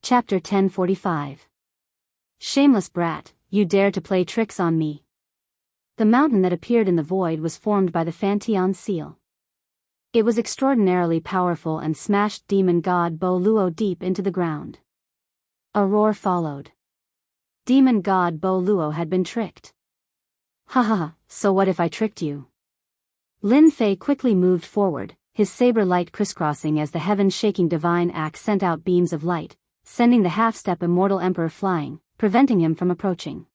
Chapter 1045. Shameless brat, you dare to play tricks on me. The mountain that appeared in the void was formed by the Fantian seal. It was extraordinarily powerful and smashed demon god Bo Luo deep into the ground. A roar followed. Demon god Bo Luo had been tricked. Ha ha ha, so what if I tricked you? Lin Fei quickly moved forward, his saber light crisscrossing as the heaven-shaking divine axe sent out beams of light, sending the half-step immortal emperor flying, preventing him from approaching.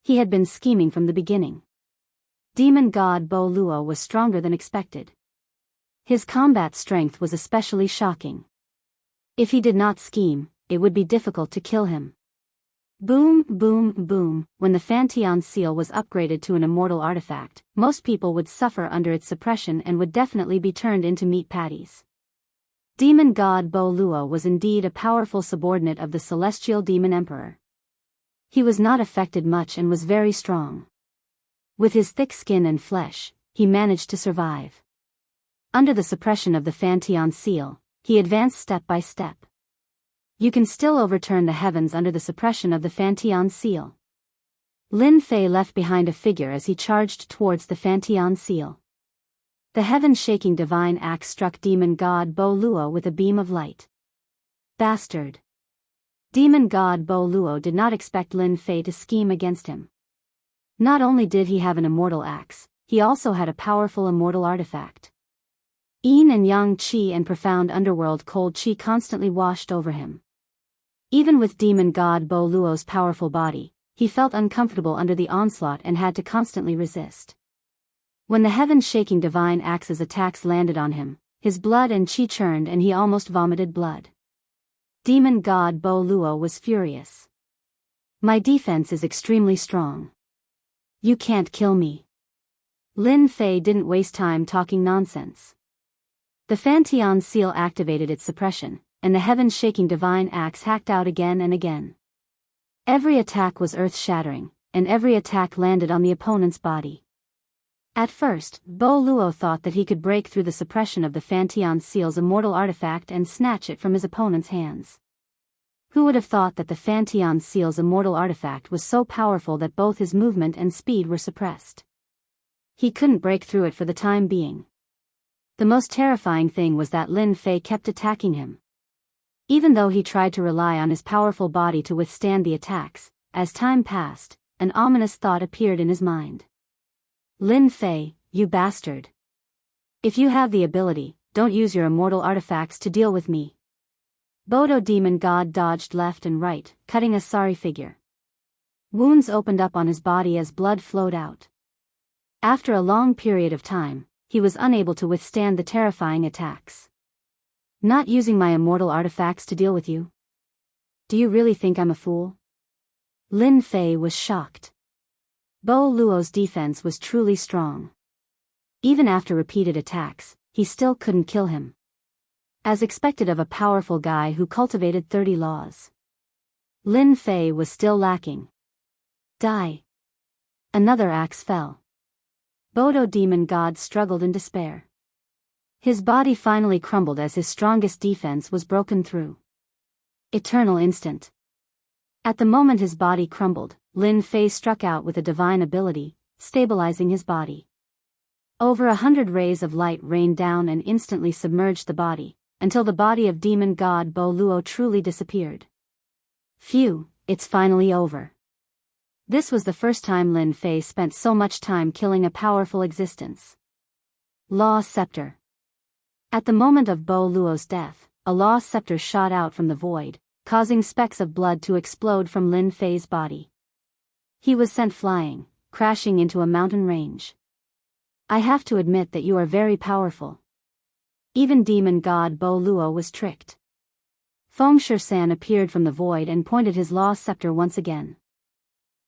He had been scheming from the beginning. Demon god Bo Luo was stronger than expected. His combat strength was especially shocking. If he did not scheme, it would be difficult to kill him. Boom, boom, boom. When the Fantian seal was upgraded to an immortal artifact, most people would suffer under its suppression and would definitely be turned into meat patties. Demon god Bo Luo was indeed a powerful subordinate of the celestial demon emperor. He was not affected much and was very strong. With his thick skin and flesh, he managed to survive. Under the suppression of the Fantian seal, he advanced step by step. You can still overturn the heavens under the suppression of the Fantian seal. Lin Fei left behind a figure as he charged towards the Fantian seal. The heaven-shaking divine axe struck demon god Bo Luo with a beam of light. Bastard! Demon god Bo Luo did not expect Lin Fei to scheme against him. Not only did he have an immortal axe, he also had a powerful immortal artifact. Yin and yang qi and profound underworld cold qi constantly washed over him. Even with demon god Bo Luo's powerful body, he felt uncomfortable under the onslaught and had to constantly resist. When the heaven-shaking divine axe's attacks landed on him, his blood and qi churned and he almost vomited blood. Demon god Bo Luo was furious. My defense is extremely strong. You can't kill me. Lin Fei didn't waste time talking nonsense. The Fantian seal activated its suppression, and the heaven-shaking divine axe hacked out again and again. Every attack was earth-shattering, and every attack landed on the opponent's body. At first, Bo Luo thought that he could break through the suppression of the Fantian seal's immortal artifact and snatch it from his opponent's hands. Who would have thought that the Fantian seal's immortal artifact was so powerful that both his movement and speed were suppressed? He couldn't break through it for the time being. The most terrifying thing was that Lin Fei kept attacking him. Even though he tried to rely on his powerful body to withstand the attacks, as time passed, an ominous thought appeared in his mind. Lin Fei, you bastard. If you have the ability, don't use your immortal artifacts to deal with me. Bodo demon god dodged left and right, cutting a sorry figure. Wounds opened up on his body as blood flowed out. After a long period of time, he was unable to withstand the terrifying attacks. Not using my immortal artifacts to deal with you? Do you really think I'm a fool? Lin Fei was shocked. Bo Luo's defense was truly strong. Even after repeated attacks, he still couldn't kill him. As expected of a powerful guy who cultivated 30 laws. Lin Fei was still lacking. Die. Another axe fell. Bodo demon god struggled in despair. His body finally crumbled as his strongest defense was broken through. Eternal instant. At the moment his body crumbled, Lin Fei struck out with a divine ability, stabilizing his body. Over 100 rays of light rained down and instantly submerged the body, until the body of demon god Bo Luo truly disappeared. Phew, it's finally over. This was the first time Lin Fei spent so much time killing a powerful existence. Law Scepter. At the moment of Bo Luo's death, a law scepter shot out from the void, causing specks of blood to explode from Lin Fei's body. He was sent flying, crashing into a mountain range. I have to admit that you are very powerful. Even demon god Bo Luo was tricked. Feng Shishan appeared from the void and pointed his law scepter once again.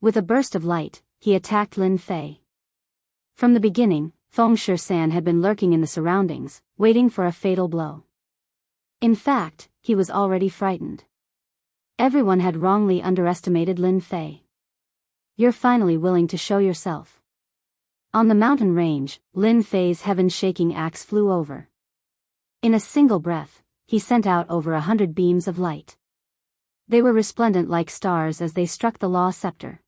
With a burst of light, he attacked Lin Fei. From the beginning, Feng Shishan had been lurking in the surroundings, waiting for a fatal blow. In fact, he was already frightened. Everyone had wrongly underestimated Lin Fei. You're finally willing to show yourself. On the mountain range, Lin Fei's heaven-shaking axe flew over. In a single breath, he sent out over 100 beams of light. They were resplendent like stars as they struck the law scepter.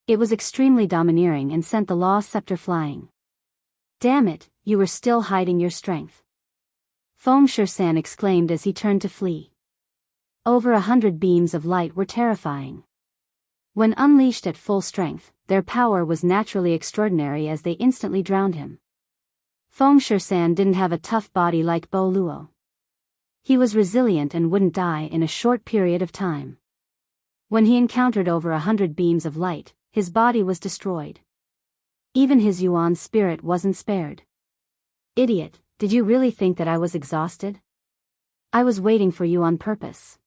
It was extremely domineering and sent the law scepter flying. Damn it, you were still hiding your strength. Feng Shishan exclaimed as he turned to flee. Over 100 beams of light were terrifying. When unleashed at full strength, their power was naturally extraordinary as they instantly drowned him. Feng Shishan didn't have a tough body like Bo Luo. He was resilient and wouldn't die in a short period of time. When he encountered over 100 beams of light, his body was destroyed. Even his Yuan spirit wasn't spared. Idiot, did you really think that I was exhausted? I was waiting for you on purpose.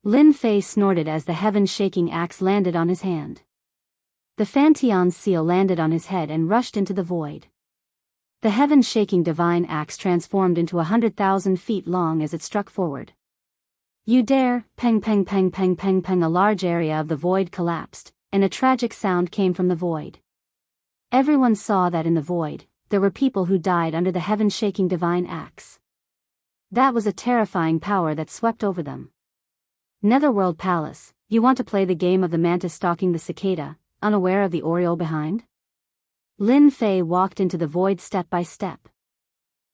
Lin Fei snorted as the heaven-shaking axe landed on his hand. The Fantian seal landed on his head and rushed into the void. The heaven-shaking divine axe transformed into 100,000 feet long as it struck forward. You dare, peng peng peng peng peng peng. A large area of the void collapsed, and a tragic sound came from the void. Everyone saw that in the void, there were people who died under the heaven-shaking divine axe. That was a terrifying power that swept over them. Netherworld Palace, you want to play the game of the mantis stalking the cicada, unaware of the oriole behind? Lin Fei walked into the void step by step.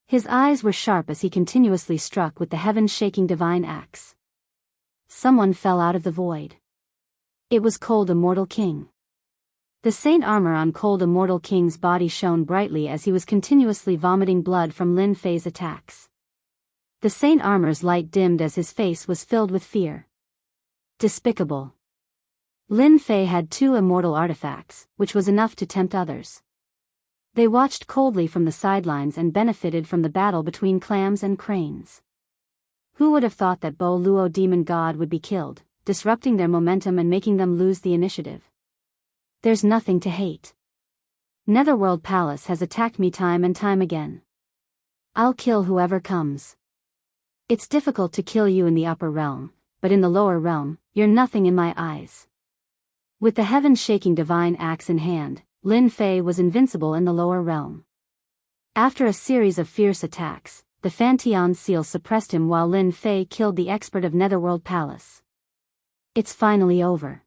His eyes were sharp as he continuously struck with the heaven-shaking divine axe. Someone fell out of the void. It was Cold Immortal King. The saint armor on Cold Immortal King's body shone brightly as he was continuously vomiting blood from Lin Fei's attacks. The saint armor's light dimmed as his face was filled with fear. Despicable. Lin Fei had 2 immortal artifacts, which was enough to tempt others. They watched coldly from the sidelines and benefited from the battle between clams and cranes. Who would have thought that Bo Luo demon god would be killed, disrupting their momentum and making them lose the initiative? There's nothing to hate. Netherworld Palace has attacked me time and time again. I'll kill whoever comes. It's difficult to kill you in the upper realm, but in the lower realm, you're nothing in my eyes. With the heaven-shaking divine axe in hand, Lin Fei was invincible in the lower realm. After a series of fierce attacks, the Fantian seal suppressed him while Lin Fei killed the expert of Netherworld Palace. It's finally over.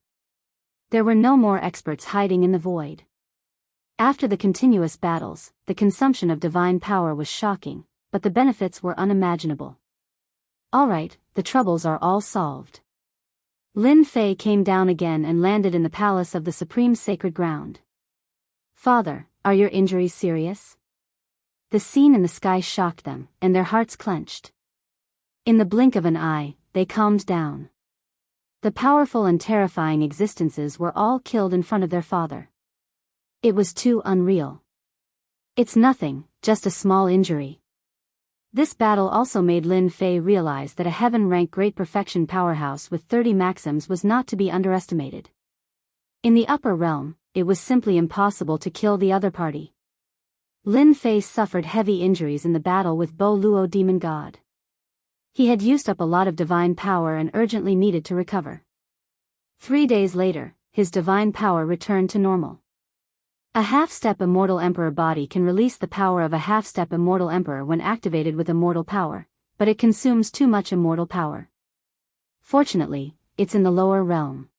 There were no more experts hiding in the void. After the continuous battles, the consumption of divine power was shocking, but the benefits were unimaginable. Alright, the troubles are all solved. Lin Fei came down again and landed in the palace of the Supreme Sacred Ground. Father, are your injuries serious? The scene in the sky shocked them, and their hearts clenched. In the blink of an eye, they calmed down. The powerful and terrifying existences were all killed in front of their father. It was too unreal. It's nothing, just a small injury. This battle also made Lin Fei realize that a heaven-ranked great perfection powerhouse with 30 maxims was not to be underestimated. In the upper realm, it was simply impossible to kill the other party. Lin Fei suffered heavy injuries in the battle with Bo Luo demon god. He had used up a lot of divine power and urgently needed to recover. 3 days later, his divine power returned to normal. A half-step immortal emperor body can release the power of a half-step immortal emperor when activated with immortal power, but it consumes too much immortal power. Fortunately, it's in the lower realm.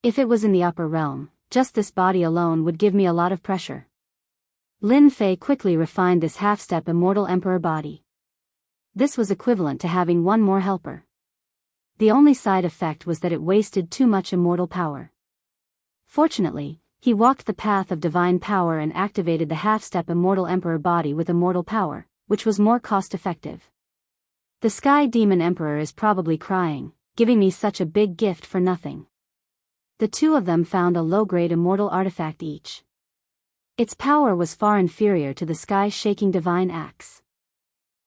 If it was in the upper realm, just this body alone would give me a lot of pressure. Lin Fei quickly refined this half-step immortal emperor body. This was equivalent to having one more helper. The only side effect was that it wasted too much immortal power. Fortunately, he walked the path of divine power and activated the half-step immortal emperor body with immortal power, which was more cost-effective. The Sky Demon Emperor is probably crying, giving me such a big gift for nothing. The 2 of them found a low-grade immortal artifact each. Its power was far inferior to the sky-shaking divine axe.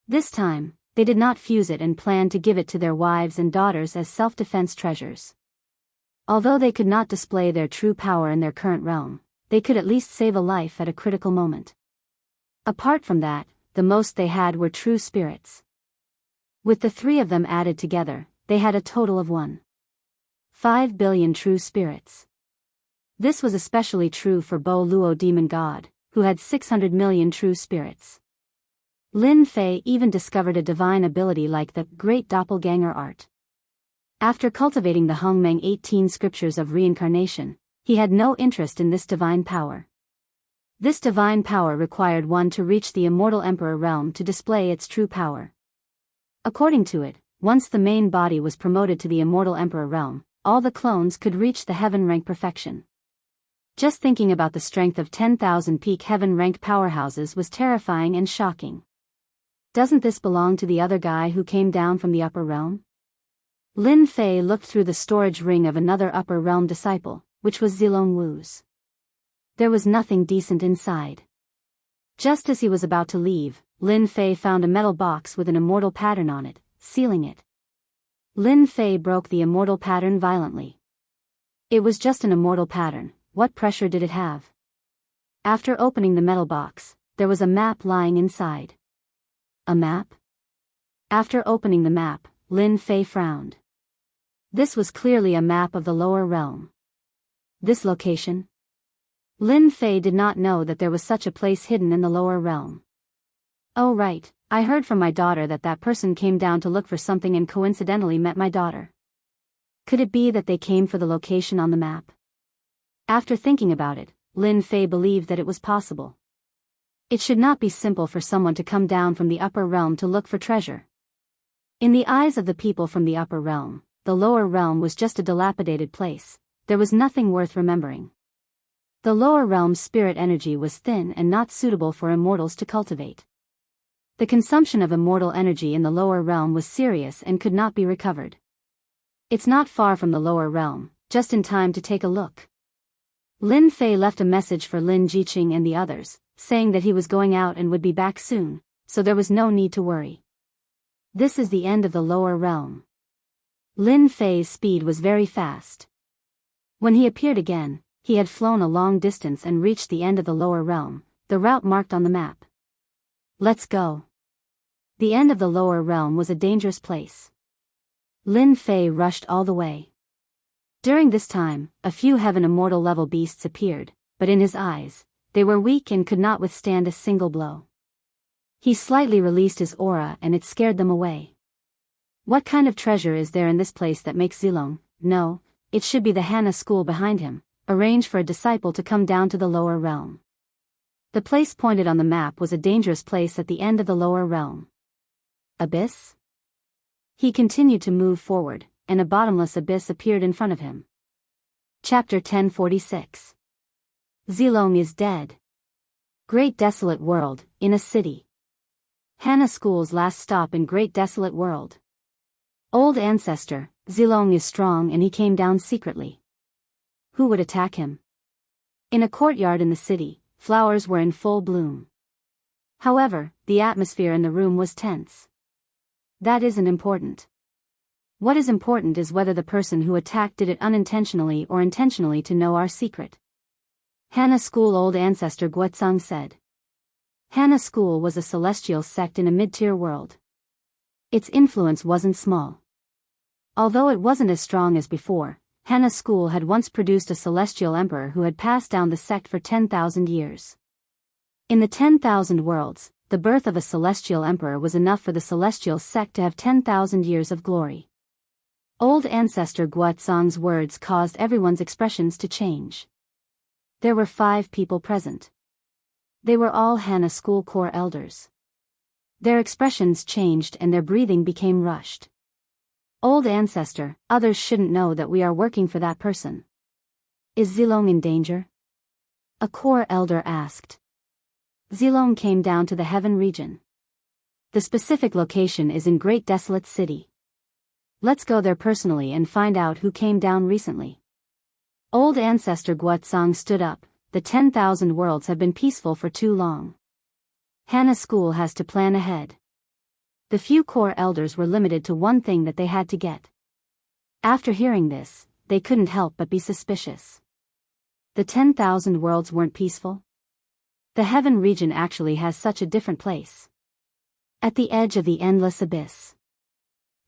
This time, they did not fuse it and planned to give it to their wives and daughters as self-defense treasures. Although they could not display their true power in their current realm, they could at least save a life at a critical moment. Apart from that, the most they had were true spirits. With the 3 of them added together, they had a total of 1.5 billion true spirits. This was especially true for Bo Luo demon god, who had 600 million true spirits. Lin Fei even discovered a divine ability like the Great Doppelganger Art. After cultivating the Hongmeng 18 scriptures of reincarnation, he had no interest in this divine power. This divine power required one to reach the immortal emperor realm to display its true power. According to it, once the main body was promoted to the immortal emperor realm, all the clones could reach the heaven rank perfection. Just thinking about the strength of 10,000 peak heaven rank powerhouses was terrifying and shocking. Doesn't this belong to the other guy who came down from the upper realm? Lin Fei looked through the storage ring of another upper realm disciple, which was Zilong Wu's. There was nothing decent inside. Just as he was about to leave, Lin Fei found a metal box with an immortal pattern on it, sealing it. Lin Fei broke the immortal pattern violently. It was just an immortal pattern. What pressure did it have? After opening the metal box, there was a map lying inside. A map? After opening the map, Lin Fei frowned. This was clearly a map of the lower realm. This location? Lin Fei did not know that there was such a place hidden in the lower realm. Oh right, I heard from my daughter that that person came down to look for something and coincidentally met my daughter. Could it be that they came for the location on the map? After thinking about it, Lin Fei believed that it was possible. It should not be simple for someone to come down from the upper realm to look for treasure. In the eyes of the people from the upper realm, the lower realm was just a dilapidated place. There was nothing worth remembering. The lower realm's spirit energy was thin and not suitable for immortals to cultivate. The consumption of immortal energy in the lower realm was serious and could not be recovered. It's not far from the lower realm, just in time to take a look. Lin Fei left a message for Lin Jiqing and the others, saying that he was going out and would be back soon, so there was no need to worry. This is the end of the lower realm. Lin Fei's speed was very fast. When he appeared again, he had flown a long distance and reached the end of the lower realm, the route marked on the map. Let's go. The end of the lower realm was a dangerous place. Lin Fei rushed all the way. During this time, a few heaven immortal level beasts appeared, but in his eyes, they were weak and could not withstand a single blow. He slightly released his aura and it scared them away. What kind of treasure is there in this place that makes Zilong? No, it should be the Hana school behind him, arrange for a disciple to come down to the lower realm. The place pointed on the map was a dangerous place at the end of the lower realm. Abyss? He continued to move forward, and a bottomless abyss appeared in front of him. Chapter 1046. Zilong is dead. Great Desolate World, in a city. Hana School's last stop in Great Desolate World. Old ancestor, Zilong is strong and he came down secretly. Who would attack him? In a courtyard in the city, flowers were in full bloom. However, the atmosphere in the room was tense. That isn't important. What is important is whether the person who attacked did it unintentionally or intentionally to know our secret. Hana School Old Ancestor Guotsang said. Hana School was a celestial sect in a mid-tier world. Its influence wasn't small. Although it wasn't as strong as before, Hana School had once produced a celestial emperor who had passed down the sect for 10,000 years. In the 10,000 worlds, the birth of a celestial emperor was enough for the celestial sect to have 10,000 years of glory. Old Ancestor Guotsang's words caused everyone's expressions to change. There were 5 people present. They were all Hana School core elders. Their expressions changed and their breathing became rushed. Old Ancestor, others shouldn't know that we are working for that person. Is Zilong in danger? A core elder asked. Zilong came down to the heaven region. The specific location is in Great Desolate City. Let's go there personally and find out who came down recently. Old Ancestor Guotsang stood up. The 10,000 worlds have been peaceful for too long. Hana School has to plan ahead. The few core elders were limited to one thing that they had to get. After hearing this, they couldn't help but be suspicious. The 10,000 worlds weren't peaceful? The heaven region actually has such a different place. At the edge of the endless abyss.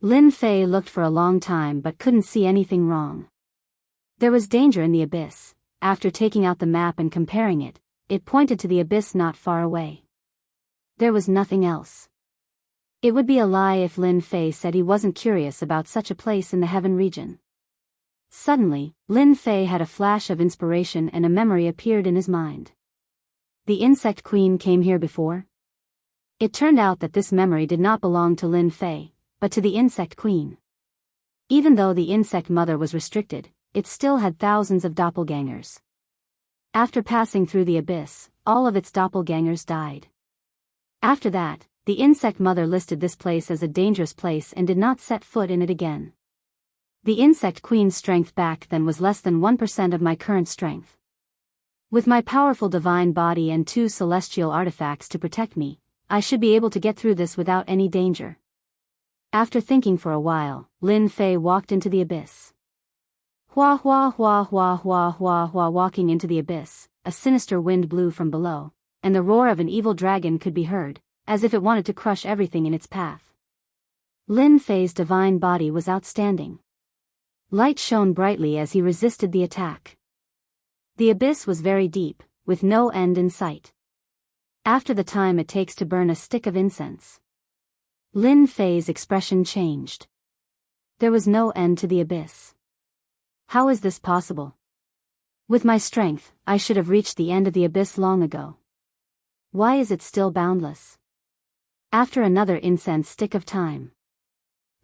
Lin Fei looked for a long time but couldn't see anything wrong. There was danger in the abyss. After taking out the map and comparing it, it pointed to the abyss not far away. There was nothing else. It would be a lie if Lin Fei said he wasn't curious about such a place in the heaven region. Suddenly, Lin Fei had a flash of inspiration and a memory appeared in his mind. The insect queen came here before? It turned out that this memory did not belong to Lin Fei, but to the insect queen. Even though the insect mother was restricted, it still had thousands of doppelgangers. After passing through the abyss, all of its doppelgangers died. After that, the insect mother listed this place as a dangerous place and did not set foot in it again. The insect queen's strength back then was less than 1% of my current strength. With my powerful divine body and 2 celestial artifacts to protect me, I should be able to get through this without any danger. After thinking for a while, Lin Fei walked into the abyss. Hua hua hua hua hua hua hua. Walking into the abyss, a sinister wind blew from below, and the roar of an evil dragon could be heard, as if it wanted to crush everything in its path. Lin Fei's divine body was outstanding. Light shone brightly as he resisted the attack. The abyss was very deep, with no end in sight. After the time it takes to burn a stick of incense. Lin Fei's expression changed. There was no end to the abyss. How is this possible? With my strength, I should have reached the end of the abyss long ago. Why is it still boundless? After another incense stick of time.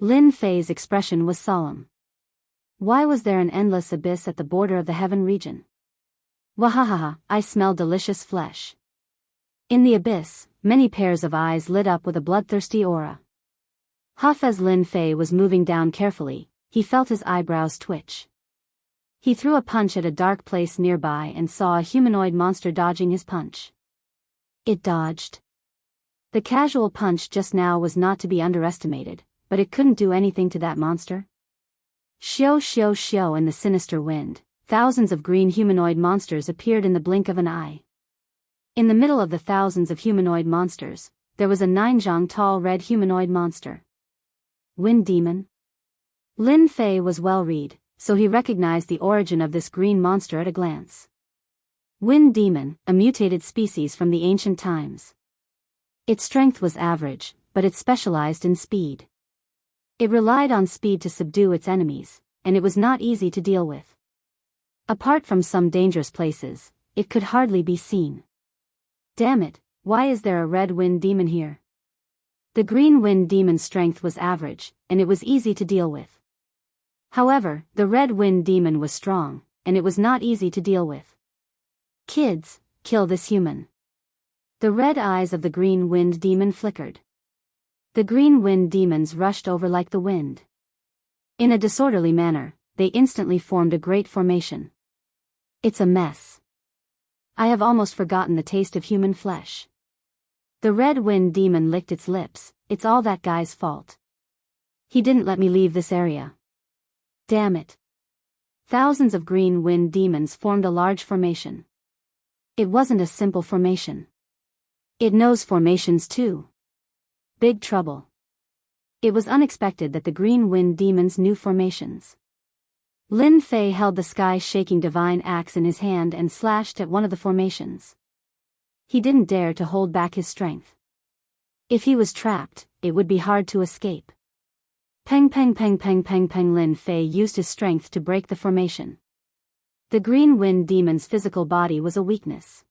Lin Fei's expression was solemn. Why was there an endless abyss at the border of the heaven region? Wahahaha, I smell delicious flesh. In the abyss, many pairs of eyes lit up with a bloodthirsty aura. Huff. As Lin Fei was moving down carefully, he felt his eyebrows twitch. He threw a punch at a dark place nearby and saw a humanoid monster dodging his punch. It dodged. The casual punch just now was not to be underestimated, but it couldn't do anything to that monster. Xiao xiao xiao. In the sinister wind, thousands of green humanoid monsters appeared in the blink of an eye. In the middle of the thousands of humanoid monsters, there was a 9 zhang tall red humanoid monster. Wind demon? Lin Fei was well-read, so he recognized the origin of this green monster at a glance. Wind demon, a mutated species from the ancient times. Its strength was average, but it specialized in speed. It relied on speed to subdue its enemies, and it was not easy to deal with. Apart from some dangerous places, it could hardly be seen. Damn it, why is there a red wind demon here? The green wind demon's strength was average, and it was easy to deal with. However, the red wind demon was strong, and it was not easy to deal with. Kids, kill this human. The red eyes of the green wind demon flickered. The green wind demons rushed over like the wind. In a disorderly manner, they instantly formed a great formation. It's a mess. I have almost forgotten the taste of human flesh. The red wind demon licked its lips. It's all that guy's fault. He didn't let me leave this area. Damn it. Thousands of green wind demons formed a large formation. It wasn't a simple formation. It knows formations too. Big trouble. It was unexpected that the green wind demons knew formations. Lin Fei held the sky-shaking divine axe in his hand and slashed at one of the formations. He didn't dare to hold back his strength. If he was trapped, it would be hard to escape. Peng peng peng peng peng peng. Lin Fei used his strength to break the formation. The green wind demon's physical body was a weakness.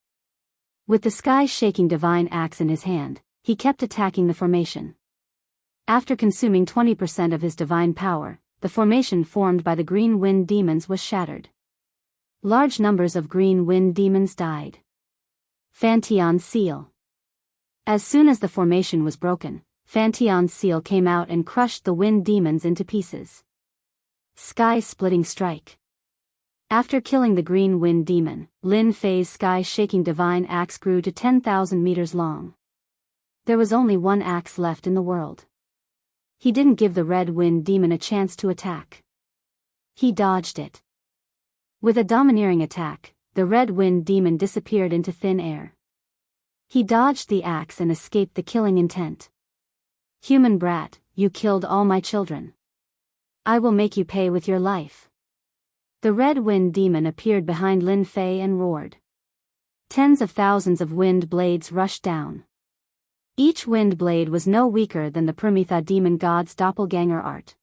With the sky-shaking divine axe in his hand, he kept attacking the formation. After consuming 20% of his divine power, the formation formed by the green wind demons was shattered. Large numbers of green wind demons died. Fantian's seal. As soon as the formation was broken, Fantian's seal came out and crushed the wind demons into pieces. Sky-splitting strike. After killing the green wind demon, Lin Fei's sky-shaking divine axe grew to 10,000 meters long. There was only one axe left in the world. He didn't give the red wind demon a chance to attack. He dodged it. With a domineering attack, the red wind demon disappeared into thin air. He dodged the axe and escaped the killing intent. Human brat, you killed all my children. I will make you pay with your life. The red wind demon appeared behind Lin Fei and roared. Tens of thousands of wind blades rushed down. Each wind blade was no weaker than the Prometha demon god's doppelganger art.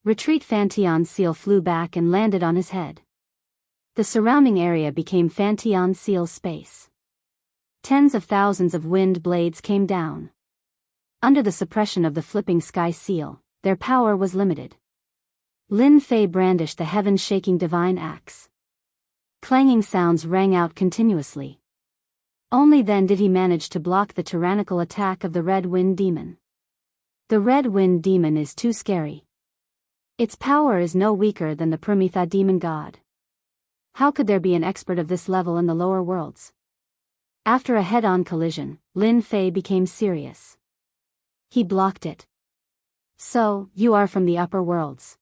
Retreat Fantian's seal flew back and landed on his head. The surrounding area became Fantian's seal's space. Tens of thousands of wind blades came down. Under the suppression of the flipping sky seal, their power was limited. Lin Fei brandished the heaven-shaking divine axe. Clanging sounds rang out continuously. Only then did he manage to block the tyrannical attack of the Red Wind Demon. The Red Wind Demon is too scary. Its power is no weaker than the Prometha demon god. How could there be an expert of this level in the lower worlds? After a head-on collision, Lin Fei became serious. He blocked it. So, you are from the upper worlds.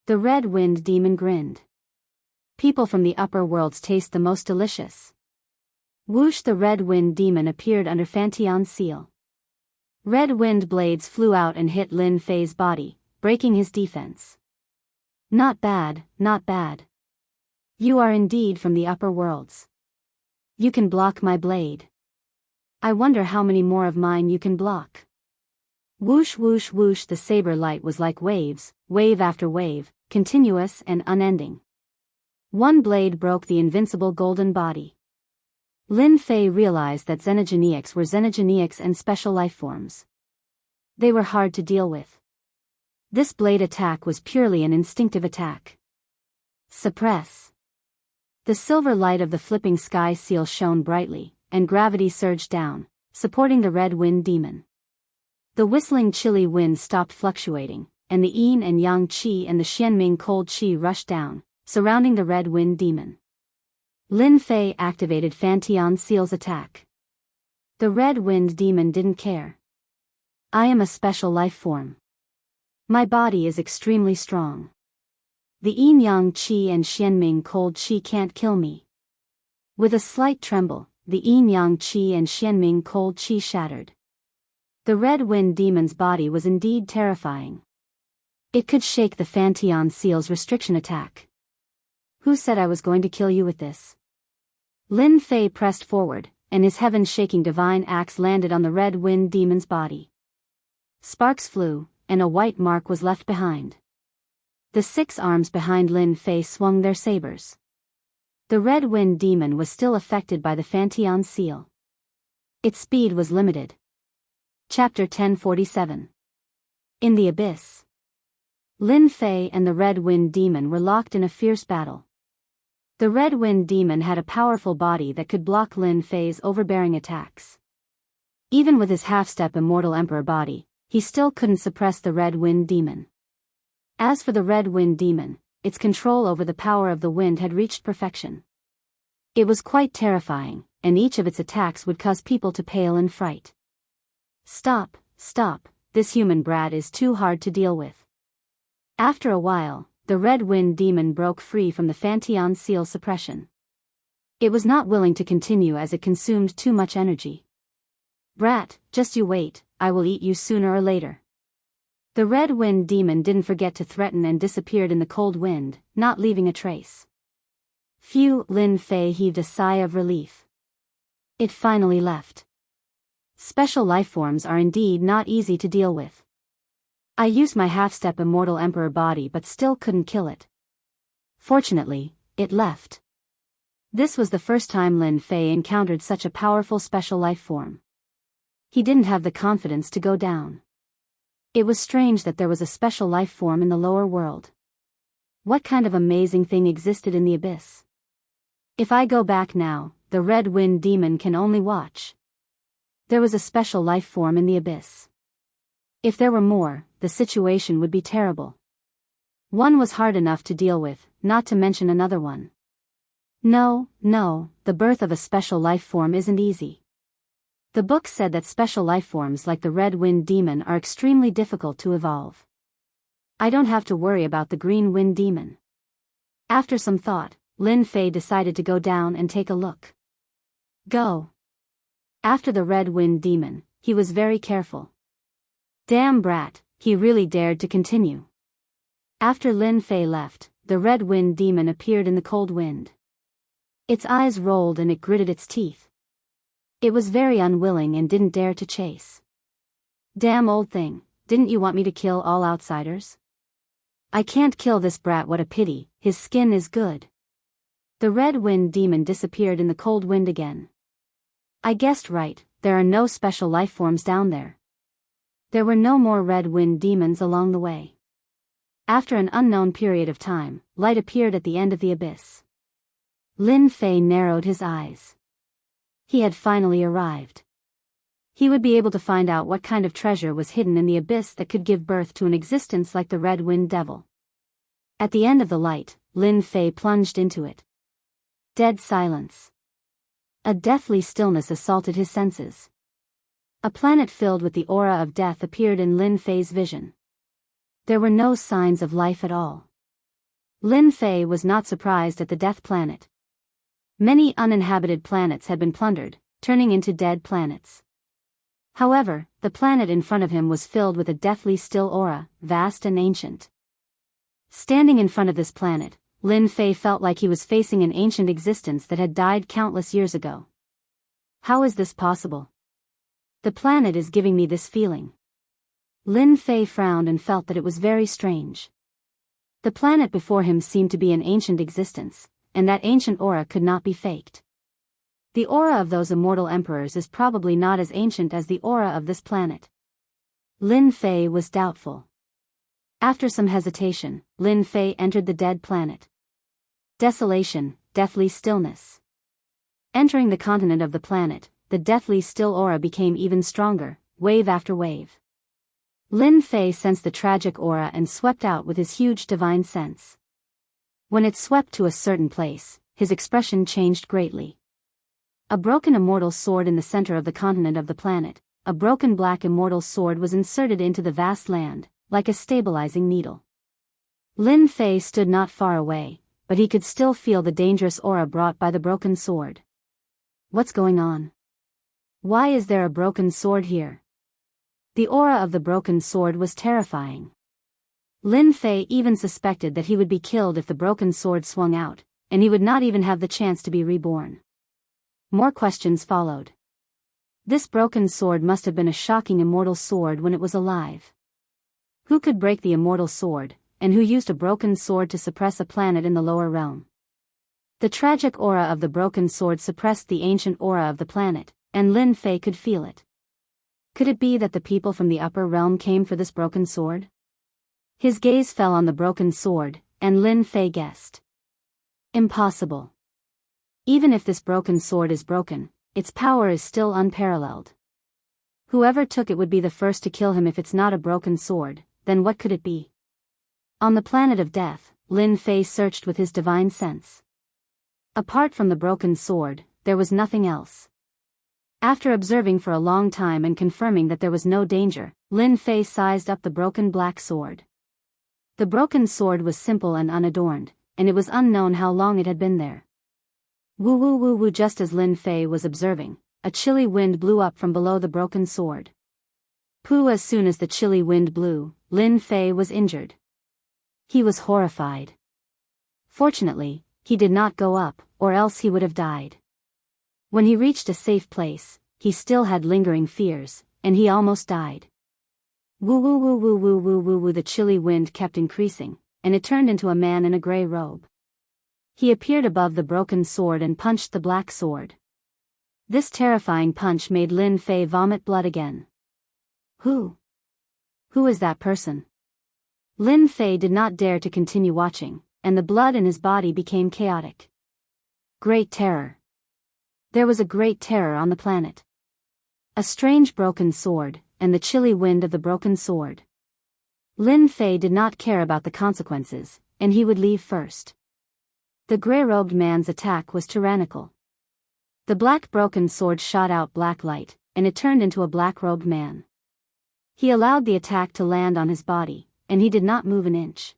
The Red Wind Demon grinned. People from the upper worlds taste the most delicious. Whoosh! The Red Wind Demon appeared under Fantian's seal. Red wind blades flew out and hit Lin Fei's body, breaking his defense. Not bad, not bad. You are indeed from the upper worlds. You can block my blade. I wonder how many more of mine you can block. Whoosh whoosh whoosh! The saber light was like waves, wave after wave, continuous and unending. One blade broke the invincible golden body. Lin Fei realized that xenogeniacs were xenogeniacs and special life forms. They were hard to deal with. This blade attack was purely an instinctive attack. Suppress. The silver light of the flipping sky seal shone brightly, and gravity surged down, supporting the Red Wind Demon. The whistling chilly wind stopped fluctuating, and the yin and yang qi and the xianming cold qi rushed down, surrounding the Red Wind Demon. Lin Fei activated Fantian's seal's attack. The Red Wind Demon didn't care. I am a special life form. My body is extremely strong. The yin yang qi and xianming cold qi can't kill me. With a slight tremble, the yin yang qi and xianming cold qi shattered. The Red Wind Demon's body was indeed terrifying. It could shake the Fantian seal's restriction attack. Who said I was going to kill you with this? Lin Fei pressed forward, and his heaven-shaking divine axe landed on the Red Wind Demon's body. Sparks flew, and a white mark was left behind. The 6 arms behind Lin Fei swung their sabers. The Red Wind Demon was still affected by the Fantian seal. Its speed was limited. Chapter 1047. In the Abyss. Lin Fei and the Red Wind Demon were locked in a fierce battle. The Red Wind Demon had a powerful body that could block Lin Fei's overbearing attacks. Even with his half-step immortal emperor body, he still couldn't suppress the Red Wind Demon. As for the Red Wind Demon, its control over the power of the wind had reached perfection. It was quite terrifying, and each of its attacks would cause people to pale in fright. Stop, stop, this human brat is too hard to deal with. After a while, the Red Wind Demon broke free from the Fantian seal suppression. It was not willing to continue as it consumed too much energy. Brat, just you wait, I will eat you sooner or later. The Red Wind Demon didn't forget to threaten and disappeared in the cold wind, not leaving a trace. Phew! Lin Fei heaved a sigh of relief. It finally left. Special lifeforms are indeed not easy to deal with. I used my half-step immortal emperor body but still couldn't kill it. Fortunately, it left. This was the first time Lin Fei encountered such a powerful special life form. He didn't have the confidence to go down. It was strange that there was a special life form in the lower world. What kind of amazing thing existed in the abyss? If I go back now, the Red Wind Demon can only watch. There was a special life form in the abyss. If there were more, the situation would be terrible. One was hard enough to deal with, not to mention another one. No, the birth of a special life form isn't easy. The book said that special life forms like the Red Wind Demon are extremely difficult to evolve. I don't have to worry about the Green Wind Demon. After some thought, Lin Fei decided to go down and take a look. Go. After the Red Wind Demon, he was very careful. Damn brat, he really dared to continue. After Lin Fei left, the Red Wind Demon appeared in the cold wind. Its eyes rolled and it gritted its teeth. It was very unwilling and didn't dare to chase. Damn old thing, didn't you want me to kill all outsiders? I can't kill this brat, what a pity, his skin is good. The red wind demon disappeared in the cold wind again. I guessed right, there are no special life forms down there. There were no more red wind demons along the way. After an unknown period of time, light appeared at the end of the abyss. Lin Fei narrowed his eyes. He had finally arrived. He would be able to find out what kind of treasure was hidden in the abyss that could give birth to an existence like the Red Wind Devil. At the end of the light, Lin Fei plunged into it. Dead silence. A deathly stillness assaulted his senses. A planet filled with the aura of death appeared in Lin Fei's vision. There were no signs of life at all. Lin Fei was not surprised at the death planet. Many uninhabited planets had been plundered, turning into dead planets. However, the planet in front of him was filled with a deathly still aura, vast and ancient. Standing in front of this planet, Lin Fei felt like he was facing an ancient existence that had died countless years ago. How is this possible? The planet is giving me this feeling. Lin Fei frowned and felt that it was very strange. The planet before him seemed to be an ancient existence, and that ancient aura could not be faked. The aura of those immortal emperors is probably not as ancient as the aura of this planet. Lin Fei was doubtful. After some hesitation, Lin Fei entered the dead planet. Desolation, deathly stillness. Entering the continent of the planet, the deathly still aura became even stronger, wave after wave. Lin Fei sensed the tragic aura and swept out with his huge divine sense. When it swept to a certain place, his expression changed greatly. A broken immortal sword in the center of the continent of the planet, a broken black immortal sword was inserted into the vast land, like a stabilizing needle. Lin Fei stood not far away, but he could still feel the dangerous aura brought by the broken sword. What's going on? Why is there a broken sword here? The aura of the broken sword was terrifying. Lin Fei even suspected that he would be killed if the broken sword swung out, and he would not even have the chance to be reborn. More questions followed. This broken sword must have been a shocking immortal sword when it was alive. Who could break the immortal sword, and who used a broken sword to suppress a planet in the lower realm? The tragic aura of the broken sword suppressed the ancient aura of the planet, and Lin Fei could feel it. Could it be that the people from the upper realm came for this broken sword? His gaze fell on the broken sword, and Lin Fei guessed. Impossible. Even if this broken sword is broken, its power is still unparalleled. Whoever took it would be the first to kill him. If it's not a broken sword, then what could it be? On the planet of death, Lin Fei searched with his divine sense. Apart from the broken sword, there was nothing else. After observing for a long time and confirming that there was no danger, Lin Fei sized up the broken black sword. The broken sword was simple and unadorned, and it was unknown how long it had been there. Woo woo woo woo. Just as Lin Fei was observing, a chilly wind blew up from below the broken sword. Pooh! As soon as the chilly wind blew, Lin Fei was injured. He was horrified. Fortunately, he did not go up, or else he would have died. When he reached a safe place, he still had lingering fears, and he almost died. Woo woo woo woo woo woo woo woo. The chilly wind kept increasing, and it turned into a man in a gray robe. He appeared above the broken sword and punched the black sword. This terrifying punch made Lin Fei vomit blood again. Who is that person? Lin Fei did not dare to continue watching, and the blood in his body became chaotic. Great terror. There was a great terror on the planet. A strange broken sword, and the chilly wind of the broken sword. Lin Fei did not care about the consequences, and he would leave first. The grey-robed man's attack was tyrannical. The black broken sword shot out black light, and it turned into a black-robed man. He allowed the attack to land on his body, and he did not move an inch.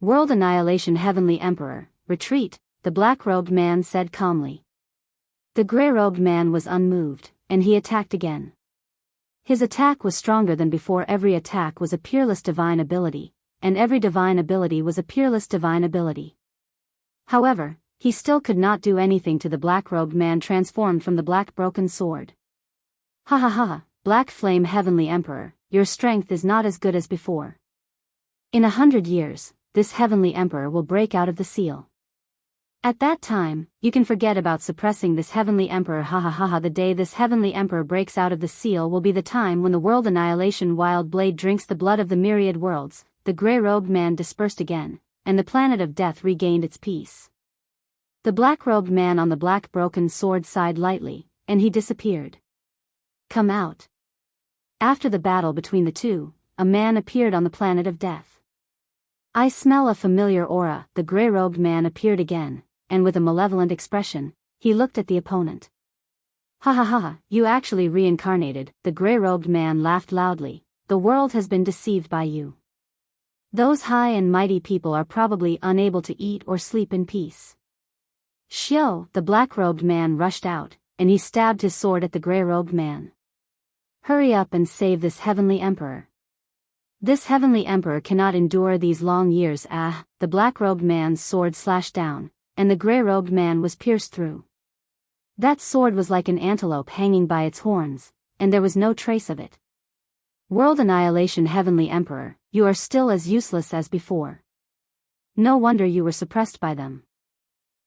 World annihilation. Heavenly Emperor, retreat, the black-robed man said calmly. The grey-robed man was unmoved, and he attacked again. His attack was stronger than before. Every attack was a peerless divine ability, and every divine ability was a peerless divine ability. However, he still could not do anything to the black-robed man transformed from the black broken sword. Ha ha ha, Black Flame Heavenly Emperor, your strength is not as good as before. In 100 years, this Heavenly Emperor will break out of the seal. At that time, you can forget about suppressing this Heavenly Emperor. Ha ha ha ha. The day this Heavenly Emperor breaks out of the seal will be the time when the world annihilation wild blade drinks the blood of the myriad worlds. The grey-robed man dispersed again, and the planet of death regained its peace. The black-robed man on the black broken sword sighed lightly, and he disappeared. Come out. After the battle between the two, a man appeared on the planet of death. I smell a familiar aura. The grey-robed man appeared again, and with a malevolent expression, he looked at the opponent. Ha ha ha, you actually reincarnated. The grey-robed man laughed loudly. The world has been deceived by you. Those high and mighty people are probably unable to eat or sleep in peace. Xiao, the black-robed man rushed out, and he stabbed his sword at the grey-robed man. Hurry up and save this Heavenly Emperor. This Heavenly Emperor cannot endure these long years. Ah, the black-robed man's sword slashed down, and the grey-robed man was pierced through. That sword was like an antelope hanging by its horns, and there was no trace of it. World Annihilation Heavenly Emperor, you are still as useless as before. No wonder you were suppressed by them.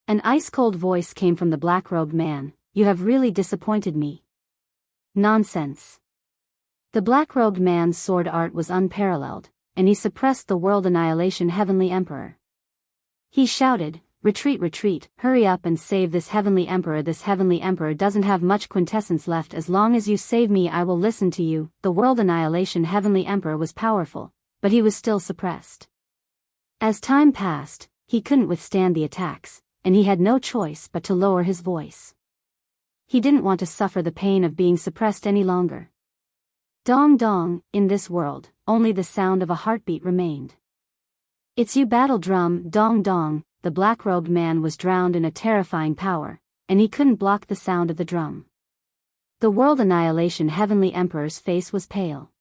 An ice-cold voice came from the black-robed man. You have really disappointed me. Nonsense. The black-robed man's sword art was unparalleled, and he suppressed the World Annihilation Heavenly Emperor. He shouted, retreat, retreat, hurry up and save this Heavenly Emperor. This Heavenly Emperor doesn't have much quintessence left. As long as you save me, I will listen to you. The World Annihilation Heavenly Emperor was powerful, but he was still suppressed. As time passed, he couldn't withstand the attacks, and he had no choice but to lower his voice. He didn't want to suffer the pain of being suppressed any longer. Dong dong, in this world, only the sound of a heartbeat remained. It's you, battle drum. Dong dong. The black-robed man was drowned in a terrifying power, and he couldn't block the sound of the drum. The World Annihilation Heavenly Emperor's face was pale.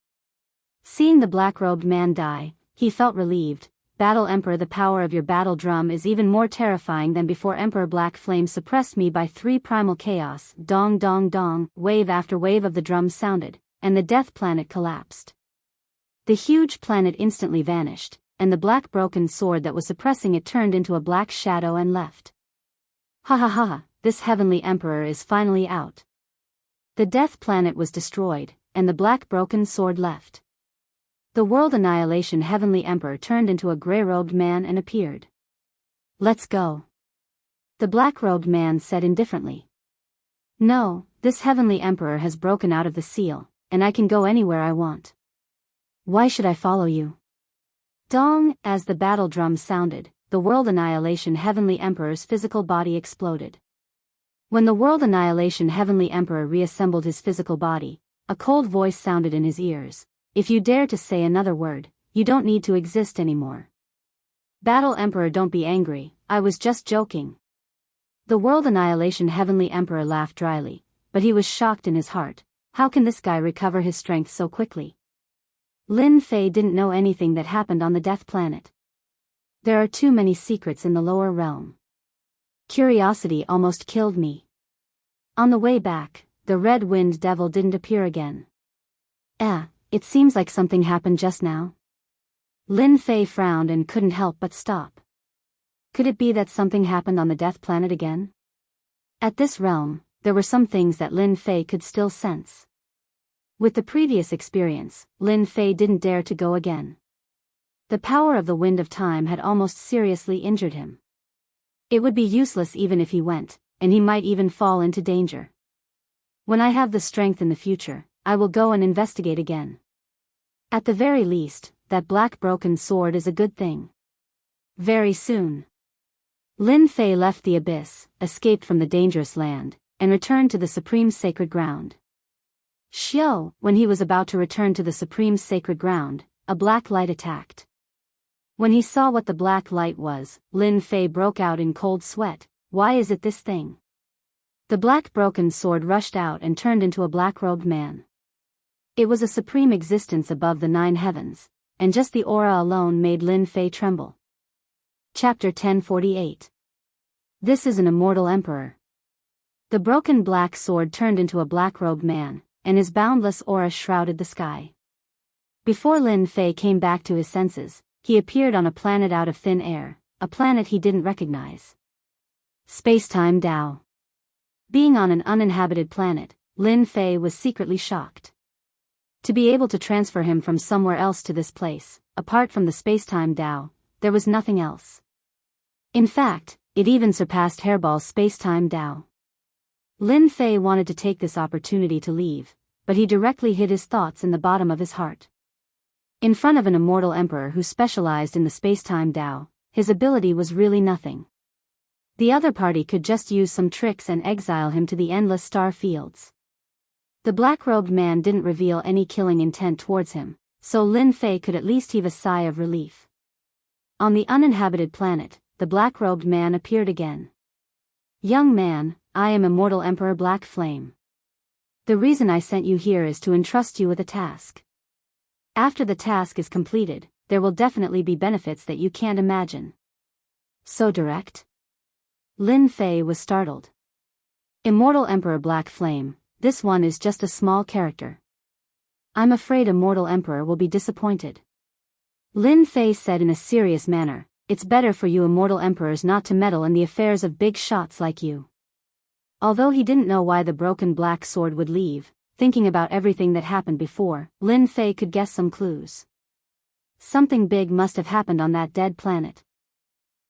Seeing the black-robed man die, he felt relieved. Battle Emperor, the power of your battle drum is even more terrifying than before. Emperor Black Flame suppressed me by 3 primal chaos. Dong dong dong. Wave after wave of the drums sounded, and the death planet collapsed. The huge planet instantly vanished, and the black broken sword that was suppressing it turned into a black shadow and left. Ha ha ha, this Heavenly Emperor is finally out. The death planet was destroyed, and the black broken sword left. The World Annihilation Heavenly Emperor turned into a grey-robed man and appeared. Let's go. The black-robed man said indifferently. No, this Heavenly Emperor has broken out of the seal, and I can go anywhere I want. Why should I follow you? Dong, as the battle drum sounded, the World Annihilation Heavenly Emperor's physical body exploded. When the World Annihilation Heavenly Emperor reassembled his physical body, a cold voice sounded in his ears. If you dare to say another word, you don't need to exist anymore. Battle Emperor, don't be angry, I was just joking. The World Annihilation Heavenly Emperor laughed dryly, but he was shocked in his heart. How can this guy recover his strength so quickly? Lin Fei didn't know anything that happened on the Death Planet. There are too many secrets in the lower realm. Curiosity almost killed me. On the way back, the Red Wind Devil didn't appear again. It seems like something happened just now. Lin Fei frowned and couldn't help but stop. Could it be that something happened on the Death Planet again? At this realm, there were some things that Lin Fei could still sense. With the previous experience, Lin Fei didn't dare to go again. The power of the Wind of Time had almost seriously injured him. It would be useless even if he went, and he might even fall into danger. When I have the strength in the future, I will go and investigate again. At the very least, that black broken sword is a good thing. Very soon. Lin Fei left the abyss, escaped from the dangerous land, and returned to the Supreme Sacred Ground. Xiao, when he was about to return to the Supreme Sacred Ground, a black light attacked. When he saw what the black light was, Lin Fei broke out in cold sweat. Why is it this thing? The black broken sword rushed out and turned into a black-robed man. It was a supreme existence above the 9 heavens, and just the aura alone made Lin Fei tremble. Chapter 1048. This is an immortal emperor. The broken black sword turned into a black-robed man, and his boundless aura shrouded the sky. Before Lin Fei came back to his senses, he appeared on a planet out of thin air, a planet he didn't recognize. Space-time Dao. Being on an uninhabited planet, Lin Fei was secretly shocked. To be able to transfer him from somewhere else to this place, apart from the space-time Dao, there was nothing else. In fact, it even surpassed Hairball's space-time Dao. Lin Fei wanted to take this opportunity to leave, but he directly hid his thoughts in the bottom of his heart. In front of an immortal emperor who specialized in the space-time Dao, his ability was really nothing. The other party could just use some tricks and exile him to the endless star fields. The black-robed man didn't reveal any killing intent towards him, so Lin Fei could at least heave a sigh of relief. On the uninhabited planet, the black-robed man appeared again. Young man, I am Immortal Emperor Black Flame. The reason I sent you here is to entrust you with a task. After the task is completed, there will definitely be benefits that you can't imagine. So direct? Lin Fei was startled. Immortal Emperor Black Flame, this one is just a small character. I'm afraid Immortal Emperor will be disappointed. Lin Fei said in a serious manner, it's better for you Immortal Emperors not to meddle in the affairs of big shots like you. Although he didn't know why the broken black sword would leave, thinking about everything that happened before, Lin Fei could guess some clues. Something big must have happened on that dead planet.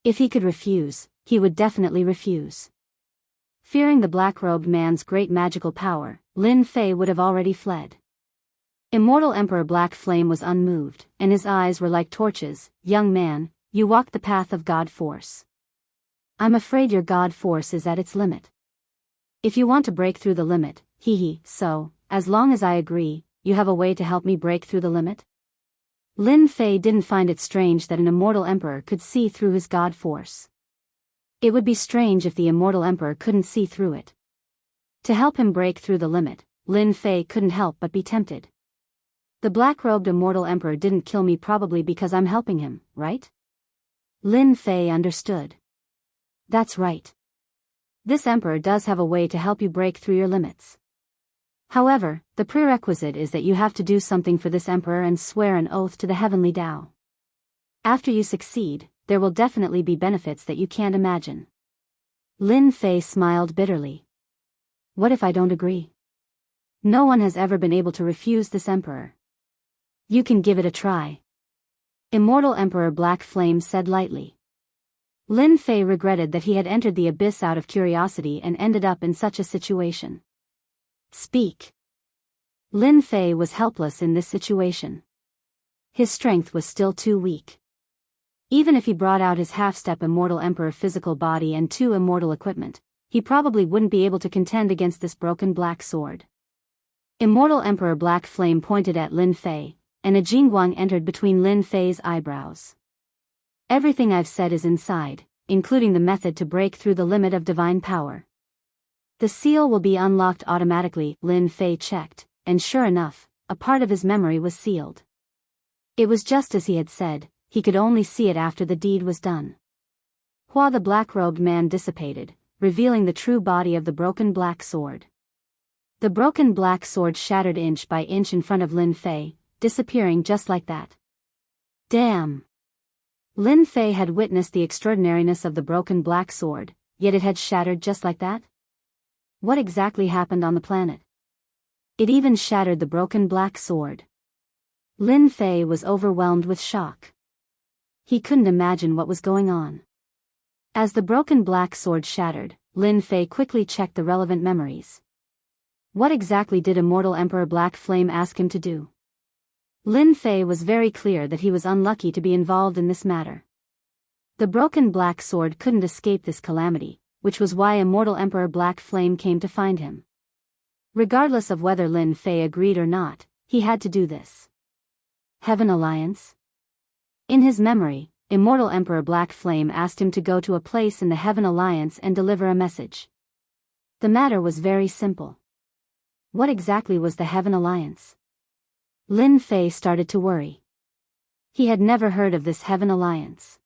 If he could refuse, he would definitely refuse. Fearing the black-robed man's great magical power, Lin Fei would have already fled. Immortal Emperor Black Flame was unmoved, and his eyes were like torches. Young man, you walked the path of God Force. I'm afraid your God Force is at its limit. If you want to break through the limit, so, as long as I agree, you have a way to help me break through the limit? Lin Fei didn't find it strange that an immortal emperor could see through his God Force. It would be strange if the immortal emperor couldn't see through it. To help him break through the limit, Lin Fei couldn't help but be tempted. The black-robed immortal emperor didn't kill me probably because I'm helping him, right? Lin Fei understood. That's right. This emperor does have a way to help you break through your limits. However, the prerequisite is that you have to do something for this emperor and swear an oath to the heavenly Tao. After you succeed, there will definitely be benefits that you can't imagine. Lin Fei smiled bitterly. What if I don't agree? No one has ever been able to refuse this emperor. You can give it a try. Immortal Emperor Black Flame said lightly. Lin Fei regretted that he had entered the abyss out of curiosity and ended up in such a situation. Speak. Lin Fei was helpless in this situation. His strength was still too weak. Even if he brought out his half-step Immortal Emperor physical body and 2 immortal equipment, he probably wouldn't be able to contend against this broken black sword. Immortal Emperor Black Flame pointed at Lin Fei, and a jingguang entered between Lin Fei's eyebrows. Everything I've said is inside, including the method to break through the limit of divine power. The seal will be unlocked automatically, Lin Fei checked, and sure enough, a part of his memory was sealed. It was just as he had said, he could only see it after the deed was done. Hua the black-robed man dissipated, revealing the true body of the broken black sword. The broken black sword shattered inch by inch in front of Lin Fei, disappearing just like that. Damn! Lin Fei had witnessed the extraordinariness of the broken black sword, yet it had shattered just like that? What exactly happened on the planet? It even shattered the broken black sword. Lin Fei was overwhelmed with shock. He couldn't imagine what was going on. As the broken black sword shattered, Lin Fei quickly checked the relevant memories. What exactly did Immortal Emperor Black Flame ask him to do? Lin Fei was very clear that he was unlucky to be involved in this matter. The broken black sword couldn't escape this calamity, which was why Immortal Emperor Black Flame came to find him. Regardless of whether Lin Fei agreed or not, he had to do this. Heaven Alliance? In his memory, Immortal Emperor Black Flame asked him to go to a place in the Heaven Alliance and deliver a message. The matter was very simple. What exactly was the Heaven Alliance? Lin Fei started to worry. He had never heard of this Heaven Alliance.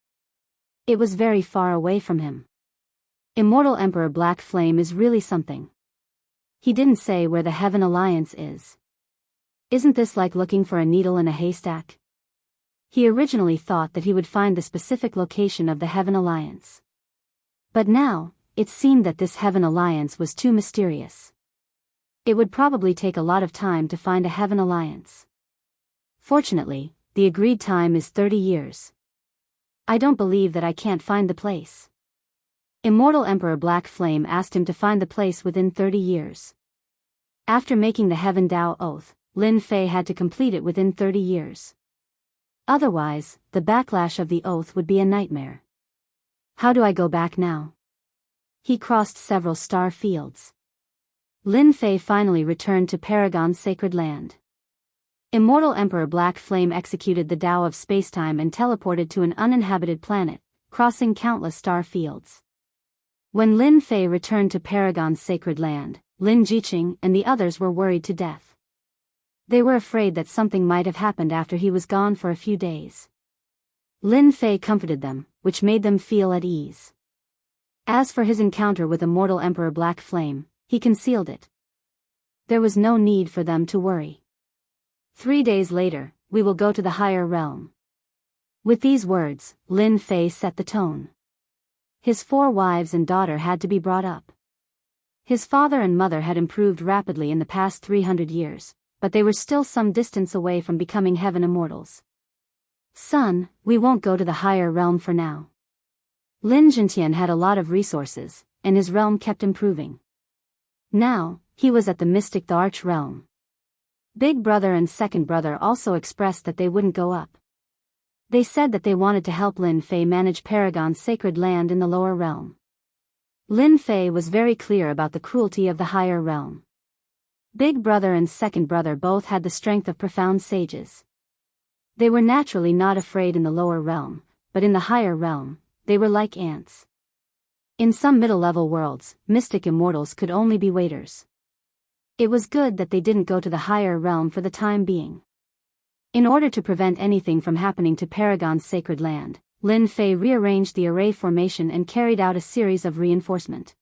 It was very far away from him. Immortal Emperor Black Flame is really something. He didn't say where the Heaven Alliance is. Isn't this like looking for a needle in a haystack? He originally thought that he would find the specific location of the Heaven Alliance. But now, it seemed that this Heaven Alliance was too mysterious. It would probably take a lot of time to find a Heaven Alliance. Fortunately, the agreed time is 30 years. I don't believe that I can't find the place. Immortal Emperor Black Flame asked him to find the place within 30 years. After making the Heaven Dao Oath, Lin Fei had to complete it within 30 years. Otherwise, the backlash of the oath would be a nightmare. How do I go back now? He crossed several star fields. Lin Fei finally returned to Paragon's sacred land. Immortal Emperor Black Flame executed the Tao of spacetime and teleported to an uninhabited planet, crossing countless star fields. When Lin Fei returned to Paragon's sacred land, Lin Jiqing and the others were worried to death. They were afraid that something might have happened after he was gone for a few days. Lin Fei comforted them, which made them feel at ease. As for his encounter with Immortal Emperor Black Flame, he concealed it. There was no need for them to worry. 3 days later, we will go to the higher realm. With these words, Lin Fei set the tone. His 4 wives and daughter had to be brought up. His father and mother had improved rapidly in the past 300 years, but they were still some distance away from becoming heaven immortals. Son, we won't go to the higher realm for now. Lin Zhentian had a lot of resources, and his realm kept improving. Now, he was at the mystic the Arch realm. Big brother and second brother also expressed that they wouldn't go up. They said that they wanted to help Lin Fei manage Paragon's sacred land in the lower realm. Lin Fei was very clear about the cruelty of the higher realm. Big brother and second brother both had the strength of profound sages. They were naturally not afraid in the lower realm, but in the higher realm, they were like ants. In some middle-level worlds, mystic immortals could only be waiters. It was good that they didn't go to the higher realm for the time being. In order to prevent anything from happening to Paragon's sacred land, Lin Fei rearranged the array formation and carried out a series of reinforcement.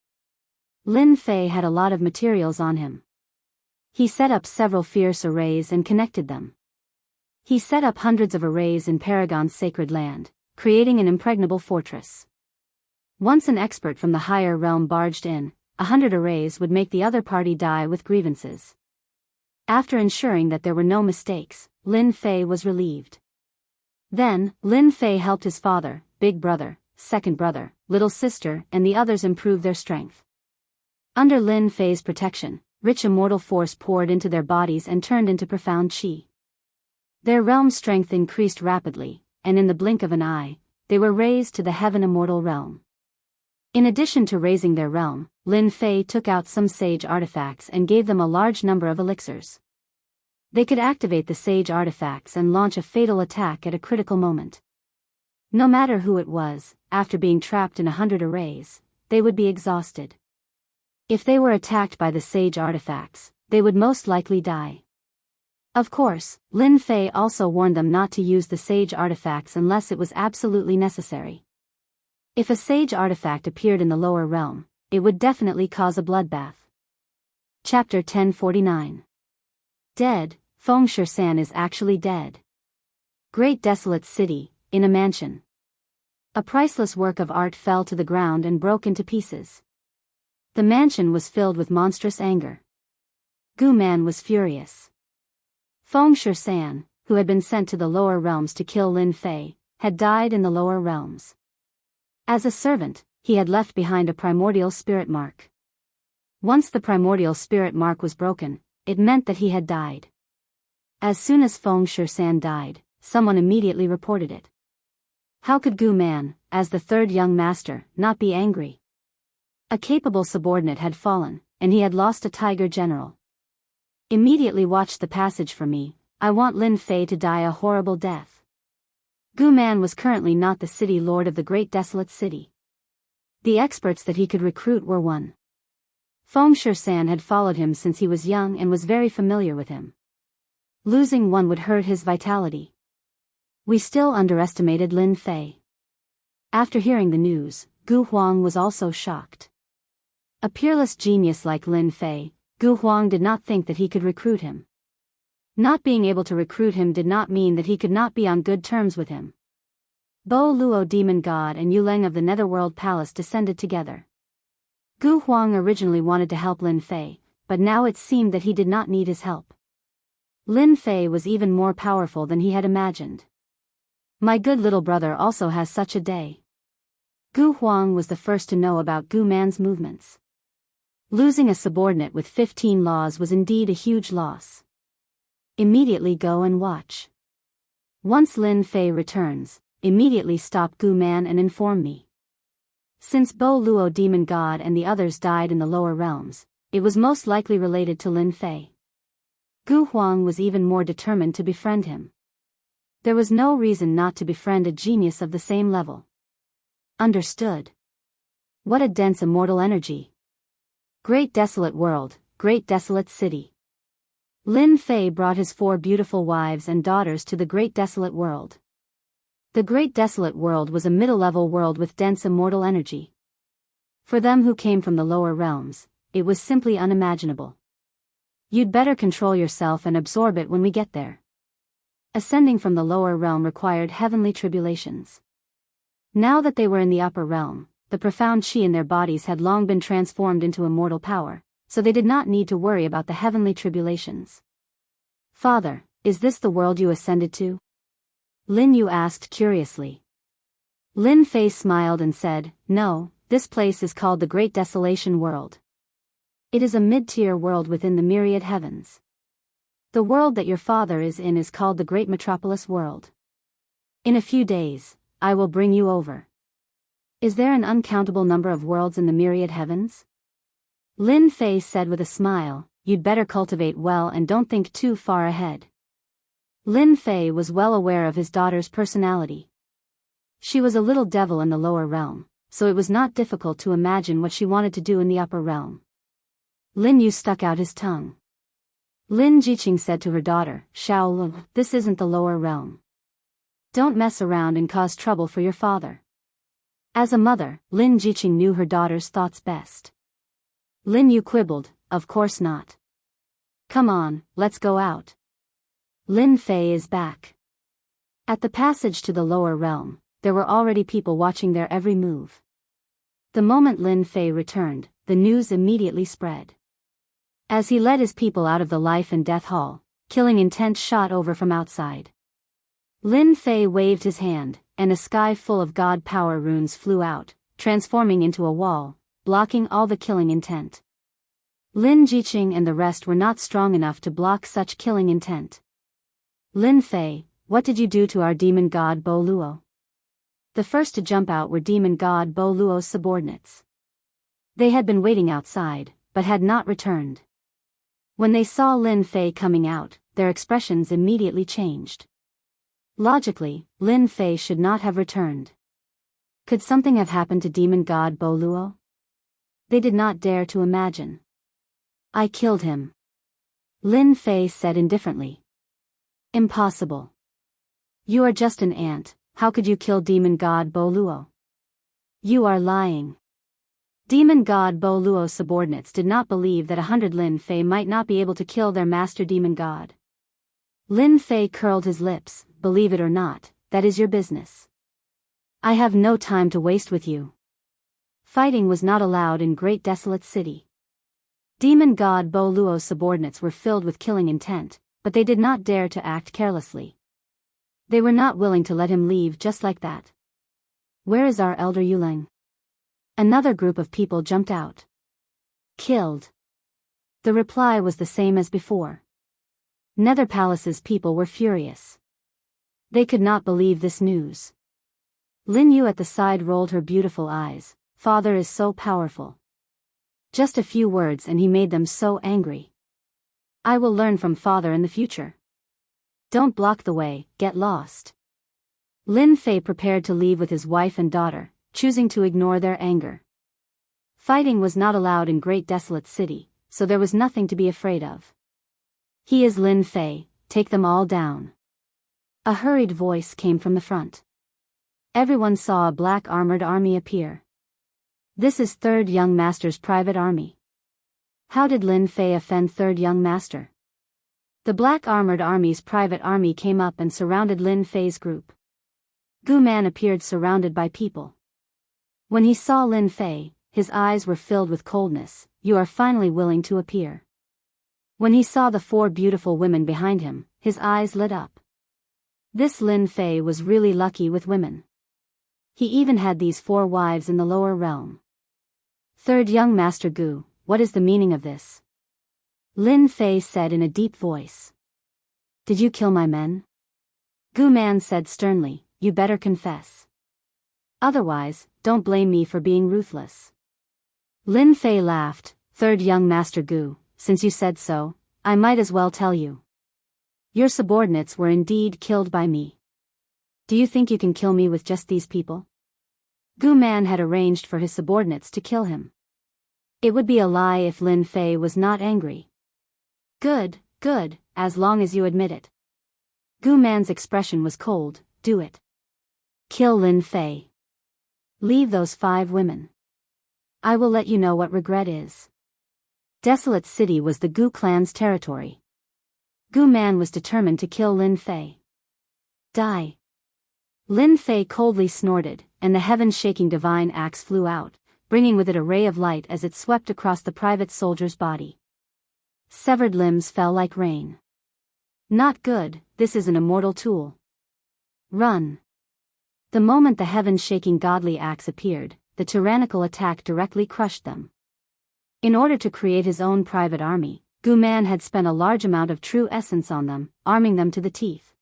Lin Fei had a lot of materials on him. He set up several fierce arrays and connected them. He set up hundreds of arrays in Paragon's sacred land, creating an impregnable fortress. Once an expert from the higher realm barged in, 100 arrays would make the other party die with grievances. After ensuring that there were no mistakes, Lin Fei was relieved. Then, Lin Fei helped his father, big brother, second brother, little sister, and the others improve their strength. Under Lin Fei's protection, rich immortal force poured into their bodies and turned into profound qi. Their realm strength increased rapidly, and in the blink of an eye, they were raised to the heaven immortal realm. In addition to raising their realm, Lin Fei took out some sage artifacts and gave them a large number of elixirs. They could activate the sage artifacts and launch a fatal attack at a critical moment. No matter who it was, after being trapped in 100 arrays, they would be exhausted. If they were attacked by the sage artifacts, they would most likely die. Of course, Lin Fei also warned them not to use the sage artifacts unless it was absolutely necessary. If a sage artifact appeared in the lower realm, it would definitely cause a bloodbath. Chapter 1049. Dead, Feng Shishan is actually dead. Great desolate city, in a mansion. A priceless work of art fell to the ground and broke into pieces. The mansion was filled with monstrous anger. Gu Man was furious. Feng Shishan, who had been sent to the lower realms to kill Lin Fei, had died in the lower realms. As a servant, he had left behind a primordial spirit mark. Once the primordial spirit mark was broken, it meant that he had died. As soon as Feng Shishan died, someone immediately reported it. How could Gu Man, as the third young master, not be angry? A capable subordinate had fallen, and he had lost a tiger general. Immediately watch the passage for me, I want Lin Fei to die a horrible death. Gu Man was currently not the city lord of the great desolate city. The experts that he could recruit were one. Feng Shishan had followed him since he was young and was very familiar with him. Losing one would hurt his vitality. We still underestimated Lin Fei. After hearing the news, Gu Huang was also shocked. A peerless genius like Lin Fei, Gu Huang did not think that he could recruit him. Not being able to recruit him did not mean that he could not be on good terms with him. Bo Luo demon god and Yuleng of the Netherworld Palace descended together. Gu Huang originally wanted to help Lin Fei, but now it seemed that he did not need his help. Lin Fei was even more powerful than he had imagined. My good little brother also has such a day. Gu Huang was the first to know about Gu Man's movements. Losing a subordinate with 15 laws was indeed a huge loss. Immediately go and watch. Once Lin Fei returns, immediately stop Gu Man and inform me. Since Bo Luo demon god and the others died in the lower realms, it was most likely related to Lin Fei. Gu Huang was even more determined to befriend him. There was no reason not to befriend a genius of the same level. Understood. What a dense immortal energy. Great desolate world, great desolate city. Lin Fei brought his 4 beautiful wives and daughters to the great desolate world. The great desolate world was a middle-level world with dense immortal energy. For them who came from the lower realms, it was simply unimaginable. You'd better control yourself and absorb it when we get there. Ascending from the lower realm required heavenly tribulations. Now that they were in the upper realm, the profound chi in their bodies had long been transformed into immortal power, so they did not need to worry about the heavenly tribulations. Father, is this the world you ascended to? Lin Yu asked curiously. Lin Fei smiled and said, No, this place is called the Great Desolation World. It is a mid-tier world within the myriad heavens. The world that your father is in is called the Great Metropolis World. In a few days, I will bring you over. Is there an uncountable number of worlds in the myriad heavens? Lin Fei said with a smile, You'd better cultivate well and don't think too far ahead. Lin Fei was well aware of his daughter's personality. She was a little devil in the lower realm, so it was not difficult to imagine what she wanted to do in the upper realm. Lin Yu stuck out his tongue. Lin Jiqing said to her daughter, Xiao Lu, this isn't the lower realm. Don't mess around and cause trouble for your father. As a mother, Lin Jiqing knew her daughter's thoughts best. Lin Yu quibbled, Of course not. Come on, let's go out. Lin Fei is back. At the passage to the lower realm, there were already people watching their every move. The moment Lin Fei returned, the news immediately spread. As he led his people out of the life and death hall, killing intent shot over from outside. Lin Fei waved his hand, and a sky full of god power runes flew out, transforming into a wall, blocking all the killing intent. Lin Jiqing and the rest were not strong enough to block such killing intent. Lin Fei, what did you do to our demon god Bo Luo? The first to jump out were demon god Bo Luo's subordinates. They had been waiting outside, but had not returned. When they saw Lin Fei coming out, their expressions immediately changed. Logically, Lin Fei should not have returned. Could something have happened to demon god Bo Luo? They did not dare to imagine. I killed him. Lin Fei said indifferently. Impossible. You are just an ant, how could you kill demon god Bo Luo? You are lying. Demon god Bo Luo's subordinates did not believe that 100 Lin Fei might not be able to kill their master demon god. Lin Fei curled his lips, believe it or not, that is your business. I have no time to waste with you. Fighting was not allowed in Great Desolate City. Demon god Bo Luo's subordinates were filled with killing intent, but they did not dare to act carelessly. They were not willing to let him leave just like that. Where is our elder Yuleng? Another group of people jumped out. Killed. The reply was the same as before. Nether Palace's people were furious. They could not believe this news. Lin Yu at the side rolled her beautiful eyes. Father is so powerful. Just a few words and he made them so angry. I will learn from father in the future. Don't block the way, get lost. Lin Fei prepared to leave with his wife and daughter, choosing to ignore their anger. Fighting was not allowed in Great Desolate City, so there was nothing to be afraid of. He is Lin Fei, take them all down. A hurried voice came from the front. Everyone saw a black armored army appear. This is Third Young Master's private army. How did Lin Fei offend Third Young Master? The Black Armored Army's private army came up and surrounded Lin Fei's group. Gu Man appeared surrounded by people. When he saw Lin Fei, his eyes were filled with coldness. You are finally willing to appear. When he saw the 4 beautiful women behind him, his eyes lit up. This Lin Fei was really lucky with women. He even had these 4 wives in the lower realm. Third Young Master Gu, what is the meaning of this? Lin Fei said in a deep voice. Did you kill my men? Gu Man said sternly, you better confess. Otherwise, don't blame me for being ruthless. Lin Fei laughed. Third Young Master Gu, since you said so, I might as well tell you. Your subordinates were indeed killed by me. Do you think you can kill me with just these people? Gu Man had arranged for his subordinates to kill him. It would be a lie if Lin Fei was not angry. Good, as long as you admit it. Gu Man's expression was cold. Do it. Kill Lin Fei. Leave those 5 women. I will let you know what regret is. Desolate City was the Gu clan's territory. Gu Man was determined to kill Lin Fei. Die. Lin Fei coldly snorted, and the heaven-shaking divine axe flew out, bringing with it a ray of light as it swept across the private soldier's body. Severed limbs fell like rain. Not good, this is an immortal tool. Run. The moment the heaven-shaking godly axe appeared, the tyrannical attack directly crushed them. In order to create his own private army, Gu Man had spent a large amount of true essence on them, arming them to the teeth.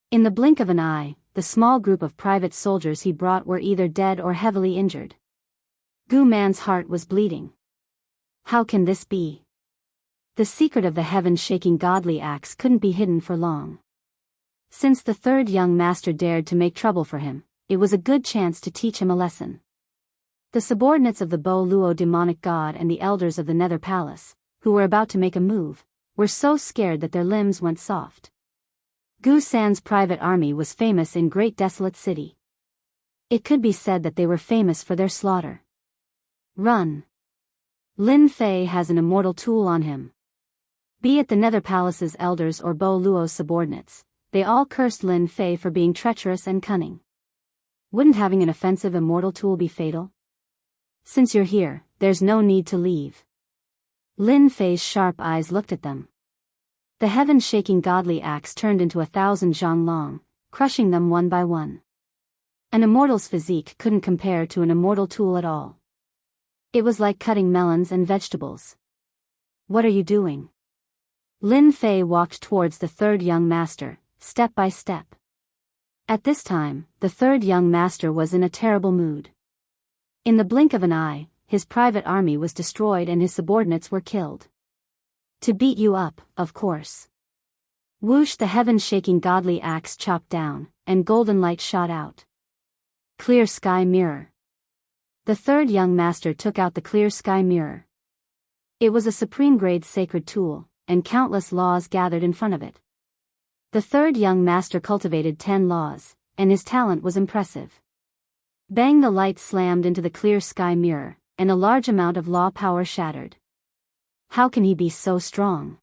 In the blink of an eye, the small group of private soldiers he brought were either dead or heavily injured. Gu Man's heart was bleeding. How can this be? The secret of the heaven-shaking godly axe couldn't be hidden for long. Since the Third Young Master dared to make trouble for him, it was a good chance to teach him a lesson. The subordinates of the Bo Luo demonic god and the elders of the Nether Palace, who were about to make a move, were so scared that their limbs went soft. Gu San's private army was famous in Great Desolate City. It could be said that they were famous for their slaughter. Run. Lin Fei has an immortal tool on him. Be it the Nether Palace's elders or Bo Luo's subordinates, they all cursed Lin Fei for being treacherous and cunning. Wouldn't having an offensive immortal tool be fatal? Since you're here, there's no need to leave. Lin Fei's sharp eyes looked at them. The heaven-shaking godly axe turned into 1,000 zhonglong, crushing them one by one. An immortal's physique couldn't compare to an immortal tool at all. It was like cutting melons and vegetables. What are you doing? Lin Fei walked towards the Third Young Master, step by step. At this time, the Third Young Master was in a terrible mood. In the blink of an eye, his private army was destroyed and his subordinates were killed. To beat you up, of course. Whoosh, the heaven-shaking godly axe chopped down, and golden light shot out. Clear sky mirror. The Third Young Master took out the clear sky mirror. It was a supreme-grade sacred tool, and countless laws gathered in front of it. The Third Young Master cultivated 10 laws, and his talent was impressive. Bang, the light slammed into the clear sky mirror, and a large amount of law power shattered. How can he be so strong?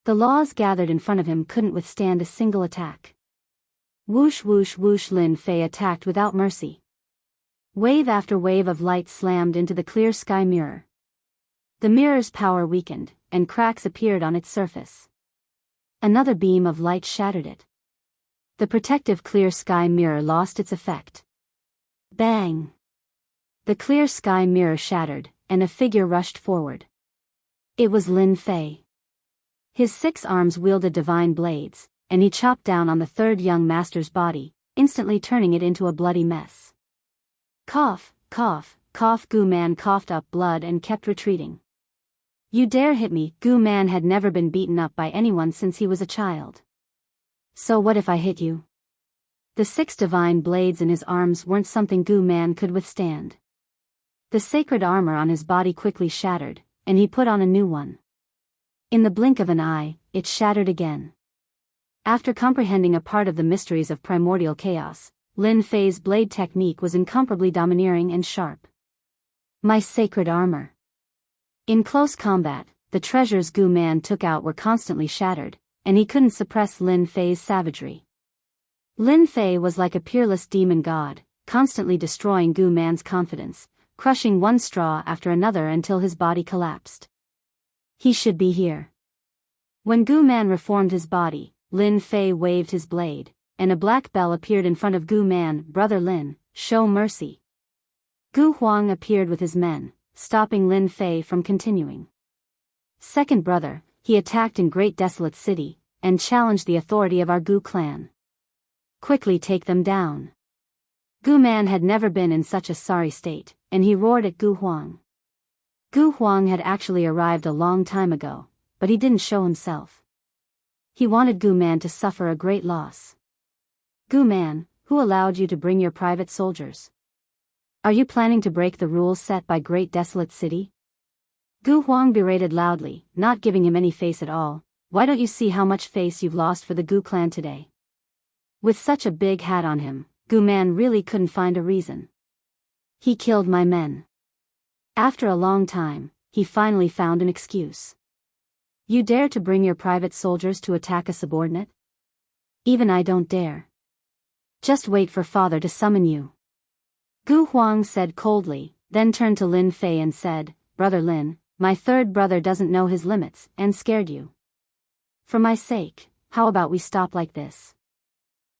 The laws gathered in front of him couldn't withstand a single attack. Whoosh whoosh whoosh, Lin Fei attacked without mercy. Wave after wave of light slammed into the clear sky mirror. The mirror's power weakened, and cracks appeared on its surface. Another beam of light shattered it. The protective clear sky mirror lost its effect. Bang! The clear sky mirror shattered, and a figure rushed forward. It was Lin Fei. His 6 arms wielded divine blades, and he chopped down on the Third Young Master's body, instantly turning it into a bloody mess. Cough, cough, cough. Gu Man coughed up blood and kept retreating. You dare hit me? Gu Man had never been beaten up by anyone since he was a child. So what if I hit you? The 6 divine blades in his arms weren't something Gu Man could withstand. The sacred armor on his body quickly shattered, and he put on a new one. In the blink of an eye, it shattered again. After comprehending a part of the mysteries of primordial chaos, Lin Fei's blade technique was incomparably domineering and sharp. My sacred armor. In close combat, the treasures Gu Man took out were constantly shattered, and he couldn't suppress Lin Fei's savagery. Lin Fei was like a peerless demon god, constantly destroying Gu Man's confidence, crushing one straw after another until his body collapsed. He should be here. When Gu Man reformed his body, Lin Fei waved his blade, and a black bell appeared in front of Gu Man. Brother Lin, show mercy. Gu Huang appeared with his men, stopping Lin Fei from continuing. Second brother, he attacked in Great Desolate City, and challenged the authority of our Gu clan. Quickly take them down. Gu Man had never been in such a sorry state, and he roared at Gu Huang. Gu Huang had actually arrived a long time ago, but he didn't show himself. He wanted Gu Man to suffer a great loss. Gu Man, who allowed you to bring your private soldiers? Are you planning to break the rules set by Great Desolate City? Gu Huang berated loudly, not giving him any face at all. Why don't you see how much face you've lost for the Gu clan today? With such a big hat on him, Gu Man really couldn't find a reason. He killed my men. After a long time, he finally found an excuse. You dare to bring your private soldiers to attack a subordinate? Even I don't dare. Just wait for father to summon you. Gu Huang said coldly, then turned to Lin Fei and said, Brother Lin, my third brother doesn't know his limits and scared you. For my sake, how about we stop like this?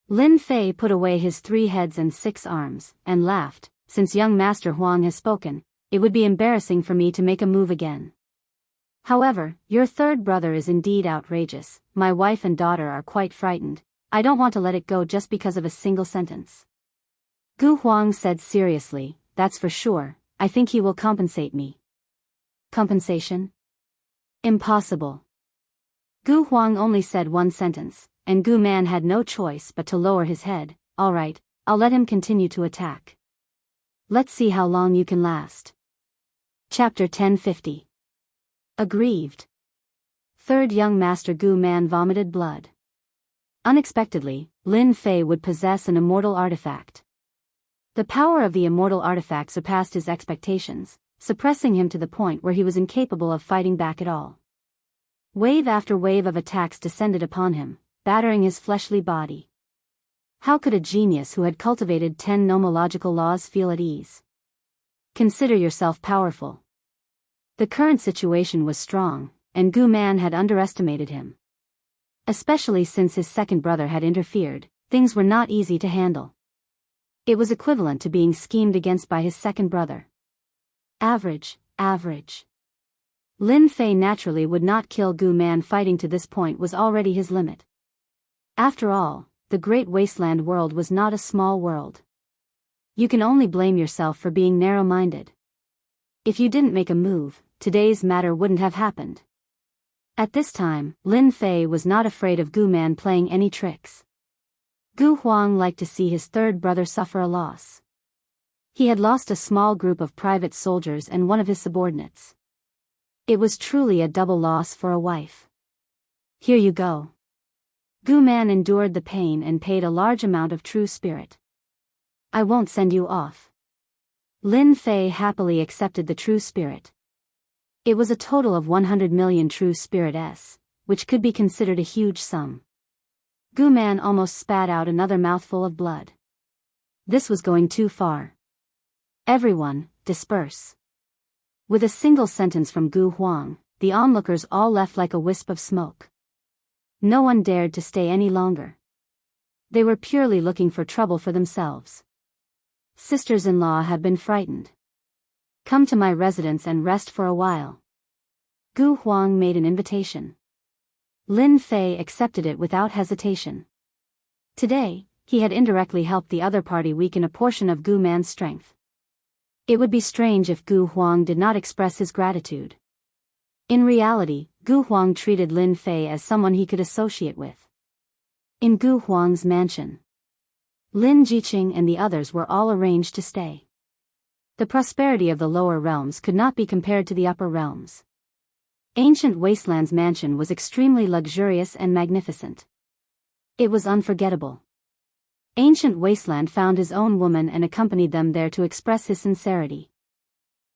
Lin Fei put away his 3 heads and 6 arms, and laughed. Since young Master Huang has spoken, it would be embarrassing for me to make a move again. However, your third brother is indeed outrageous. My wife and daughter are quite frightened. I don't want to let it go just because of a single sentence. Gu Huang said seriously, that's for sure. I think he will compensate me. Compensation? Impossible. Gu Huang only said one sentence, and Gu Man had no choice but to lower his head. All right, I'll let him continue to attack. Let's see how long you can last. Chapter 1050. Aggrieved. Third young Master Gu Man vomited blood. Unexpectedly, Lin Fei would possess an immortal artifact. The power of the immortal artifact surpassed his expectations, suppressing him to the point where he was incapable of fighting back at all. Wave after wave of attacks descended upon him, battering his fleshly body. How could a genius who had cultivated 10 nomological laws feel at ease? Consider yourself powerful. The current situation was strong, and Gu Man had underestimated him. Especially since his second brother had interfered, things were not easy to handle. It was equivalent to being schemed against by his second brother. Average. Lin Fei naturally would not kill Gu Man. Fighting to this point was already his limit. After all, the great wasteland world was not a small world. You can only blame yourself for being narrow-minded. If you didn't make a move, today's matter wouldn't have happened. At this time, Lin Fei was not afraid of Gu Man playing any tricks. Gu Huang liked to see his third brother suffer a loss. He had lost a small group of private soldiers and one of his subordinates. It was truly a double loss for a wife. Here you go. Gu Man endured the pain and paid a large amount of true spirit. I won't send you off. Lin Fei happily accepted the true spirit. It was a total of 100 million true spirit S, which could be considered a huge sum. Gu Man almost spat out another mouthful of blood. This was going too far. Everyone, disperse. With a single sentence from Gu Huang, the onlookers all left like a wisp of smoke. No one dared to stay any longer. They were purely looking for trouble for themselves. Sisters-in-law had been frightened. Come to my residence and rest for a while. Gu Huang made an invitation. Lin Fei accepted it without hesitation. Today, he had indirectly helped the other party weaken a portion of Gu Man's strength. It would be strange if Gu Huang did not express his gratitude. In reality, Gu Huang treated Lin Fei as someone he could associate with. In Gu Huang's mansion, Lin Jiqing and the others were all arranged to stay. The prosperity of the lower realms could not be compared to the upper realms. Ancient Wasteland's mansion was extremely luxurious and magnificent. It was unforgettable. Ancient Wasteland found his own woman and accompanied them there to express his sincerity.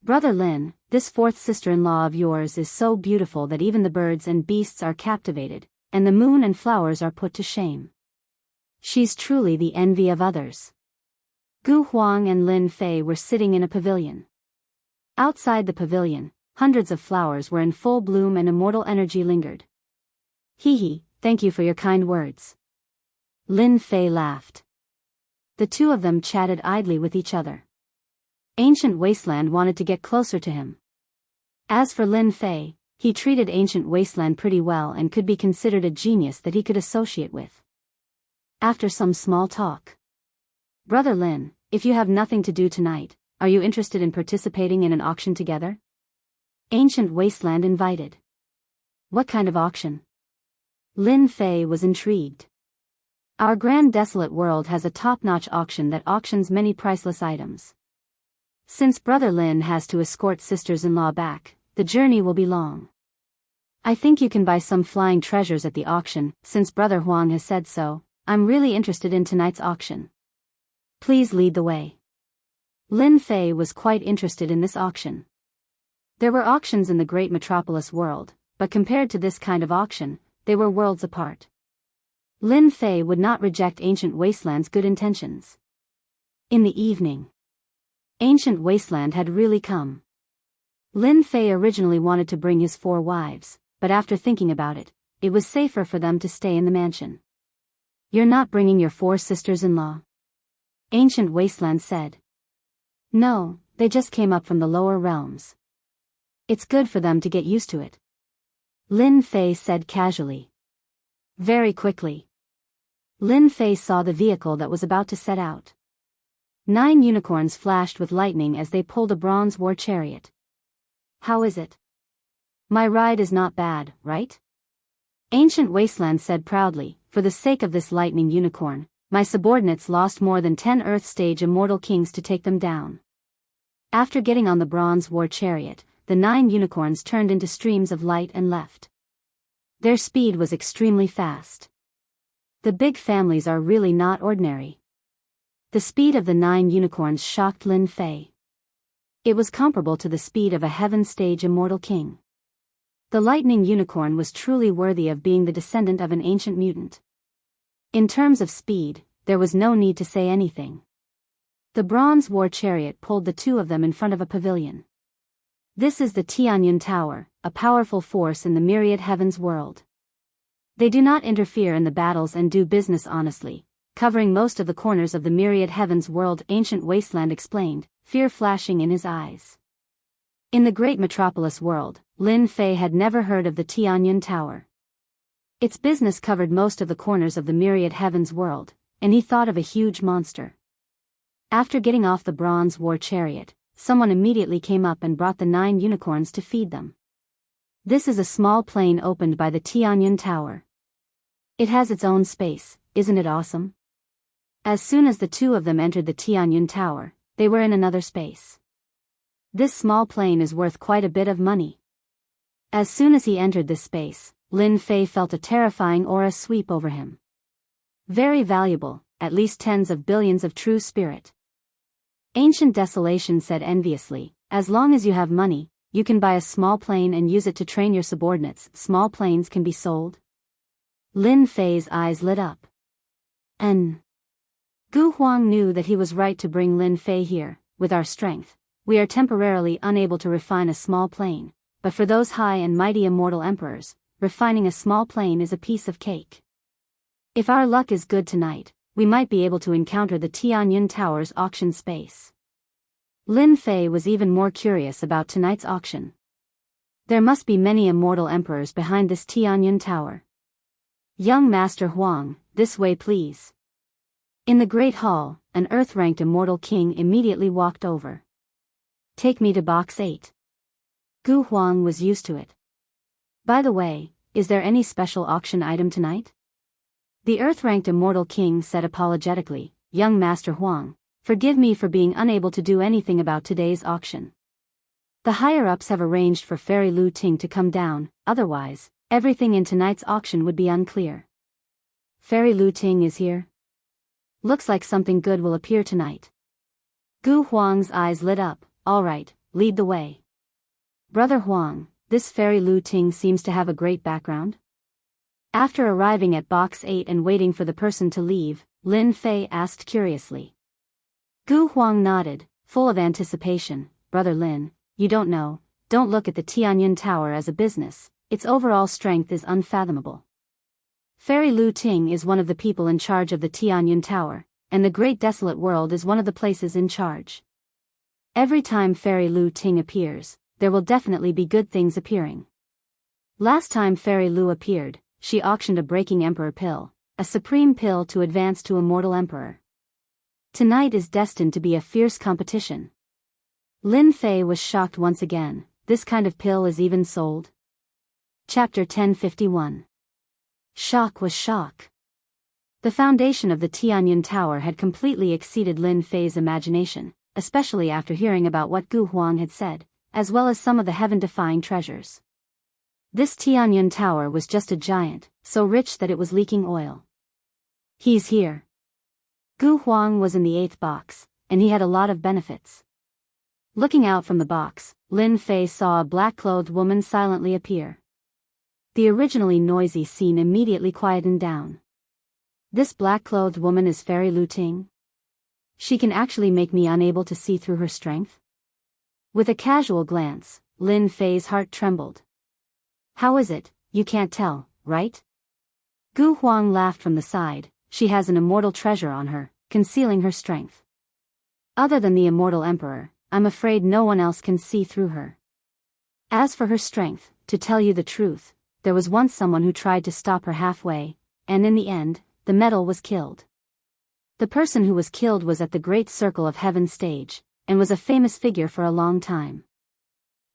Brother Lin, this fourth sister-in-law of yours is so beautiful that even the birds and beasts are captivated, and the moon and flowers are put to shame. She's truly the envy of others. Gu Huang and Lin Fei were sitting in a pavilion. Outside the pavilion, hundreds of flowers were in full bloom and immortal energy lingered. Hee, thank you for your kind words. Lin Fei laughed. The two of them chatted idly with each other. Ancient Wasteland wanted to get closer to him. As for Lin Fei, he treated Ancient Wasteland pretty well and could be considered a genius that he could associate with. After some small talk. Brother Lin, if you have nothing to do tonight, are you interested in participating in an auction together? Ancient Wasteland invited. What kind of auction? Lin Fei was intrigued. Our grand desolate world has a top-notch auction that auctions many priceless items. Since Brother Lin has to escort sisters-in-law back, the journey will be long. I think you can buy some flying treasures at the auction. Since Brother Huang has said so, I'm really interested in tonight's auction. Please lead the way. Lin Fei was quite interested in this auction. There were auctions in the great metropolis world, but compared to this kind of auction, they were worlds apart. Lin Fei would not reject Ancient Wasteland's good intentions. In the evening, Ancient Wasteland had really come. Lin Fei originally wanted to bring his 4 wives, but after thinking about it, it was safer for them to stay in the mansion. You're not bringing your 4 sisters-in-law? Ancient Wasteland said. No, they just came up from the lower realms. It's good for them to get used to it. Lin Fei said casually. Very quickly, Lin Fei saw the vehicle that was about to set out. 9 unicorns flashed with lightning as they pulled a bronze war chariot. How is it? My ride is not bad, right? Ancient Wasteland said proudly, for the sake of this lightning unicorn, my subordinates lost more than 10 Earth Stage immortal kings to take them down. After getting on the bronze war chariot, the 9 unicorns turned into streams of light and left. Their speed was extremely fast. The big families are really not ordinary. The speed of the 9 unicorns shocked Lin Fei. It was comparable to the speed of a heaven stage immortal king. The lightning unicorn was truly worthy of being the descendant of an ancient mutant. In terms of speed, there was no need to say anything. The bronze war chariot pulled the 2 of them in front of a pavilion. This is the Tianyun Tower, a powerful force in the myriad heavens world. They do not interfere in the battles and do business honestly, covering most of the corners of the myriad heavens world. Ancient Wasteland explained, fear flashing in his eyes. In the great metropolis world, Lin Fei had never heard of the Tianyun Tower. Its business covered most of the corners of the myriad heavens world, and he thought of a huge monster. After getting off the bronze war chariot, someone immediately came up and brought the 9 unicorns to feed them. This is a small plane opened by the Tianyun Tower. It has its own space, isn't it awesome? As soon as the 2 of them entered the Tianyun Tower, they were in another space. This small plane is worth quite a bit of money. As soon as he entered this space, Lin Fei felt a terrifying aura sweep over him. Very valuable, at least tens of billions of true spirit. Ancient Desolation said enviously, as long as you have money, you can buy a small plane and use it to train your subordinates. Small planes can be sold? Lin Fei's eyes lit up. Gu Huang knew that he was right to bring Lin Fei here. With our strength, we are temporarily unable to refine a small plane, but for those high and mighty immortal emperors, refining a small plane is a piece of cake. If our luck is good tonight, we might be able to encounter the Tianyun Tower's auction space. Lin Fei was even more curious about tonight's auction. There must be many immortal emperors behind this Tianyun Tower. Young Master Huang, this way please. In the Great Hall, an earth-ranked immortal king immediately walked over. Take me to box 8. Gu Huang was used to it. By the way, is there any special auction item tonight? The earth-ranked immortal king said apologetically, Young Master Huang, forgive me for being unable to do anything about today's auction. The higher-ups have arranged for Fairy Lu Ting to come down, otherwise, everything in tonight's auction would be unclear. Fairy Lu Ting is here? Looks like something good will appear tonight. Gu Huang's eyes lit up. All right, lead the way. Brother Huang, this fairy Lu Ting seems to have a great background. After arriving at box 8 and waiting for the person to leave, Lin Fei asked curiously. Gu Huang nodded, full of anticipation. Brother Lin, you don't know, don't look at the Tianyun Tower as a business, its overall strength is unfathomable. Fairy Lu Ting is one of the people in charge of the Tianyun Tower, and the Great Desolate World is one of the places in charge. Every time Fairy Lu Ting appears, there will definitely be good things appearing. Last time Fairy Lu appeared, she auctioned a Breaking Emperor pill, a supreme pill to advance to Immortal Emperor. Tonight is destined to be a fierce competition. Lin Fei was shocked once again. This kind of pill is even sold? Chapter 1051. Shock was shock. The foundation of the Tianyun Tower had completely exceeded Lin Fei's imagination, especially after hearing about what Gu Huang had said, as well as some of the heaven-defying treasures. This Tianyun Tower was just a giant, so rich that it was leaking oil. He's here. Gu Huang was in the 8th box, and he had a lot of benefits. Looking out from the box, Lin Fei saw a black-clothed woman silently appear. The originally noisy scene immediately quietened down. This black-clothed woman is Fairy Lu Ting? She can actually make me unable to see through her strength? With a casual glance, Lin Fei's heart trembled. How is it, you can't tell, right? Gu Huang laughed from the side. She has an immortal treasure on her, concealing her strength. Other than the Immortal Emperor, I'm afraid no one else can see through her. As for her strength, to tell you the truth, there was once someone who tried to stop her halfway, and in the end, the metal was killed. The person who was killed was at the Great Circle of Heaven stage, and was a famous figure for a long time.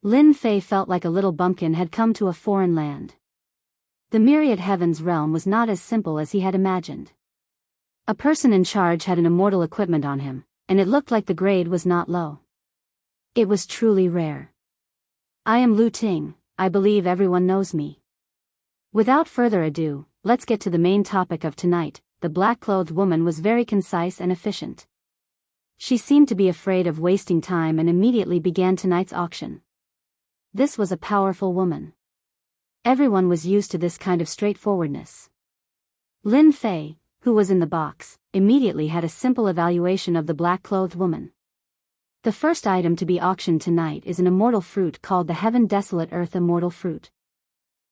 Lin Fei felt like a little bumpkin had come to a foreign land. The myriad heavens realm was not as simple as he had imagined. A person in charge had an immortal equipment on him, and it looked like the grade was not low. It was truly rare. I am Lu Ting, I believe everyone knows me. Without further ado, let's get to the main topic of tonight. The black-clothed woman was very concise and efficient. She seemed to be afraid of wasting time and immediately began tonight's auction. This was a powerful woman. Everyone was used to this kind of straightforwardness. Lin Fei, who was in the box, immediately had a simple evaluation of the black-clothed woman. The first item to be auctioned tonight is an immortal fruit called the Heaven Desolate Earth Immortal Fruit.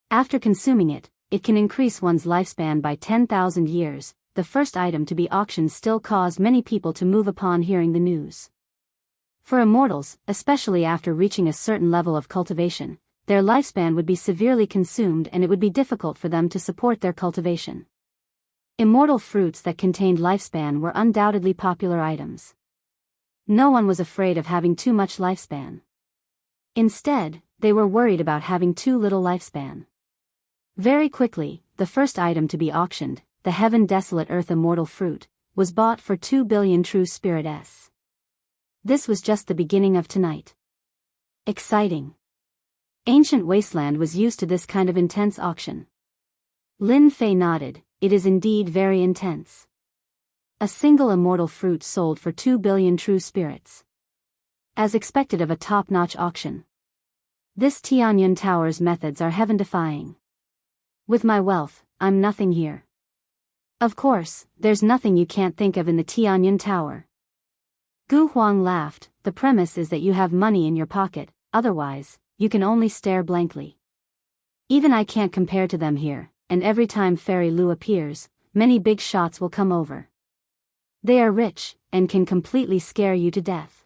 After consuming it, it can increase one's lifespan by 10,000 years. The first item to be auctioned still caused many people to move upon hearing the news. For immortals, especially after reaching a certain level of cultivation, their lifespan would be severely consumed and it would be difficult for them to support their cultivation. Immortal fruits that contained lifespan were undoubtedly popular items. No one was afraid of having too much lifespan. Instead, they were worried about having too little lifespan. Very quickly, the first item to be auctioned, the Heaven Desolate Earth Immortal Fruit, was bought for 2 billion true spirit S. This was just the beginning of tonight. Exciting. Ancient Wasteland was used to this kind of intense auction. Lin Fei nodded. It is indeed very intense. A single immortal fruit sold for 2 billion true spirits. As expected of a top-notch auction. This Tianyun Tower's methods are heaven-defying. With my wealth, I'm nothing here. Of course, there's nothing you can't think of in the Tianyun Tower. Gu Huang laughed. The premise is that you have money in your pocket, otherwise, you can only stare blankly. Even I can't compare to them here, and every time Fairy Lu appears, many big shots will come over. They are rich, and can completely scare you to death.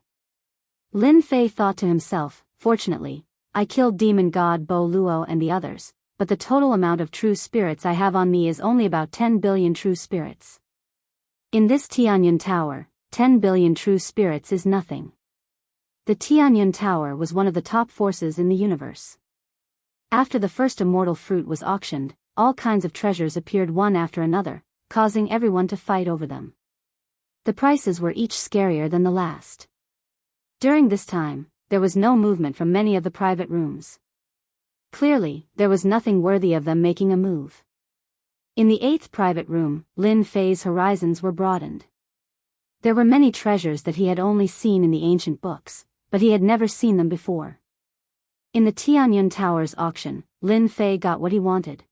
Lin Fei thought to himself, fortunately, I killed demon god Bo Luo and the others, but the total amount of true spirits I have on me is only about 10 billion true spirits. In this Tianyun Tower, 10 billion true spirits is nothing. The Tianyun Tower was one of the top forces in the universe. After the first immortal fruit was auctioned, all kinds of treasures appeared one after another, causing everyone to fight over them. The prices were each scarier than the last. During this time, there was no movement from many of the private rooms. Clearly, there was nothing worthy of them making a move. In the 8th private room, Lin Fei's horizons were broadened. There were many treasures that he had only seen in the ancient books, but he had never seen them before. In the Tianyun Tower's auction, Lin Fei got what he wanted.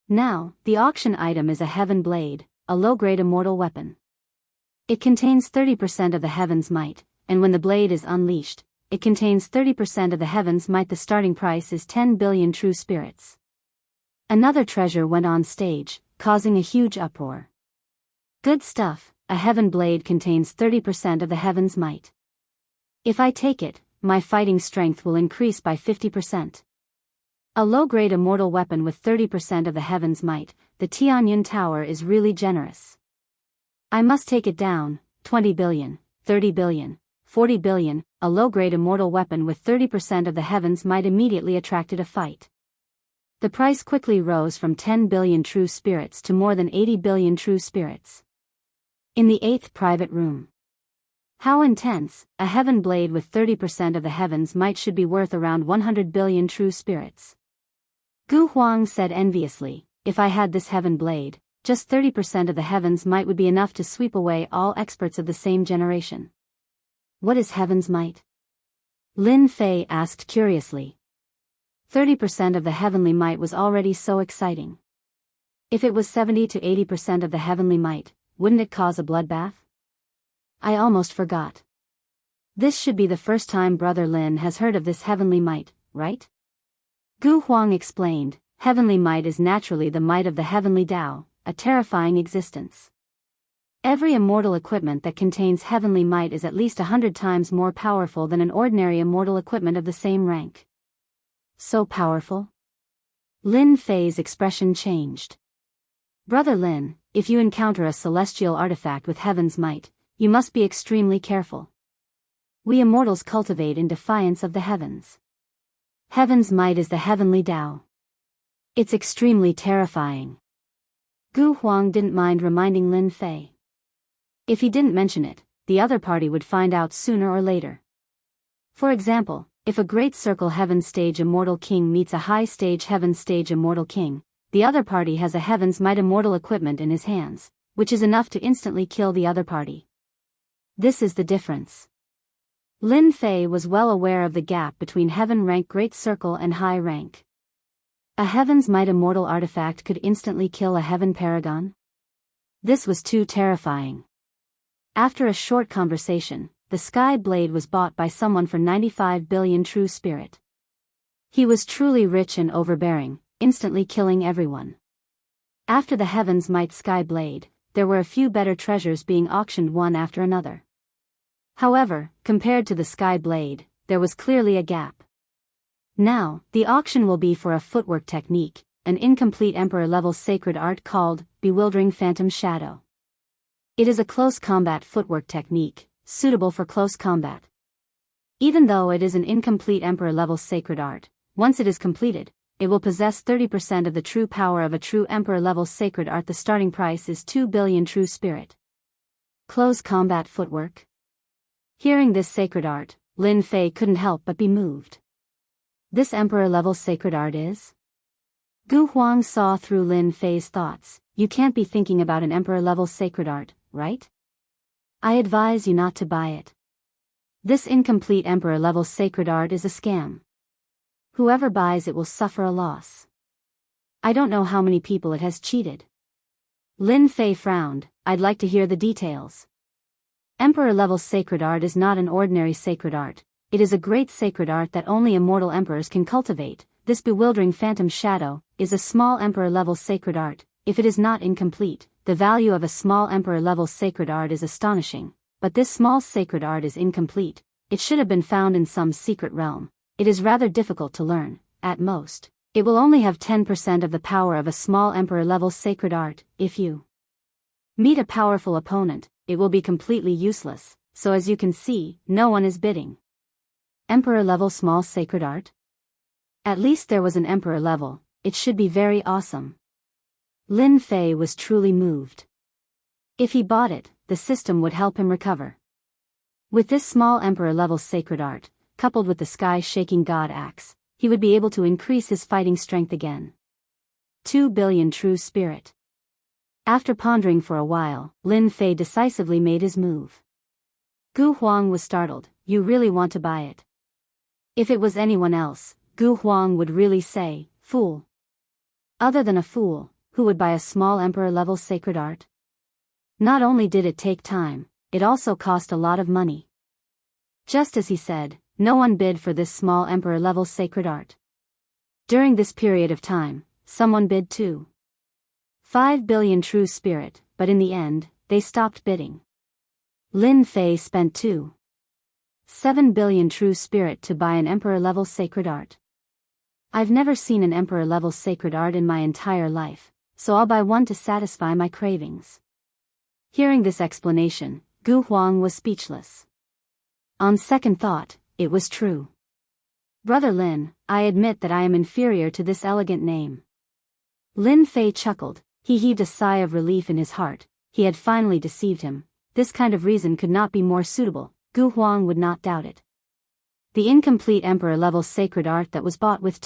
Now, the auction item is a heaven blade, a low-grade immortal weapon. It contains 30% of the heaven's might, and when the blade is unleashed, it contains 30% of the heaven's might. The starting price is 10 billion true spirits. Another treasure went on stage, causing a huge uproar. Good stuff, a heaven blade contains 30% of the heaven's might. If I take it, my fighting strength will increase by 50%. A low-grade immortal weapon with 30% of the heaven's might, the Tianyun Tower is really generous. I must take it down. 20 billion, 30 billion, 40 billion, a low-grade immortal weapon with 30% of the heavens might immediately attracted a fight. The price quickly rose from 10 billion true spirits to more than 80 billion true spirits. In the 8th private room. How intense, a heaven blade with 30% of the heavens might should be worth around 100 billion true spirits. Gu Huang said enviously, if I had this heaven blade, just 30% of the heavens might would be enough to sweep away all experts of the same generation. What is heaven's might? Lin Fei asked curiously. 30% of the heavenly might was already so exciting. If it was 70 to 80% of the heavenly might, wouldn't it cause a bloodbath? I almost forgot. This should be the first time Brother Lin has heard of this heavenly might, right? Gu Huang explained, heavenly might is naturally the might of the heavenly Tao, a terrifying existence. Every immortal equipment that contains heavenly might is at least 100 times more powerful than an ordinary immortal equipment of the same rank. So powerful? Lin Fei's expression changed. Brother Lin, if you encounter a celestial artifact with heaven's might, you must be extremely careful. We immortals cultivate in defiance of the heavens. Heaven's might is the heavenly Tao. It's extremely terrifying. Gu Huang didn't mind reminding Lin Fei. If he didn't mention it, the other party would find out sooner or later. For example, if a great circle heaven stage immortal king meets a high stage heaven stage immortal king, the other party has a heaven's might immortal equipment in his hands, which is enough to instantly kill the other party. This is the difference. Lin Fei was well aware of the gap between heaven rank great circle and high rank. A heaven's might immortal artifact could instantly kill a heaven paragon? This was too terrifying. After a short conversation, the sky blade was bought by someone for 95 billion true spirit. He was truly rich and overbearing, instantly killing everyone. After the heaven's might sky blade, there were a few better treasures being auctioned one after another. However, compared to the sky blade, there was clearly a gap. Now, the auction will be for a footwork technique, an incomplete emperor-level sacred art called Bewildering Phantom Shadow. It is a close combat footwork technique, suitable for close combat. Even though it is an incomplete emperor-level sacred art, once it is completed, it will possess 30% of the true power of a true emperor-level sacred art. The starting price is 2 billion true spirit. Close combat footwork. Hearing this sacred art, Lin Fei couldn't help but be moved. This emperor-level sacred art is? Gu Huang saw through Lin Fei's thoughts. You can't be thinking about an emperor-level sacred art, right? I advise you not to buy it. This incomplete emperor-level sacred art is a scam. Whoever buys it will suffer a loss. I don't know how many people it has cheated. Lin Fei frowned. I'd like to hear the details. Emperor-level sacred art is not an ordinary sacred art. It is a great sacred art that only immortal emperors can cultivate. This bewildering phantom shadow is a small emperor-level sacred art. If it is not incomplete, the value of a small emperor-level sacred art is astonishing. But this small sacred art is incomplete. It should have been found in some secret realm. It is rather difficult to learn. At most, it will only have 10% of the power of a small emperor-level sacred art. If you meet a powerful opponent, it will be completely useless, so as you can see, no one is bidding. Emperor-level small sacred art? At least there was an emperor level, it should be very awesome. Lin Fei was truly moved. If he bought it, the system would help him recover. With this small emperor-level sacred art, coupled with the sky-shaking god axe, he would be able to increase his fighting strength again. 2 billion true spirit. After pondering for a while, Lin Fei decisively made his move. Gu Huang was startled. you really want to buy it. If it was anyone else, Gu Huang would really say, fool. Other than a fool, who would buy a small emperor-level sacred art? Not only did it take time, it also cost a lot of money. Just as he said, no one bid for this small emperor-level sacred art. During this period of time, someone bid too. 5 billion true spirit, but in the end, they stopped bidding. Lin Fei spent 7 billion true spirit to buy an emperor-level sacred art. I've never seen an emperor-level sacred art in my entire life, so I'll buy one to satisfy my cravings. Hearing this explanation, Gu Huang was speechless. On second thought, it was true. Brother Lin, I admit that I am inferior to this elegant name. Lin Fei chuckled. He heaved a sigh of relief in his heart. He had finally deceived him. This kind of reason could not be more suitable. Gu Huang would not doubt it. The incomplete emperor-level sacred art that was bought with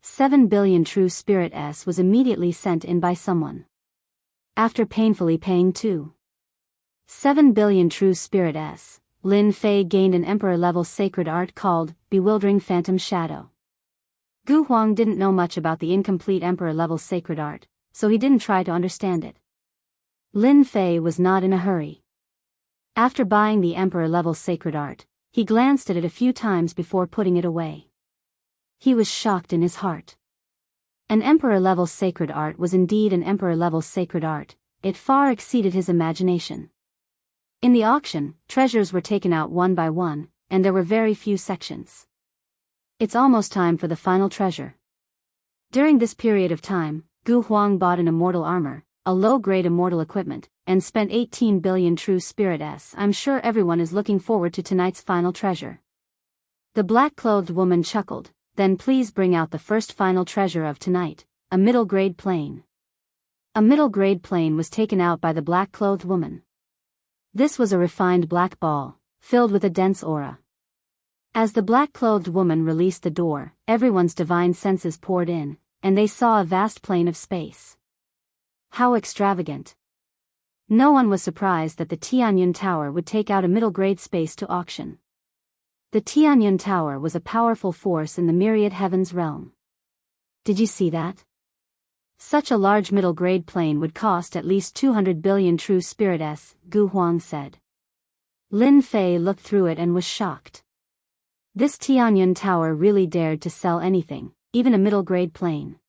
7 billion true spirit S was immediately sent in by someone. After painfully paying 7 billion true spirit S, Lin Fei gained an emperor-level sacred art called Bewildering Phantom Shadow. Gu Huang didn't know much about the incomplete emperor-level sacred art, so he didn't try to understand it. Lin Fei was not in a hurry. After buying the emperor-level sacred art, he glanced at it a few times before putting it away. He was shocked in his heart. An emperor-level sacred art was indeed an emperor-level sacred art. It far exceeded his imagination. In the auction, treasures were taken out one by one, and there were very few sections. It's almost time for the final treasure. During this period of time, Gu Huang bought an immortal armor, a low-grade immortal equipment, and spent 18 billion true spirit S. I'm sure everyone is looking forward to tonight's final treasure. The black-clothed woman chuckled. Then please bring out the first final treasure of tonight, a middle-grade plane. A middle-grade plane was taken out by the black-clothed woman. This was a refined black ball, filled with a dense aura. As the black-clothed woman released the door, everyone's divine senses poured in, and they saw a vast plain of space. How extravagant! No one was surprised that the Tianyun Tower would take out a middle-grade space to auction. The Tianyun Tower was a powerful force in the myriad heavens realm. Did you see that? Such a large middle-grade plane would cost at least 200 billion true spirit S, Gu Huang said. Lin Fei looked through it and was shocked. This Tianyun Tower really dared to sell anything, even a middle-grade plane.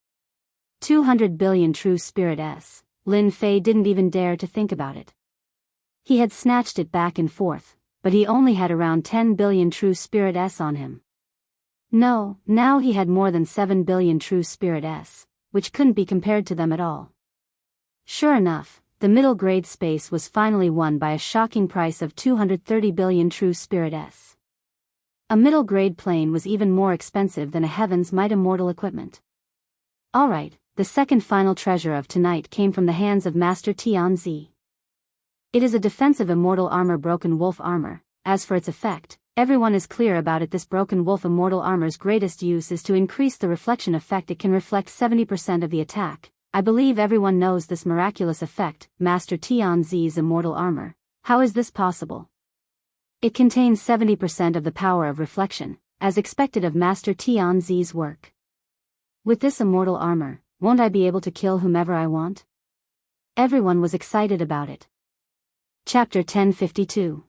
200 billion true spirit S, Lin Fei didn't even dare to think about it. He had snatched it back and forth, but he only had around 10 billion true spirit S on him. No, now he had more than 7 billion true spirit S, which couldn't be compared to them at all. Sure enough, the middle-grade space was finally won by a shocking price of 230 billion true spirit S. A middle-grade plane was even more expensive than a Heaven's Might immortal equipment. Alright, the second final treasure of tonight came from the hands of Master Tianzi. It is a defensive immortal armor, broken wolf armor. As for its effect, everyone is clear about it. This broken wolf immortal armor's greatest use is to increase the reflection effect. It can reflect 70% of the attack. I believe everyone knows this miraculous effect, Master Tianzi's immortal armor. How is this possible? It contains 70% of the power of reflection, as expected of Master Tianzi's work. With this immortal armor, won't I be able to kill whomever I want? Everyone was excited about it. Chapter 1052.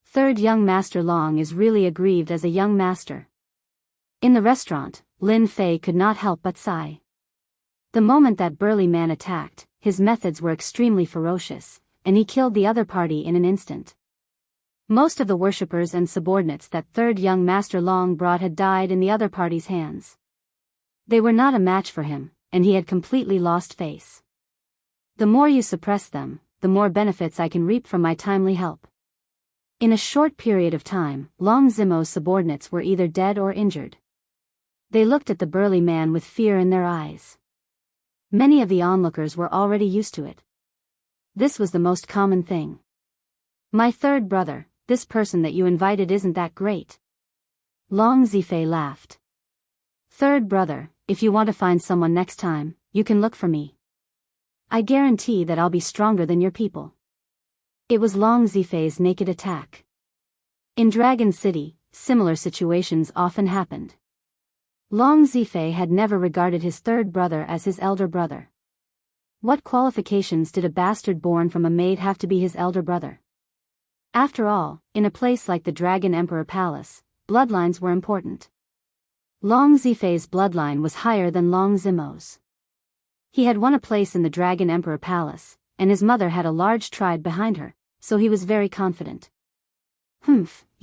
Third young Master Long is really aggrieved as a young master. In the restaurant, Lin Fei could not help but sigh. The moment that burly man attacked, his methods were extremely ferocious, and he killed the other party in an instant. Most of the worshippers and subordinates that third young Master Long brought had died in the other party's hands. They were not a match for him, and he had completely lost face. The more you suppress them, the more benefits I can reap from my timely help. In a short period of time, Long Zimo's subordinates were either dead or injured. They looked at the burly man with fear in their eyes. Many of the onlookers were already used to it. This was the most common thing. My third brother, this person that you invited isn't that great. Long Zifei laughed. Third brother, if you want to find someone next time, you can look for me. I guarantee that I'll be stronger than your people. It was Long Zifei's naked attack. In Dragon City, similar situations often happened. Long Zifei had never regarded his third brother as his elder brother. What qualifications did a bastard born from a maid have to be his elder brother? After all, in a place like the Dragon Emperor Palace, bloodlines were important. Long Zifei's bloodline was higher than Long Zimo's. He had won a place in the Dragon Emperor Palace, and his mother had a large tribe behind her, so he was very confident.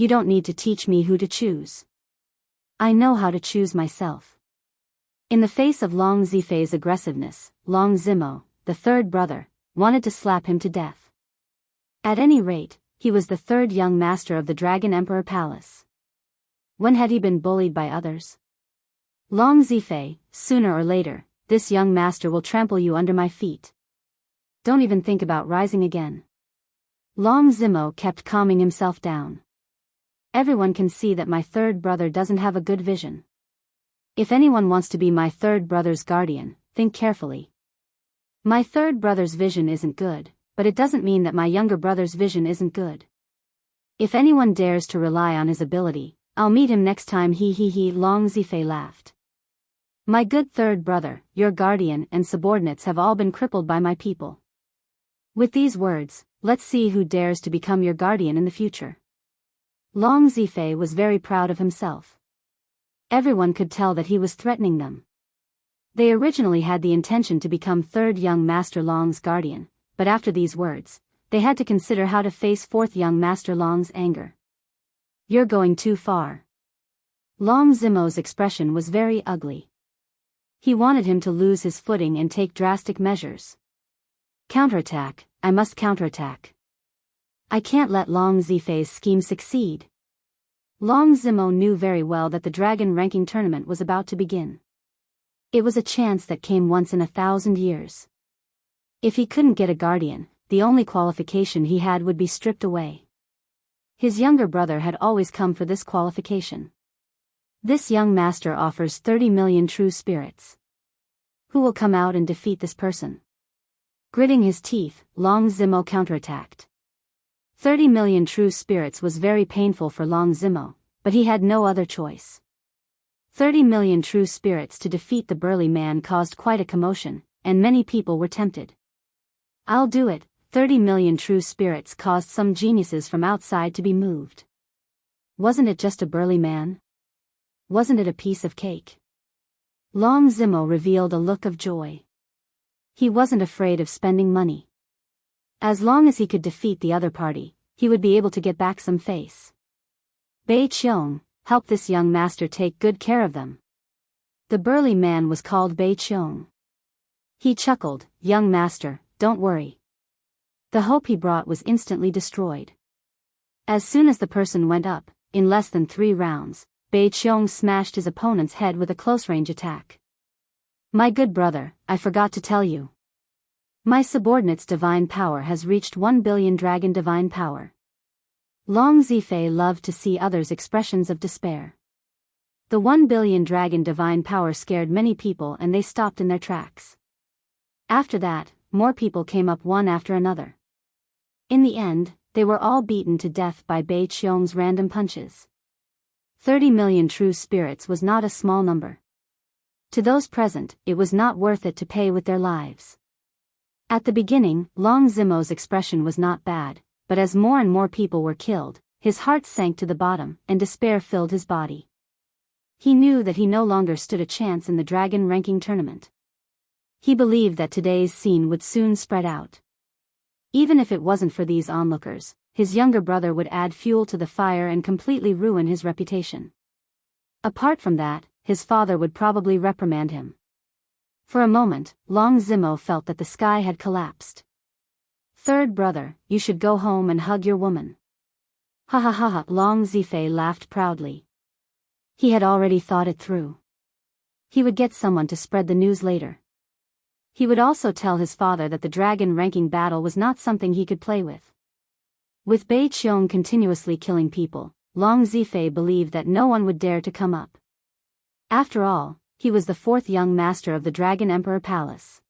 You don't need to teach me who to choose. I know how to choose myself. In the face of Long Zifei's aggressiveness, Long Zimo, the third brother, wanted to slap him to death. At any rate, he was the third young master of the Dragon Emperor Palace. When had he been bullied by others? Long Zifei, sooner or later, this young master will trample you under my feet. Don't even think about rising again. Long Zimo kept calming himself down. Everyone can see that my third brother doesn't have a good vision. If anyone wants to be my third brother's guardian, think carefully. My third brother's vision isn't good, but it doesn't mean that my younger brother's vision isn't good. If anyone dares to rely on his ability, I'll meet him next time. Long Zifei laughed. My good third brother, your guardian and subordinates have all been crippled by my people. With these words, let's see who dares to become your guardian in the future. Long Zifei was very proud of himself. Everyone could tell that he was threatening them. They originally had the intention to become third young master Long's guardian, but after these words, they had to consider how to face fourth young master Long's anger. You're going too far. Long Zimo's expression was very ugly. He wanted him to lose his footing and take drastic measures. Counterattack, I must counterattack. I can't let Long Zifei's scheme succeed. Long Zimo knew very well that the dragon ranking tournament was about to begin. It was a chance that came once in 1,000 years. If he couldn't get a guardian, the only qualification he had would be stripped away. His younger brother had always come for this qualification. This young master offers 30 million true spirits. Who will come out and defeat this person? Gritting his teeth, Long Zimo counterattacked. 30 million true spirits was very painful for Long Zimo, but he had no other choice. 30 million true spirits to defeat the burly man caused quite a commotion, and many people were tempted. I'll do it. 30 million true spirits caused some geniuses from outside to be moved. Wasn't it just a burly man? Wasn't it a piece of cake? Long Zimo revealed a look of joy. He wasn't afraid of spending money. As long as he could defeat the other party, he would be able to get back some face. Bei Qiong, help this young master take good care of them. The burly man was called Bei Qiong. He chuckled, young master, don't worry. The hope he brought was instantly destroyed. As soon as the person went up, in less than 3 rounds, Bei Qiong smashed his opponent's head with a close-range attack. My good brother, I forgot to tell you. My subordinate's divine power has reached 1 billion dragon divine power. Long Zifei loved to see others' expressions of despair. The 1 billion dragon divine power scared many people and they stopped in their tracks. After that, more people came up one after another. In the end, they were all beaten to death by Bei Qiong's random punches. 30 million true spirits was not a small number. To those present, it was not worth it to pay with their lives. At the beginning, Long Zimo's expression was not bad, but as more and more people were killed, his heart sank to the bottom and despair filled his body. He knew that he no longer stood a chance in the dragon ranking tournament. He believed that today's scene would soon spread out. Even if it wasn't for these onlookers, his younger brother would add fuel to the fire and completely ruin his reputation. Apart from that, his father would probably reprimand him. For a moment, Long Zimo felt that the sky had collapsed. Third brother, you should go home and hug your woman. Ha ha ha ha, Long Zifei laughed proudly. He had already thought it through. He would get someone to spread the news later. He would also tell his father that the dragon ranking battle was not something he could play with. With Bei Qiong continuously killing people, Long Zifei believed that no one would dare to come up. After all, he was the 4th young master of the Dragon Emperor Palace.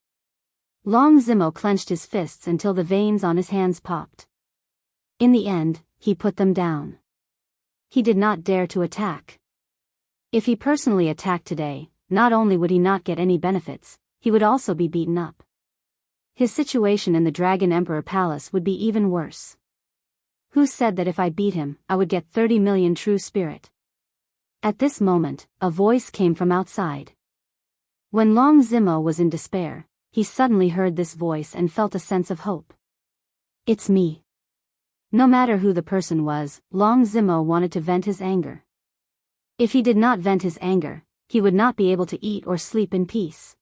Long Zimo clenched his fists until the veins on his hands popped. In the end, he put them down. He did not dare to attack. If he personally attacked today, not only would he not get any benefits, he would also be beaten up. His situation in the Dragon Emperor Palace would be even worse. Who said that if I beat him, I would get 30 million true spirit? At this moment, a voice came from outside. When Long Zimo was in despair, he suddenly heard this voice and felt a sense of hope. It's me. No matter who the person was, Long Zimo wanted to vent his anger. If he did not vent his anger, he would not be able to eat or sleep in peace.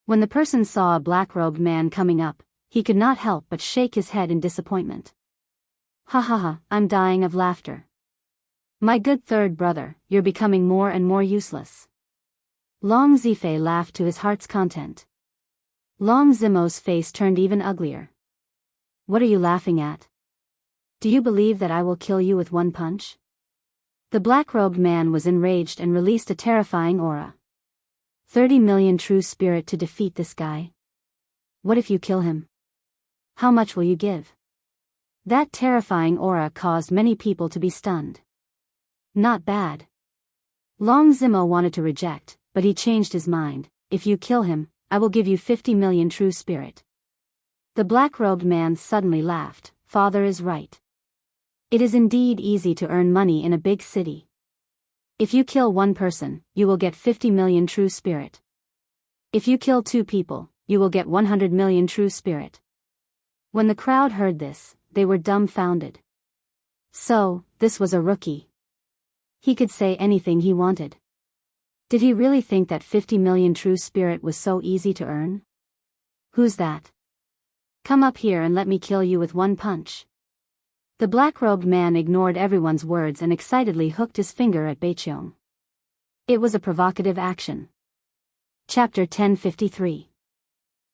When the person saw a black-robed man coming up, he could not help but shake his head in disappointment. Ha ha ha, I'm dying of laughter. My good third brother, you're becoming more and more useless. Long Zifei laughed to his heart's content. Long Zimo's face turned even uglier. What are you laughing at? Do you believe that I will kill you with one punch? The black-robed man was enraged and released a terrifying aura. 30 million true spirit to defeat this guy. What if you kill him? How much will you give? That terrifying aura caused many people to be stunned. Not bad. Long Zimo wanted to reject, but he changed his mind. If you kill him, I will give you 50 million true spirit. The black-robed man suddenly laughed. Father is right. It is indeed easy to earn money in a big city. If you kill one person, you will get 50 million true spirit. If you kill 2 people, you will get 100 million true spirit. When the crowd heard this, they were dumbfounded. So, this was a rookie. He could say anything he wanted. Did he really think that 50 million true spirit was so easy to earn? Who's that? Come up here and let me kill you with one punch. The black-robed man ignored everyone's words and excitedly hooked his finger at Beiqiong. It was a provocative action. Chapter 1053.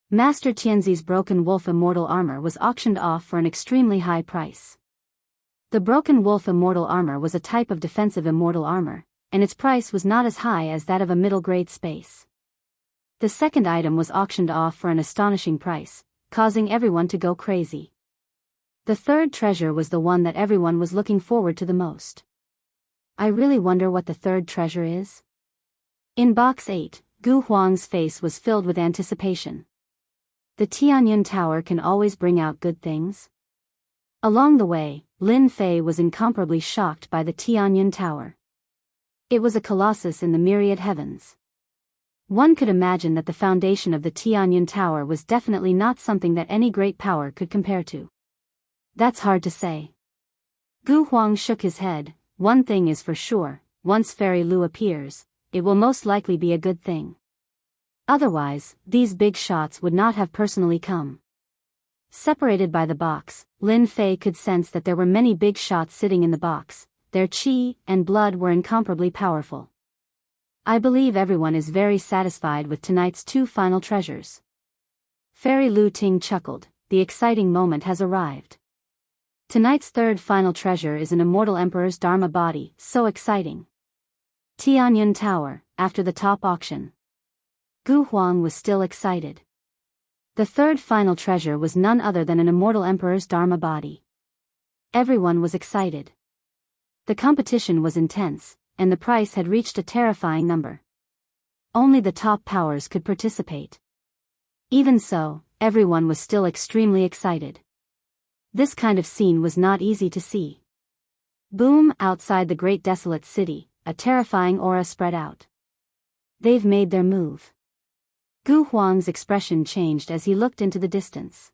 Master Tianzi's broken wolf immortal armor was auctioned off for an extremely high price. The broken wolf immortal armor was a type of defensive immortal armor, and its price was not as high as that of a middle-grade space. The second item was auctioned off for an astonishing price, causing everyone to go crazy. The third treasure was the one that everyone was looking forward to the most. I really wonder what the third treasure is. In box 8, Gu Huang's face was filled with anticipation. The Tianyun Tower can always bring out good things. Along the way, Lin Fei was incomparably shocked by the Tianyun Tower. It was a colossus in the myriad heavens. One could imagine that the foundation of the Tianyun Tower was definitely not something that any great power could compare to. That's hard to say. Gu Huang shook his head. One thing is for sure, once Fairy Lu appears, it will most likely be a good thing. Otherwise, these big shots would not have personally come. Separated by the box, Lin Fei could sense that there were many big shots sitting in the box. Their qi and blood were incomparably powerful. I believe everyone is very satisfied with tonight's 2 final treasures. Fairy Lu Ting chuckled. The exciting moment has arrived. Tonight's third final treasure is an immortal emperor's Dharma body. So exciting. Tianyun Tower, after the top auction. Gu Huang was still excited. The third final treasure was none other than an immortal emperor's Dharma body. Everyone was excited. The competition was intense, and the price had reached a terrifying number. Only the top powers could participate. Even so, everyone was still extremely excited. This kind of scene was not easy to see. Boom! Outside the great desolate city, a terrifying aura spread out. They've made their move. Gu Huang's expression changed as he looked into the distance.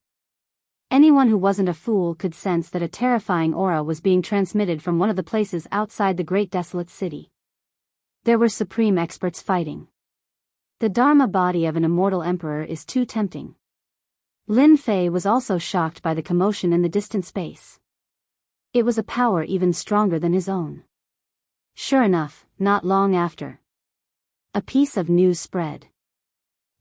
Anyone who wasn't a fool could sense that a terrifying aura was being transmitted from one of the places outside the great desolate city. There were supreme experts fighting. The Dharma body of an immortal emperor is too tempting. Lin Fei was also shocked by the commotion in the distant space. It was a power even stronger than his own. Sure enough, not long after, a piece of news spread.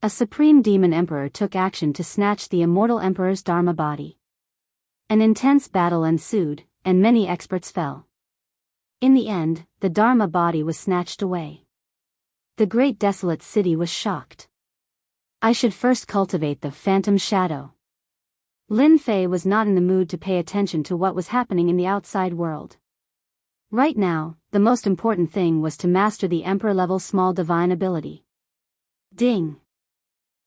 A supreme demon emperor took action to snatch the immortal emperor's Dharma body. An intense battle ensued, and many experts fell. In the end, the Dharma body was snatched away. The great desolate city was shocked. I should first cultivate the phantom shadow. Lin Fei was not in the mood to pay attention to what was happening in the outside world. Right now, the most important thing was to master the Emperor-level small divine ability. Ding!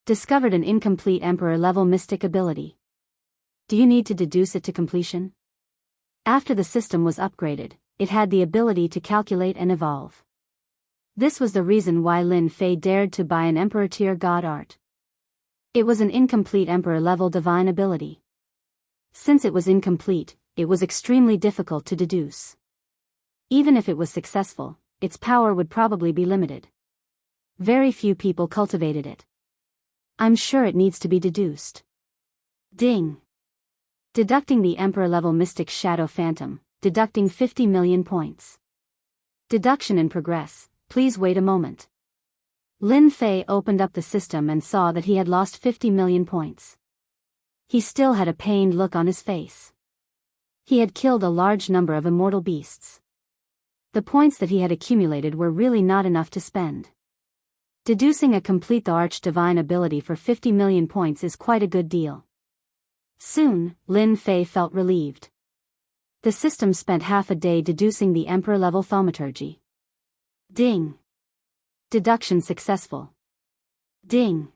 Discovered an incomplete Emperor-level mystic ability. Do you need to deduce it to completion? After the system was upgraded, it had the ability to calculate and evolve. This was the reason why Lin Fei dared to buy an Emperor-tier god art. It was an incomplete Emperor-level divine ability. Since it was incomplete, it was extremely difficult to deduce. Even if it was successful, its power would probably be limited. Very few people cultivated it. I'm sure it needs to be deduced. Ding! Deducting the Emperor-level Mystic Shadow Phantom, deducting 50 million points. Deduction in progress, please wait a moment. Lin Fei opened up the system and saw that he had lost 50 million points. He still had a pained look on his face. He had killed a large number of immortal beasts. The points that he had accumulated were really not enough to spend. Deducing a complete the Arch Divine ability for 50 million points is quite a good deal. Soon, Lin Fei felt relieved. The system spent half a day deducing the Emperor-level thaumaturgy. Ding! Deduction successful. Ding!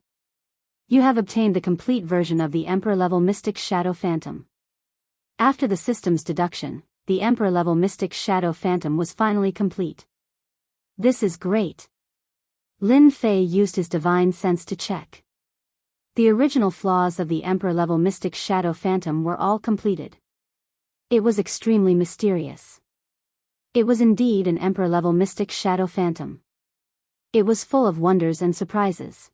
You have obtained the complete version of the Emperor-level Mystic Shadow Phantom. After the system's deduction, the Emperor-level Mystic Shadow Phantom was finally complete. This is great. Lin Fei used his divine sense to check. The original flaws of the Emperor-level Mystic Shadow Phantom were all completed. It was extremely mysterious. It was indeed an Emperor-level Mystic Shadow Phantom. It was full of wonders and surprises.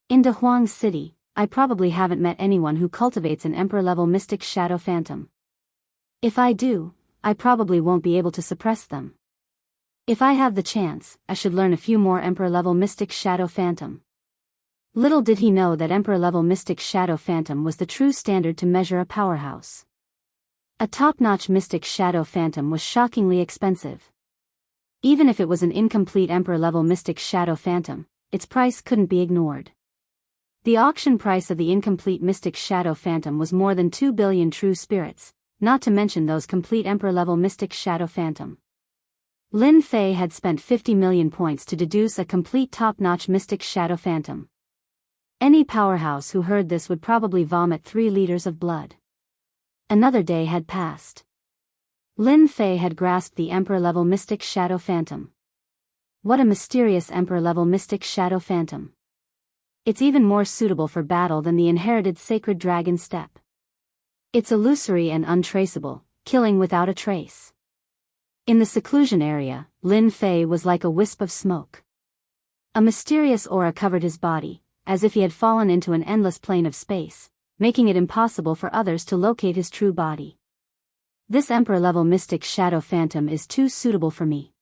In Daoist City, I probably haven't met anyone who cultivates an Emperor-level Mystic Shadow Phantom. If I do, I probably won't be able to suppress them. If I have the chance, I should learn a few more Emperor-level Mystic Shadow Phantom. Little did he know that Emperor-level Mystic Shadow Phantom was the true standard to measure a powerhouse. A top-notch Mystic Shadow Phantom was shockingly expensive. Even if it was an incomplete Emperor-level Mystic Shadow Phantom, its price couldn't be ignored. The auction price of the incomplete Mystic Shadow Phantom was more than 2 billion true spirits, not to mention those complete Emperor-level Mystic Shadow Phantom. Lin Fei had spent 50 million points to deduce a complete top-notch Mystic Shadow Phantom. Any powerhouse who heard this would probably vomit 3 liters of blood. Another day had passed. Lin Fei had grasped the Emperor-level Mystic Shadow Phantom. What a mysterious Emperor-level Mystic Shadow Phantom. It's even more suitable for battle than the inherited Sacred Dragon Step. It's illusory and untraceable, killing without a trace. In the seclusion area, Lin Fei was like a wisp of smoke. A mysterious aura covered his body, as if he had fallen into an endless plane of space, making it impossible for others to locate his true body. This Emperor-level Mystic Shadow Phantom is too suitable for me.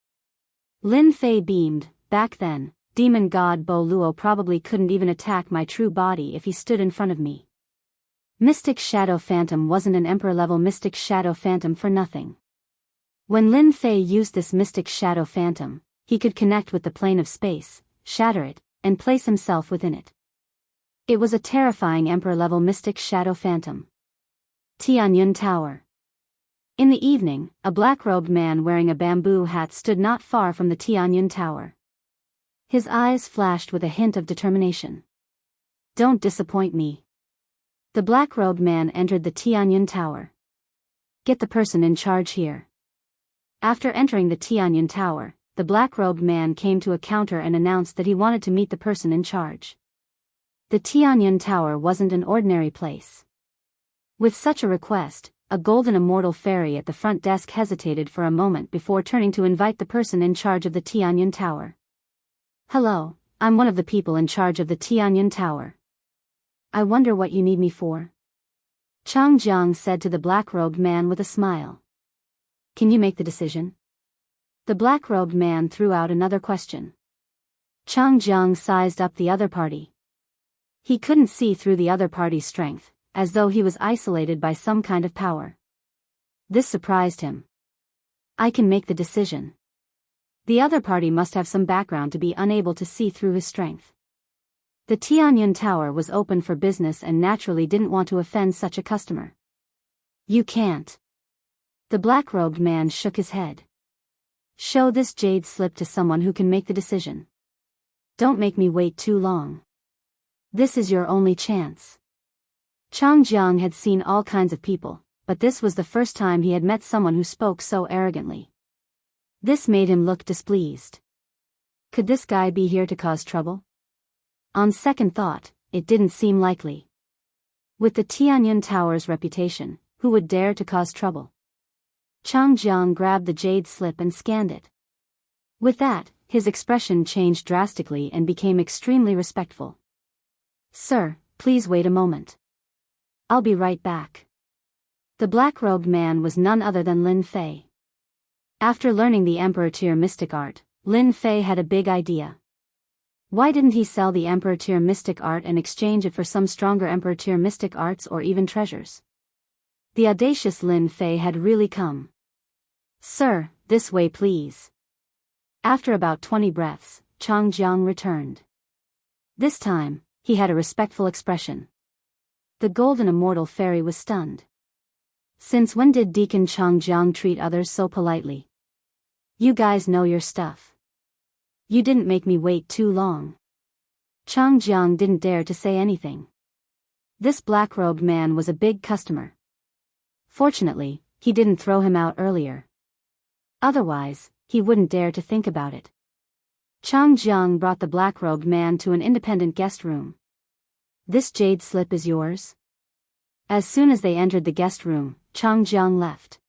Lin Fei beamed. Back then, demon god Bo Luo probably couldn't even attack my true body if he stood in front of me. Mystic Shadow Phantom wasn't an Emperor-level Mystic Shadow Phantom for nothing. When Lin Fei used this Mystic Shadow Phantom, he could connect with the plane of space, shatter it, and place himself within it. It was a terrifying Emperor-level Mystic Shadow Phantom. Tianyun Tower. In the evening, a black-robed man wearing a bamboo hat stood not far from the Tianyun Tower. His eyes flashed with a hint of determination. Don't disappoint me. The black-robed man entered the Tianyun Tower. Get the person in charge here. After entering the Tianyun Tower, the black-robed man came to a counter and announced that he wanted to meet the person in charge. The Tianyun Tower wasn't an ordinary place. With such a request, a golden immortal fairy at the front desk hesitated for a moment before turning to invite the person in charge of the Tianyun Tower. Hello, I'm one of the people in charge of the Tianyun Tower. I wonder what you need me for? Chang Jiang said to the black-robed man with a smile. Can you make the decision? The black-robed man threw out another question. Chang Jiang sized up the other party. He couldn't see through the other party's strength, as though he was isolated by some kind of power. This surprised him. I can make the decision. The other party must have some background to be unable to see through his strength. The Tianyun Tower was open for business and naturally didn't want to offend such a customer. You can't. The black-robed man shook his head. Show this jade slip to someone who can make the decision. Don't make me wait too long. This is your only chance. Chang Jiang had seen all kinds of people, but this was the first time he had met someone who spoke so arrogantly. This made him look displeased. Could this guy be here to cause trouble? On second thought, it didn't seem likely. With the Tianyun Tower's reputation, who would dare to cause trouble? Chang Jiang grabbed the jade slip and scanned it. With that, his expression changed drastically and became extremely respectful. Sir, please wait a moment. I'll be right back. The black-robed man was none other than Lin Fei. After learning the Emperor Tier mystic art, Lin Fei had a big idea. Why didn't he sell the Emperor Tier mystic art and exchange it for some stronger Emperor Tier mystic arts or even treasures? The audacious Lin Fei had really come. Sir, this way please. After about 20 breaths, Chang Jiang returned. This time, he had a respectful expression. The golden immortal fairy was stunned. Since when did Deacon Chang Jiang treat others so politely? You guys know your stuff. You didn't make me wait too long. Chang Jiang didn't dare to say anything. This black-robed man was a big customer. Fortunately, he didn't throw him out earlier. Otherwise, he wouldn't dare to think about it. Chang Jiang brought the black-robed man to an independent guest room. This jade slip is yours? As soon as they entered the guest room, Chang Jiang left.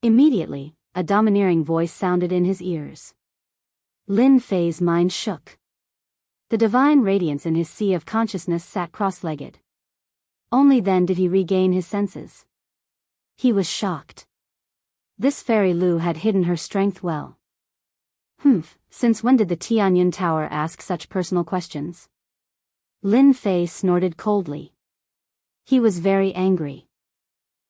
Immediately, a domineering voice sounded in his ears. Lin Fei's mind shook. The divine radiance in his sea of consciousness sat cross-legged. Only then did he regain his senses. He was shocked. This fairy Lu had hidden her strength well. Since when did the Tianyun Tower ask such personal questions? Lin Fei snorted coldly. He was very angry.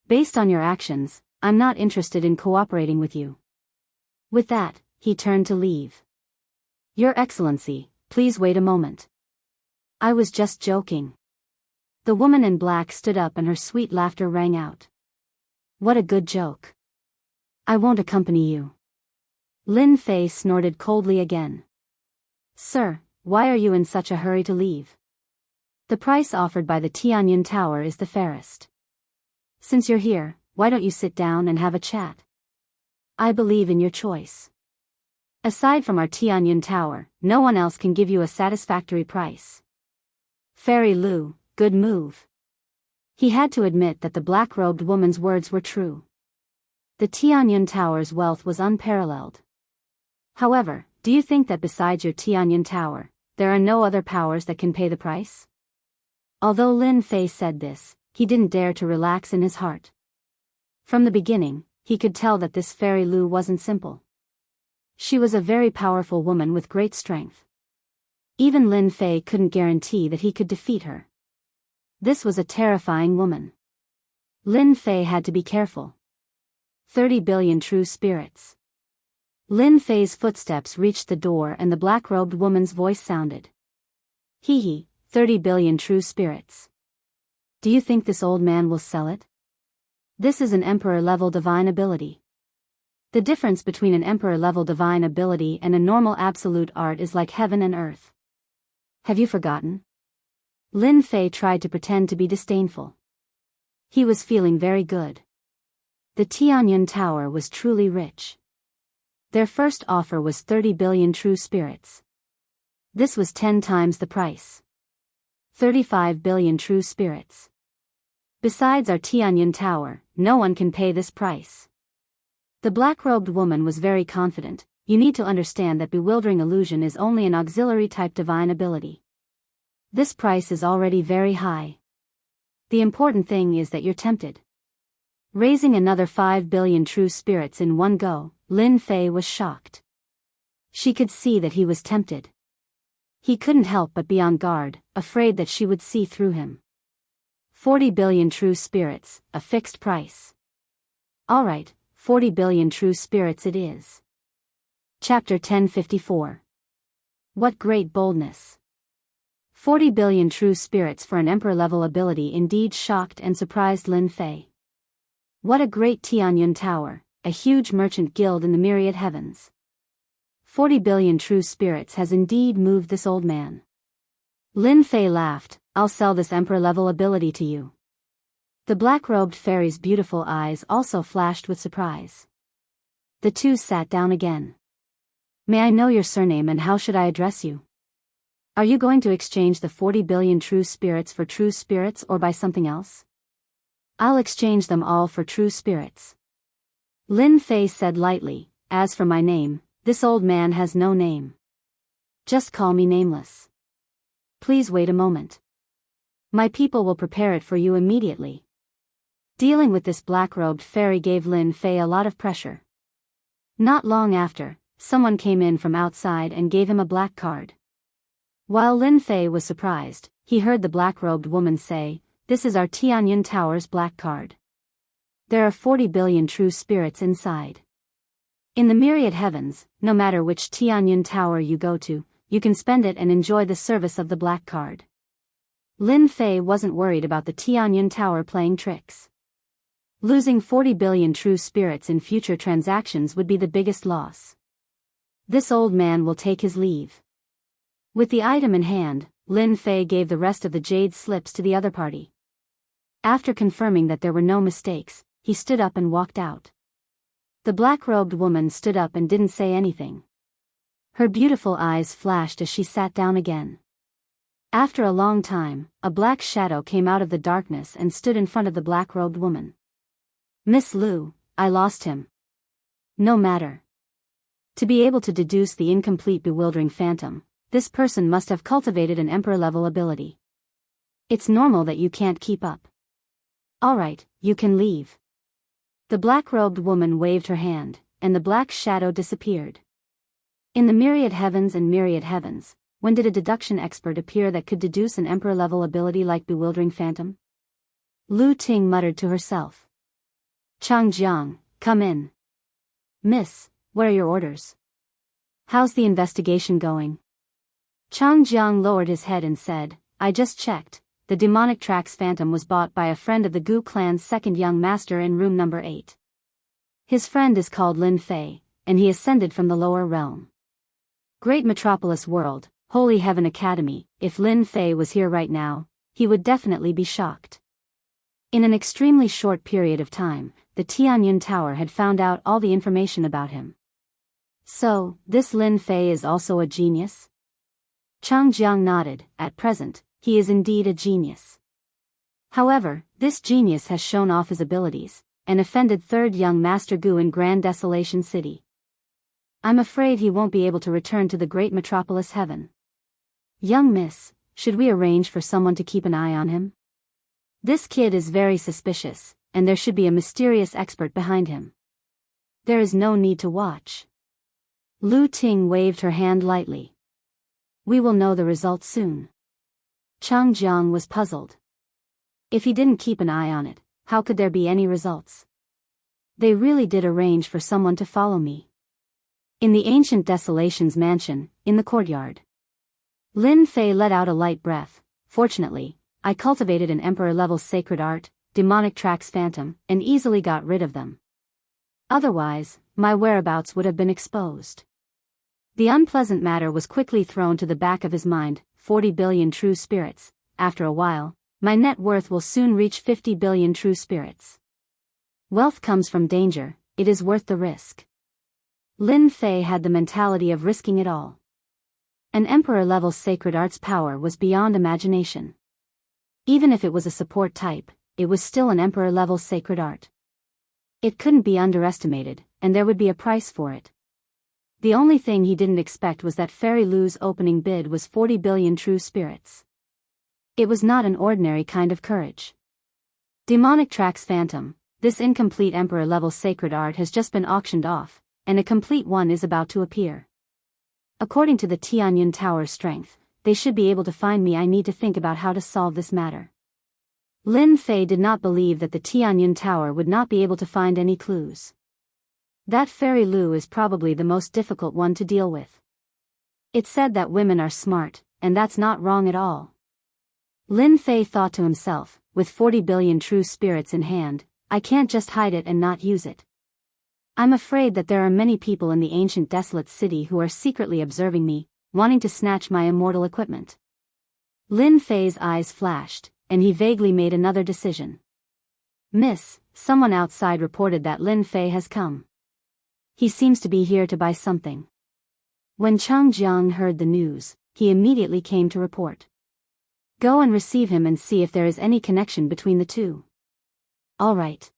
Based on your actions, I'm not interested in cooperating with you. With that, he turned to leave. Your Excellency, please wait a moment. I was just joking. The woman in black stood up and her sweet laughter rang out. What a good joke. I won't accompany you. Lin Fei snorted coldly again. Sir, why are you in such a hurry to leave? The price offered by the Tianyun Tower is the fairest. Since you're here, why don't you sit down and have a chat? I believe in your choice. Aside from our Tianyun Tower, no one else can give you a satisfactory price. Fairy Lu, good move. He had to admit that the black-robed woman's words were true. The Tianyun Tower's wealth was unparalleled. However, do you think that besides your Tianyun Tower, there are no other powers that can pay the price? Although Lin Fei said this, he didn't dare to relax in his heart. From the beginning, he could tell that this fairy Lu wasn't simple. She was a very powerful woman with great strength. Even Lin Fei couldn't guarantee that he could defeat her. This was a terrifying woman. Lin Fei had to be careful. 30 billion true spirits. Lin Fei's footsteps reached the door and the black-robed woman's voice sounded. Hee, 30 billion true spirits. Do you think this old man will sell it? This is an emperor-level divine ability. The difference between an emperor-level divine ability and a normal absolute art is like heaven and earth. Have you forgotten? Lin Fei tried to pretend to be disdainful. He was feeling very good. The Tianyun Tower was truly rich. Their first offer was 30 billion true spirits. This was 10 times the price. 35 billion true spirits. Besides our Tianyun Tower, no one can pay this price. The black-robed woman was very confident. You need to understand that bewildering illusion is only an auxiliary-type divine ability. This price is already very high. The important thing is that you're tempted. Raising another 5 billion true spirits in one go, Lin Fei was shocked. She could see that he was tempted. He couldn't help but be on guard, afraid that she would see through him. 40 billion true spirits, a fixed price. Alright, 40 billion true spirits it is. Chapter 1054. What great boldness. 40 billion true spirits for an emperor-level ability indeed shocked and surprised Lin Fei. What a great Tianyun Tower, a huge merchant guild in the myriad heavens. 40 billion true spirits has indeed moved this old man. Lin Fei laughed. I'll sell this emperor-level ability to you. The black-robed fairy's beautiful eyes also flashed with surprise. The two sat down again. May I know your surname and how should I address you? Are you going to exchange the 40 billion true spirits for true spirits or by something else? I'll exchange them all for true spirits. Lin Fei said lightly, as for my name, this old man has no name. Just call me Nameless. Please wait a moment. My people will prepare it for you immediately. Dealing with this black-robed fairy gave Lin Fei a lot of pressure. Not long after, someone came in from outside and gave him a black card. While Lin Fei was surprised, he heard the black-robed woman say, "This is our Tianyun Tower's black card. There are 40 billion true spirits inside. In the myriad heavens, no matter which Tianyun Tower you go to, you can spend it and enjoy the service of the black card." Lin Fei wasn't worried about the Tianyun Tower playing tricks. Losing 40 billion true spirits in future transactions would be the biggest loss. This old man will take his leave. With the item in hand, Lin Fei gave the rest of the jade slips to the other party. After confirming that there were no mistakes, he stood up and walked out. The black-robed woman stood up and didn't say anything. Her beautiful eyes flashed as she sat down again. After a long time, a black shadow came out of the darkness and stood in front of the black-robed woman. "Miss Liu, I lost him." "No matter. To be able to deduce the incomplete bewildering phantom, this person must have cultivated an emperor-level ability. It's normal that you can't keep up. Alright, you can leave." The black-robed woman waved her hand, and the black shadow disappeared. In the myriad heavens and myriad heavens, when did a deduction expert appear that could deduce an emperor-level ability like bewildering phantom? Lu Ting muttered to herself. "Chang Jiang, come in." "Miss, what are your orders? How's the investigation going?" Chang Jiang lowered his head and said, "I just checked. The demonic Trax phantom was bought by a friend of the Gu clan's second young master in room number 8. His friend is called Lin Fei, and he ascended from the lower realm. Great Metropolis World, Holy Heaven Academy, if Lin Fei was here right now, he would definitely be shocked." In an extremely short period of time, the Tianyun Tower had found out all the information about him. So, this Lin Fei is also a genius? Chang Jiang nodded. At present, he is indeed a genius. However, this genius has shown off his abilities, and offended third young Master Gu in Grand Desolation City. I'm afraid he won't be able to return to the great metropolis heaven. Young miss, should we arrange for someone to keep an eye on him? This kid is very suspicious, and there should be a mysterious expert behind him. There is no need to watch. Lu Ting waved her hand lightly. We will know the results soon. Chang Jiang was puzzled. If he didn't keep an eye on it, how could there be any results? They really did arrange for someone to follow me. In the ancient Desolations mansion, in the courtyard. Lin Fei let out a light breath. Fortunately, I cultivated an emperor-level sacred art, demonic Trax phantom, and easily got rid of them. Otherwise, my whereabouts would have been exposed. The unpleasant matter was quickly thrown to the back of his mind. 40 billion true spirits. After a while, my net worth will soon reach 50 billion true spirits. Wealth comes from danger, it is worth the risk. Lin Fei had the mentality of risking it all. An emperor-level sacred art's power was beyond imagination. Even if it was a support type, it was still an emperor-level sacred art. It couldn't be underestimated, and there would be a price for it. The only thing he didn't expect was that Fairy Lu's opening bid was 40 billion true spirits. It was not an ordinary kind of courage. Demonic Trax Phantom, this incomplete emperor-level sacred art has just been auctioned off, and a complete one is about to appear. According to the Tianyun Tower's strength, they should be able to find me. I need to think about how to solve this matter. Lin Fei did not believe that the Tianyun Tower would not be able to find any clues. That Fairy Lu is probably the most difficult one to deal with. It's said that women are smart, and that's not wrong at all. Lin Fei thought to himself, with 40 billion true spirits in hand, I can't just hide it and not use it. I'm afraid that there are many people in the ancient desolate city who are secretly observing me, wanting to snatch my immortal equipment. Lin Fei's eyes flashed, and he vaguely made another decision. Miss, someone outside reported that Lin Fei has come. He seems to be here to buy something. When Chang Jiang heard the news, he immediately came to report. Go and receive him and see if there is any connection between the two. All right.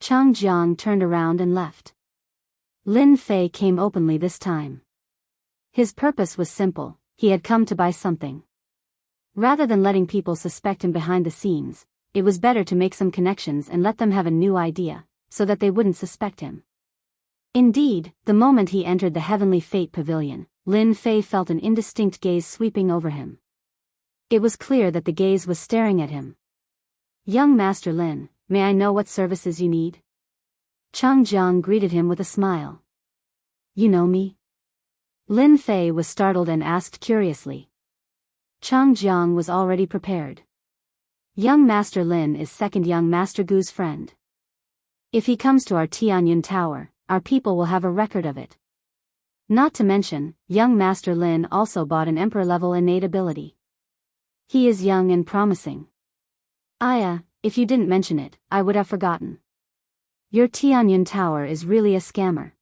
Chang Jiang turned around and left. Lin Fei came openly this time. His purpose was simple, he had come to buy something. Rather than letting people suspect him behind the scenes, it was better to make some connections and let them have a new idea, so that they wouldn't suspect him. Indeed, the moment he entered the Heavenly Fate Pavilion, Lin Fei felt an indistinct gaze sweeping over him. It was clear that the gaze was staring at him. Young Master Lin, may I know what services you need? Chang Jiang greeted him with a smile. You know me? Lin Fei was startled and asked curiously. Chang Jiang was already prepared. Young Master Lin is second young Master Gu's friend. If he comes to our Tianyun Tower, our people will have a record of it. Not to mention, young Master Lin also bought an emperor-level innate ability. He is young and promising. If you didn't mention it, I would have forgotten. Your Tianyun Tower is really a scammer.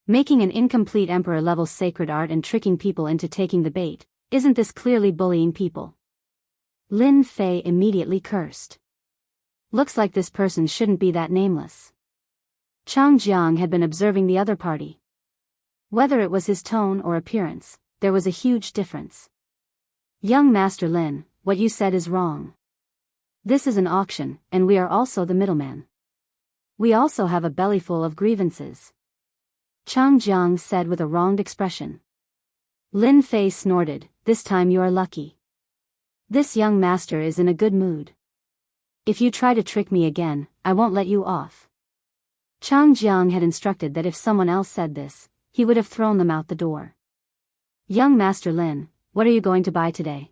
Making an incomplete emperor-level sacred art and tricking people into taking the bait, isn't this clearly bullying people? Lin Fei immediately cursed. Looks like this person shouldn't be that nameless. Chang Jiang had been observing the other party. Whether it was his tone or appearance, there was a huge difference. Young Master Lin, what you said is wrong. This is an auction, and we are also the middleman. We also have a bellyful of grievances. Chang Jiang said with a wronged expression. Lin Fei snorted, this time you are lucky. This young master is in a good mood. If you try to trick me again, I won't let you off. Chang Jiang had instructed that if someone else said this, he would have thrown them out the door. Young Master Lin, what are you going to buy today?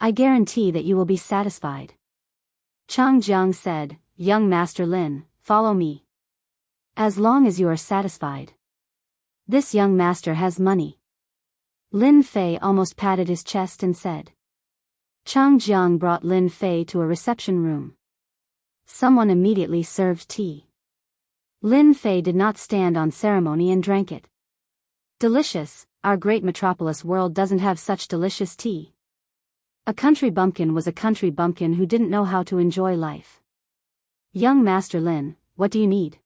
I guarantee that you will be satisfied. Chang Jiang said, Young Master Lin, follow me. As long as you are satisfied. This young master has money. Lin Fei almost patted his chest and said. Chang Jiang brought Lin Fei to a reception room. Someone immediately served tea. Lin Fei did not stand on ceremony and drank it. Delicious, our great metropolis world doesn't have such delicious tea. A country bumpkin was a country bumpkin who didn't know how to enjoy life. Young Master Lin, what do you need?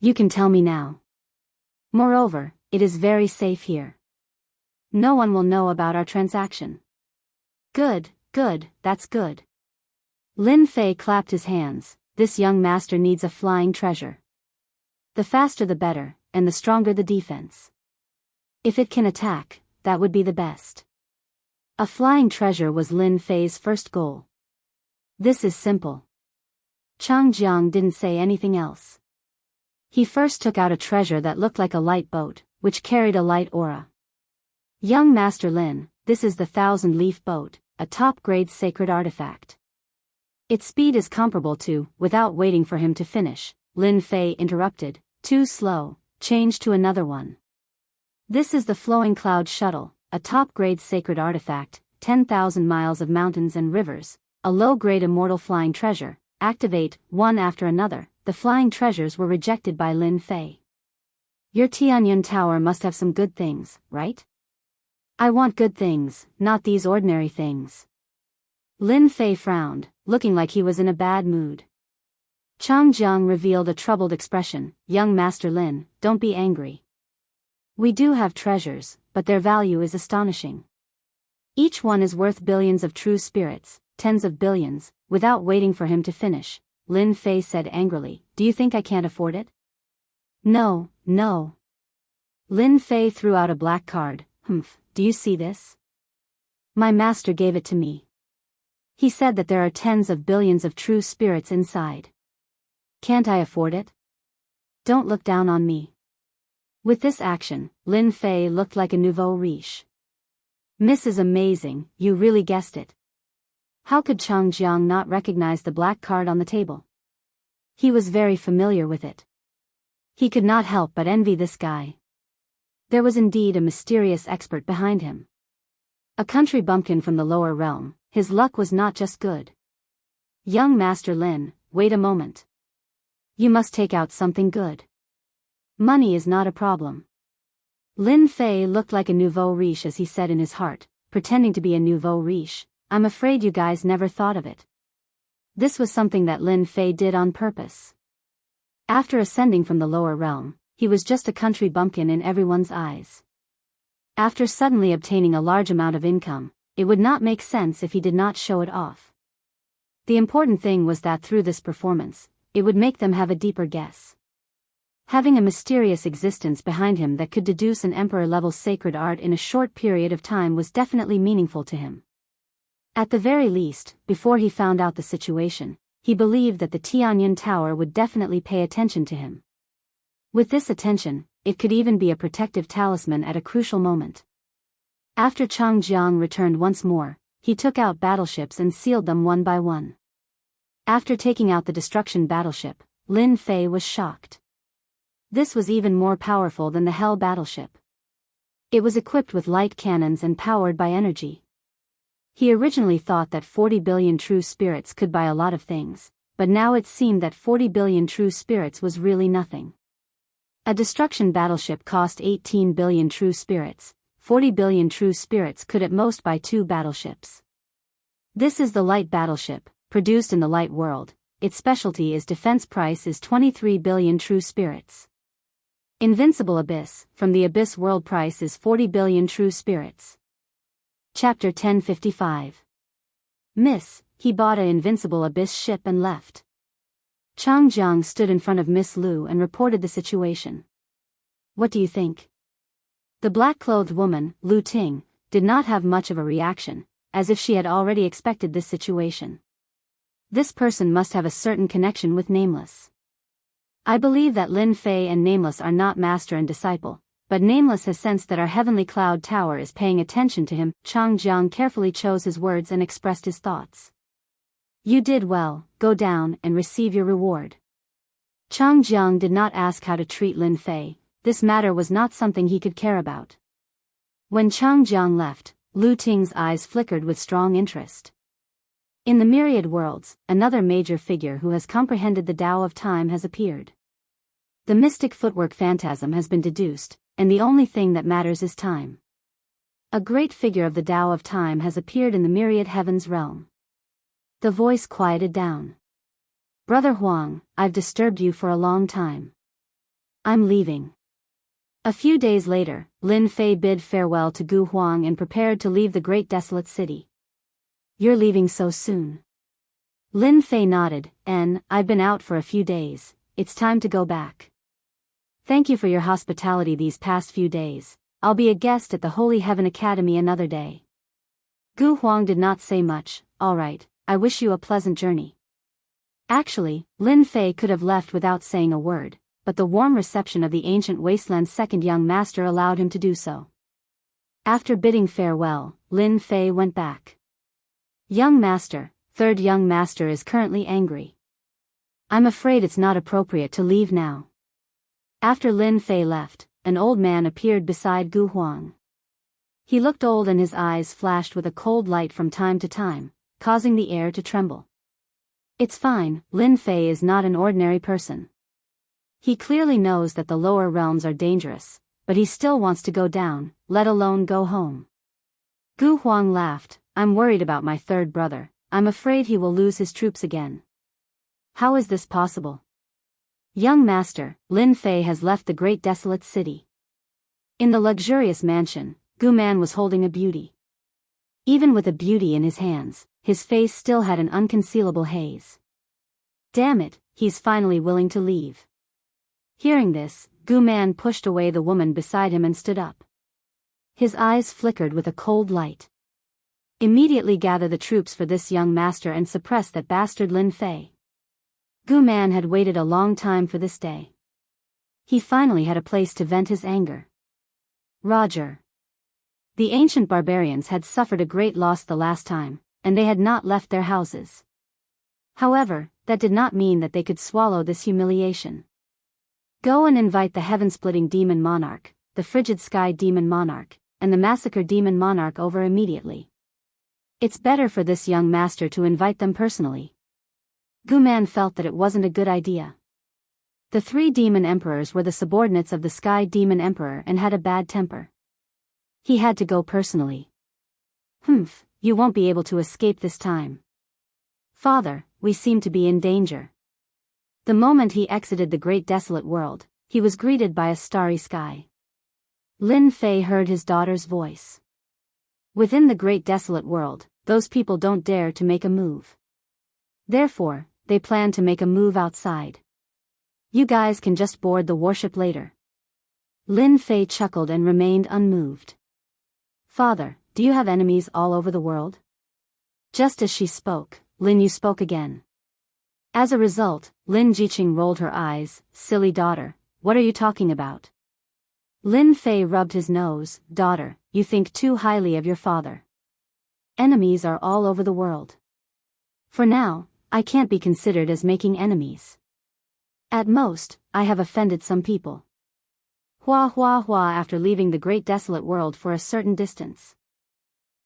You can tell me now. Moreover, it is very safe here. No one will know about our transaction. Good, that's good. Lin Fei clapped his hands, this young master needs a flying treasure. The faster the better, and the stronger the defense. If it can attack, that would be the best. A flying treasure was Lin Fei's first goal. This is simple. Chang Jiang didn't say anything else. He first took out a treasure that looked like a light boat, which carried a light aura. Young Master Lin, this is the 1,000-leaf boat, a top-grade sacred artifact. Its speed is comparable to, without waiting for him to finish, Lin Fei interrupted, too slow, change to another one. This is the Flowing Cloud Shuttle, a top-grade sacred artifact, 10,000 miles of mountains and rivers, a low-grade immortal flying treasure, activate, one after another. The flying treasures were rejected by Lin Fei. Your Tianyun Tower must have some good things, right? I want good things, not these ordinary things. Lin Fei frowned, looking like he was in a bad mood. Chang Jiang revealed a troubled expression, Young Master Lin, don't be angry. We do have treasures, but their value is astonishing. Each one is worth billions of true spirits, tens of billions. Without waiting for him to finish, Lin Fei said angrily, do you think I can't afford it? No. Lin Fei threw out a black card, do you see this? My master gave it to me. He said that there are tens of billions of true spirits inside. Can't I afford it? Don't look down on me. With this action, Lin Fei looked like a nouveau riche. Miss is amazing, you really guessed it. How could Chang Jiang not recognize the black card on the table? He was very familiar with it. He could not help but envy this guy. There was indeed a mysterious expert behind him. A country bumpkin from the lower realm, his luck was not just good. Young Master Lin, wait a moment. You must take out something good. Money is not a problem. Lin Fei looked like a nouveau riche as he said in his heart, pretending to be a nouveau riche. I'm afraid you guys never thought of it. This was something that Lin Fei did on purpose. After ascending from the lower realm, he was just a country bumpkin in everyone's eyes. After suddenly obtaining a large amount of income, it would not make sense if he did not show it off. The important thing was that through this performance, it would make them have a deeper guess. Having a mysterious existence behind him that could deduce an emperor-level sacred art in a short period of time was definitely meaningful to him. At the very least, before he found out the situation, he believed that the Tianyun Tower would definitely pay attention to him. With this attention, it could even be a protective talisman at a crucial moment. After Chang Jiang returned once more, he took out battleships and sealed them one by one. After taking out the destruction battleship, Lin Fei was shocked. This was even more powerful than the Hell battleship. It was equipped with light cannons and powered by energy. He originally thought that 40 billion true spirits could buy a lot of things, but now it seemed that 40 billion true spirits was really nothing. A destruction battleship cost 18 billion true spirits. 40 billion true spirits could at most buy 2 battleships. This is the light battleship, produced in the light world. Its specialty is defense price is 23 billion true spirits. Invincible Abyss, from the Abyss world price is 40 billion true spirits. Chapter 1055. Miss, he bought an Invincible Abyss ship and left. Chang Jiang stood in front of Miss Lu and reported the situation. What do you think? The black-clothed woman, Lu Ting, did not have much of a reaction, as if she had already expected this situation. This person must have a certain connection with Nameless. I believe that Lin Fei and Nameless are not master and disciple, but Nameless has sensed that our heavenly cloud tower is paying attention to him. Chang Jiang carefully chose his words and expressed his thoughts. You did well, go down and receive your reward. Chang Jiang did not ask how to treat Lin Fei, this matter was not something he could care about. When Chang Jiang left, Lu Ting's eyes flickered with strong interest. In the myriad worlds, another major figure who has comprehended the Tao of time has appeared. The mystic footwork phantasm has been deduced, and the only thing that matters is time. A great figure of the Tao of time has appeared in the myriad heavens realm. The voice quieted down. Brother Huang, I've disturbed you for a long time. I'm leaving. A few days later, Lin Fei bid farewell to Gu Huang and prepared to leave the great desolate city. You're leaving so soon? Lin Fei nodded, I've been out for a few days, it's time to go back. Thank you for your hospitality these past few days. I'll be a guest at the Holy Heaven Academy another day. Gu Huang did not say much. All right, I wish you a pleasant journey. Actually, Lin Fei could have left without saying a word, but the warm reception of the ancient wasteland's second young master allowed him to do so. After bidding farewell, Lin Fei went back. Young master, third young master is currently angry. I'm afraid it's not appropriate to leave now. After Lin Fei left, an old man appeared beside Gu Huang. He looked old and his eyes flashed with a cold light from time to time, causing the air to tremble. It's fine, Lin Fei is not an ordinary person. He clearly knows that the lower realms are dangerous, but he still wants to go down, let alone go home. Gu Huang laughed, I'm worried about my third brother, I'm afraid he will lose his troops again. How is this possible? Young master, Lin Fei has left the great desolate city. In the luxurious mansion, Gu Man was holding a beauty. Even with a beauty in his hands, his face still had an unconcealable haze. Damn it, he's finally willing to leave. Hearing this, Gu Man pushed away the woman beside him and stood up. His eyes flickered with a cold light. Immediately gather the troops for this young master and suppress that bastard Lin Fei. Gu Man had waited a long time for this day. He finally had a place to vent his anger. Roger. The ancient barbarians had suffered a great loss the last time, and they had not left their houses. However, that did not mean that they could swallow this humiliation. Go and invite the heaven-splitting demon monarch, the frigid sky demon monarch, and the massacre demon monarch over immediately. It's better for this young master to invite them personally. Guman felt that it wasn't a good idea. The 3 demon emperors were the subordinates of the sky demon emperor and had a bad temper. He had to go personally. Humph, you won't be able to escape this time. Father, we seem to be in danger. The moment he exited the great desolate world, he was greeted by a starry sky. Lin Fei heard his daughter's voice. Within the great desolate world, those people don't dare to make a move. Therefore, they plan to make a move outside. You guys can just board the warship later. Lin Fei chuckled and remained unmoved. Father, do you have enemies all over the world? Just as she spoke, Lin Yu spoke again. As a result, Lin Jiqing rolled her eyes. Silly daughter, what are you talking about? Lin Fei rubbed his nose. Daughter, you think too highly of your father. Enemies are all over the world. For now, I can't be considered as making enemies. At most, I have offended some people. Hua hua hua. After leaving the great desolate world for a certain distance.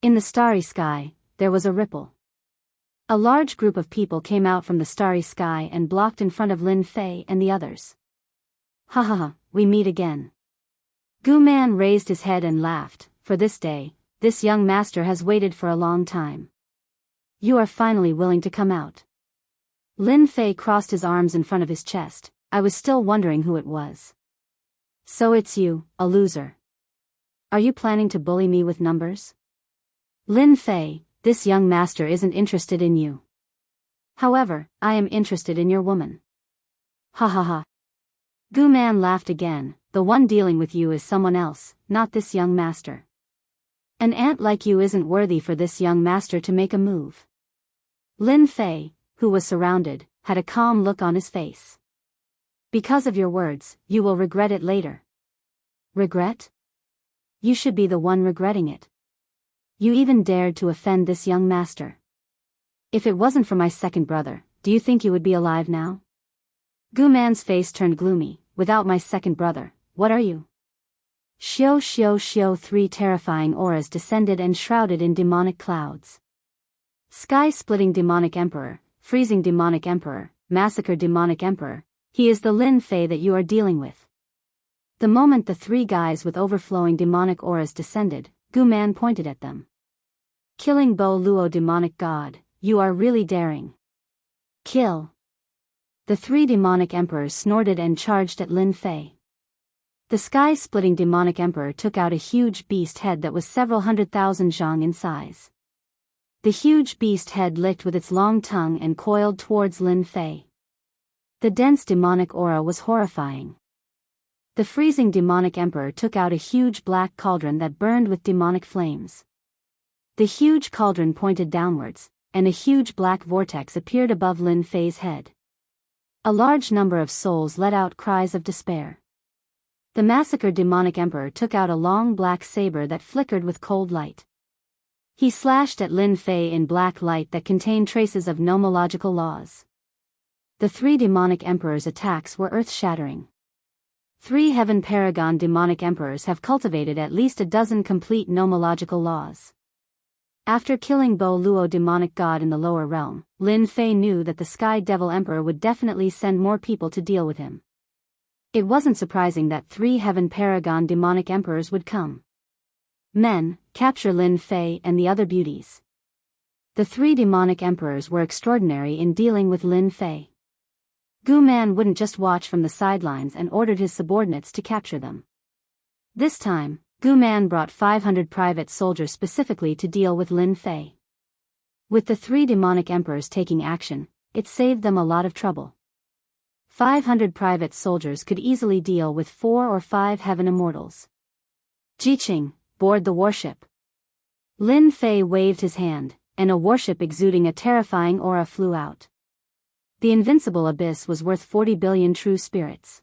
In the starry sky, there was a ripple. A large group of people came out from the starry sky and blocked in front of Lin Fei and the others. Ha ha ha, we meet again. Gu Man raised his head and laughed. For this day, this young master has waited for a long time. You are finally willing to come out. Lin Fei crossed his arms in front of his chest. I was still wondering who it was. So it's you, a loser. Are you planning to bully me with numbers? Lin Fei, this young master isn't interested in you. However, I am interested in your woman. Ha ha ha. Gu Man laughed again. The one dealing with you is someone else, not this young master. An ant like you isn't worthy for this young master to make a move. Lin Fei, who was surrounded, had a calm look on his face. Because of your words, you will regret it later. Regret? You should be the one regretting it. You even dared to offend this young master. If it wasn't for my second brother, do you think you would be alive now? Gu Man's face turned gloomy. Without my second brother, what are you? Xiao xiao xiao. 3 terrifying auras descended and shrouded in demonic clouds. Sky-splitting demonic emperor, freezing demonic emperor, massacre demonic emperor, he is the Lin Fei that you are dealing with. The moment the 3 guys with overflowing demonic auras descended, Gu Man pointed at them. Killing Bo Luo demonic god, you are really daring. Kill. The 3 demonic emperors snorted and charged at Lin Fei. The sky-splitting demonic emperor took out a huge beast head that was several 100,000 zhang in size. The huge beast head licked with its long tongue and coiled towards Lin Fei. The dense demonic aura was horrifying. The freezing demonic emperor took out a huge black cauldron that burned with demonic flames. The huge cauldron pointed downwards, and a huge black vortex appeared above Lin Fei's head. A large number of souls let out cries of despair. The massacred demonic emperor took out a long black saber that flickered with cold light. He slashed at Lin Fei in black light that contained traces of nomological laws. The 3 demonic emperors' attacks were earth-shattering. 3 heaven paragon demonic emperors have cultivated at least a dozen complete nomological laws. After killing Bo Luo demonic god in the lower realm, Lin Fei knew that the Sky Devil Emperor would definitely send more people to deal with him. It wasn't surprising that 3 heaven paragon demonic emperors would come. Men, capture Lin Fei and the other beauties. The 3 demonic emperors were extraordinary in dealing with Lin Fei. Gu Man wouldn't just watch from the sidelines and ordered his subordinates to capture them. This time, Gu Man brought 500 private soldiers specifically to deal with Lin Fei. With the 3 demonic emperors taking action, it saved them a lot of trouble. 500 private soldiers could easily deal with 4 or 5 heaven immortals. Jiqing, board the warship. Lin Fei waved his hand, and a warship exuding a terrifying aura flew out. The invincible abyss was worth 40 billion true spirits.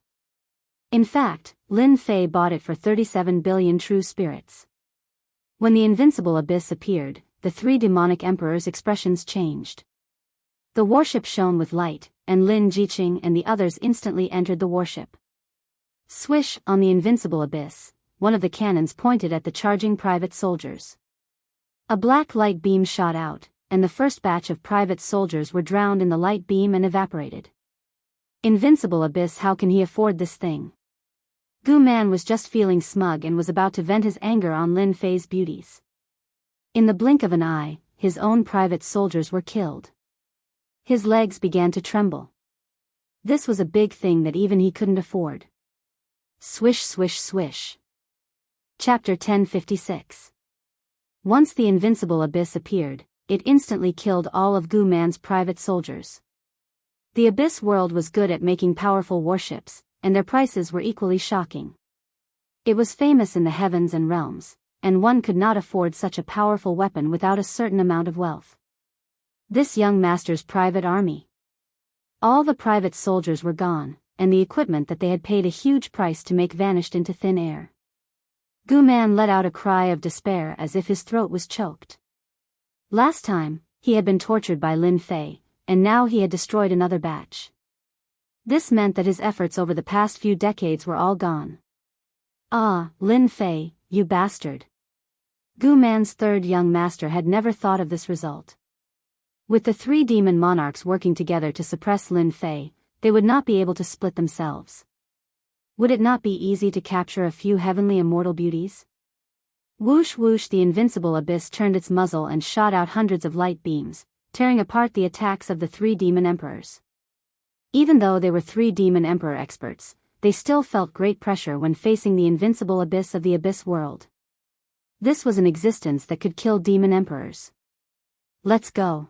In fact, Lin Fei bought it for 37 billion true spirits. When the invincible abyss appeared, the 3 demonic emperors' expressions changed. The warship shone with light, and Lin Jiqing and the others instantly entered the warship. Swish, on the invincible abyss, one of the cannons pointed at the charging private soldiers. A black light beam shot out, and the first batch of private soldiers were drowned in the light beam and evaporated. Invincible abyss, how can he afford this thing? Gu Man was just feeling smug and was about to vent his anger on Lin Fei's beauties. In the blink of an eye, his own private soldiers were killed. His legs began to tremble. This was a big thing that even he couldn't afford. Swish swish swish. Chapter 1056. Once the invincible abyss appeared, it instantly killed all of Gu Man's private soldiers. The abyss world was good at making powerful warships, and their prices were equally shocking. It was famous in the heavens and realms, and one could not afford such a powerful weapon without a certain amount of wealth. This young master's private army. All the private soldiers were gone, and the equipment that they had paid a huge price to make vanished into thin air. Gu Man let out a cry of despair as if his throat was choked. Last time, he had been tortured by Lin Fei, and now he had destroyed another batch. This meant that his efforts over the past few decades were all gone. Ah, Lin Fei, you bastard. Gu Man's third young master had never thought of this result. With the three demon monarchs working together to suppress Lin Fei, they would not be able to split themselves. Would it not be easy to capture a few heavenly immortal beauties? Whoosh whoosh, the invincible abyss turned its muzzle and shot out hundreds of light beams, tearing apart the attacks of the three demon emperors. Even though they were three demon emperor experts, they still felt great pressure when facing the invincible abyss of the abyss world. This was an existence that could kill demon emperors. Let's go.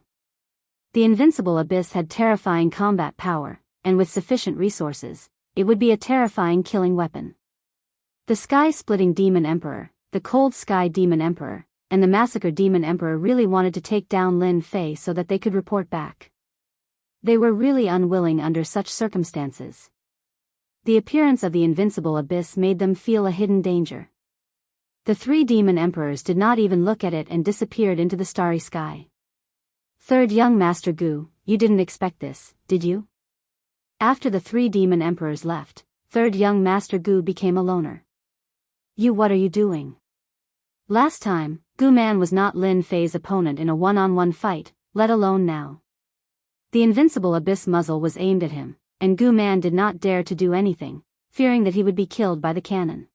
The invincible abyss had terrifying combat power, and with sufficient resources, it would be a terrifying killing weapon. The sky-splitting demon emperor, the cold sky demon emperor, and the massacre demon emperor really wanted to take down Lin Fei so that they could report back. They were really unwilling under such circumstances. The appearance of the invincible abyss made them feel a hidden danger. The three demon emperors did not even look at it and disappeared into the starry sky. Third young Master Gu, you didn't expect this, did you? After the three demon emperors left, third young Master Gu became a loner. You, what are you doing? Last time, Gu Man was not Lin Fei's opponent in a one-on-one fight, let alone now. The invincible abyss muzzle was aimed at him, and Gu Man did not dare to do anything, fearing that he would be killed by the cannon.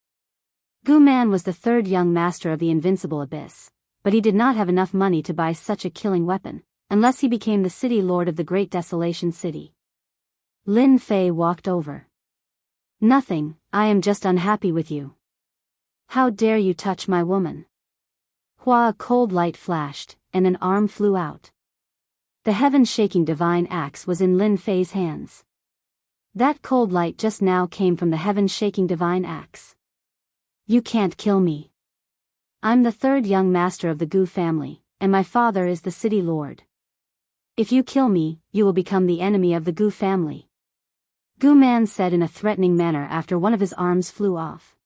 Gu Man was the third young master of the invincible abyss, but he did not have enough money to buy such a killing weapon, unless he became the city lord of the Great Desolation City. Lin Fei walked over. Nothing, I am just unhappy with you. How dare you touch my woman? Hua, a cold light flashed, and an arm flew out. The heaven-shaking divine axe was in Lin Fei's hands. That cold light just now came from the heaven-shaking divine axe. You can't kill me. I'm the third young master of the Gu family, and my father is the city lord. If you kill me, you will become the enemy of the Gu family. Gu Man said in a threatening manner after one of his arms flew off.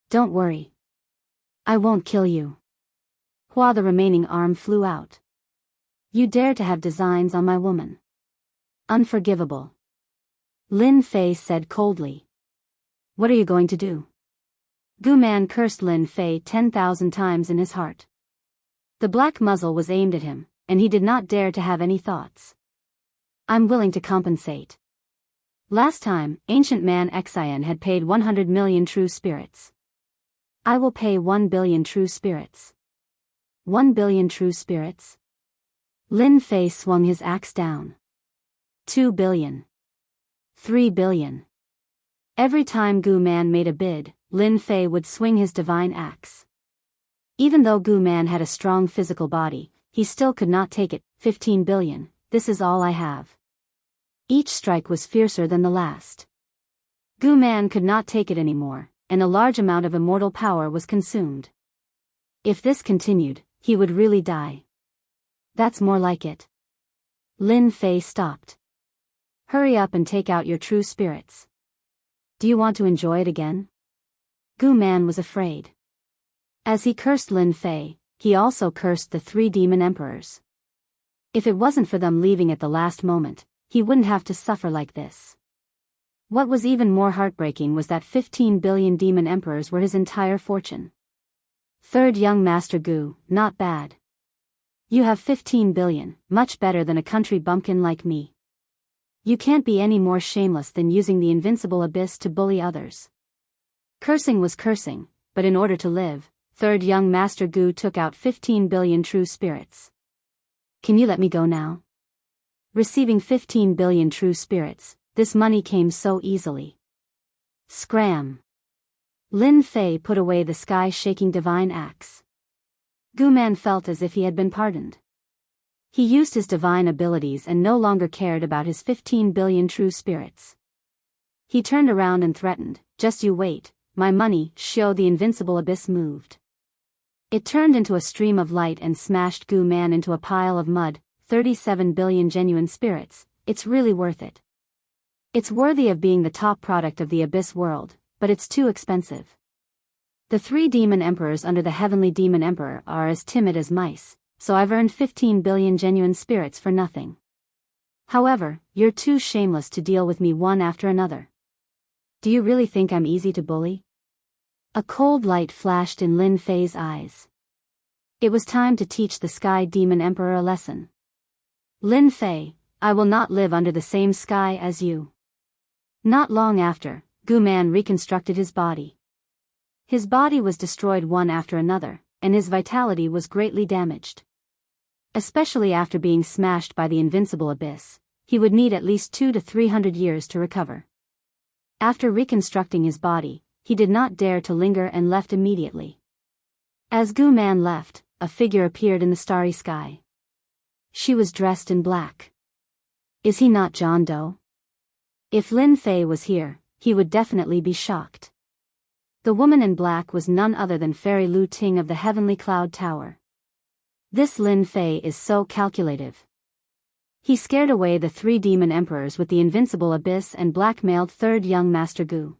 Don't worry. I won't kill you. Hua, the remaining arm flew out. You dare to have designs on my woman. Unforgivable. Lin Fei said coldly. What are you going to do? Gu Man cursed Lin Fei 10,000 times in his heart. The black muzzle was aimed at him, and he did not dare to have any thoughts. I'm willing to compensate. Last time, ancient man Xian had paid 100 million true spirits. I will pay 1 billion true spirits. 1 billion true spirits? Lin Fei swung his axe down. 2 billion. 3 billion. Every time Gu Man made a bid, Lin Fei would swing his divine axe. Even though Gu Man had a strong physical body, he still could not take it. 15 billion, this is all I have. Each strike was fiercer than the last. Gu Man could not take it anymore, and a large amount of immortal power was consumed. If this continued, he would really die. That's more like it. Lin Fei stopped. Hurry up and take out your true spirits. Do you want to enjoy it again? Gu Man was afraid. As he cursed Lin Fei, he also cursed the three demon emperors. If it wasn't for them leaving at the last moment, he wouldn't have to suffer like this. What was even more heartbreaking was that 15 billion demon emperors were his entire fortune. Third young Master Gu, not bad. You have 15 billion, much better than a country bumpkin like me. You can't be any more shameless than using the invincible abyss to bully others. Cursing was cursing, but in order to live, third young Master Gu took out 15 billion true spirits. Can you let me go now? Receiving 15 billion true spirits, this money came so easily. Scram! Lin Fei put away the sky-shaking divine axe. Gu Man felt as if he had been pardoned. He used his divine abilities and no longer cared about his 15 billion true spirits. He turned around and threatened, "Just you wait, my money." Shio the invincible abyss moved. It turned into a stream of light and smashed Gu Man into a pile of mud. 37 billion genuine spirits, it's really worth it. It's worthy of being the top product of the abyss world, but it's too expensive. The 3 demon emperors under the heavenly demon emperor are as timid as mice, so I've earned 15 billion genuine spirits for nothing. However, you're too shameless to deal with me one after another. Do you really think I'm easy to bully? A cold light flashed in Lin Fei's eyes. It was time to teach the Sky Demon Emperor a lesson. Lin Fei, I will not live under the same sky as you. Not long after, Gu Man reconstructed his body. His body was destroyed one after another, and his vitality was greatly damaged. Especially after being smashed by the invincible abyss, he would need at least 200 to 300 years to recover. After reconstructing his body, he did not dare to linger and left immediately. As Gu Man left, a figure appeared in the starry sky. She was dressed in black. Is he not John Doe? If Lin Fei was here, he would definitely be shocked. The woman in black was none other than Fairy Lu Ting of the Heavenly Cloud Tower. This Lin Fei is so calculative. He scared away the 3 demon emperors with the invincible abyss and blackmailed third young Master Gu.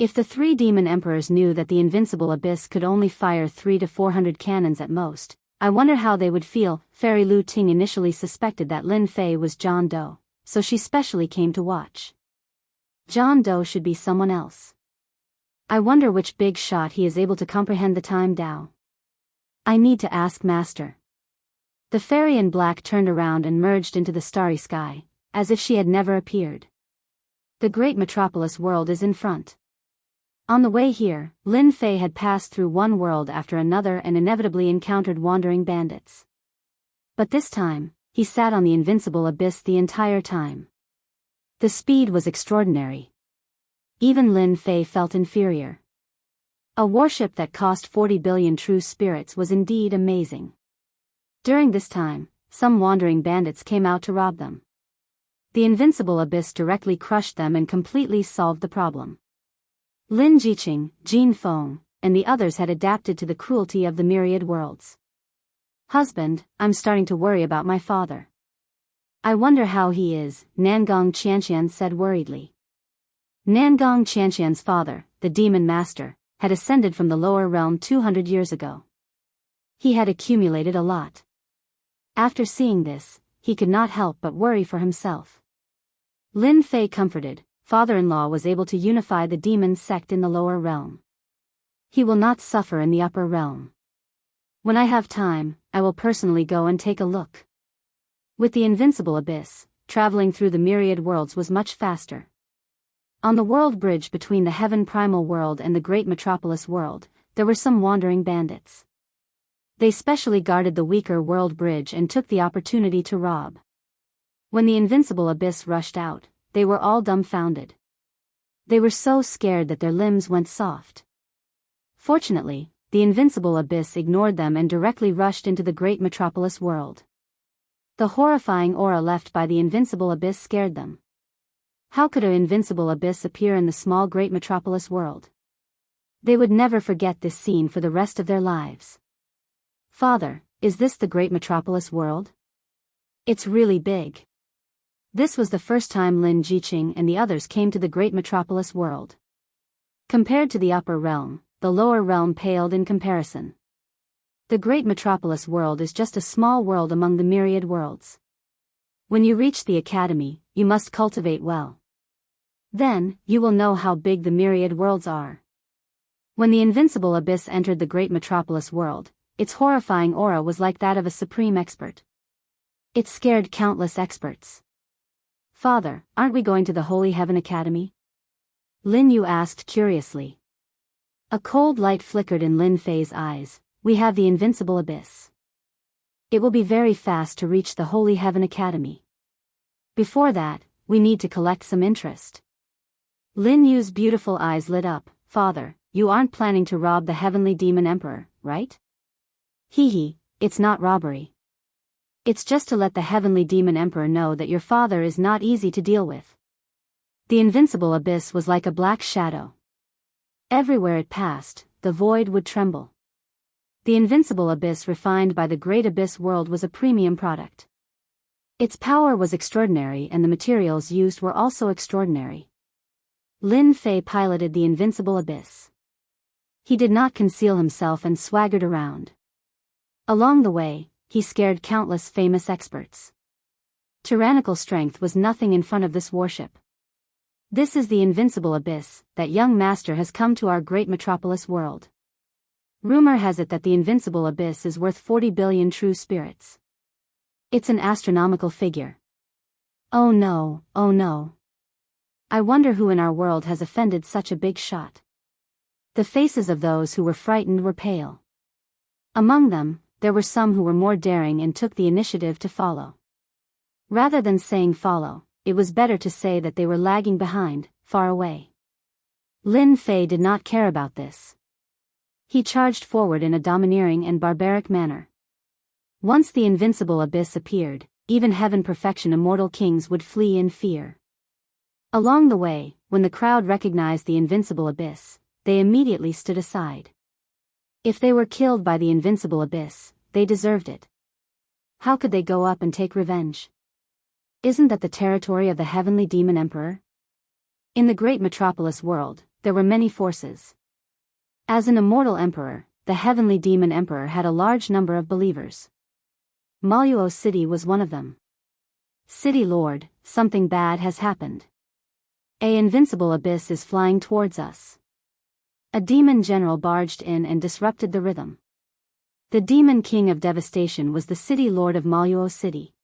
If the 3 demon emperors knew that the invincible abyss could only fire 300 to 400 cannons at most, I wonder how they would feel. Fairy Lu Ting initially suspected that Lin Fei was John Doe, so she specially came to watch. John Doe should be someone else. I wonder which big shot he is able to comprehend the time Dao. I need to ask Master. The fairy in black turned around and merged into the starry sky, as if she had never appeared. The great metropolis world is in front. On the way here, Lin Fei had passed through one world after another and inevitably encountered wandering bandits. But this time, he sat on the invincible abyss the entire time. The speed was extraordinary. Even Lin Fei felt inferior. A warship that cost 40 billion true spirits was indeed amazing. During this time, some wandering bandits came out to rob them. The invincible abyss directly crushed them and completely solved the problem. Lin Jiqing, Jin Feng, and the others had adapted to the cruelty of the myriad worlds. Husband, I'm starting to worry about my father. I wonder how he is, Nangong Qianxian said worriedly. Nangong Qianxian's father, the demon master, had ascended from the lower realm 200 years ago. He had accumulated a lot. After seeing this, he could not help but worry for himself. Lin Fei comforted, father-in-law was able to unify the demon sect in the lower realm. He will not suffer in the upper realm. When I have time, I will personally go and take a look. With the invincible abyss, traveling through the myriad worlds was much faster. On the world bridge between the heaven primal world and the great metropolis world, there were some wandering bandits. They specially guarded the weaker world bridge and took the opportunity to rob. When the invincible abyss rushed out, they were all dumbfounded. They were so scared that their limbs went soft. Fortunately, the invincible abyss ignored them and directly rushed into the great metropolis world. The horrifying aura left by the invincible abyss scared them. How could an invincible abyss appear in the small great metropolis world? They would never forget this scene for the rest of their lives. Father, is this the great metropolis world? It's really big. This was the first time Lin Jiqing and the others came to the great metropolis world. Compared to the upper realm, the lower realm paled in comparison. The great metropolis world is just a small world among the myriad worlds. When you reach the academy, you must cultivate well. Then, you will know how big the myriad worlds are. When the invincible abyss entered the great metropolis world, its horrifying aura was like that of a supreme expert. It scared countless experts. "Father, aren't we going to the Holy Heaven Academy?" Lin Yu asked curiously. A cold light flickered in Lin Fei's eyes. "We have the invincible abyss. It will be very fast to reach the Holy Heaven Academy. Before that, we need to collect some interest." Lin Yu's beautiful eyes lit up. "Father, you aren't planning to rob the Heavenly Demon Emperor, right?" "Hee, it's not robbery. It's just to let the Heavenly Demon Emperor know that your father is not easy to deal with." The invincible abyss was like a black shadow. Everywhere it passed, the void would tremble. The invincible abyss refined by the great abyss world was a premium product. Its power was extraordinary and the materials used were also extraordinary. Lin Fei piloted the invincible abyss. He did not conceal himself and swaggered around. Along the way, he scared countless famous experts. Tyrannical strength was nothing in front of this warship. "This is the invincible abyss, that young master has come to our great metropolis world. Rumor has it that the invincible abyss is worth 40 billion true spirits. It's an astronomical figure. Oh no, oh no. I wonder who in our world has offended such a big shot." The faces of those who were frightened were pale. Among them, there were some who were more daring and took the initiative to follow. Rather than saying follow, it was better to say that they were lagging behind, far away. Lin Fei did not care about this. He charged forward in a domineering and barbaric manner. Once the invincible abyss appeared, even heaven perfection immortal kings would flee in fear. Along the way, when the crowd recognized the invincible abyss, they immediately stood aside. If they were killed by the invincible abyss, they deserved it. How could they go up and take revenge? Isn't that the territory of the Heavenly Demon Emperor? In the great metropolis world, there were many forces. As an immortal emperor, the Heavenly Demon Emperor had a large number of believers. Maluo City was one of them. "City Lord, something bad has happened. An invincible abyss is flying towards us." A demon general barged in and disrupted the rhythm. The demon king of devastation was the city lord of Maluo City.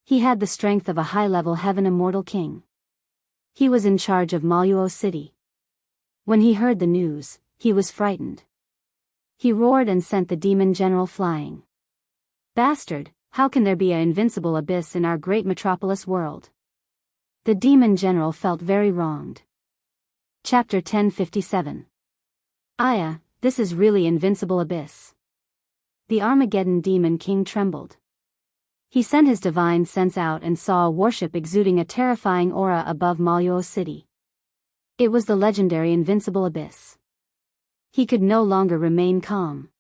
He had the strength of a high-level heaven immortal king. He was in charge of Maluo City. When he heard the news, he was frightened. He roared and sent the demon general flying. "Bastard, how can there be an invincible abyss in our great metropolis world?" The demon general felt very wronged. Chapter 1057. Aya, this is really invincible abyss. The Armageddon demon king trembled. He sent his divine sense out and saw a warship exuding a terrifying aura above Maluo City. It was the legendary invincible abyss. He could no longer remain calm.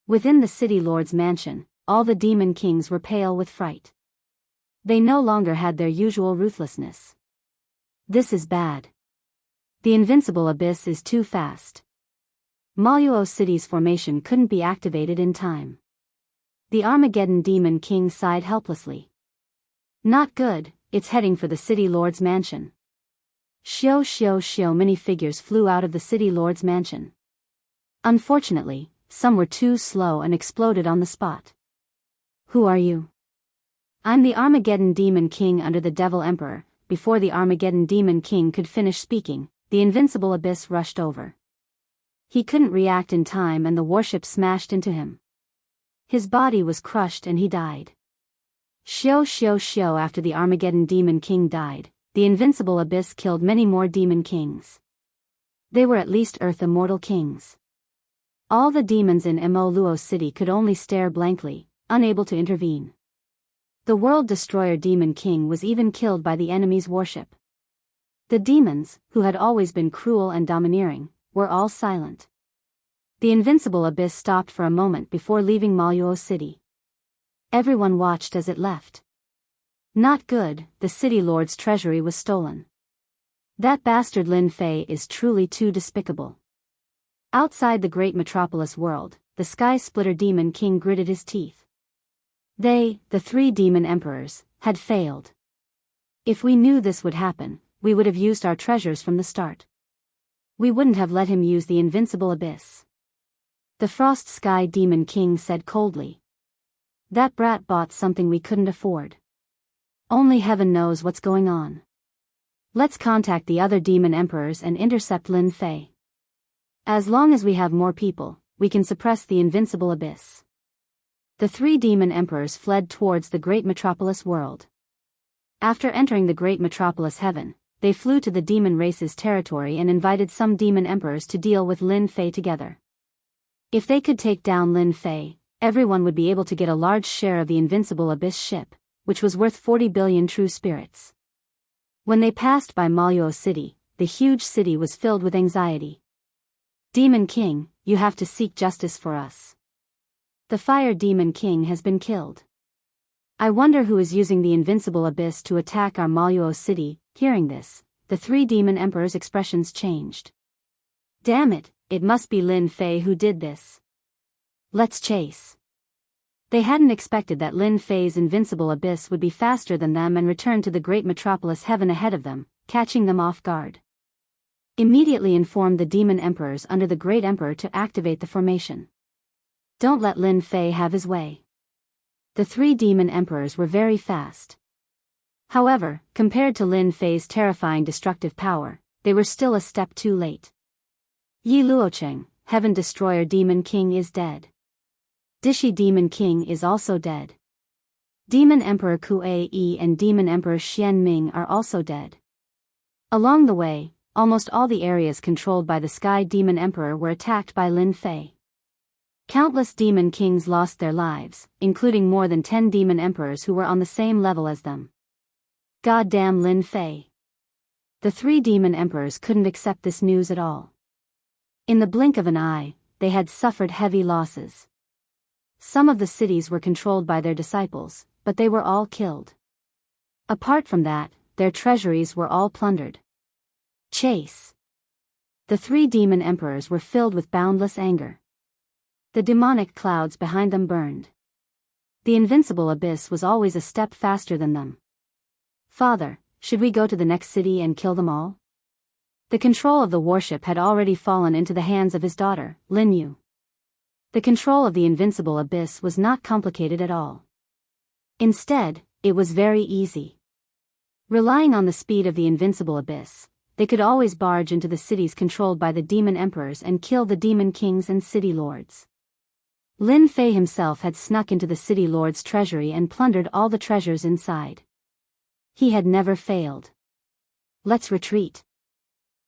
Within the city lord's mansion, all the demon kings were pale with fright. They no longer had their usual ruthlessness. This is bad. The invincible abyss is too fast. Maluo City's formation couldn't be activated in time. The Armageddon demon king sighed helplessly. Not good, it's heading for the city lord's mansion. Shio shio shio, many figures flew out of the city lord's mansion. Unfortunately, some were too slow and exploded on the spot. Who are you? I'm the Armageddon demon king under the devil emperor. Before the Armageddon demon king could finish speaking, the invincible abyss rushed over. He couldn't react in time and the warship smashed into him. His body was crushed and he died. Shio shio shio, after the Armageddon demon king died, the invincible abyss killed many more demon kings. They were at least earth immortal kings. All the demons in Maluo City could only stare blankly, unable to intervene. The World Destroyer demon king was even killed by the enemy's warship. The demons, who had always been cruel and domineering, were all silent. The invincible abyss stopped for a moment before leaving Maluo City. Everyone watched as it left. Not good, the city lord's treasury was stolen. That bastard Lin Fei is truly too despicable. Outside the great metropolis world, the Sky Splitter demon king gritted his teeth. They, the three demon emperors, had failed. If we knew this would happen, we would have used our treasures from the start. We wouldn't have let him use the invincible abyss. The Frost Sky Demon King said coldly. That brat bought something we couldn't afford. Only heaven knows what's going on. Let's contact the other demon emperors and intercept Lin Fei. As long as we have more people, we can suppress the invincible abyss. The 3 demon emperors fled towards the great metropolis world. After entering the great metropolis heaven, they flew to the demon race's territory and invited some demon emperors to deal with Lin Fei together. If they could take down Lin Fei, everyone would be able to get a large share of the invincible abyss ship, which was worth 40 billion true spirits. When they passed by Maluo City, the huge city was filled with anxiety. Demon King, you have to seek justice for us. The Fire Demon King has been killed. I wonder who is using the invincible abyss to attack our Maluo City. Hearing this, the 3 demon emperors' expressions changed. Damn it, it must be Lin Fei who did this. Let's chase. They hadn't expected that Lin Fei's invincible abyss would be faster than them and return to the great metropolis heaven ahead of them, catching them off guard. Immediately informed the demon emperors under the great emperor to activate the formation. Don't let Lin Fei have his way. The 3 demon emperors were very fast. However, compared to Lin Fei's terrifying destructive power, they were still a step too late. Yi Luocheng, Heaven Destroyer Demon King is dead. Dishi Demon King is also dead. Demon Emperor Kuei and Demon Emperor Xian Ming are also dead. Along the way, almost all the areas controlled by the Sky Demon Emperor were attacked by Lin Fei. Countless demon kings lost their lives, including more than 10 demon emperors who were on the same level as them. Goddamn Lin Fei. The 3 demon emperors couldn't accept this news at all. In the blink of an eye, they had suffered heavy losses. Some of the cities were controlled by their disciples, but they were all killed. Apart from that, their treasuries were all plundered. Chase. The 3 demon emperors were filled with boundless anger. The demonic clouds behind them burned. The invincible abyss was always a step faster than them. Father, should we go to the next city and kill them all? The control of the warship had already fallen into the hands of his daughter, Lin Yu. The control of the invincible abyss was not complicated at all. Instead, it was very easy. Relying on the speed of the invincible abyss, they could always barge into the cities controlled by the demon emperors and kill the demon kings and city lords. Lin Fei himself had snuck into the city lord's treasury and plundered all the treasures inside. He had never failed. Let's retreat.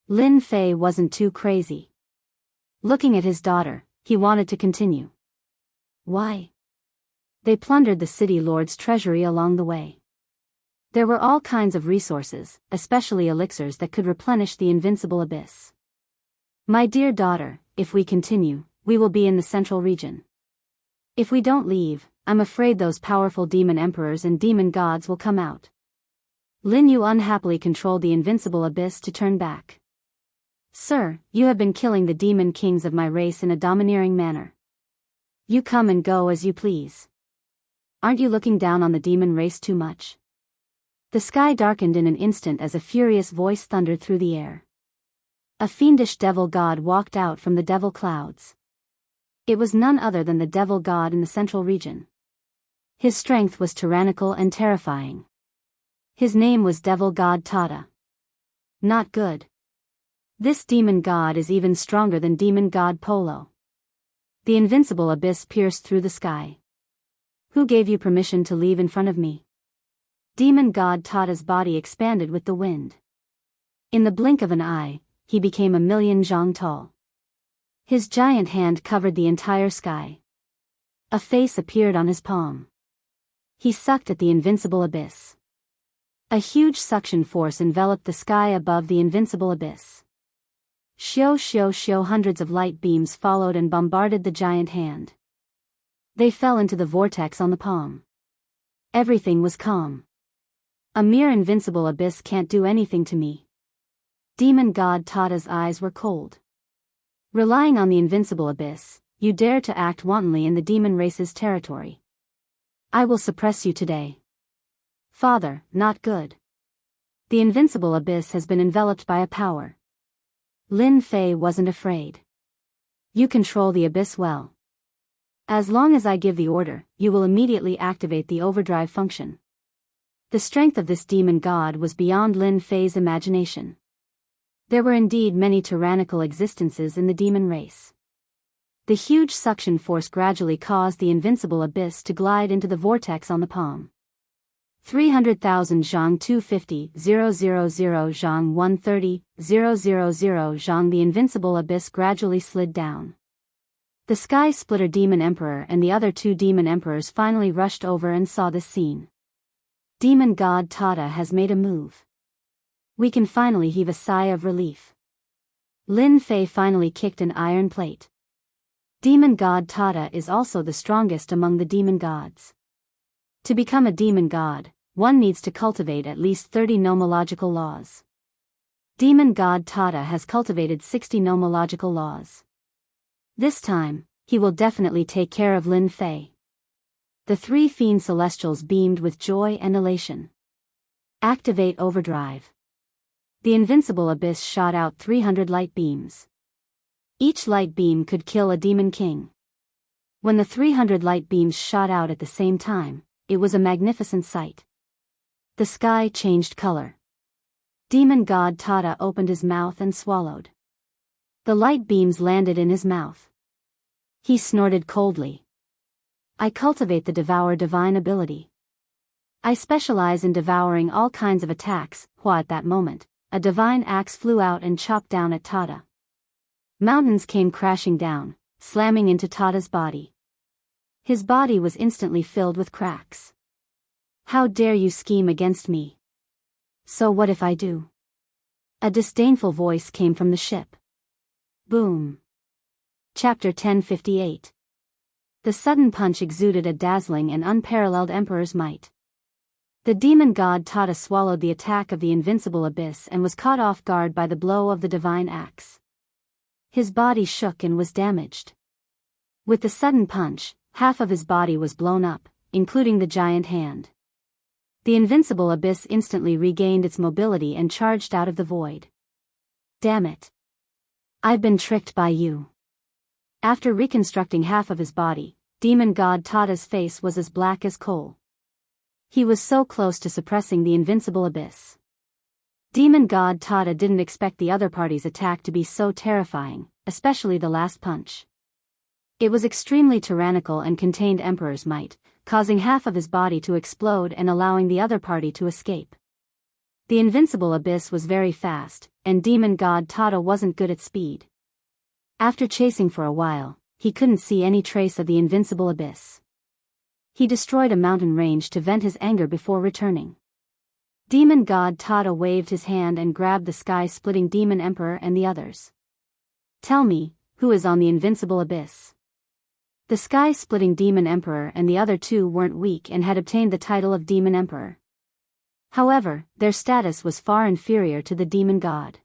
Lin Fei wasn't too crazy. Looking at his daughter, he wanted to continue. Why? They plundered the city lord's treasury along the way. There were all kinds of resources, especially elixirs that could replenish the invincible abyss. My dear daughter, if we continue, we will be in the central region. If we don't leave, I'm afraid those powerful demon emperors and demon gods will come out. Lin Yu unhappily controlled the invincible abyss to turn back. Sir, you have been killing the demon kings of my race in a domineering manner. You come and go as you please. Aren't you looking down on the demon race too much? The sky darkened in an instant as a furious voice thundered through the air. A fiendish devil god walked out from the devil clouds. It was none other than the devil god in the central region. His strength was tyrannical and terrifying. His name was Devil God Tata. Not good. This demon god is even stronger than demon god Polo. The invincible abyss pierced through the sky. Who gave you permission to leave in front of me? Demon god Tata's body expanded with the wind. In the blink of an eye, he became 1,000,000 zhang tall. His giant hand covered the entire sky. A face appeared on his palm. He sucked at the invincible abyss. A huge suction force enveloped the sky above the invincible abyss. Shio shio shio, hundreds of light beams followed and bombarded the giant hand. They fell into the vortex on the palm. Everything was calm. A mere invincible abyss can't do anything to me. Demon god Tata's eyes were cold. Relying on the invincible abyss, you dare to act wantonly in the demon race's territory. I will suppress you today. Father, not good. The invincible abyss has been enveloped by a power. Lin Fei wasn't afraid. You control the abyss well. As long as I give the order, you will immediately activate the overdrive function. The strength of this demon god was beyond Lin Fei's imagination. There were indeed many tyrannical existences in the demon race. The huge suction force gradually caused the invincible abyss to glide into the vortex on the palm. 300,000 Zhang 250, 000 Zhang 130, 000 Zhang. The invincible abyss gradually slid down. The Sky Splitter Demon Emperor and the other two Demon Emperors finally rushed over and saw this scene. Demon God Tata has made a move. We can finally heave a sigh of relief. Lin Fei finally kicked an iron plate. Demon God Tata is also the strongest among the demon gods. To become a demon god, one needs to cultivate at least 30 nomological laws. Demon God Tata has cultivated 60 nomological laws. This time, he will definitely take care of Lin Fei. The three fiend celestials beamed with joy and elation. Activate overdrive. The invincible abyss shot out 300 light beams. Each light beam could kill a demon king. When the 300 light beams shot out at the same time, it was a magnificent sight. The sky changed color. Demon God Tata opened his mouth and swallowed. The light beams landed in his mouth. He snorted coldly. I cultivate the Devour divine ability. I specialize in devouring all kinds of attacks. At that moment, a divine axe flew out and chopped down at Tata. Mountains came crashing down, slamming into Tata's body. His body was instantly filled with cracks. How dare you scheme against me? So what if I do? A disdainful voice came from the ship. Boom. Chapter 1058. The sudden punch exuded a dazzling and unparalleled emperor's might. The demon god Tata swallowed the attack of the invincible abyss and was caught off guard by the blow of the divine axe. His body shook and was damaged. With the sudden punch, half of his body was blown up, including the giant hand. The invincible abyss instantly regained its mobility and charged out of the void. Damn it. I've been tricked by you. After reconstructing half of his body, demon god Tata's face was as black as coal. He was so close to suppressing the invincible abyss. Demon god Tata didn't expect the other party's attack to be so terrifying, especially the last punch. It was extremely tyrannical and contained emperor's might, causing half of his body to explode and allowing the other party to escape. The invincible abyss was very fast, and demon god Tata wasn't good at speed. After chasing for a while, he couldn't see any trace of the invincible abyss. He destroyed a mountain range to vent his anger before returning. Demon god Tata waved his hand and grabbed the sky-splitting demon emperor and the others. Tell me, who is on the invincible abyss? The sky-splitting demon emperor and the other two weren't weak and had obtained the title of demon emperor. However, their status was far inferior to the demon god.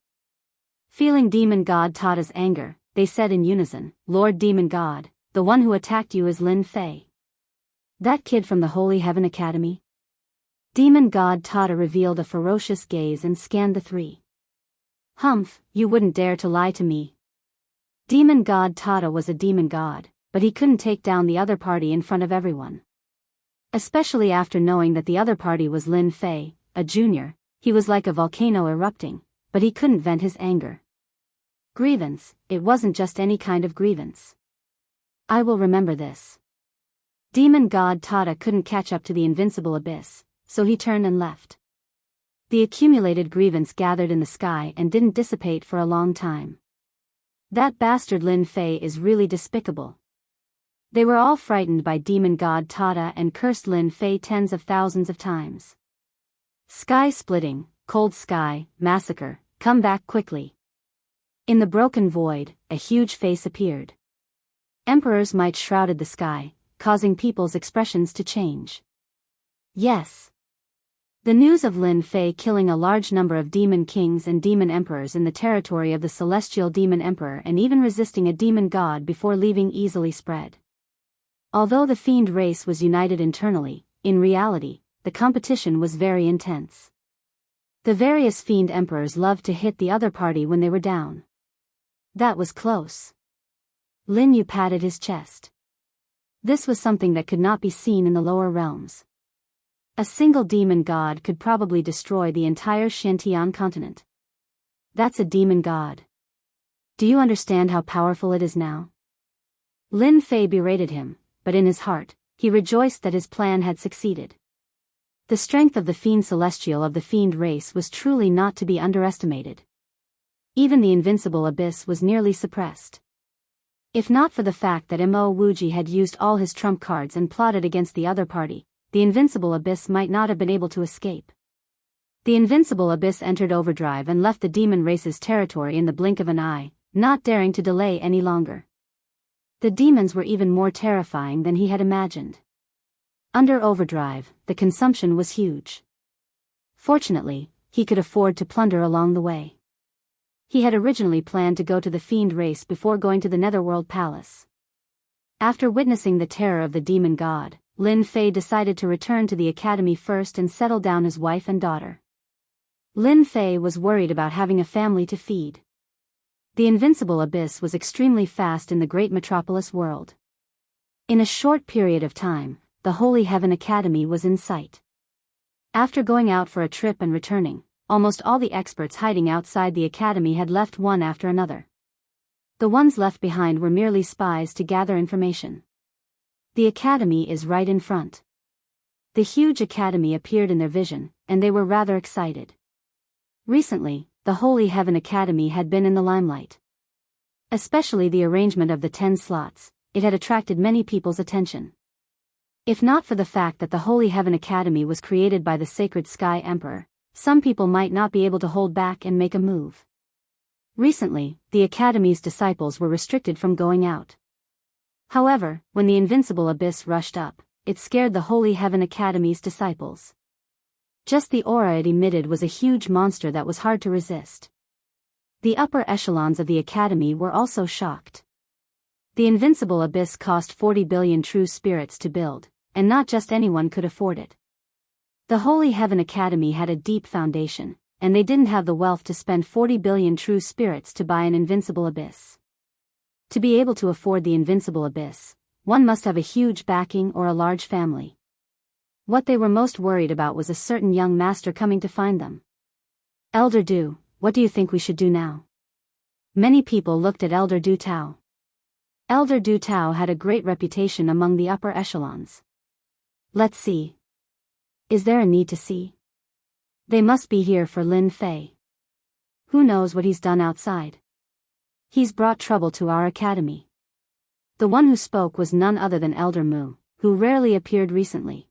Feeling demon god Tata's anger, they said in unison, Lord Demon God, the one who attacked you is Lin Fei. That kid from the Holy Heaven Academy? Demon god Tata revealed a ferocious gaze and scanned the three. Humph, you wouldn't dare to lie to me. Demon god Tata was a demon god, but he couldn't take down the other party in front of everyone. Especially after knowing that the other party was Lin Fei, a junior, he was like a volcano erupting, but he couldn't vent his anger. Grievance, it wasn't just any kind of grievance. I will remember this. Demon god Tata couldn't catch up to the invincible abyss, so he turned and left. The accumulated grievance gathered in the sky and didn't dissipate for a long time. That bastard Lin Fei is really despicable. They were all frightened by demon god Tata and cursed Lin Fei tens of thousands of times. Sky splitting, cold sky, massacre, come back quickly. In the broken void, a huge face appeared. Emperor's might shrouded the sky, causing people's expressions to change. Yes. The news of Lin Fei killing a large number of demon kings and demon emperors in the territory of the celestial demon emperor and even resisting a demon god before leaving easily spread. Although the fiend race was united internally, in reality, the competition was very intense. The various fiend emperors loved to hit the other party when they were down. That was close. Lin Yu patted his chest. This was something that could not be seen in the lower realms. A single demon god could probably destroy the entire Xintian continent. That's a demon god. Do you understand how powerful it is now? Lin Fei berated him, but in his heart, he rejoiced that his plan had succeeded. The strength of the fiend celestial of the fiend race was truly not to be underestimated. Even the invincible abyss was nearly suppressed. If not for the fact that Mo Wuji had used all his trump cards and plotted against the other party, the invincible abyss might not have been able to escape. The invincible abyss entered overdrive and left the demon race's territory in the blink of an eye, not daring to delay any longer. The demons were even more terrifying than he had imagined. Under overdrive, the consumption was huge. Fortunately, he could afford to plunder along the way. He had originally planned to go to the fiend race before going to the Netherworld Palace. After witnessing the terror of the demon god, Lin Fei decided to return to the academy first and settle down his wife and daughter. Lin Fei was worried about having a family to feed. The invincible abyss was extremely fast in the great metropolis world. In a short period of time, the Holy Heaven Academy was in sight. After going out for a trip and returning, almost all the experts hiding outside the academy had left one after another. The ones left behind were merely spies to gather information. The academy is right in front. The huge academy appeared in their vision, and they were rather excited. Recently, the Holy Heaven Academy had been in the limelight. Especially the arrangement of the 10 slots, it had attracted many people's attention. If not for the fact that the Holy Heaven Academy was created by the Sacred Sky Emperor, some people might not be able to hold back and make a move. Recently, the Academy's disciples were restricted from going out. However, when the invincible abyss rushed up, it scared the Holy Heaven Academy's disciples. Just the aura it emitted was a huge monster that was hard to resist. The upper echelons of the Academy were also shocked. The invincible abyss cost 40 billion true spirits to build, and not just anyone could afford it. The Holy Heaven Academy had a deep foundation, and they didn't have the wealth to spend 40 billion true spirits to buy an invincible abyss. To be able to afford the invincible abyss, one must have a huge backing or a large family. What they were most worried about was a certain young master coming to find them. Elder Du, what do you think we should do now? Many people looked at Elder Du Tao. Elder Du Tao had a great reputation among the upper echelons. Let's see. Is there a need to see? They must be here for Lin Fei. Who knows what he's done outside? He's brought trouble to our academy. The one who spoke was none other than Elder Mu, who rarely appeared recently.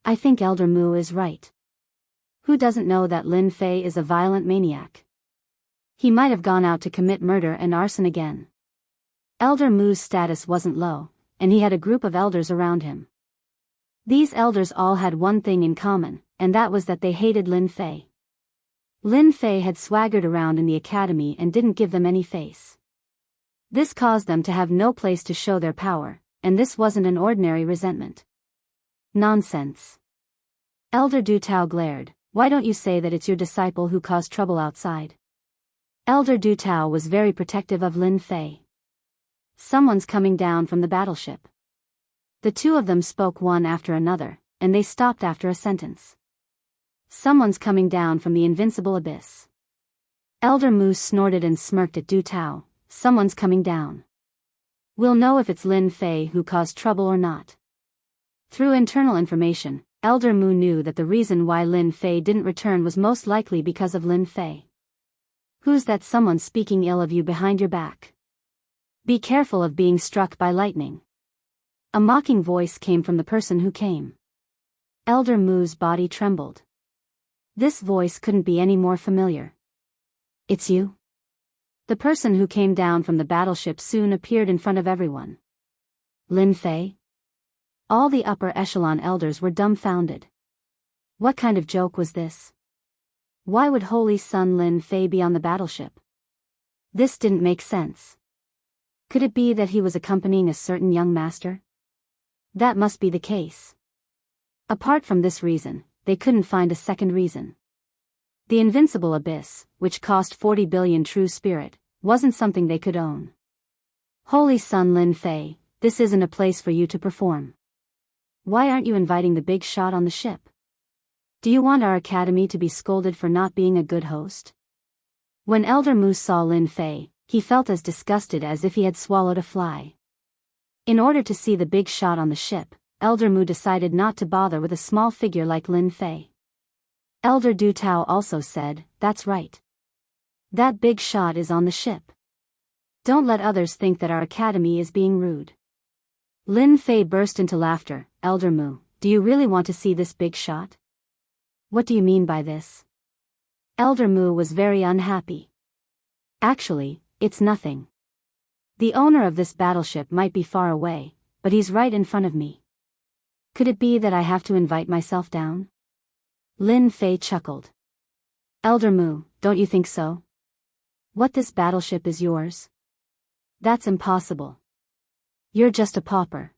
I think Elder Mu is right. Who doesn't know that Lin Fei is a violent maniac? He might have gone out to commit murder and arson again. Elder Mu's status wasn't low, and he had a group of elders around him. These elders all had one thing in common, and that was that they hated Lin Fei. Lin Fei had swaggered around in the academy and didn't give them any face. This caused them to have no place to show their power, and this wasn't an ordinary resentment. Nonsense. Elder Du Tao glared. Why don't you say that it's your disciple who caused trouble outside? Elder Du Tao was very protective of Lin Fei. Someone's coming down from the battleship. The two of them spoke one after another, and they stopped after a sentence. Someone's coming down from the invincible abyss. Elder Mu snorted and smirked at Du Tao. Someone's coming down. We'll know if it's Lin Fei who caused trouble or not. Through internal information, Elder Mu knew that the reason why Lin Fei didn't return was most likely because of Lin Fei. Who's that someone speaking ill of you behind your back? Be careful of being struck by lightning. A mocking voice came from the person who came. Elder Mu's body trembled. This voice couldn't be any more familiar. It's you? The person who came down from the battleship soon appeared in front of everyone. Lin Fei? All the upper echelon elders were dumbfounded. What kind of joke was this? Why would Holy Son Lin Fei be on the battleship? This didn't make sense. Could it be that he was accompanying a certain young master? That must be the case. Apart from this reason, they couldn't find a second reason. The invincible abyss, which cost 40 billion true spirit, wasn't something they could own. Holy Sun Lin Fei, this isn't a place for you to perform. Why aren't you inviting the big shot on the ship? Do you want our academy to be scolded for not being a good host? When Elder Mu saw Lin Fei, he felt as disgusted as if he had swallowed a fly. In order to see the big shot on the ship, Elder Mu decided not to bother with a small figure like Lin Fei. Elder Du Tao also said, "That's right. That big shot is on the ship. Don't let others think that our academy is being rude." Lin Fei burst into laughter. "Elder Mu, do you really want to see this big shot? What do you mean by this?" Elder Mu was very unhappy. "Actually, it's nothing. The owner of this battleship might be far away, but he's right in front of me. Could it be that I have to invite myself down?" Lin Fei chuckled. "Elder Mu, don't you think so? What, this battleship is yours? That's impossible. You're just a pauper."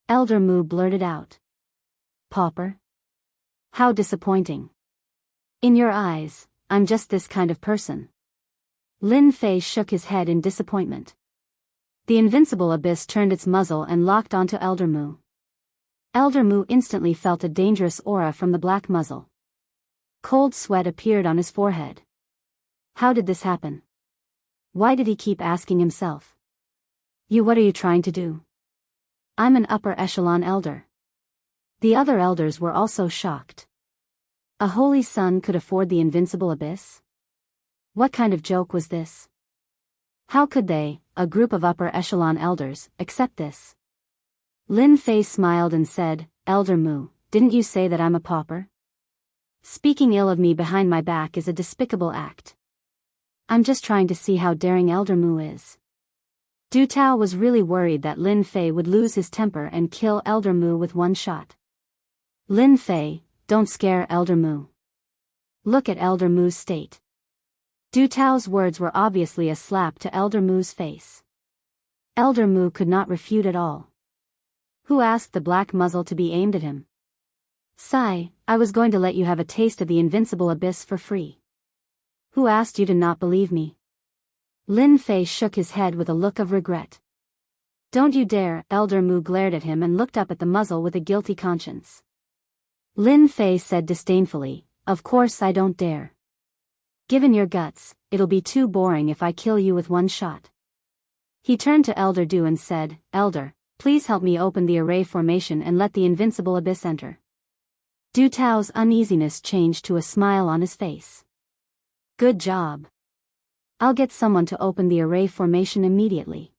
Elder Mu blurted out. "Pauper? How disappointing. In your eyes, I'm just this kind of person." Lin Fei shook his head in disappointment. The invincible abyss turned its muzzle and locked onto Elder Mu. Elder Mu instantly felt a dangerous aura from the black muzzle. Cold sweat appeared on his forehead. How did this happen? Why did he keep asking himself? What are you trying to do?" "I'm an upper echelon elder." The other elders were also shocked. A holy sun could afford the invincible abyss? What kind of joke was this? How could they, a group of upper echelon elders, accept this? Lin Fei smiled and said, "Elder Mu, didn't you say that I'm a pauper? Speaking ill of me behind my back is a despicable act. I'm just trying to see how daring Elder Mu is." Du Tao was really worried that Lin Fei would lose his temper and kill Elder Mu with one shot. "Lin Fei, don't scare Elder Mu. Look at Elder Mu's state." Du Tao's words were obviously a slap to Elder Mu's face. Elder Mu could not refute at all. Who asked the black muzzle to be aimed at him? "Sigh, I was going to let you have a taste of the invincible abyss for free." Who asked you to not believe me? Lin Fei shook his head with a look of regret. "Don't you dare!" Elder Mu glared at him and looked up at the muzzle with a guilty conscience. Lin Fei said disdainfully, "Of course I don't dare. Given your guts, it'll be too boring if I kill you with one shot." He turned to Elder Du and said, "Elder, please help me open the array formation and let the invincible abyss enter." Du Tao's uneasiness changed to a smile on his face. "Good job. I'll get someone to open the array formation immediately."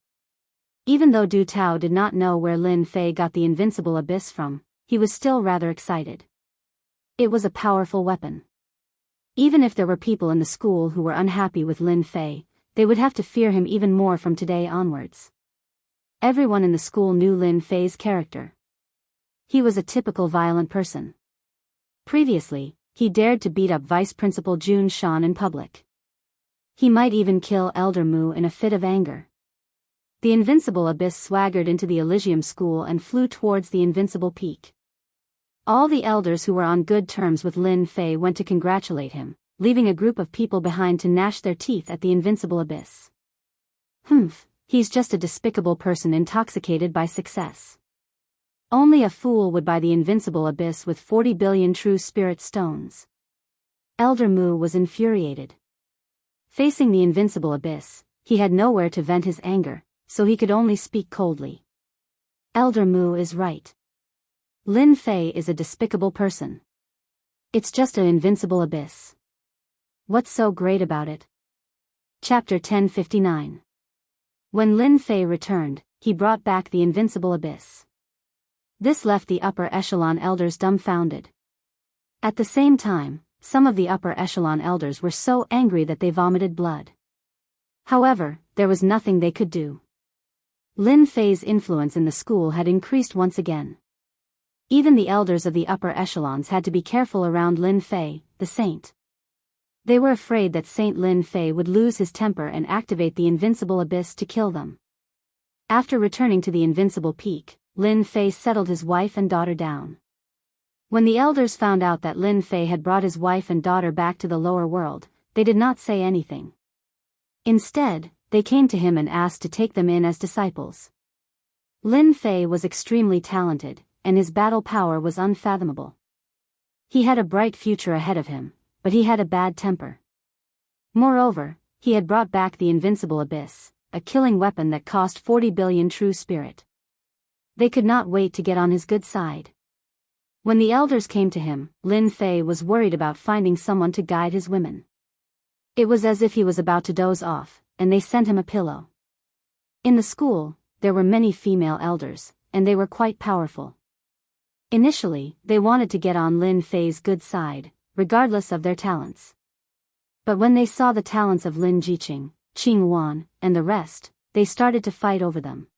Even though Du Tao did not know where Lin Fei got the invincible abyss from, he was still rather excited. It was a powerful weapon. Even if there were people in the school who were unhappy with Lin Fei, they would have to fear him even more from today onwards. Everyone in the school knew Lin Fei's character. He was a typical violent person. Previously, he dared to beat up Vice Principal Jun Shan in public. He might even kill Elder Mu in a fit of anger. The invincible abyss swaggered into the Elysium School and flew towards the invincible peak. All the elders who were on good terms with Lin Fei went to congratulate him, leaving a group of people behind to gnash their teeth at the invincible abyss. "Humph, he's just a despicable person intoxicated by success. Only a fool would buy the invincible abyss with 40 billion true spirit stones." Elder Mu was infuriated. Facing the invincible abyss, he had nowhere to vent his anger, so he could only speak coldly. Elder Mu is right. Lin Fei is a despicable person. It's just an invincible abyss. What's so great about it? Chapter 1059. When Lin Fei returned, he brought back the invincible abyss. This left the upper echelon elders dumbfounded. At the same time, some of the upper echelon elders were so angry that they vomited blood. However, there was nothing they could do. Lin Fei's influence in the school had increased once again. Even the elders of the upper echelons had to be careful around Lin Fei, the saint. They were afraid that Saint Lin Fei would lose his temper and activate the invincible abyss to kill them. After returning to the invincible peak, Lin Fei settled his wife and daughter down. When the elders found out that Lin Fei had brought his wife and daughter back to the lower world, they did not say anything. Instead, they came to him and asked to take them in as disciples. Lin Fei was extremely talented, and his battle power was unfathomable. He had a bright future ahead of him, but he had a bad temper. Moreover, he had brought back the invincible abyss, a killing weapon that cost 40 billion true spirit. They could not wait to get on his good side. When the elders came to him, Lin Fei was worried about finding someone to guide his women. It was as if he was about to doze off, and they sent him a pillow. In the school, there were many female elders, and they were quite powerful. Initially, they wanted to get on Lin Fei's good side, regardless of their talents. But when they saw the talents of Lin Jiqing, Qing Wan, and the rest, they started to fight over them.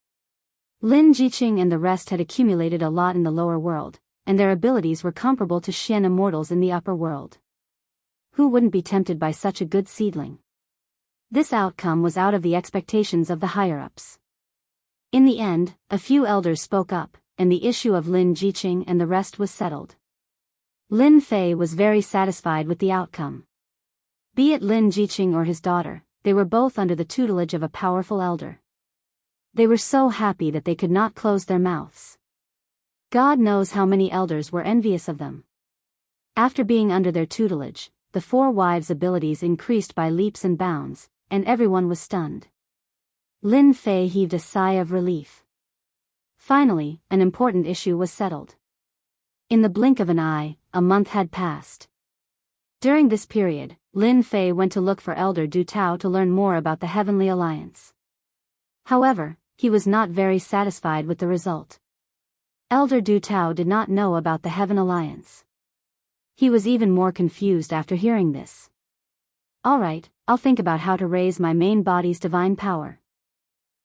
Lin Jiqing and the rest had accumulated a lot in the lower world, and their abilities were comparable to Xian immortals in the upper world. Who wouldn't be tempted by such a good seedling? This outcome was out of the expectations of the higher-ups. In the end, a few elders spoke up, and the issue of Lin Jiqing and the rest was settled. Lin Fei was very satisfied with the outcome. Be it Lin Jiqing or his daughter, they were both under the tutelage of a powerful elder. They were so happy that they could not close their mouths. God knows how many elders were envious of them. After being under their tutelage, the four wives' abilities increased by leaps and bounds, and everyone was stunned. Lin Fei heaved a sigh of relief. Finally, an important issue was settled. In the blink of an eye, a month had passed. During this period, Lin Fei went to look for Elder Du Tao to learn more about the Heavenly Alliance. However, he was not very satisfied with the result. Elder Du Tao did not know about the Heaven Alliance. He was even more confused after hearing this. Alright, I'll think about how to raise my main body's divine power.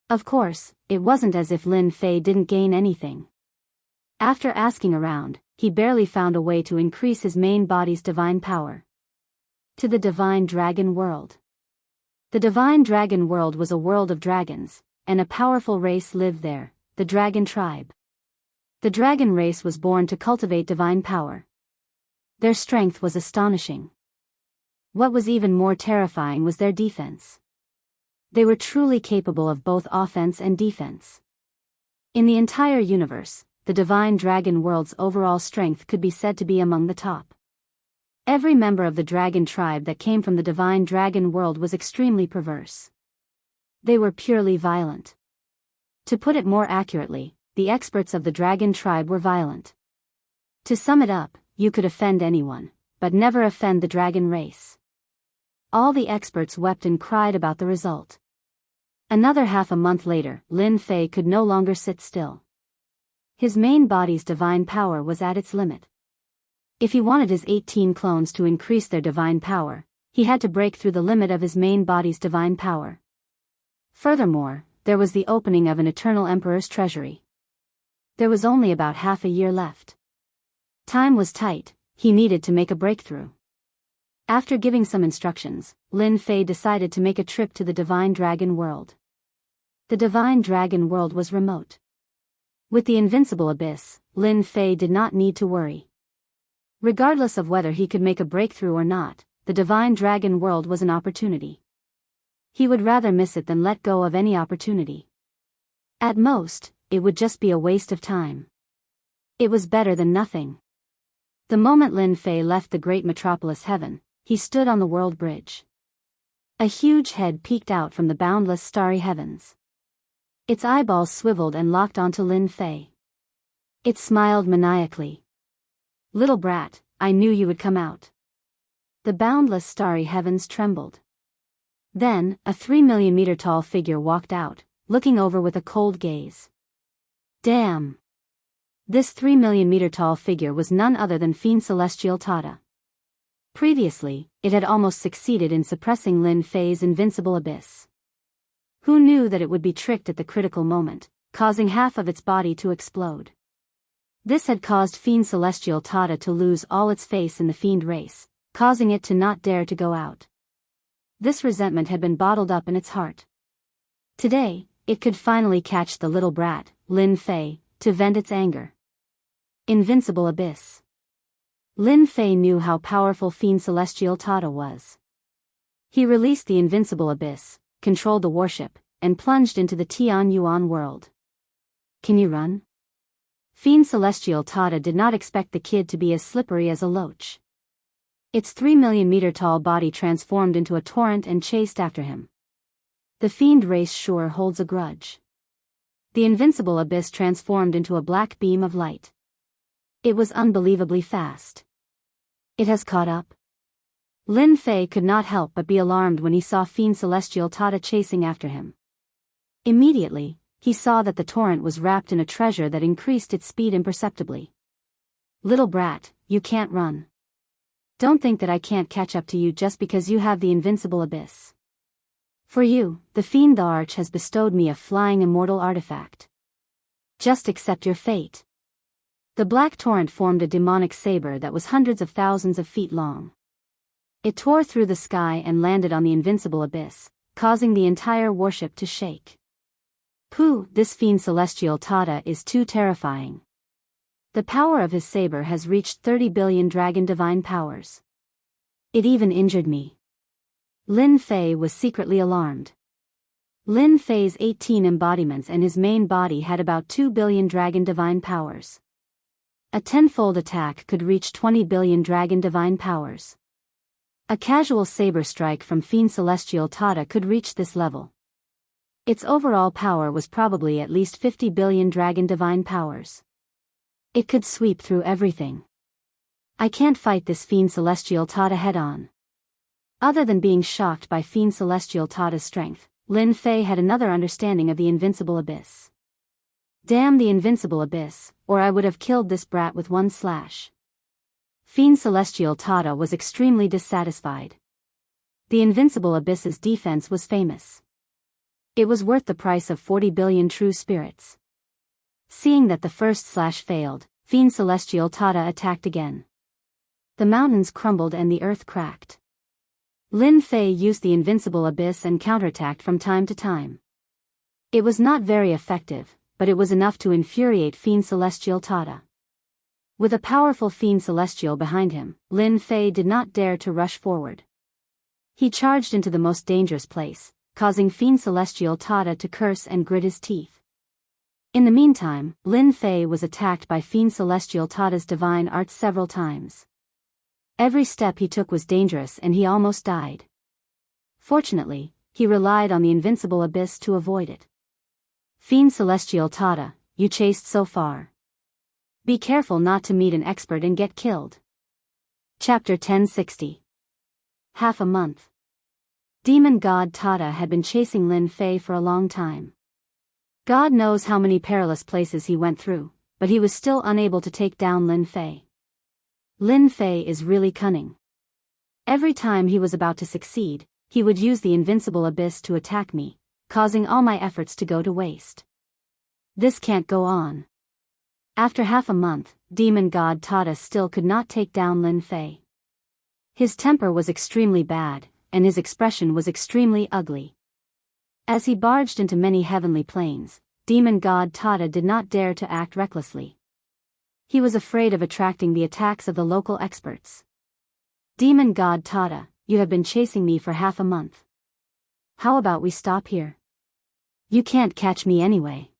Of course, it wasn't as if Lin Fei didn't gain anything. After asking around, he barely found a way to increase his main body's divine power. To the Divine Dragon World. The Divine Dragon World was a world of dragons, and a powerful race lived there, the Dragon Tribe. The dragon race was born to cultivate divine power. Their strength was astonishing. What was even more terrifying was their defense. They were truly capable of both offense and defense. In the entire universe, the Divine Dragon World's overall strength could be said to be among the top. Every member of the dragon tribe that came from the Divine Dragon World was extremely perverse. They were purely violent. To put it more accurately, the experts of the dragon tribe were violent. To sum it up, you could offend anyone, but never offend the dragon race. All the experts wept and cried about the result. Another half a month later, Lin Fei could no longer sit still. His main body's divine power was at its limit. If he wanted his 18 clones to increase their divine power, he had to break through the limit of his main body's divine power. Furthermore, there was the opening of an eternal emperor's treasury. There was only about half a year left. Time was tight, he needed to make a breakthrough. After giving some instructions, Lin Fei decided to make a trip to the Divine Dragon World. The Divine Dragon World was remote. With the invincible abyss, Lin Fei did not need to worry. Regardless of whether he could make a breakthrough or not, the Divine Dragon World was an opportunity. He would rather miss it than let go of any opportunity. At most, it would just be a waste of time. It was better than nothing. The moment Lin Fei left the great metropolis heaven, he stood on the world bridge. A huge head peeked out from the boundless starry heavens. Its eyeballs swiveled and locked onto Lin Fei. It smiled maniacally. "Little brat, I knew you would come out." The boundless starry heavens trembled. Then, a 3 million-meter tall figure walked out, looking over with a cold gaze. Damn! This 3 million-meter tall figure was none other than Fiend Celestial Tata. Previously, it had almost succeeded in suppressing Lin Fei's invincible abyss. Who knew that it would be tricked at the critical moment, causing half of its body to explode? This had caused Fiend Celestial Tata to lose all its faith in the Fiend race, causing it to not dare to go out. This resentment had been bottled up in its heart. Today, it could finally catch the little brat, Lin Fei, to vent its anger. Invincible abyss. Lin Fei knew how powerful Fiend Celestial Tata was. He released the invincible abyss, controlled the warship, and plunged into the Tian Yuan world. Can you run? Fiend Celestial Tata did not expect the kid to be as slippery as a loach. Its 3 million-meter-tall body transformed into a torrent and chased after him. The fiend race sure holds a grudge. The invincible abyss transformed into a black beam of light. It was unbelievably fast. It has caught up. Lin Fei could not help but be alarmed when he saw Fiend Celestial Tata chasing after him. Immediately, he saw that the torrent was wrapped in a treasure that increased its speed imperceptibly. Little brat, you can't run. Don't think that I can't catch up to you just because you have the invincible abyss. For you, the Fiend the Arch has bestowed me a flying immortal artifact. Just accept your fate. The black torrent formed a demonic saber that was hundreds of thousands of feet long. It tore through the sky and landed on the invincible abyss, causing the entire warship to shake. Pooh, this Fiend Celestial Tata is too terrifying. The power of his saber has reached 30 billion dragon divine powers. It even injured me. Lin Fei was secretly alarmed. Lin Fei's 18 embodiments and his main body had about 2 billion dragon divine powers. A tenfold attack could reach 20 billion dragon divine powers. A casual saber strike from Fiend Celestial Tata could reach this level. Its overall power was probably at least 50 billion dragon divine powers. It could sweep through everything. I can't fight this Fiend Celestial Tata head-on. Other than being shocked by Fiend Celestial Tata's strength, Lin Fei had another understanding of the invincible abyss. Damn the invincible abyss, or I would have killed this brat with one slash. Fiend Celestial Tata was extremely dissatisfied. The invincible abyss's defense was famous. It was worth the price of 40 billion true spirits. Seeing that the first slash failed, Fiend Celestial Tata attacked again. The mountains crumbled and the earth cracked. Lin Fei used the invincible abyss and counterattacked from time to time. It was not very effective, but it was enough to infuriate Fiend Celestial Tata. With a powerful Fiend Celestial behind him, Lin Fei did not dare to rush forward. He charged into the most dangerous place, causing Fiend Celestial Tata to curse and grit his teeth. In the meantime, Lin Fei was attacked by Fiend Celestial Tata's divine arts several times. Every step he took was dangerous and he almost died. Fortunately, he relied on the invincible abyss to avoid it. Fiend Celestial Tata, you chased so far. Be careful not to meet an expert and get killed. Chapter 1060. Half a month. Demon God Tata had been chasing Lin Fei for a long time. God knows how many perilous places he went through, but he was still unable to take down Lin Fei. Lin Fei is really cunning. Every time he was about to succeed, he would use the invincible abyss to attack me, causing all my efforts to go to waste. This can't go on. After half a month, Demon God Tata still could not take down Lin Fei. His temper was extremely bad, and his expression was extremely ugly. As he barged into many heavenly planes, Demon God Tata did not dare to act recklessly. He was afraid of attracting the attacks of the local experts. Demon God Tata, you have been chasing me for half a month. How about we stop here? You can't catch me anyway.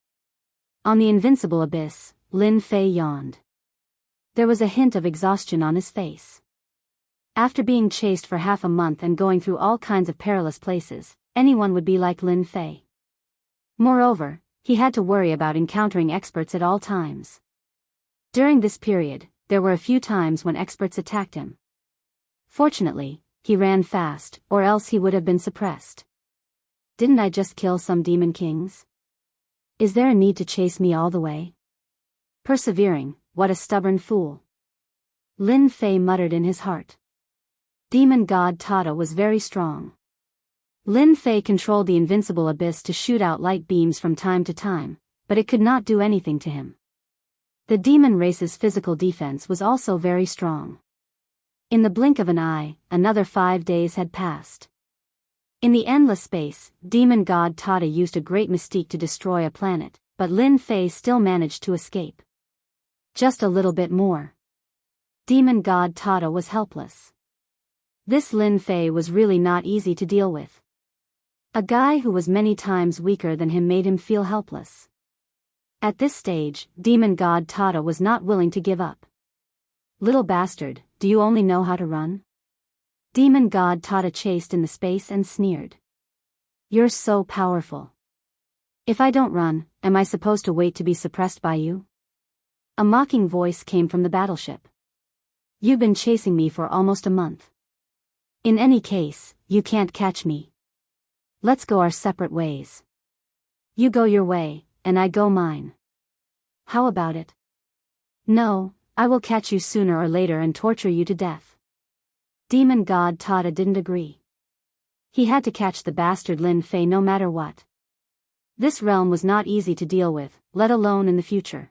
On the invincible abyss, Lin Fei yawned. There was a hint of exhaustion on his face. After being chased for half a month and going through all kinds of perilous places, anyone would be like Lin Fei. Moreover, he had to worry about encountering experts at all times. During this period, there were a few times when experts attacked him. Fortunately, he ran fast, or else he would have been suppressed. Didn't I just kill some demon kings? Is there a need to chase me all the way? Persevering, what a stubborn fool. Lin Fei muttered in his heart. Demon God Tata was very strong. Lin Fei controlled the invincible abyss to shoot out light beams from time to time, but it could not do anything to him. The demon race's physical defense was also very strong. In the blink of an eye, another 5 days had passed. In the endless space, Demon God Tata used a great mystique to destroy a planet, but Lin Fei still managed to escape. Just a little bit more. Demon god Tata was helpless. This Lin Fei was really not easy to deal with. A guy who was many times weaker than him made him feel helpless. At this stage, demon god Tata was not willing to give up. Little bastard, do you only know how to run? Demon god Tata chased in the space and sneered. You're so powerful. If I don't run, am I supposed to wait to be suppressed by you? A mocking voice came from the battleship. You've been chasing me for almost a month. In any case, you can't catch me. Let's go our separate ways. You go your way, and I go mine. How about it? No, I will catch you sooner or later and torture you to death. Demon god Tata didn't agree. He had to catch the bastard Lin Fei no matter what. This realm was not easy to deal with, let alone in the future.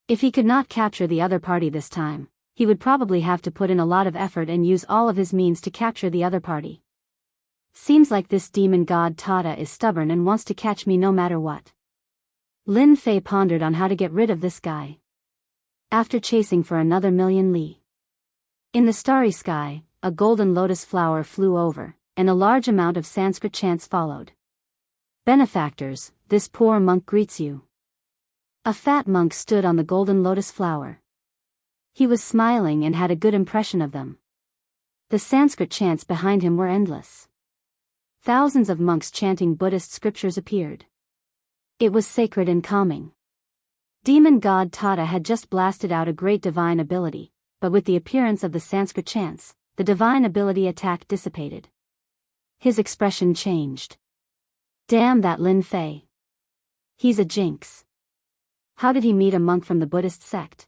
If he could not capture the other party this time, he would probably have to put in a lot of effort and use all of his means to capture the other party. Seems like this demon god Tata is stubborn and wants to catch me no matter what. Lin Fei pondered on how to get rid of this guy. After chasing for another million li. In the starry sky, a golden lotus flower flew over, and a large amount of Sanskrit chants followed. Benefactors, this poor monk greets you. A fat monk stood on the golden lotus flower. He was smiling and had a good impression of them. The Sanskrit chants behind him were endless. Thousands of monks chanting Buddhist scriptures appeared. It was sacred and calming. Demon god Tata had just blasted out a great divine ability, but with the appearance of the Sanskrit chants, the divine ability attack dissipated. His expression changed. Damn that Lin Fei. He's a jinx. How did he meet a monk from the Buddhist sect?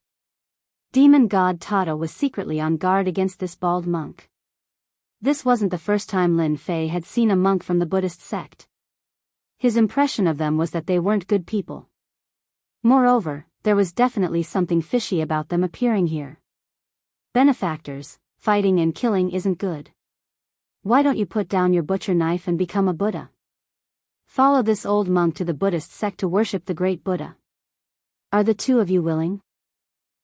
Demon god Tata was secretly on guard against this bald monk. This wasn't the first time Lin Fei had seen a monk from the Buddhist sect. His impression of them was that they weren't good people. Moreover, there was definitely something fishy about them appearing here. Benefactors, fighting and killing isn't good. Why don't you put down your butcher knife and become a Buddha? Follow this old monk to the Buddhist sect to worship the great Buddha. Are the two of you willing?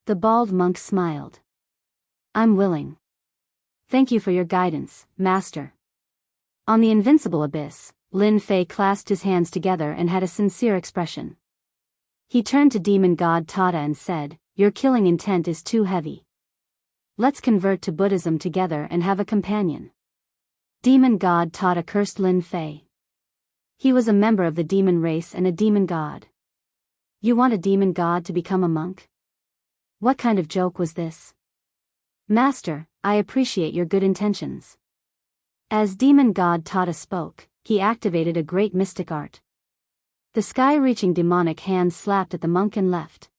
The bald monk smiled. I'm willing. Thank you for your guidance, master. On the invincible abyss, Lin Fei clasped his hands together and had a sincere expression. He turned to demon god Tata and said, your killing intent is too heavy. Let's convert to Buddhism together and have a companion. Demon god Tata cursed Lin Fei. He was a member of the demon race and a demon god. You want a demon god to become a monk? What kind of joke was this? Master, I appreciate your good intentions. As demon god Tata spoke, he activated a great mystic art. The sky-reaching demonic hand slapped at the monk and left.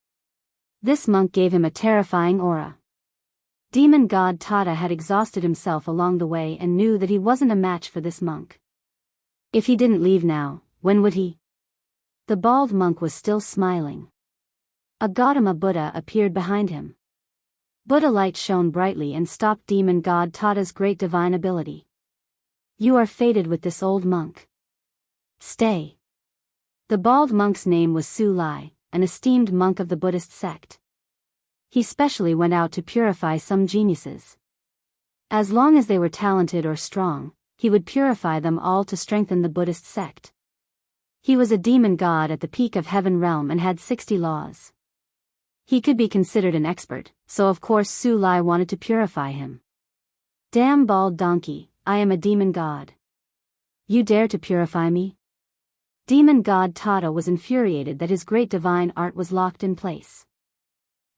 This monk gave him a terrifying aura. Demon god Tata had exhausted himself along the way and knew that he wasn't a match for this monk. If he didn't leave now, when would he? The bald monk was still smiling. A Gautama Buddha appeared behind him. Buddha light shone brightly and stopped demon god Tata's great divine ability. You are fated with this old monk. Stay. The bald monk's name was Su Lai, an esteemed monk of the Buddhist sect. He specially went out to purify some geniuses. As long as they were talented or strong, he would purify them all to strengthen the Buddhist sect. He was a demon god at the peak of heaven realm and had 60 laws. He could be considered an expert, so of course Su Lai wanted to purify him. Damn bald donkey, I am a demon god. You dare to purify me? Demon god Tata was infuriated that his great divine art was locked in place.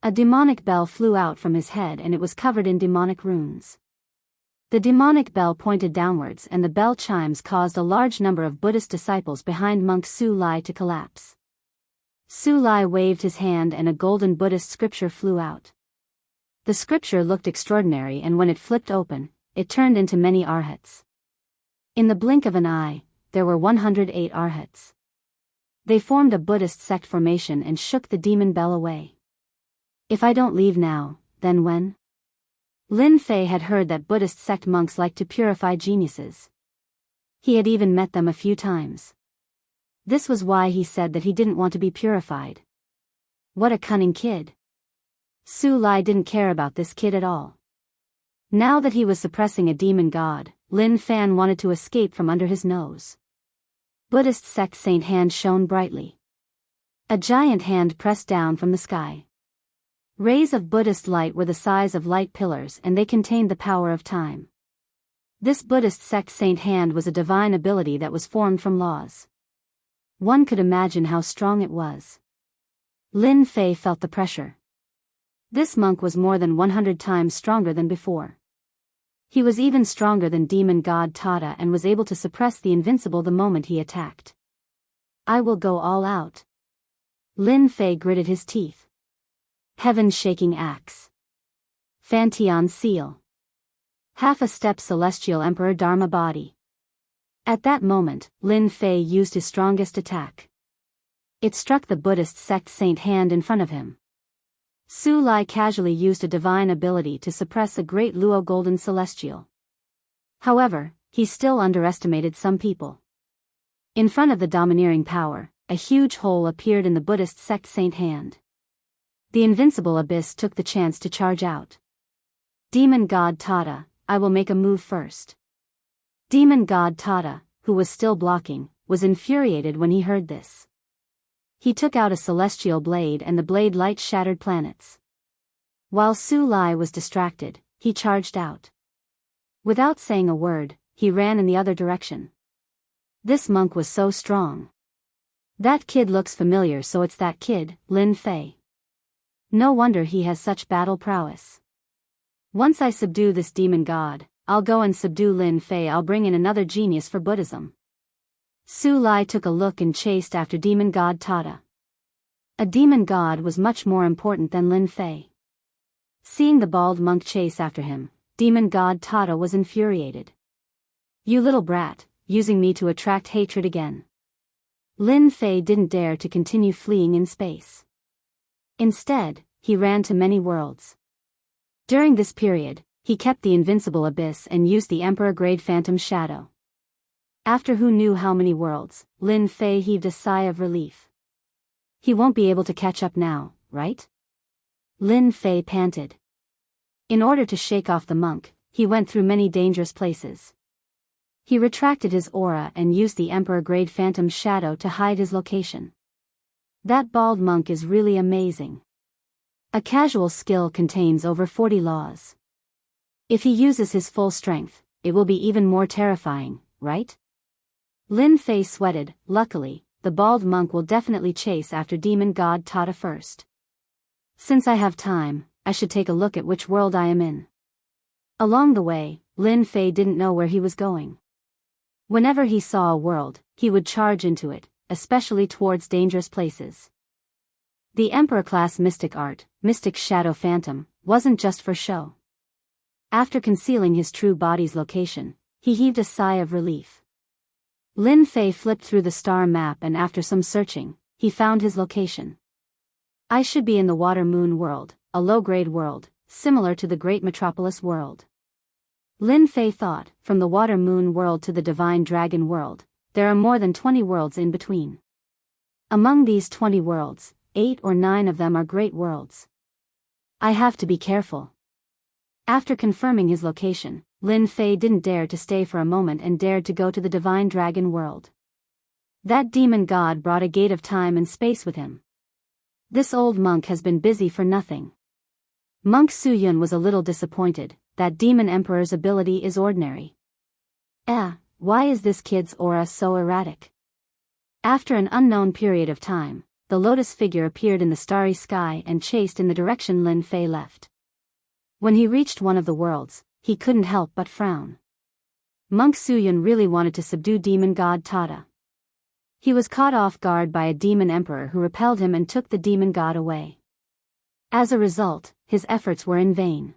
A demonic bell flew out from his head and it was covered in demonic runes. The demonic bell pointed downwards and the bell chimes caused a large number of Buddhist disciples behind monk Su Lai to collapse. Su Lai waved his hand and a golden Buddhist scripture flew out. The scripture looked extraordinary and when it flipped open, it turned into many arhats. In the blink of an eye, there were 108 arhats. They formed a Buddhist sect formation and shook the demon bell away. If I don't leave now, then when? Lin Fei had heard that Buddhist sect monks like to purify geniuses. He had even met them a few times. This was why he said that he didn't want to be purified. What a cunning kid. Su Lai didn't care about this kid at all. Now that he was suppressing a demon god, Lin Fan wanted to escape from under his nose. Buddhist sect saint hand shone brightly. A giant hand pressed down from the sky. Rays of Buddhist light were the size of light pillars and they contained the power of time. This Buddhist sect saint hand was a divine ability that was formed from laws. One could imagine how strong it was. Lin Fei felt the pressure. This monk was more than 100 times stronger than before. He was even stronger than demon god Tata and was able to suppress the invincible the moment he attacked. I will go all out. Lin Fei gritted his teeth. Heaven-shaking axe. Fantian seal. Half a step celestial emperor Dharma body. At that moment, Lin Fei used his strongest attack. It struck the Buddhist sect saint hand in front of him. Su Lai casually used a divine ability to suppress a great Luo golden celestial. However, he still underestimated some people. In front of the domineering power, a huge hole appeared in the Buddhist sect saint hand. The invincible abyss took the chance to charge out. Demon god Tata, I will make a move first. Demon god Tata, who was still blocking, was infuriated when he heard this. He took out a celestial blade and the blade light shattered planets. While Su Lai was distracted, he charged out. Without saying a word, he ran in the other direction. This monk was so strong. That kid looks familiar, so it's that kid, Lin Fei. No wonder he has such battle prowess. Once I subdue this demon god, I'll go and subdue Lin Fei. I'll bring in another genius for Buddhism. Su Lai took a look and chased after demon god Tata. A demon god was much more important than Lin Fei. Seeing the bald monk chase after him, demon god Tata was infuriated. You little brat, using me to attract hatred again. Lin Fei didn't dare to continue fleeing in space. Instead, he ran to many worlds. During this period, he kept the invincible abyss and used the Emperor-grade Phantom Shadow. After who knew how many worlds, Lin Fei heaved a sigh of relief. He won't be able to catch up now, right? Lin Fei panted. In order to shake off the monk, he went through many dangerous places. He retracted his aura and used the Emperor-grade Phantom Shadow to hide his location. That bald monk is really amazing. A casual skill contains over 40 laws. If he uses his full strength, it will be even more terrifying, right? Lin Fei sweated. Luckily, the bald monk will definitely chase after demon god Tata first. Since I have time, I should take a look at which world I am in. Along the way, Lin Fei didn't know where he was going. Whenever he saw a world, he would charge into it, especially towards dangerous places. The Emperor-class mystic art, Mystic Shadow Phantom, wasn't just for show. After concealing his true body's location, he heaved a sigh of relief. Lin Fei flipped through the star map and after some searching, he found his location. I should be in the Water Moon world, a low-grade world, similar to the Great Metropolis world. Lin Fei thought, from the Water Moon world to the Divine Dragon world, there are more than 20 worlds in between. Among these 20 worlds, 8 or 9 of them are great worlds. I have to be careful. After confirming his location, Lin Fei didn't dare to stay for a moment and dared to go to the Divine Dragon world. That demon god brought a gate of time and space with him. This old monk has been busy for nothing. Monk Su Yun was a little disappointed. That demon emperor's ability is ordinary. Why is this kid's aura so erratic? After an unknown period of time, the lotus figure appeared in the starry sky and chased in the direction Lin Fei left. When he reached one of the worlds, he couldn't help but frown. Monk Su Yun really wanted to subdue demon god Tata. He was caught off guard by a demon emperor who repelled him and took the demon god away. As a result, his efforts were in vain.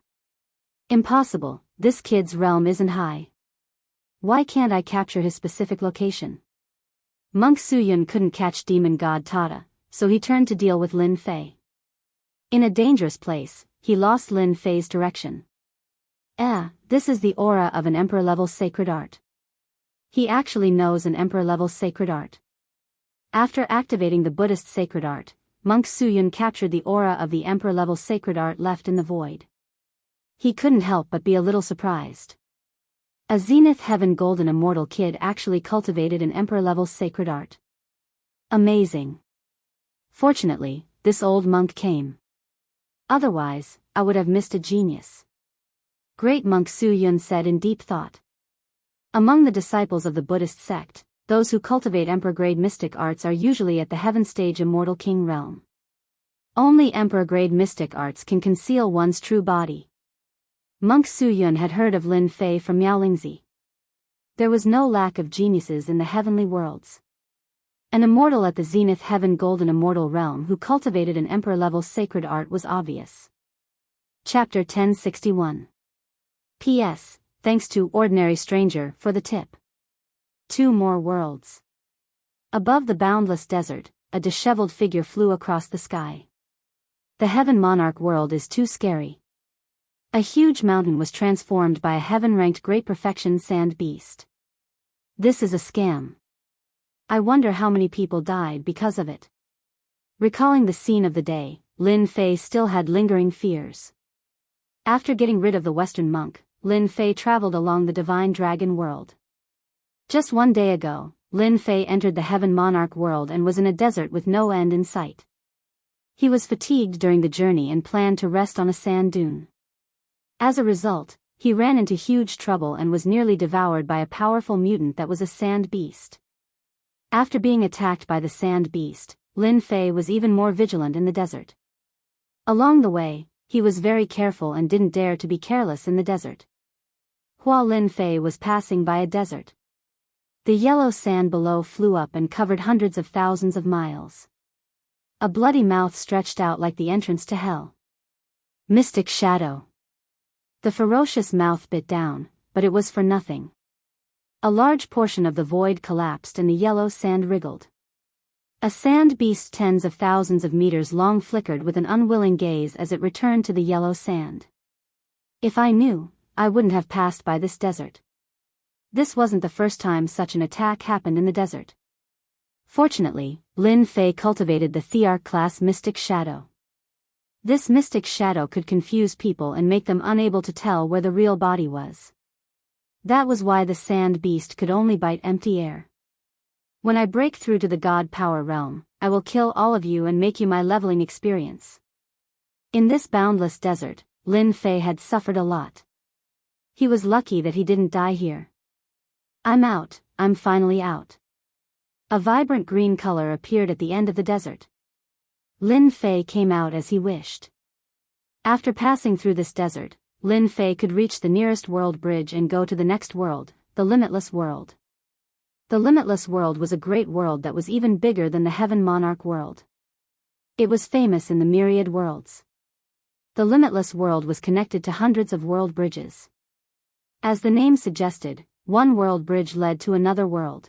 Impossible, this kid's realm isn't high. Why can't I capture his specific location? Monk Su Yun couldn't catch demon god Tata, so he turned to deal with Lin Fei. In a dangerous place, he lost Lin Fei's direction. This is the aura of an emperor-level sacred art. He actually knows an emperor-level sacred art. After activating the Buddhist sacred art, Monk Suyun captured the aura of the emperor-level sacred art left in the void. He couldn't help but be a little surprised. A Zenith Heaven Golden Immortal kid actually cultivated an emperor-level sacred art. Amazing. Fortunately, this old monk came. Otherwise, I would have missed a genius. Great Monk Suyun said in deep thought. Among the disciples of the Buddhist sect, those who cultivate emperor-grade mystic arts are usually at the heaven stage immortal king realm. Only emperor-grade mystic arts can conceal one's true body. Monk Suyun had heard of Lin Fei from Miaolingzi. There was no lack of geniuses in the heavenly worlds. An immortal at the Zenith Heaven Golden Immortal realm who cultivated an emperor-level sacred art was obvious. Chapter 1061. P.S. Thanks to Ordinary Stranger for the tip. 2 more worlds. Above the boundless desert, a disheveled figure flew across the sky. The Heaven Monarch world is too scary. A huge mountain was transformed by a heaven-ranked Great Perfection Sand Beast. This is a scam. I wonder how many people died because of it. Recalling the scene of the day, Lin Fei still had lingering fears. After getting rid of the Western monk, Lin Fei traveled along the Divine Dragon world. Just 1 day ago, Lin Fei entered the Heaven Monarch world and was in a desert with no end in sight. He was fatigued during the journey and planned to rest on a sand dune. As a result, he ran into huge trouble and was nearly devoured by a powerful mutant that was a sand beast. After being attacked by the sand beast, Lin Fei was even more vigilant in the desert. Along the way, he was very careful and didn't dare to be careless in the desert. While Lin Fei was passing by a desert, the yellow sand below flew up and covered hundreds of thousands of miles. A bloody mouth stretched out like the entrance to hell. Mystic shadow. The ferocious mouth bit down, but it was for nothing. A large portion of the void collapsed and the yellow sand wriggled. A sand beast tens of thousands of meters long flickered with an unwilling gaze as it returned to the yellow sand. If I knew, I wouldn't have passed by this desert. This wasn't the first time such an attack happened in the desert. Fortunately, Lin Fei cultivated the Thearch-class Mystic Shadow. This Mystic Shadow could confuse people and make them unable to tell where the real body was. That was why the sand beast could only bite empty air. When I break through to the God Power realm, I will kill all of you and make you my leveling experience. In this boundless desert, Lin Fei had suffered a lot. He was lucky that he didn't die here. I'm out, I'm finally out. A vibrant green color appeared at the end of the desert. Lin Fei came out as he wished. After passing through this desert, Lin Fei could reach the nearest world bridge and go to the next world, the Limitless World. The Limitless World was a great world that was even bigger than the Heaven Monarch world. It was famous in the myriad worlds. The Limitless World was connected to hundreds of world bridges. As the name suggested, one world bridge led to another world.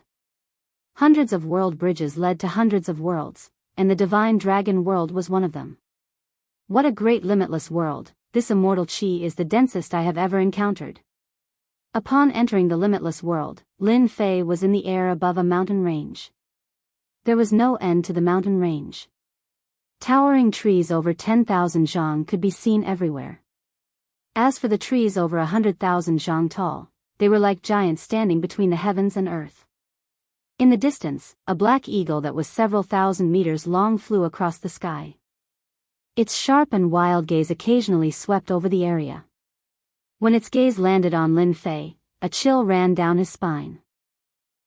Hundreds of world bridges led to hundreds of worlds, and the Divine Dragon world was one of them. What a great limitless world, this immortal chi is the densest I have ever encountered. Upon entering the limitless world, Lin Fei was in the air above a mountain range. There was no end to the mountain range. Towering trees over 10,000 zhang could be seen everywhere. As for the trees over 100,000 zhang tall, they were like giants standing between the heavens and earth. In the distance, a black eagle that was several thousand meters long flew across the sky. Its sharp and wild gaze occasionally swept over the area. When its gaze landed on Lin Fei, a chill ran down his spine.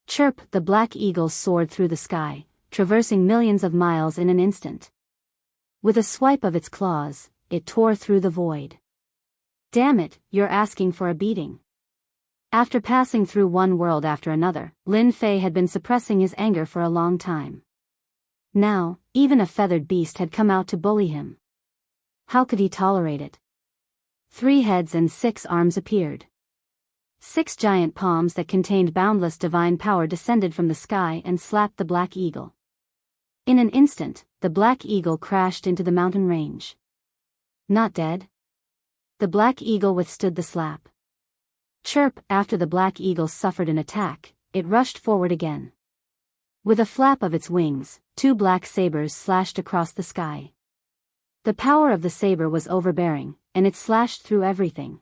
Chirp, the black eagle soared through the sky, traversing millions of miles in an instant. With a swipe of its claws, it tore through the void. Damn it, you're asking for a beating. After passing through one world after another, Lin Fei had been suppressing his anger for a long time. Now, even a feathered beast had come out to bully him. How could he tolerate it? 3 heads and 6 arms appeared. 6 giant palms that contained boundless divine power descended from the sky and slapped the black eagle. In an instant, the black eagle crashed into the mountain range. Not dead? The black eagle withstood the slap. Chirp, after the black eagle suffered an attack, it rushed forward again. With a flap of its wings, two black sabers slashed across the sky. The power of the saber was overbearing, and it slashed through everything.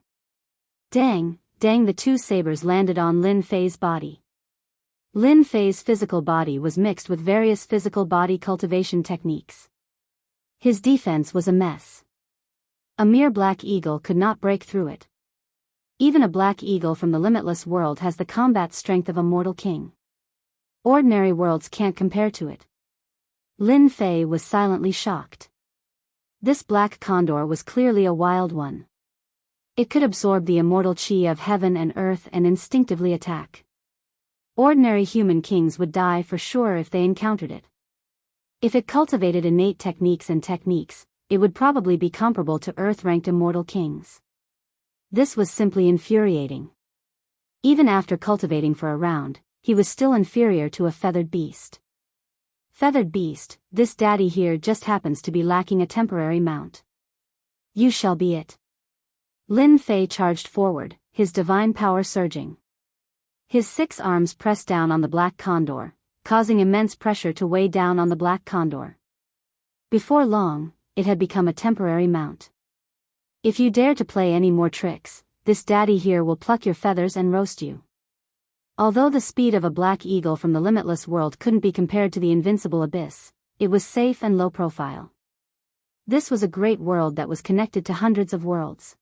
Dang, the two sabers landed on Lin Fei's body. Lin Fei's physical body was mixed with various physical body cultivation techniques. His defense was a mess. A mere black eagle could not break through it. Even a black eagle from the limitless world has the combat strength of a mortal king. Ordinary worlds can't compare to it. Lin Fei was silently shocked. This black condor was clearly a wild one. It could absorb the immortal chi of heaven and earth and instinctively attack. Ordinary human kings would die for sure if they encountered it. If it cultivated innate techniques, it would probably be comparable to earth-ranked immortal kings. This was simply infuriating. Even after cultivating for a round, he was still inferior to a feathered beast. Feathered beast, this daddy here just happens to be lacking a temporary mount. You shall be it. Lin Fei charged forward, his divine power surging. His 6 arms pressed down on the black condor, causing immense pressure to weigh down on the black condor. Before long, it had become a temporary mount. If you dare to play any more tricks, this daddy here will pluck your feathers and roast you. Although the speed of a black eagle from the limitless world couldn't be compared to the invincible abyss, it was safe and low profile. This was a great world that was connected to hundreds of worlds.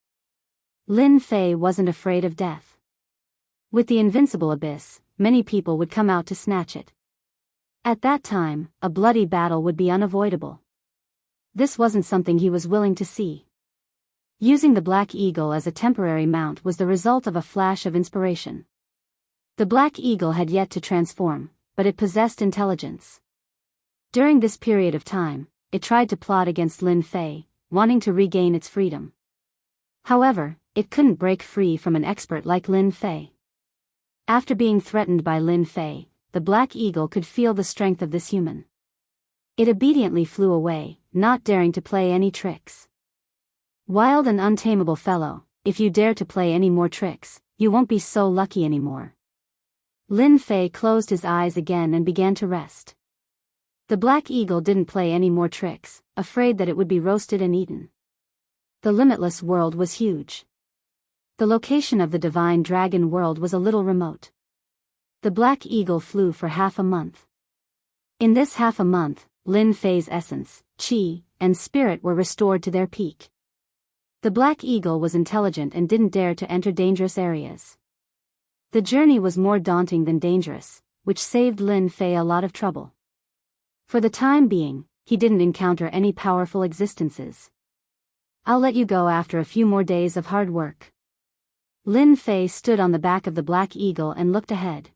Lin Fei wasn't afraid of death. With the invincible abyss, many people would come out to snatch it. At that time, a bloody battle would be unavoidable. This wasn't something he was willing to see. Using the black eagle as a temporary mount was the result of a flash of inspiration. The black eagle had yet to transform, but it possessed intelligence. During this period of time, it tried to plot against Lin Fei, wanting to regain its freedom. However, it couldn't break free from an expert like Lin Fei. After being threatened by Lin Fei, the black eagle could feel the strength of this human. It obediently flew away, not daring to play any tricks. Wild and untamable fellow, if you dare to play any more tricks, you won't be so lucky anymore. Lin Fei closed his eyes again and began to rest. The black eagle didn't play any more tricks, afraid that it would be roasted and eaten. The limitless world was huge. The location of the divine dragon world was a little remote. The black eagle flew for half a month. In this half a month, Lin Fei's essence, chi, and spirit were restored to their peak. The black eagle was intelligent and didn't dare to enter dangerous areas. The journey was more daunting than dangerous, which saved Lin Fei a lot of trouble. For the time being, he didn't encounter any powerful existences. I'll let you go after a few more days of hard work. Lin Fei stood on the back of the black eagle and looked ahead.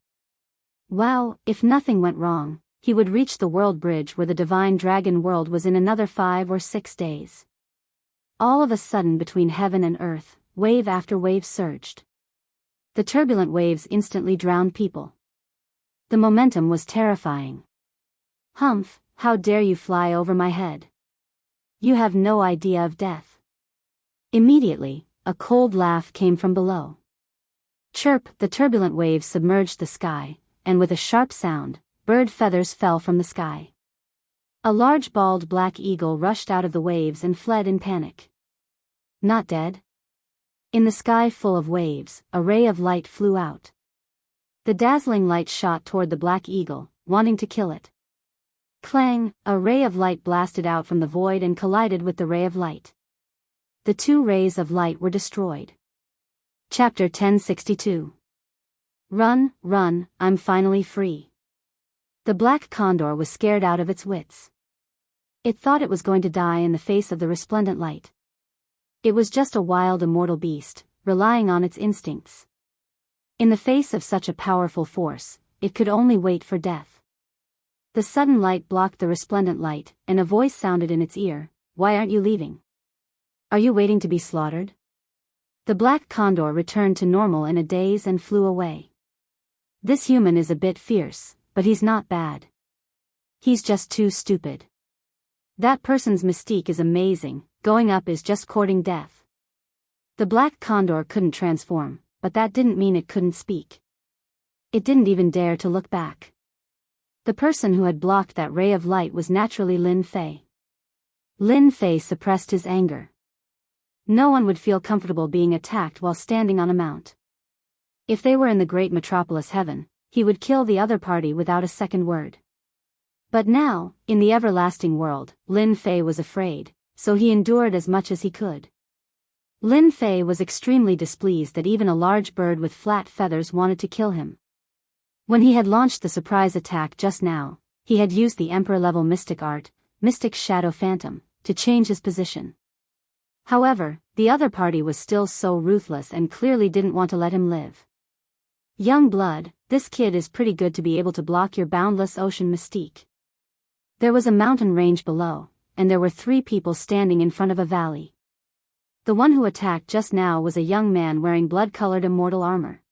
Wow, if nothing went wrong, he would reach the world bridge where the divine dragon world was in another 5 or 6 days. All of a sudden, between heaven and earth, wave after wave surged. The turbulent waves instantly drowned people. The momentum was terrifying. Humph, how dare you fly over my head? You have no idea of death. Immediately, a cold laugh came from below. Chirp, the turbulent waves submerged the sky, and with a sharp sound, bird feathers fell from the sky. A large bald black eagle rushed out of the waves and fled in panic. Not dead? In the sky full of waves, a ray of light flew out. The dazzling light shot toward the black eagle, wanting to kill it. Clang, a ray of light blasted out from the void and collided with the ray of light. The 2 rays of light were destroyed. Chapter 1062. Run, run, I'm finally free. The black condor was scared out of its wits. It thought it was going to die in the face of the resplendent light. It was just a wild immortal beast, relying on its instincts. In the face of such a powerful force, it could only wait for death. The sudden light blocked the resplendent light, and a voice sounded in its ear, "Why aren't you leaving? Are you waiting to be slaughtered?" The black condor returned to normal in a daze and flew away. This human is a bit fierce, but he's not bad. He's just too stupid. That person's mystique is amazing, going up is just courting death. The black condor couldn't transform, but that didn't mean it couldn't speak. It didn't even dare to look back. The person who had blocked that ray of light was naturally Lin Fei. Lin Fei suppressed his anger. No one would feel comfortable being attacked while standing on a mount. If they were in the great metropolis heaven, he would kill the other party without a second word. But now, in the everlasting world, Lin Fei was afraid, so he endured as much as he could. Lin Fei was extremely displeased that even a large bird with flat feathers wanted to kill him. When he had launched the surprise attack just now, he had used the Emperor-level mystic art, Mystic Shadow Phantom, to change his position. However, the other party was still so ruthless and clearly didn't want to let him live. Young blood, this kid is pretty good to be able to block your boundless ocean mystique. There was a mountain range below, and there were 3 people standing in front of a valley. The one who attacked just now was a young man wearing blood-colored immortal armor.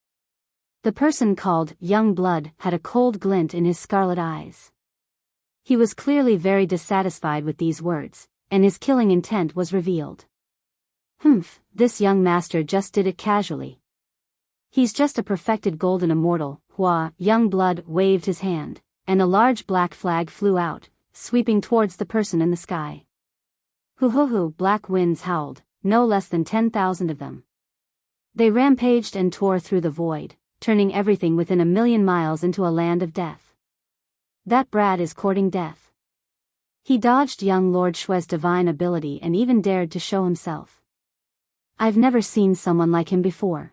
The person called Young Blood had a cold glint in his scarlet eyes. He was clearly very dissatisfied with these words, and his killing intent was revealed. This young master just did it casually. He's just a perfected golden immortal. Young Blood waved his hand, and a large black flag flew out, sweeping towards the person in the sky. Hoo-hoo-hoo, black winds howled, no less than 10,000 of them. They rampaged and tore through the void, turning everything within 1,000,000 miles into a land of death. That brat is courting death. He dodged young Lord Shue's divine ability and even dared to show himself. I've never seen someone like him before.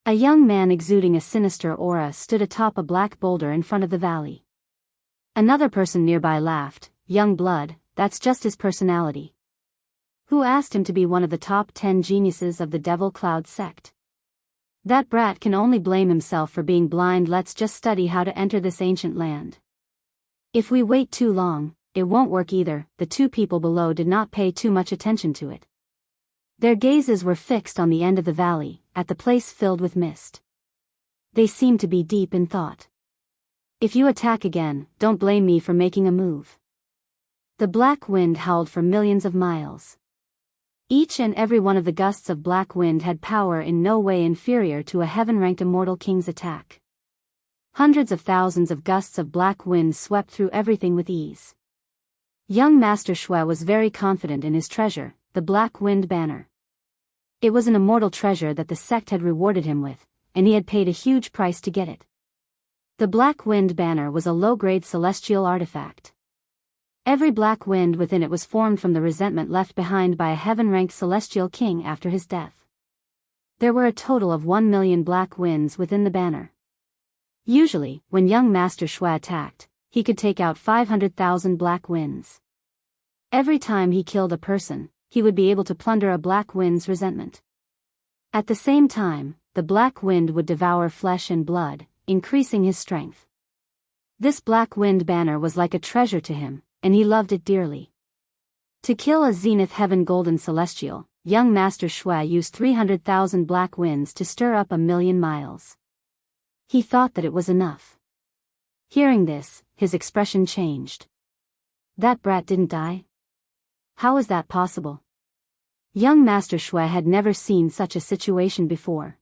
A young man exuding a sinister aura stood atop a black boulder in front of the valley. Another person nearby laughed. Young Blood, that's just his personality. Who asked him to be one of the top 10 geniuses of the Devil Cloud sect? That brat can only blame himself for being blind. Let's just study how to enter this ancient land. If we wait too long, it won't work either. The 2 people below did not pay too much attention to it. Their gazes were fixed on the end of the valley, at the place filled with mist. They seemed to be deep in thought. If you attack again, don't blame me for making a move. The black wind howled for millions of miles. Each and every one of the gusts of black wind had power in no way inferior to a heaven-ranked immortal king's attack. Hundreds of thousands of gusts of black wind swept through everything with ease. Young Master Shui was very confident in his treasure, the Black Wind Banner. It was an immortal treasure that the sect had rewarded him with, and he had paid a huge price to get it. The Black Wind Banner was a low-grade celestial artifact. Every black wind within it was formed from the resentment left behind by a heaven-ranked celestial king after his death. There were a total of 1,000,000 black winds within the banner. Usually, when young Master Shui attacked, he could take out 500,000 black winds. Every time he killed a person, he would be able to plunder a black wind's resentment. At the same time, the black wind would devour flesh and blood, increasing his strength. This black wind banner was like a treasure to him, and he loved it dearly. To kill a zenith heaven golden celestial, young Master Shui used 300,000 black winds to stir up 1,000,000 miles. He thought that it was enough. Hearing this, his expression changed. That brat didn't die? How is that possible? Young Master Shui had never seen such a situation before.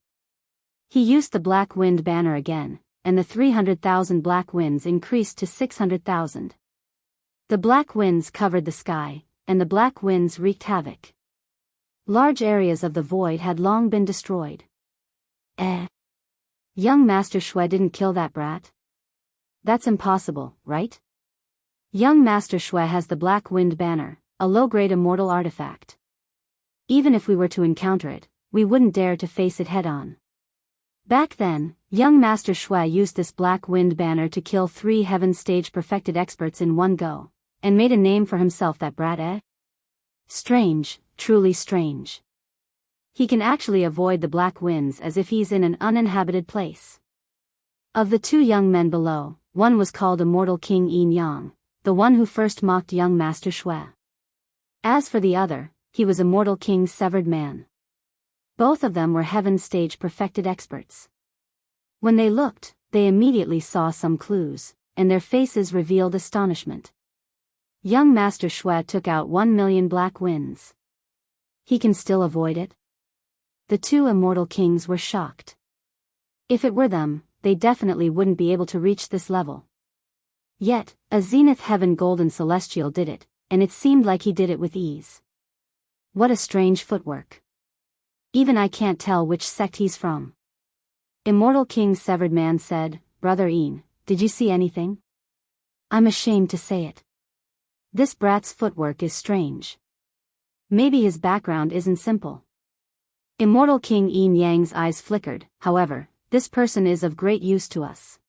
He used the Black Wind Banner again, and the 300,000 black winds increased to 600,000. The black winds covered the sky, and the black winds wreaked havoc. Large areas of the void had long been destroyed. Young Master Shui didn't kill that brat? That's impossible, right? Young Master Shui has the Black Wind Banner, a low-grade immortal artifact. Even if we were to encounter it, we wouldn't dare to face it head-on. Back then, young Master Shui used this Black Wind Banner to kill 3 Heaven Stage perfected experts in one go, and made a name for himself. That brat, Strange, truly strange. He can actually avoid the black winds as if he's in an uninhabited place. Of the 2 young men below, one was called Immortal King Yin Yang, the one who first mocked young Master Shui. As for the other, he was Immortal King's severed man. Both of them were Heaven Stage perfected experts. When they looked, they immediately saw some clues, and their faces revealed astonishment. Young Master Shui took out 1,000,000 black winds. He can still avoid it? The 2 Immortal Kings were shocked. If it were them, they definitely wouldn't be able to reach this level. Yet, a zenith heaven golden celestial did it, and it seemed like he did it with ease. What a strange footwork. Even I can't tell which sect he's from. Immortal King Severed Man said, Brother Een, did you see anything? I'm ashamed to say it. This brat's footwork is strange. Maybe his background isn't simple. Immortal King Een Yang's eyes flickered, however, this person is of great use to us.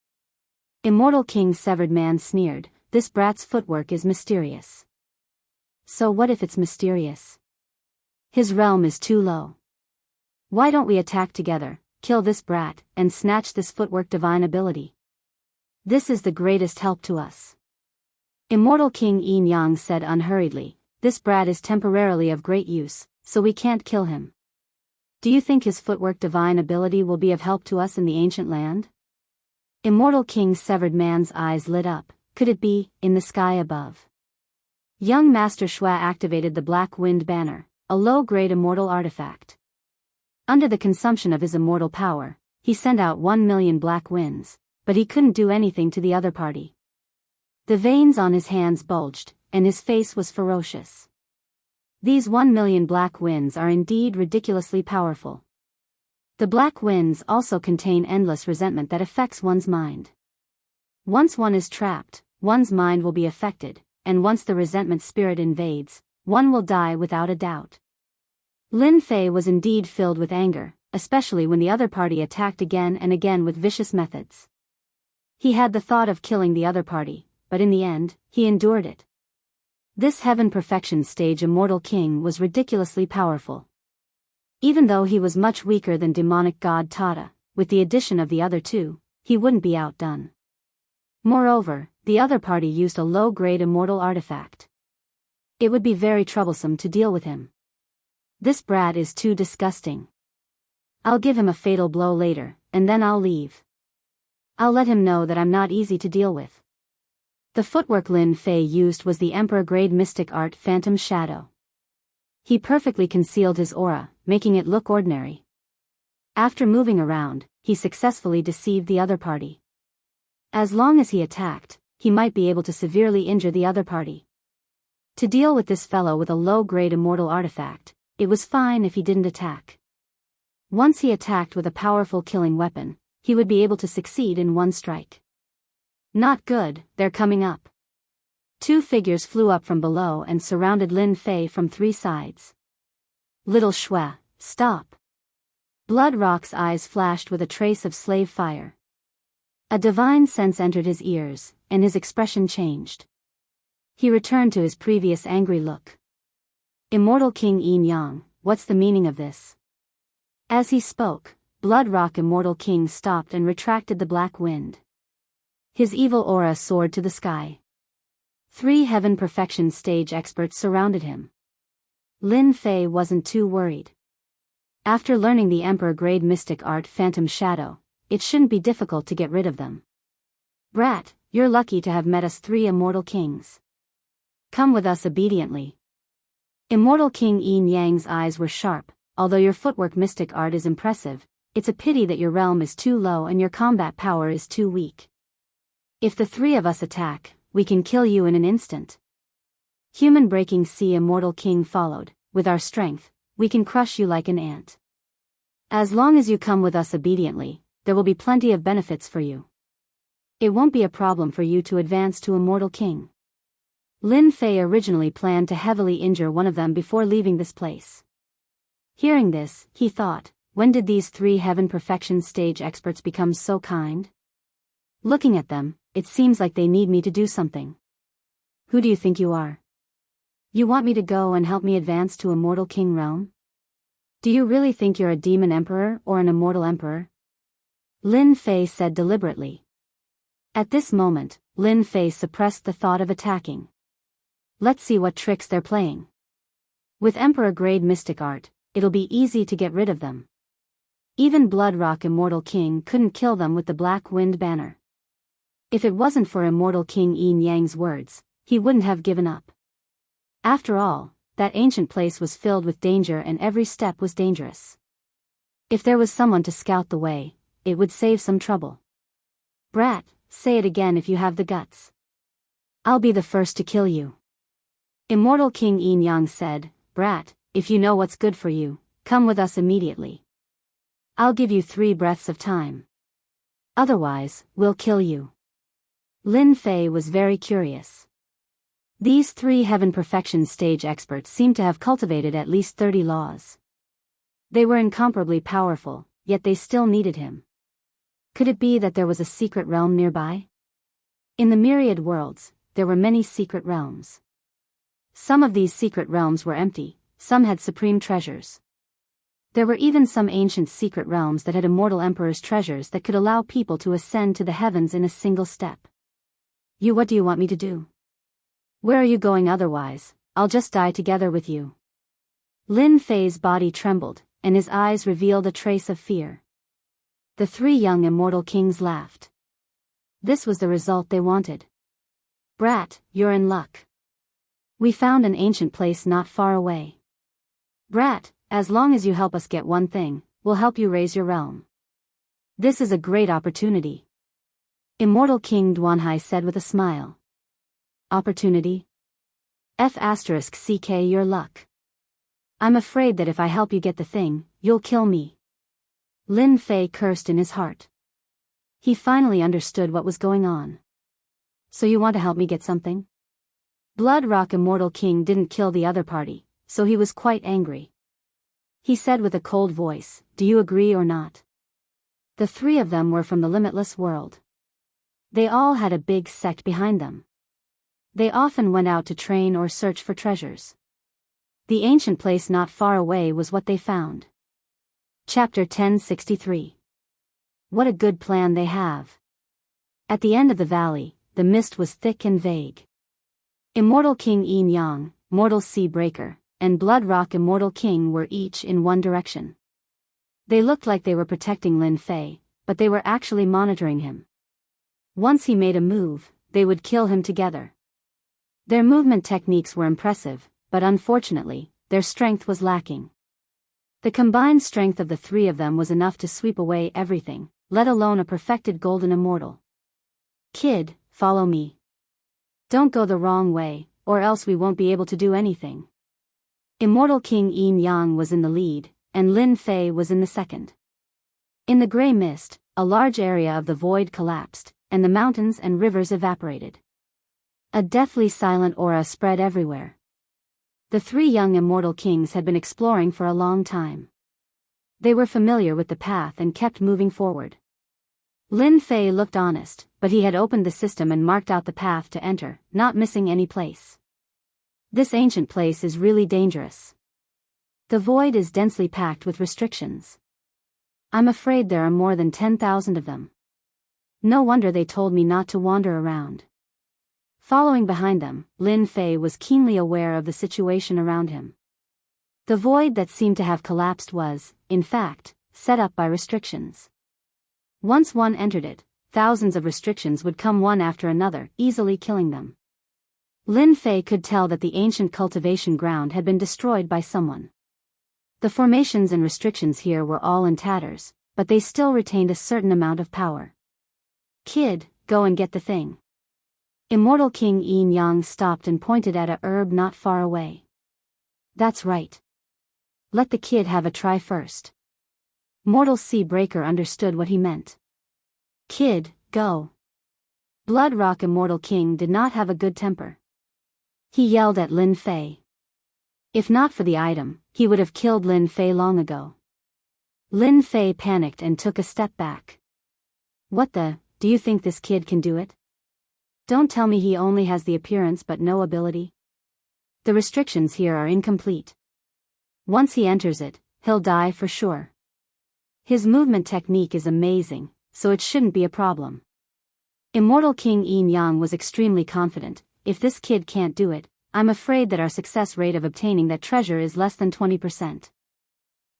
Immortal King Severed Man sneered, this brat's footwork is mysterious. So what if it's mysterious? His realm is too low. Why don't we attack together, kill this brat, and snatch this footwork divine ability? This is the greatest help to us. Immortal King Een Yang said unhurriedly, this brat is temporarily of great use, so we can't kill him. Do you think his footwork divine ability will be of help to us in the ancient land? Immortal King Severed Man's eyes lit up, could it be, in the sky above? Young Master Shua activated the Black Wind Banner, a low-grade immortal artifact. Under the consumption of his immortal power, he sent out 1,000,000 black winds, but he couldn't do anything to the other party. The veins on his hands bulged, and his face was ferocious. These 1,000,000 black winds are indeed ridiculously powerful. The black winds also contain endless resentment that affects one's mind. Once one is trapped, one's mind will be affected, and once the resentment spirit invades, one will die without a doubt. Lin Fei was indeed filled with anger, especially when the other party attacked again and again with vicious methods. He had the thought of killing the other party, but in the end, he endured it. This Heaven Perfection Stage Immortal King was ridiculously powerful. Even though he was much weaker than demonic god Tata, with the addition of the other two, he wouldn't be outdone. Moreover, the other party used a low-grade immortal artifact. It would be very troublesome to deal with him. This brat is too disgusting. I'll give him a fatal blow later, and then I'll leave. I'll let him know that I'm not easy to deal with. The footwork Lin Fei used was the Emperor-grade mystic art Phantom Shadow. He perfectly concealed his aura, making it look ordinary. After moving around, he successfully deceived the other party. As long as he attacked, he might be able to severely injure the other party. To deal with this fellow with a low-grade immortal artifact, it was fine if he didn't attack. Once he attacked with a powerful killing weapon, he would be able to succeed in one strike. Not good, they're coming up. Two figures flew up from below and surrounded Lin Fei from three sides. Little Shua, stop. Blood Rock's eyes flashed with a trace of slave fire. A divine sense entered his ears, and his expression changed. He returned to his previous angry look. Immortal King Een Yang, what's the meaning of this? As he spoke, Blood Rock Immortal King stopped and retracted the black wind. His evil aura soared to the sky. 3 Heaven Perfection Stage experts surrounded him. Lin Fei wasn't too worried. After learning the Emperor-grade mystic art Phantom Shadow, it shouldn't be difficult to get rid of them. Brat, you're lucky to have met us 3 immortal kings. Come with us obediently. Immortal King Een Yang's eyes were sharp. Although your footwork mystic art is impressive, it's a pity that your realm is too low and your combat power is too weak. If the 3 of us attack, we can kill you in an instant. Human Breaking Sea Immortal King followed, with our strength, we can crush you like an ant. As long as you come with us obediently, there will be plenty of benefits for you. It won't be a problem for you to advance to Immortal King. Lin Fei originally planned to heavily injure one of them before leaving this place. Hearing this, he thought, when did these 3 Heaven Perfection Stage experts become so kind? Looking at them, it seems like they need me to do something. Who do you think you are? You want me to go and help me advance to Immortal King realm? Do you really think you're a demon emperor or an immortal emperor? Lin Fei said deliberately. At this moment, Lin Fei suppressed the thought of attacking. Let's see what tricks they're playing. With Emperor-grade mystic art, it'll be easy to get rid of them. Even Blood Rock Immortal King couldn't kill them with the Black Wind Banner. If it wasn't for Immortal King Een Yang's words, he wouldn't have given up. After all, that ancient place was filled with danger and every step was dangerous. If there was someone to scout the way, it would save some trouble. Brat, say it again if you have the guts. I'll be the first to kill you. Immortal King Yin said, Brat, if you know what's good for you, come with us immediately. I'll give you 3 breaths of time. Otherwise, we'll kill you. Lin Fei was very curious. These 3 heaven perfection stage experts seemed to have cultivated at least 30 laws. They were incomparably powerful, yet they still needed him. Could it be that there was a secret realm nearby? In the myriad worlds, there were many secret realms. Some of these secret realms were empty, some had supreme treasures. There were even some ancient secret realms that had immortal emperors' treasures that could allow people to ascend to the heavens in a single step. What do you want me to do? Where are you going otherwise? I'll just die together with you. Lin Fei's body trembled, and his eyes revealed a trace of fear. The 3 young immortal kings laughed. This was the result they wanted. Brat, you're in luck. We found an ancient place not far away. Brat, as long as you help us get one thing, we'll help you raise your realm. This is a great opportunity. Immortal King Duanhai said with a smile. Opportunity? F***ck your luck. I'm afraid that if I help you get the thing, you'll kill me. Lin Fei cursed in his heart. He finally understood what was going on. So you want to help me get something? Blood Rock Immortal King didn't kill the other party, so he was quite angry. He said with a cold voice, do you agree or not? The 3 of them were from the limitless world. They all had a big sect behind them. They often went out to train or search for treasures. The ancient place not far away was what they found. Chapter 1063. What a good plan they have. At the end of the valley, the mist was thick and vague. Immortal King Yin Yang, Mortal Sea Breaker, and Blood Rock Immortal King were each in one direction. They looked like they were protecting Lin Fei, but they were actually monitoring him. Once he made a move, they would kill him together. Their movement techniques were impressive, but unfortunately, their strength was lacking. The combined strength of the 3 of them was enough to sweep away everything, let alone a perfected golden immortal. Kid, follow me. Don't go the wrong way, or else we won't be able to do anything. Immortal King Yin Yang was in the lead, and Lin Fei was in the second. In the gray mist, a large area of the void collapsed, and the mountains and rivers evaporated. A deathly silent aura spread everywhere. The 3 young immortal kings had been exploring for a long time. They were familiar with the path and kept moving forward. Lin Fei looked honest, but he had opened the system and marked out the path to enter, not missing any place. This ancient place is really dangerous. The void is densely packed with restrictions. I'm afraid there are more than 10,000 of them. No wonder they told me not to wander around. Following behind them, Lin Fei was keenly aware of the situation around him. The void that seemed to have collapsed was, in fact, set up by restrictions. Once one entered it, thousands of restrictions would come one after another, easily killing them. Lin Fei could tell that the ancient cultivation ground had been destroyed by someone. The formations and restrictions here were all in tatters, but they still retained a certain amount of power. Kid, go and get the thing. Immortal King Yin Yang stopped and pointed at a herb not far away. That's right. Let the kid have a try first. Mortal Sea Breaker understood what he meant. Kid, go. Blood Rock Immortal King did not have a good temper. He yelled at Lin Fei. If not for the item, he would have killed Lin Fei long ago. Lin Fei panicked and took a step back. Do you think this kid can do it? Don't tell me he only has the appearance but no ability. The restrictions here are incomplete. Once he enters it, he'll die for sure. His movement technique is amazing, so it shouldn't be a problem. Immortal King Yin Yang was extremely confident. If this kid can't do it, I'm afraid that our success rate of obtaining that treasure is less than 20%.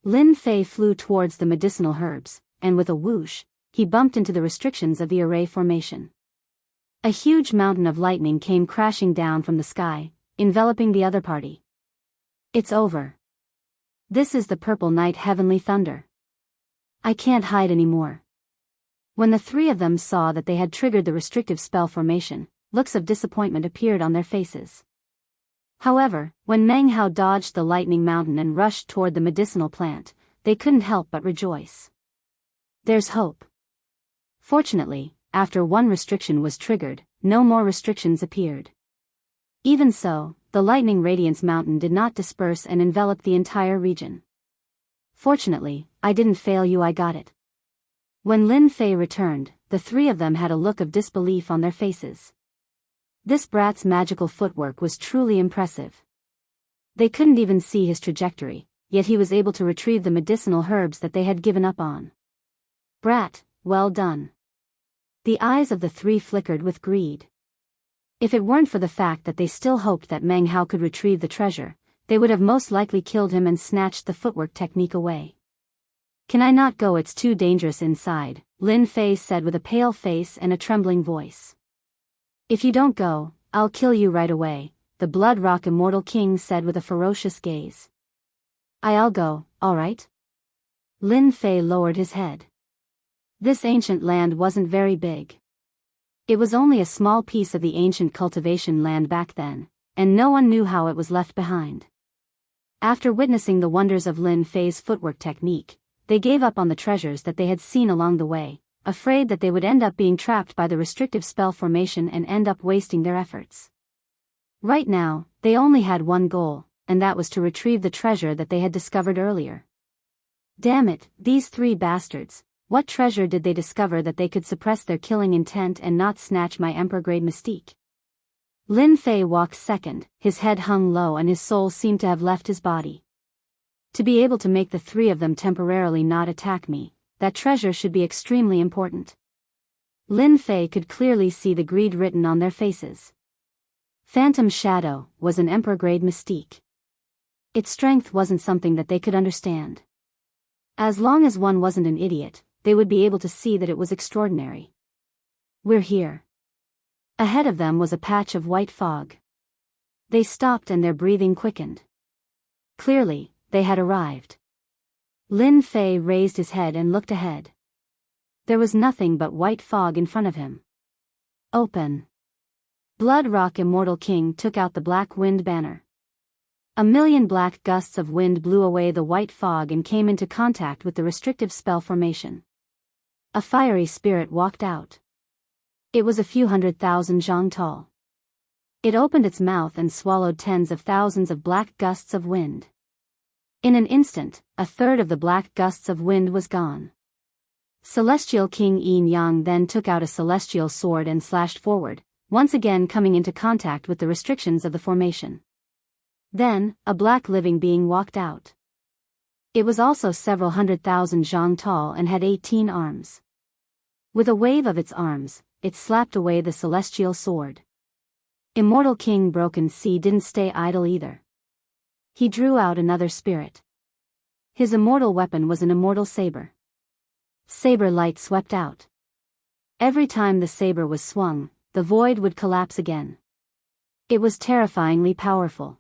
Lin Fei flew towards the medicinal herbs, and with a whoosh, he bumped into the restrictions of the array formation. A huge mountain of lightning came crashing down from the sky, enveloping the other party. It's over. This is the Purple Night Heavenly Thunder. I can't hide anymore. When the 3 of them saw that they had triggered the restrictive spell formation, looks of disappointment appeared on their faces. However, when Meng Hao dodged the lightning mountain and rushed toward the medicinal plant, they couldn't help but rejoice. There's hope. Fortunately, after one restriction was triggered, no more restrictions appeared. Even so, the lightning radiance mountain did not disperse and envelop the entire region. Fortunately, I didn't fail you, I got it. When Lin Fei returned, the three of them had a look of disbelief on their faces. This brat's magical footwork was truly impressive. They couldn't even see his trajectory, yet he was able to retrieve the medicinal herbs that they had given up on. Brat, well done. The eyes of the three flickered with greed. If it weren't for the fact that they still hoped that Meng Hao could retrieve the treasure, they would have most likely killed him and snatched the footwork technique away. Can I not go? It's too dangerous inside, Lin Fei said with a pale face and a trembling voice. If you don't go, I'll kill you right away, the Blood Rock Immortal King said with a ferocious gaze. I'll go, alright? Lin Fei lowered his head. This ancient land wasn't very big. It was only a small piece of the ancient cultivation land back then, and no one knew how it was left behind. After witnessing the wonders of Lin Fei's footwork technique, they gave up on the treasures that they had seen along the way, afraid that they would end up being trapped by the restrictive spell formation and end up wasting their efforts. Right now, they only had one goal, and that was to retrieve the treasure that they had discovered earlier. Damn it, these three bastards, what treasure did they discover that they could suppress their killing intent and not snatch my Emperor-grade mystique? Lin Fei walked second, his head hung low and his soul seemed to have left his body. To be able to make the three of them temporarily not attack me, that treasure should be extremely important. Lin Fei could clearly see the greed written on their faces. Phantom Shadow was an Emperor-grade mystique. Its strength wasn't something that they could understand. As long as one wasn't an idiot, they would be able to see that it was extraordinary. We're here. Ahead of them was a patch of white fog. They stopped and their breathing quickened. Clearly, they had arrived. Lin Fei raised his head and looked ahead. There was nothing but white fog in front of him. Open. Blood Rock Immortal King took out the black wind banner. A million black gusts of wind blew away the white fog and came into contact with the restrictive spell formation. A fiery spirit walked out. It was a few 100,000 zhang tall. It opened its mouth and swallowed tens of thousands of black gusts of wind. In an instant, a third of the black gusts of wind was gone. Celestial King Yin Yang then took out a celestial sword and slashed forward, once again coming into contact with the restrictions of the formation. Then, a black living being walked out. It was also several 100,000 zhang tall and had 18 arms. With a wave of its arms, it slapped away the celestial sword. Immortal King Broken Sea didn't stay idle either. He drew out another spirit. His immortal weapon was an immortal saber. Saber light swept out. Every time the saber was swung, the void would collapse again. It was terrifyingly powerful.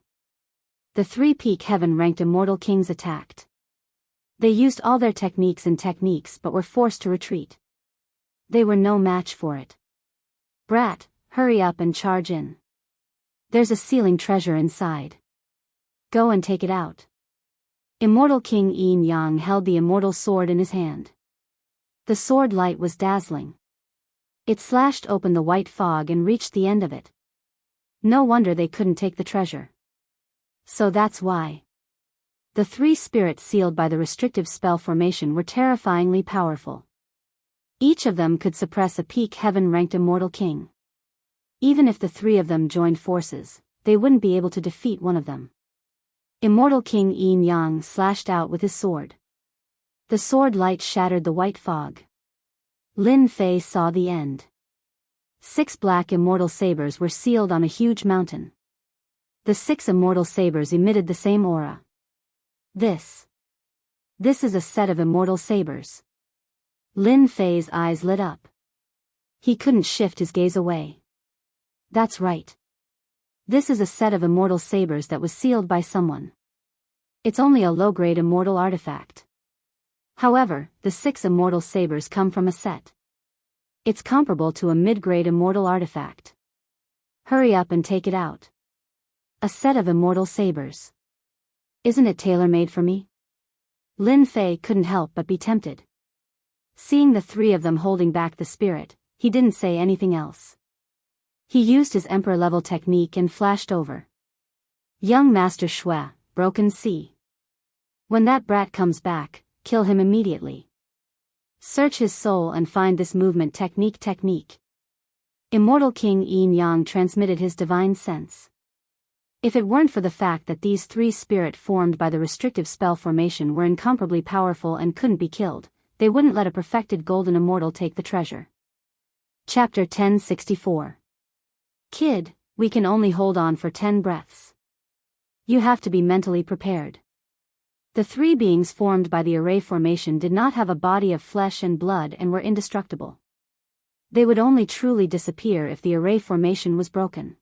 The three peak heaven-ranked immortal kings attacked. They used all their techniques but were forced to retreat. They were no match for it. Brat, hurry up and charge in. There's a sealing treasure inside. Go and take it out. Immortal King Yin Yang held the immortal sword in his hand. The sword light was dazzling. It slashed open the white fog and reached the end of it. No wonder they couldn't take the treasure. So that's why. The three spirits sealed by the restrictive spell formation were terrifyingly powerful. Each of them could suppress a peak heaven-ranked immortal king. Even if the three of them joined forces, they wouldn't be able to defeat one of them. Immortal King Yin Yang slashed out with his sword. The sword light shattered the white fog. Lin Fei saw the end. 6 black immortal sabers were sealed on a huge mountain. The 6 immortal sabers emitted the same aura. This is a set of immortal sabers. Lin Fei's eyes lit up. He couldn't shift his gaze away. That's right. This is a set of immortal sabers that was sealed by someone. It's only a low-grade immortal artifact. However, the 6 immortal sabers come from a set. It's comparable to a mid-grade immortal artifact. Hurry up and take it out. A set of immortal sabers. Isn't it tailor-made for me? Lin Fei couldn't help but be tempted. Seeing the three of them holding back the spirit, he didn't say anything else. He used his emperor-level technique and flashed over. Young Master Shui, Broken Sea. When that brat comes back, kill him immediately. Search his soul and find this movement technique. Immortal King Yin Yang transmitted his divine sense. If it weren't for the fact that these three spirit formed by the restrictive spell formation were incomparably powerful and couldn't be killed, they wouldn't let a perfected golden immortal take the treasure. Chapter 1064. Kid, we can only hold on for 10 breaths. You have to be mentally prepared. The three beings formed by the array formation did not have a body of flesh and blood and were indestructible. They would only truly disappear if the array formation was broken.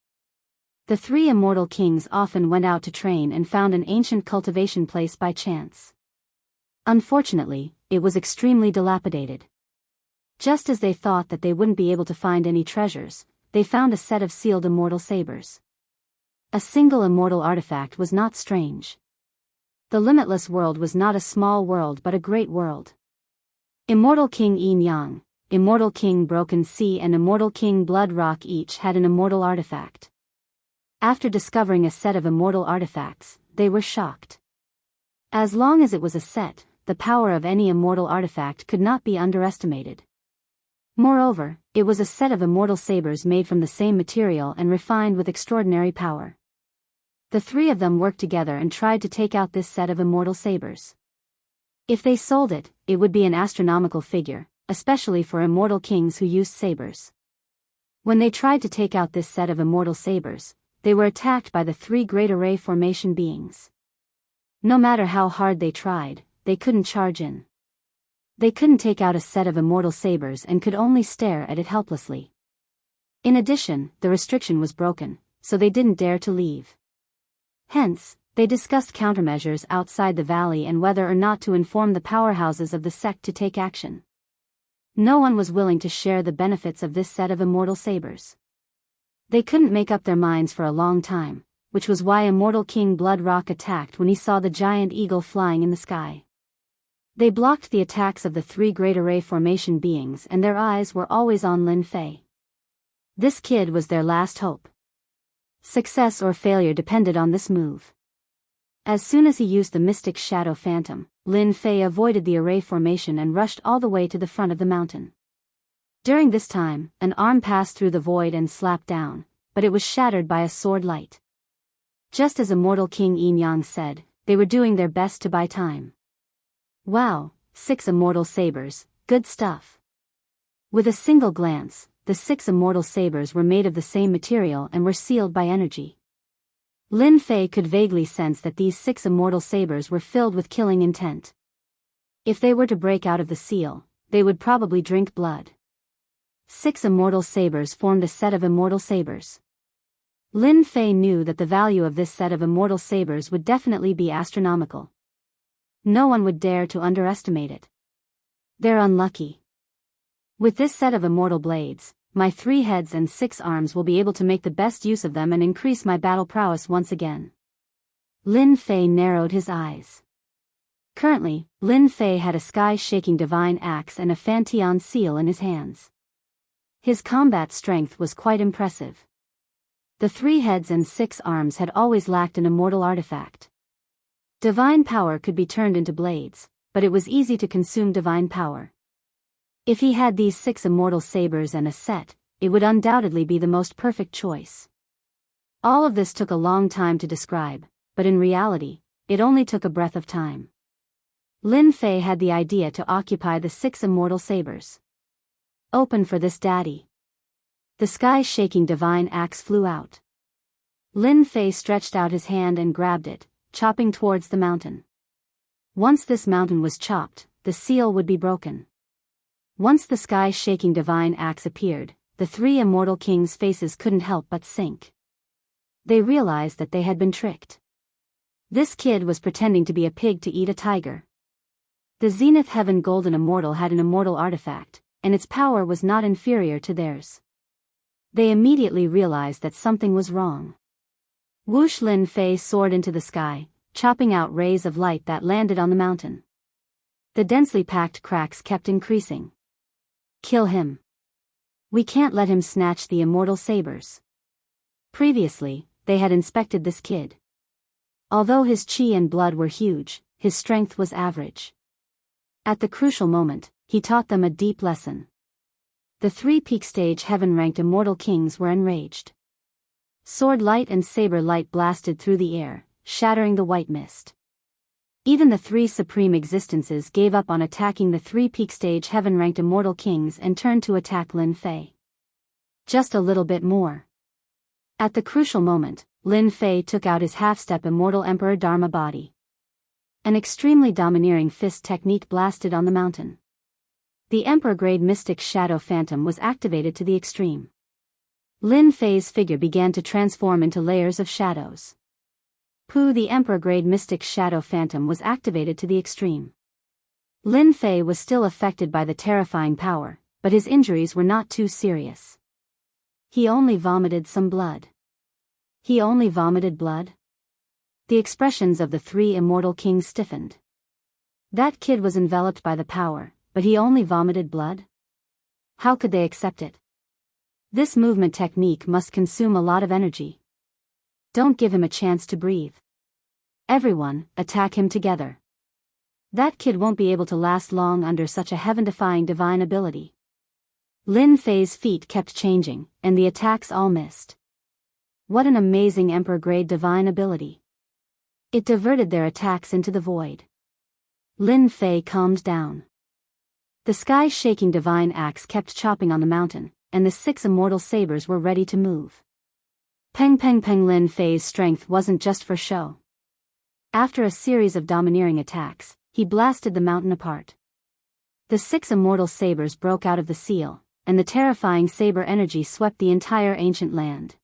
The three immortal kings often went out to train and found an ancient cultivation place by chance. Unfortunately, it was extremely dilapidated. Just as they thought that they wouldn't be able to find any treasures, they found a set of sealed immortal sabers. A single immortal artifact was not strange. The limitless world was not a small world but a great world. Immortal King Yin Yang, Immortal King Broken Sea and Immortal King Blood Rock each had an immortal artifact. After discovering a set of immortal artifacts, they were shocked. As long as it was a set, the power of any immortal artifact could not be underestimated. Moreover, it was a set of immortal sabers made from the same material and refined with extraordinary power. The three of them worked together and tried to take out this set of immortal sabers. If they sold it, it would be an astronomical figure, especially for immortal kings who used sabers. When they tried to take out this set of immortal sabers, they were attacked by the three great array formation beings. No matter how hard they tried, they couldn't charge in. They couldn't take out a set of immortal sabers and could only stare at it helplessly. In addition, the restriction was broken, so they didn't dare to leave. Hence, they discussed countermeasures outside the valley and whether or not to inform the powerhouses of the sect to take action. No one was willing to share the benefits of this set of immortal sabers. They couldn't make up their minds for a long time, which was why Immortal King Blood Rock attacked when he saw the giant eagle flying in the sky. They blocked the attacks of the three great array formation beings and their eyes were always on Lin Fei. This kid was their last hope. Success or failure depended on this move. As soon as he used the Mystic Shadow Phantom, Lin Fei avoided the array formation and rushed all the way to the front of the mountain. During this time, an arm passed through the void and slapped down, but it was shattered by a sword light. Just as Immortal King Yin Yang said, they were doing their best to buy time. Wow, 6 immortal sabers, good stuff. With a single glance, the 6 immortal sabers were made of the same material and were sealed by energy. Lin Fei could vaguely sense that these 6 immortal sabers were filled with killing intent. If they were to break out of the seal, they would probably drink blood. 6 immortal sabers formed a set of immortal sabers. Lin Fei knew that the value of this set of immortal sabers would definitely be astronomical. No one would dare to underestimate it. They're unlucky. With this set of immortal blades, my 3 heads and 6 arms will be able to make the best use of them and increase my battle prowess once again. Lin Fei narrowed his eyes. Currently, Lin Fei had a sky-shaking divine axe and a Fantian seal in his hands. His combat strength was quite impressive. The 3 heads and 6 arms had always lacked an immortal artifact. Divine power could be turned into blades, but it was easy to consume divine power. If he had these 6 immortal sabers and a set, it would undoubtedly be the most perfect choice. All of this took a long time to describe, but in reality, it only took a breath of time. Lin Fei had the idea to occupy the 6 immortal sabers. Open for this, daddy. The sky-shaking divine axe flew out. Lin Fei stretched out his hand and grabbed it, chopping towards the mountain. Once this mountain was chopped, the seal would be broken. Once the sky-shaking divine axe appeared, the 3 immortal kings' faces couldn't help but sink. They realized that they had been tricked. This kid was pretending to be a pig to eat a tiger. The Zenith Heaven Golden Immortal had an immortal artifact, and its power was not inferior to theirs. They immediately realized that something was wrong. Whoosh! Lin Fei soared into the sky, chopping out rays of light that landed on the mountain. The densely packed cracks kept increasing. Kill him. We can't let him snatch the immortal sabers. Previously, they had inspected this kid. Although his chi and blood were huge, his strength was average. At the crucial moment, he taught them a deep lesson. The 3 peak stage heaven-ranked immortal kings were enraged. Sword light and saber light blasted through the air, shattering the white mist. Even the 3 supreme existences gave up on attacking the 3 peak stage heaven-ranked immortal kings and turned to attack Lin Fei. Just a little bit more. At the crucial moment, Lin Fei took out his half-step immortal Emperor Dharma body. An extremely domineering fist technique blasted on the mountain. The Emperor-grade Mystic Shadow Phantom was activated to the extreme. Lin Fei's figure began to transform into layers of shadows. The Emperor-grade Mystic Shadow Phantom was activated to the extreme. Lin Fei was still affected by the terrifying power, but his injuries were not too serious. He only vomited some blood. He only vomited blood? The expressions of the 3 immortal kings stiffened. That kid was enveloped by the power, but he only vomited blood? How could they accept it? This movement technique must consume a lot of energy. Don't give him a chance to breathe. Everyone, attack him together. That kid won't be able to last long under such a heaven-defying divine ability. Lin Fei's feet kept changing, and the attacks all missed. What an amazing Emperor-grade divine ability. It diverted their attacks into the void. Lin Fei calmed down. The sky-shaking divine axe kept chopping on the mountain, and the 6 immortal sabers were ready to move. Peng peng peng! Lin Fei's strength wasn't just for show. After a series of domineering attacks, he blasted the mountain apart. The 6 immortal sabers broke out of the seal, and the terrifying saber energy swept the entire ancient land.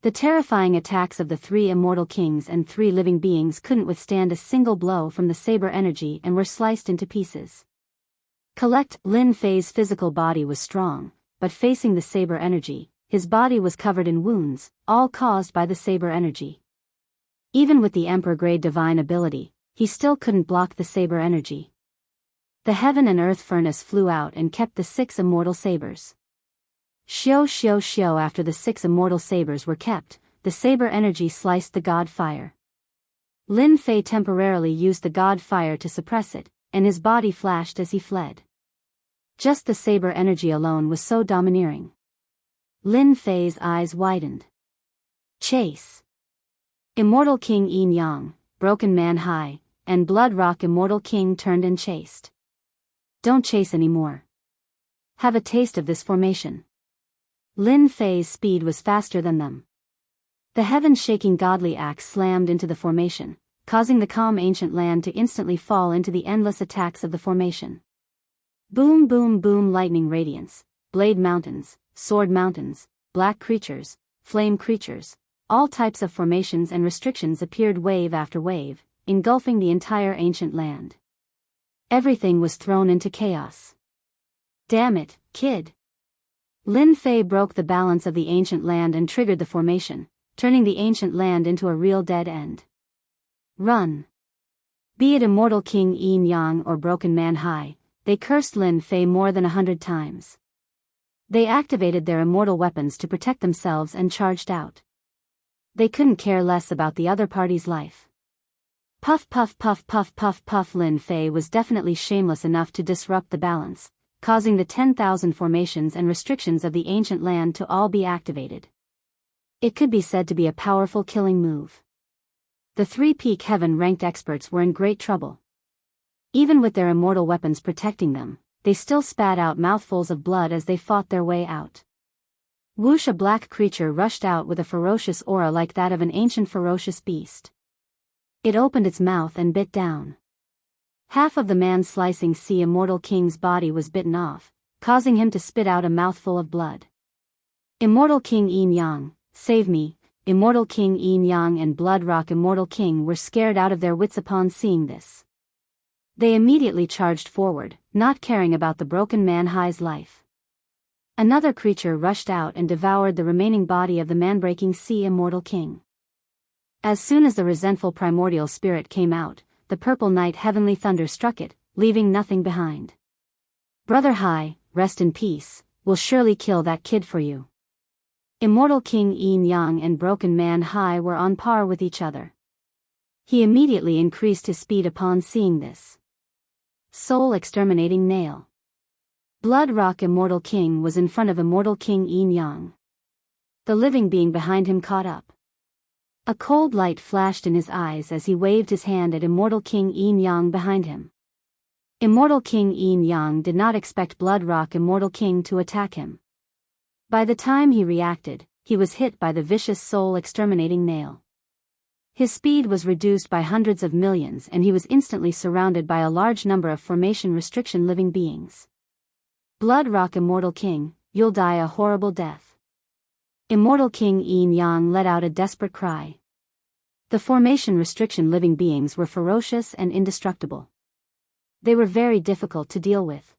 The terrifying attacks of the 3 immortal kings and 3 living beings couldn't withstand a single blow from the saber energy and were sliced into pieces. Lin Fei's physical body was strong, but facing the saber energy, his body was covered in wounds, all caused by the saber energy. Even with the Emperor-grade divine ability, he still couldn't block the saber energy. The heaven and earth furnace flew out and kept the 6 immortal sabers. Xiao xiao xiao! After the 6 immortal sabers were kept, the saber energy sliced the god fire. Lin Fei temporarily used the god fire to suppress it, and his body flashed as he fled. Just the saber energy alone was so domineering. Lin Fei's eyes widened. Chase! Immortal King Yin Yang, Broken Man Hai, and Blood Rock Immortal King turned and chased. Don't chase anymore. Have a taste of this formation. Lin Fei's speed was faster than them. The heaven-shaking godly axe slammed into the formation, causing the calm ancient land to instantly fall into the endless attacks of the formation. Boom boom boom! Lightning radiance, blade mountains, sword mountains, black creatures, flame creatures, all types of formations and restrictions appeared wave after wave, engulfing the entire ancient land. Everything was thrown into chaos. Damn it, kid! Lin Fei broke the balance of the ancient land and triggered the formation, turning the ancient land into a real dead end. Run! Be it Immortal King Yin Yang or Broken Man Hai, they cursed Lin Fei more than 100 times. They activated their immortal weapons to protect themselves and charged out. They couldn't care less about the other party's life. Puff puff puff puff puff puff! Lin Fei was definitely shameless enough to disrupt the balance, causing the 10,000 formations and restrictions of the ancient land to all be activated. It could be said to be a powerful killing move. The 3-peak heaven-ranked experts were in great trouble. Even with their immortal weapons protecting them, they still spat out mouthfuls of blood as they fought their way out. Whoosh! A black creature rushed out with a ferocious aura like that of an ancient ferocious beast. It opened its mouth and bit down. Half of the man-slicing sea immortal king's body was bitten off, causing him to spit out a mouthful of blood. Immortal King Yin Yang, save me! Immortal King Yin Yang and Blood Rock Immortal King were scared out of their wits upon seeing this. They immediately charged forward, not caring about the Broken Man Hai's life. Another creature rushed out and devoured the remaining body of the man-breaking sea immortal king. As soon as the resentful primordial spirit came out, the purple night heavenly thunder struck it, leaving nothing behind. Brother Hai, rest in peace, we'll surely kill that kid for you. Immortal King Yin Yang and Broken Man Hai were on par with each other. He immediately increased his speed upon seeing this. Soul exterminating nail. Blood Rock Immortal King was in front of Immortal King Yin Yang. The living being behind him caught up. A cold light flashed in his eyes as he waved his hand at Immortal King Yin Yang behind him. Immortal King Yin Yang did not expect Blood Rock Immortal King to attack him. By the time he reacted, he was hit by the vicious soul exterminating nail. His speed was reduced by hundreds of millions and he was instantly surrounded by a large number of formation restriction living beings. Blood Rock Immortal King, you'll die a horrible death. Immortal King Yin Yang let out a desperate cry. The formation restriction living beings were ferocious and indestructible. They were very difficult to deal with.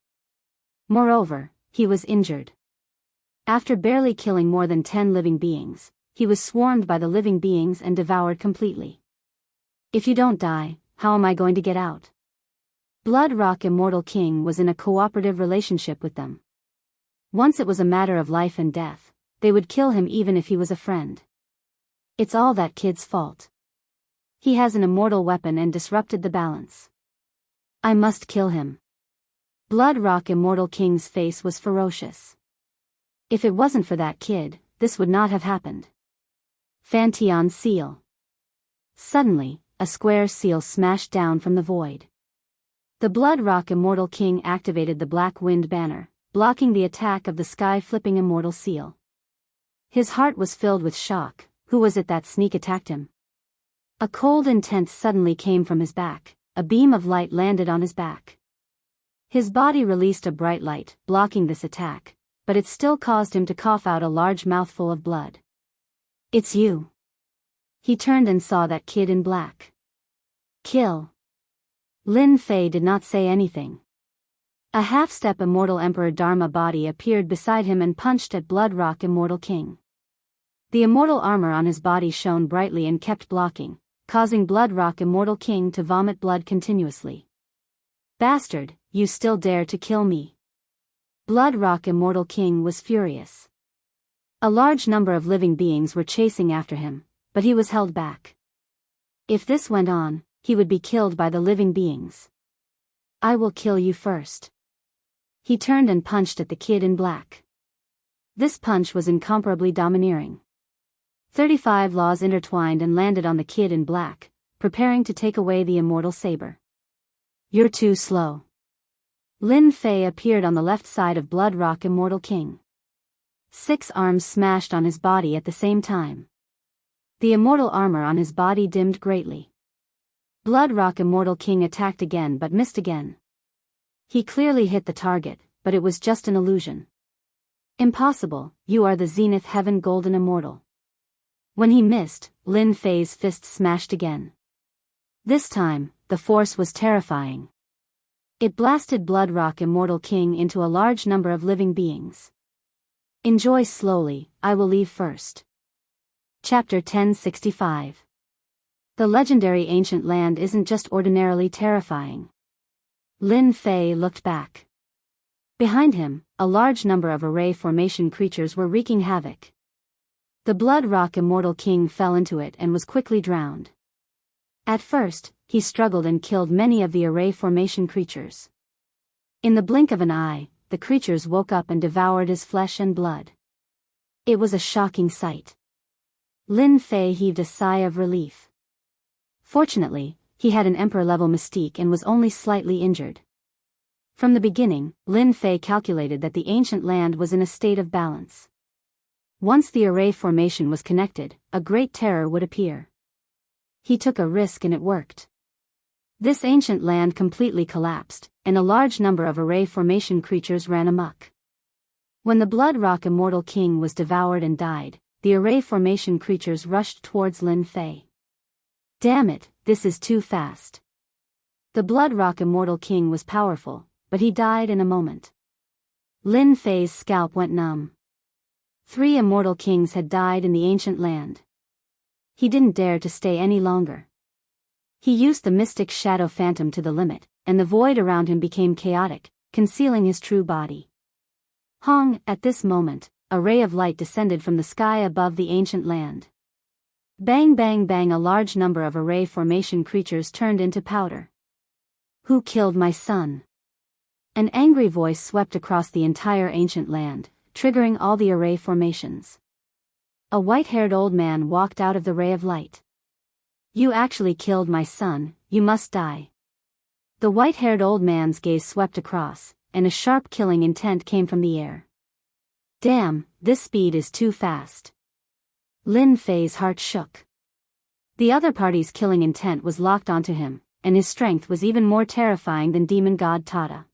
Moreover, he was injured. After barely killing more than 10 living beings, he was swarmed by the living beings and devoured completely. If you don't die, how am I going to get out? Blood Rock Immortal King was in a cooperative relationship with them. Once it was a matter of life and death, they would kill him even if he was a friend. It's all that kid's fault. He has an immortal weapon and disrupted the balance. I must kill him. Blood Rock Immortal King's face was ferocious. If it wasn't for that kid, this would not have happened. Fantian Seal. Suddenly, a square seal smashed down from the void. The Blood Rock Immortal King activated the Black Wind Banner, blocking the attack of the sky-flipping Immortal Seal. His heart was filled with shock. Who was it that sneak attacked him? A cold intent suddenly came from his back. A beam of light landed on his back. His body released a bright light, blocking this attack, but it still caused him to cough out a large mouthful of blood. It's you. He turned and saw that kid in black. Kill. Lin Fei did not say anything. A half-step Immortal Emperor Dharma body appeared beside him and punched at Blood Rock Immortal King. The immortal armor on his body shone brightly and kept blocking, causing Blood Rock Immortal King to vomit blood continuously. Bastard, you still dare to kill me? Blood Rock Immortal King was furious. A large number of living beings were chasing after him, but he was held back. If this went on, he would be killed by the living beings. I will kill you first. He turned and punched at the kid in black. This punch was incomparably domineering. 35 laws intertwined and landed on the kid in black, preparing to take away the immortal saber. You're too slow. Lin Fei appeared on the left side of Blood Rock Immortal King. 6 arms smashed on his body at the same time. The immortal armor on his body dimmed greatly. Blood Rock Immortal King attacked again but missed again. He clearly hit the target, but it was just an illusion. Impossible, you are the Zenith Heaven Golden Immortal. When he missed, Lin Fei's fist smashed again. This time, the force was terrifying. It blasted Blood Rock Immortal King into a large number of living beings. Enjoy slowly, I will leave first. Chapter 1065. The legendary ancient land isn't just ordinarily terrifying. Lin Fei looked back. Behind him, a large number of array formation creatures were wreaking havoc. The Blood Rock Immortal King fell into it and was quickly drowned. At first, he struggled and killed many of the array formation creatures. In the blink of an eye, the creatures woke up and devoured his flesh and blood. It was a shocking sight. Lin Fei heaved a sigh of relief. Fortunately, he had an emperor-level mystique and was only slightly injured. From the beginning, Lin Fei calculated that the ancient land was in a state of balance. Once the array formation was connected, a great terror would appear. He took a risk and it worked. This ancient land completely collapsed, and a large number of array formation creatures ran amok. When the Blood Rock Immortal King was devoured and died, the array formation creatures rushed towards Lin Fei. Damn it, this is too fast. The Blood Rock Immortal King was powerful, but he died in a moment. Lin Fei's scalp went numb. 3 immortal kings had died in the ancient land. He didn't dare to stay any longer. He used the mystic shadow phantom to the limit, and the void around him became chaotic, concealing his true body. Hong, at this moment, a ray of light descended from the sky above the ancient land. Bang bang bang, a large number of array formation creatures turned into powder. Who killed my son? An angry voice swept across the entire ancient land, triggering all the array formations. A white-haired old man walked out of the ray of light. You actually killed my son, you must die. The white-haired old man's gaze swept across, and a sharp killing intent came from the air. Damn, this speed is too fast. Lin Fei's heart shook. The other party's killing intent was locked onto him, and his strength was even more terrifying than demon god Tada.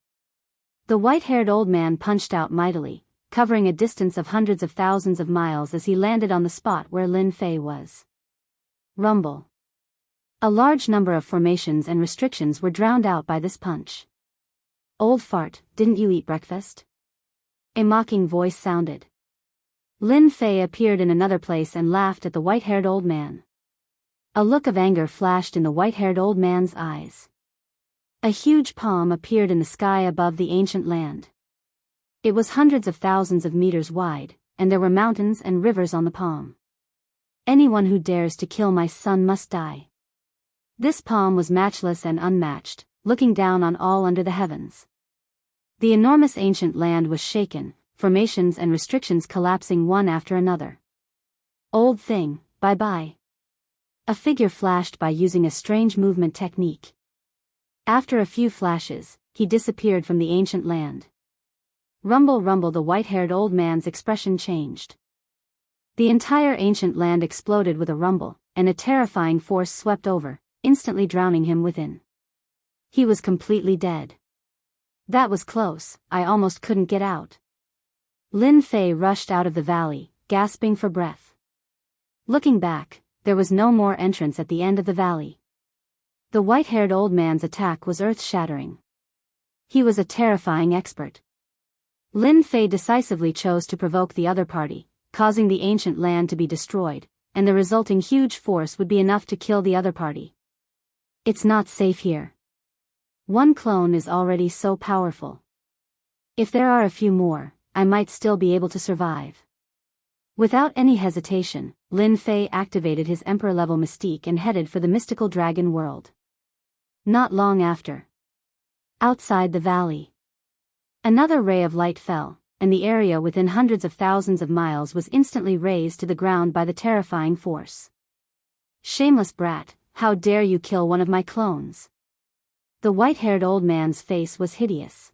The white-haired old man punched out mightily, covering a distance of hundreds of thousands of miles as he landed on the spot where Lin Fei was. Rumble. A large number of formations and restrictions were drowned out by this punch. Old fart, didn't you eat breakfast? A mocking voice sounded. Lin Fei appeared in another place and laughed at the white-haired old man. A look of anger flashed in the white-haired old man's eyes. A huge palm appeared in the sky above the ancient land. It was hundreds of thousands of meters wide, and there were mountains and rivers on the palm. Anyone who dares to kill my son must die. This palm was matchless and unmatched, looking down on all under the heavens. The enormous ancient land was shaken, formations and restrictions collapsing one after another. Old thing, bye-bye. A figure flashed by using a strange movement technique. After a few flashes, he disappeared from the ancient land. Rumble rumble, the white-haired old man's expression changed. The entire ancient land exploded with a rumble, and a terrifying force swept over, instantly drowning him within. He was completely dead. That was close, I almost couldn't get out. Lin Fei rushed out of the valley, gasping for breath. Looking back, there was no more entrance at the end of the valley. The white-haired old man's attack was earth-shattering. He was a terrifying expert. Lin Fei decisively chose to provoke the other party, causing the ancient land to be destroyed, and the resulting huge force would be enough to kill the other party. It's not safe here. One clone is already so powerful. If there are a few more, I might still be able to survive. Without any hesitation, Lin Fei activated his Emperor-level mystique and headed for the mystical dragon world. Not long after. Outside the valley. Another ray of light fell, and the area within hundreds of thousands of miles was instantly razed to the ground by the terrifying force. Shameless brat, how dare you kill one of my clones? The white-haired old man's face was hideous.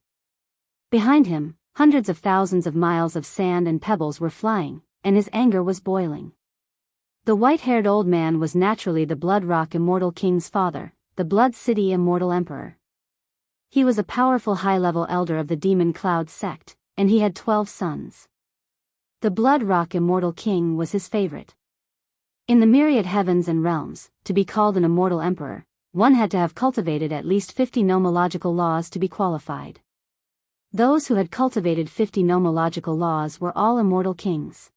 Behind him, hundreds of thousands of miles of sand and pebbles were flying, and his anger was boiling. The white-haired old man was naturally the Blood Rock Immortal King's father, the Blood City Immortal Emperor. He was a powerful high-level elder of the Demon Cloud sect, and he had 12 sons. The Blood Rock Immortal King was his favorite. In the myriad heavens and realms, to be called an immortal emperor, one had to have cultivated at least 50 nomological laws to be qualified. Those who had cultivated 50 nomological laws were all immortal kings.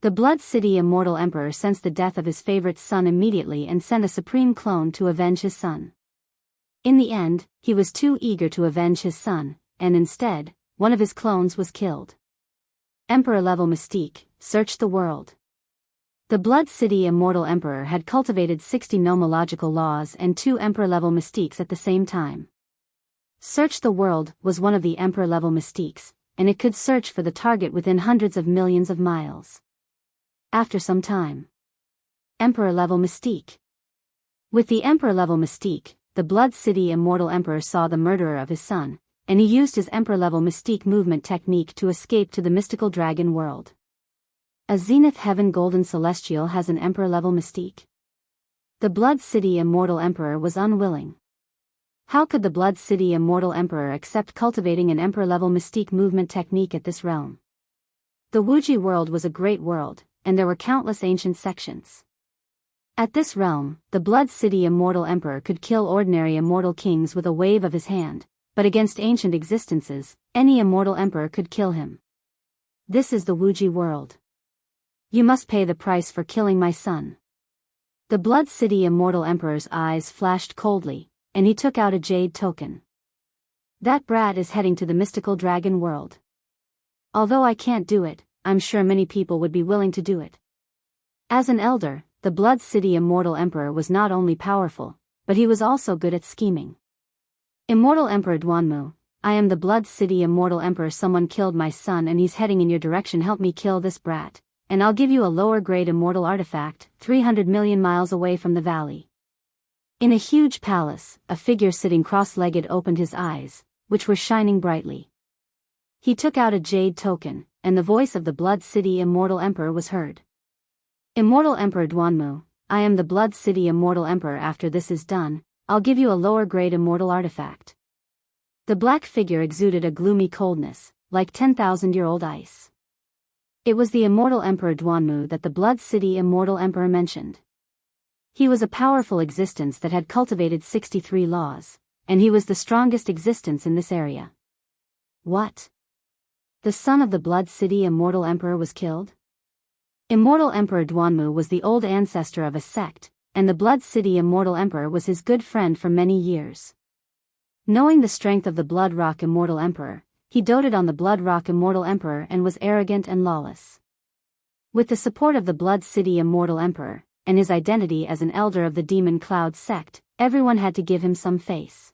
The Blood City Immortal Emperor sensed the death of his favorite son immediately and sent a supreme clone to avenge his son. In the end, he was too eager to avenge his son, and instead, one of his clones was killed. Emperor-level mystique, search the world. The Blood City Immortal Emperor had cultivated 60 nomological laws and 2 Emperor-level mystiques at the same time. Search the world was one of the Emperor-level mystiques, and it could search for the target within hundreds of millions of miles. After some time. Emperor-level mystique. With the Emperor-level mystique, the Blood City Immortal Emperor saw the murderer of his son, and he used his Emperor-level mystique movement technique to escape to the mystical dragon world. A Zenith Heaven Golden Celestial has an Emperor-level mystique. The Blood City Immortal Emperor was unwilling. How could the Blood City Immortal Emperor accept cultivating an Emperor-level mystique movement technique at this realm? The Wuxia world was a great world, and there were countless ancient sections. At this realm, the Blood City Immortal Emperor could kill ordinary immortal kings with a wave of his hand, but against ancient existences, any immortal emperor could kill him. This is the Wuji world. You must pay the price for killing my son. The Blood City immortal emperor's eyes flashed coldly, and he took out a jade token. That brat is heading to the mystical dragon world. Although I can't do it, I'm sure many people would be willing to do it. As an elder, the Blood City immortal emperor was not only powerful, but he was also good at scheming. Immortal Emperor Duanmu, I am the Blood City immortal emperor. Someone killed my son and he's heading in your direction. Help me kill this brat, and I'll give you a lower grade immortal artifact, 300 million miles away from the valley. In a huge palace, a figure sitting cross-legged opened his eyes, which were shining brightly. He took out a jade token, and the voice of the Blood City immortal emperor was heard. Immortal Emperor Duanmu, I am the Blood City immortal emperor. After this is done, I'll give you a lower grade immortal artifact. The black figure exuded a gloomy coldness, like 10,000-year-old ice. It was the immortal Emperor Duanmu that the Blood City immortal emperor mentioned. He was a powerful existence that had cultivated 63 laws, and he was the strongest existence in this area. What? The son of the Blood City immortal emperor was killed? Immortal Emperor Duanmu was the old ancestor of a sect, and the Blood City immortal emperor was his good friend for many years. Knowing the strength of the Blood Rock immortal emperor, he doted on the Blood Rock immortal emperor and was arrogant and lawless. With the support of the Blood City immortal emperor, and his identity as an elder of the Demon Cloud sect, everyone had to give him some face.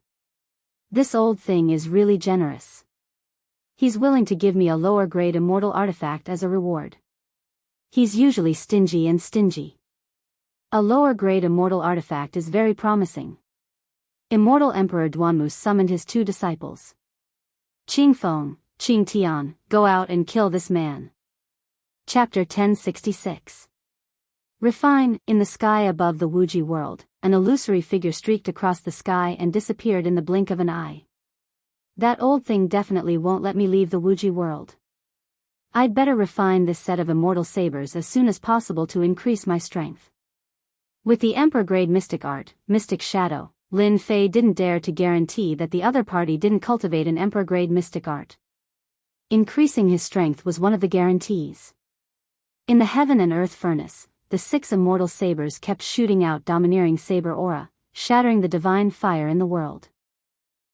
This old thing is really generous. He's willing to give me a lower grade immortal artifact as a reward. He's usually stingy and stingy. A lower grade immortal artifact is very promising. Immortal Emperor Duanmu summoned his 2 disciples. Qingfeng, Qingtian, go out and kill this man. Chapter 1066. Refine. In the sky above the Wuji world, an illusory figure streaked across the sky and disappeared in the blink of an eye. That old thing definitely won't let me leave the Wuji world. I'd better refine this set of immortal sabers as soon as possible to increase my strength. With the Emperor-grade mystic art, Mystic Shadow, Lin Fei didn't dare to guarantee that the other party didn't cultivate an Emperor-grade mystic art. Increasing his strength was one of the guarantees. In the heaven and earth furnace, the 6 immortal sabers kept shooting out domineering saber aura, shattering the divine fire in the world.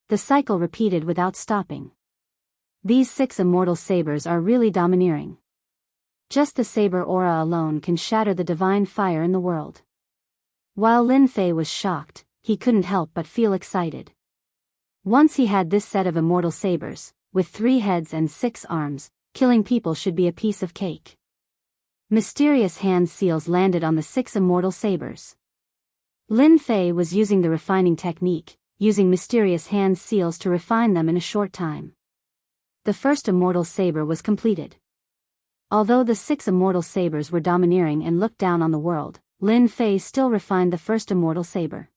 The cycle repeated without stopping. These 6 immortal sabers are really domineering. Just the saber aura alone can shatter the divine fire in the world. While Lin Fei was shocked, he couldn't help but feel excited. Once he had this set of immortal sabers, with 3 heads and 6 arms, killing people should be a piece of cake. Mysterious hand seals landed on the 6 immortal sabers. Lin Fei was using the refining technique, using mysterious hand seals to refine them in a short time. The first immortal saber was completed. Although the 6 immortal sabers were domineering and looked down on the world, Lin Fei still refined the first immortal saber.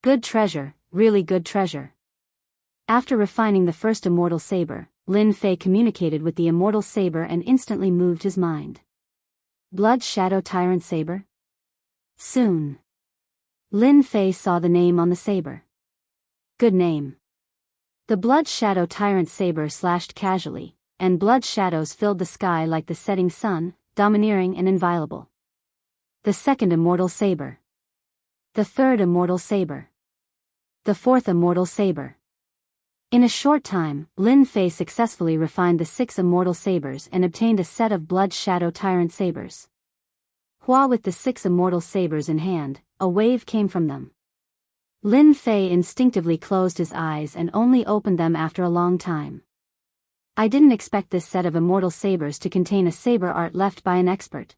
Good treasure, really good treasure. After refining the first immortal saber, Lin Fei communicated with the immortal saber and instantly moved his mind. Blood Shadow Tyrant Saber? Soon. Lin Fei saw the name on the saber. Good name. The Blood Shadow Tyrant Saber slashed casually, and blood shadows filled the sky like the setting sun, domineering and inviolable. The second immortal saber. The third immortal saber. The fourth immortal saber. In a short time, Lin Fei successfully refined the 6 immortal sabers and obtained a set of Blood Shadow Tyrant sabers. Hua with the 6 immortal sabers in hand, a wave came from them. Lin Fei instinctively closed his eyes and only opened them after a long time. I didn't expect this set of immortal sabers to contain a saber art left by an expert.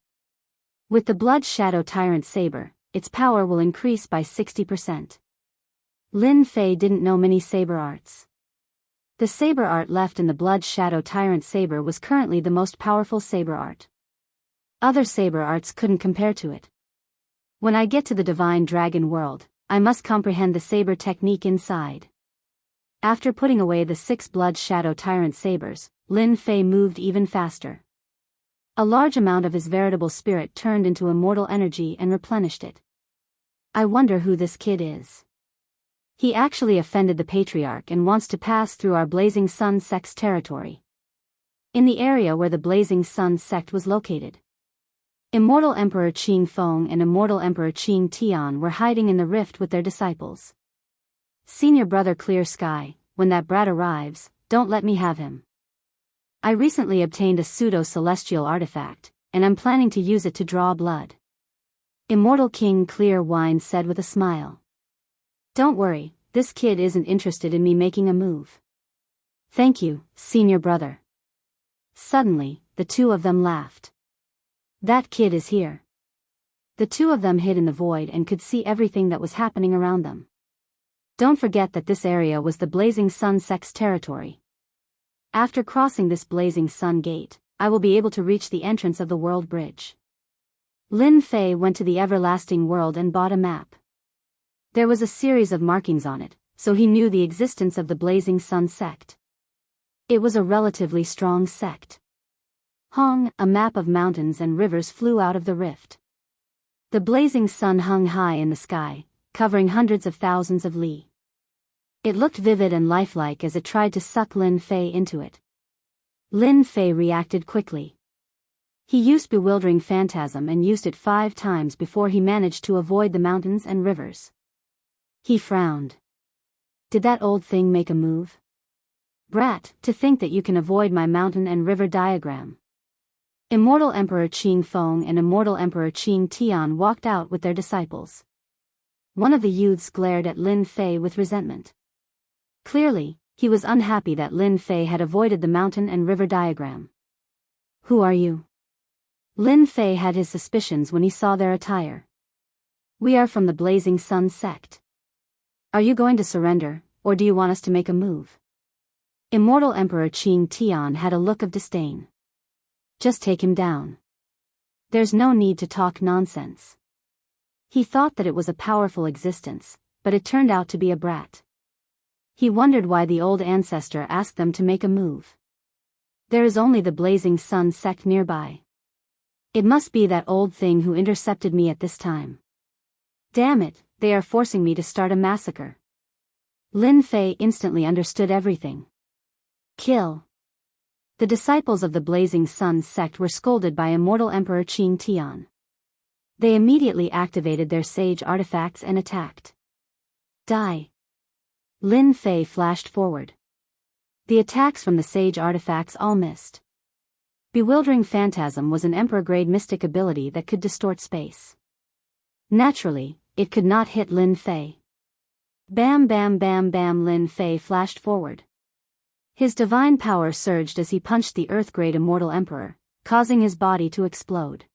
With the Blood Shadow Tyrant saber, its power will increase by 60%. Lin Fei didn't know many saber arts. The saber art left in the Blood Shadow Tyrant saber was currently the most powerful saber art. Other saber arts couldn't compare to it. When I get to the Divine Dragon world, I must comprehend the saber technique inside. After putting away the 6 Blood Shadow Tyrant sabers, Lin Fei moved even faster. A large amount of his veritable spirit turned into immortal energy and replenished it. I wonder who this kid is. He actually offended the patriarch and wants to pass through our Blazing Sun sect's territory. In the area where the Blazing Sun sect was located, Immortal Emperor Qing Feng and Immortal Emperor Qing Tian were hiding in the rift with their disciples. Senior brother Clear Sky, when that brat arrives, don't let me have him. I recently obtained a pseudo-celestial artifact, and I'm planning to use it to draw blood. Immortal King Clear Wine said with a smile. Don't worry, this kid isn't interested in me making a move. Thank you, senior brother. Suddenly, the two of them laughed. That kid is here. The two of them hid in the void and could see everything that was happening around them. Don't forget that this area was the Blazing Sun sect's territory. After crossing this Blazing Sun gate, I will be able to reach the entrance of the world bridge. Lin Fei went to the everlasting world and bought a map. There was a series of markings on it, so he knew the existence of the Blazing Sun sect. It was a relatively strong sect. Hong, a map of mountains and rivers flew out of the rift. The blazing sun hung high in the sky, covering hundreds of thousands of li. It looked vivid and lifelike as it tried to suck Lin Fei into it. Lin Fei reacted quickly. He used Bewildering Phantasm and used it 5 times before he managed to avoid the mountains and rivers. He frowned. Did that old thing make a move? Brat, to think that you can avoid my mountain and river diagram. Immortal Emperor Qing Feng and Immortal Emperor Qing Tian walked out with their disciples. One of the youths glared at Lin Fei with resentment. Clearly, he was unhappy that Lin Fei had avoided the mountain and river diagram. Who are you? Lin Fei had his suspicions when he saw their attire. We are from the Blazing Sun sect. Are you going to surrender, or do you want us to make a move? Immortal Emperor Qing Tian had a look of disdain. Just take him down. There's no need to talk nonsense. He thought that it was a powerful existence, but it turned out to be a brat. He wondered why the old ancestor asked them to make a move. There is only the Blazing Sun sect nearby. It must be that old thing who intercepted me at this time. Damn it, they are forcing me to start a massacre. Lin Fei instantly understood everything. Kill. The disciples of the Blazing Sun sect were scolded by Immortal Emperor Qing Tian. They immediately activated their sage artifacts and attacked. Die. Lin Fei flashed forward. The attacks from the sage artifacts all missed. Bewildering Phantasm was an Emperor-grade mystic ability that could distort space. Naturally, it could not hit Lin Fei. Bam bam bam bam. Lin Fei flashed forward. His divine power surged as he punched the Earth-grade Immortal Emperor, causing his body to explode.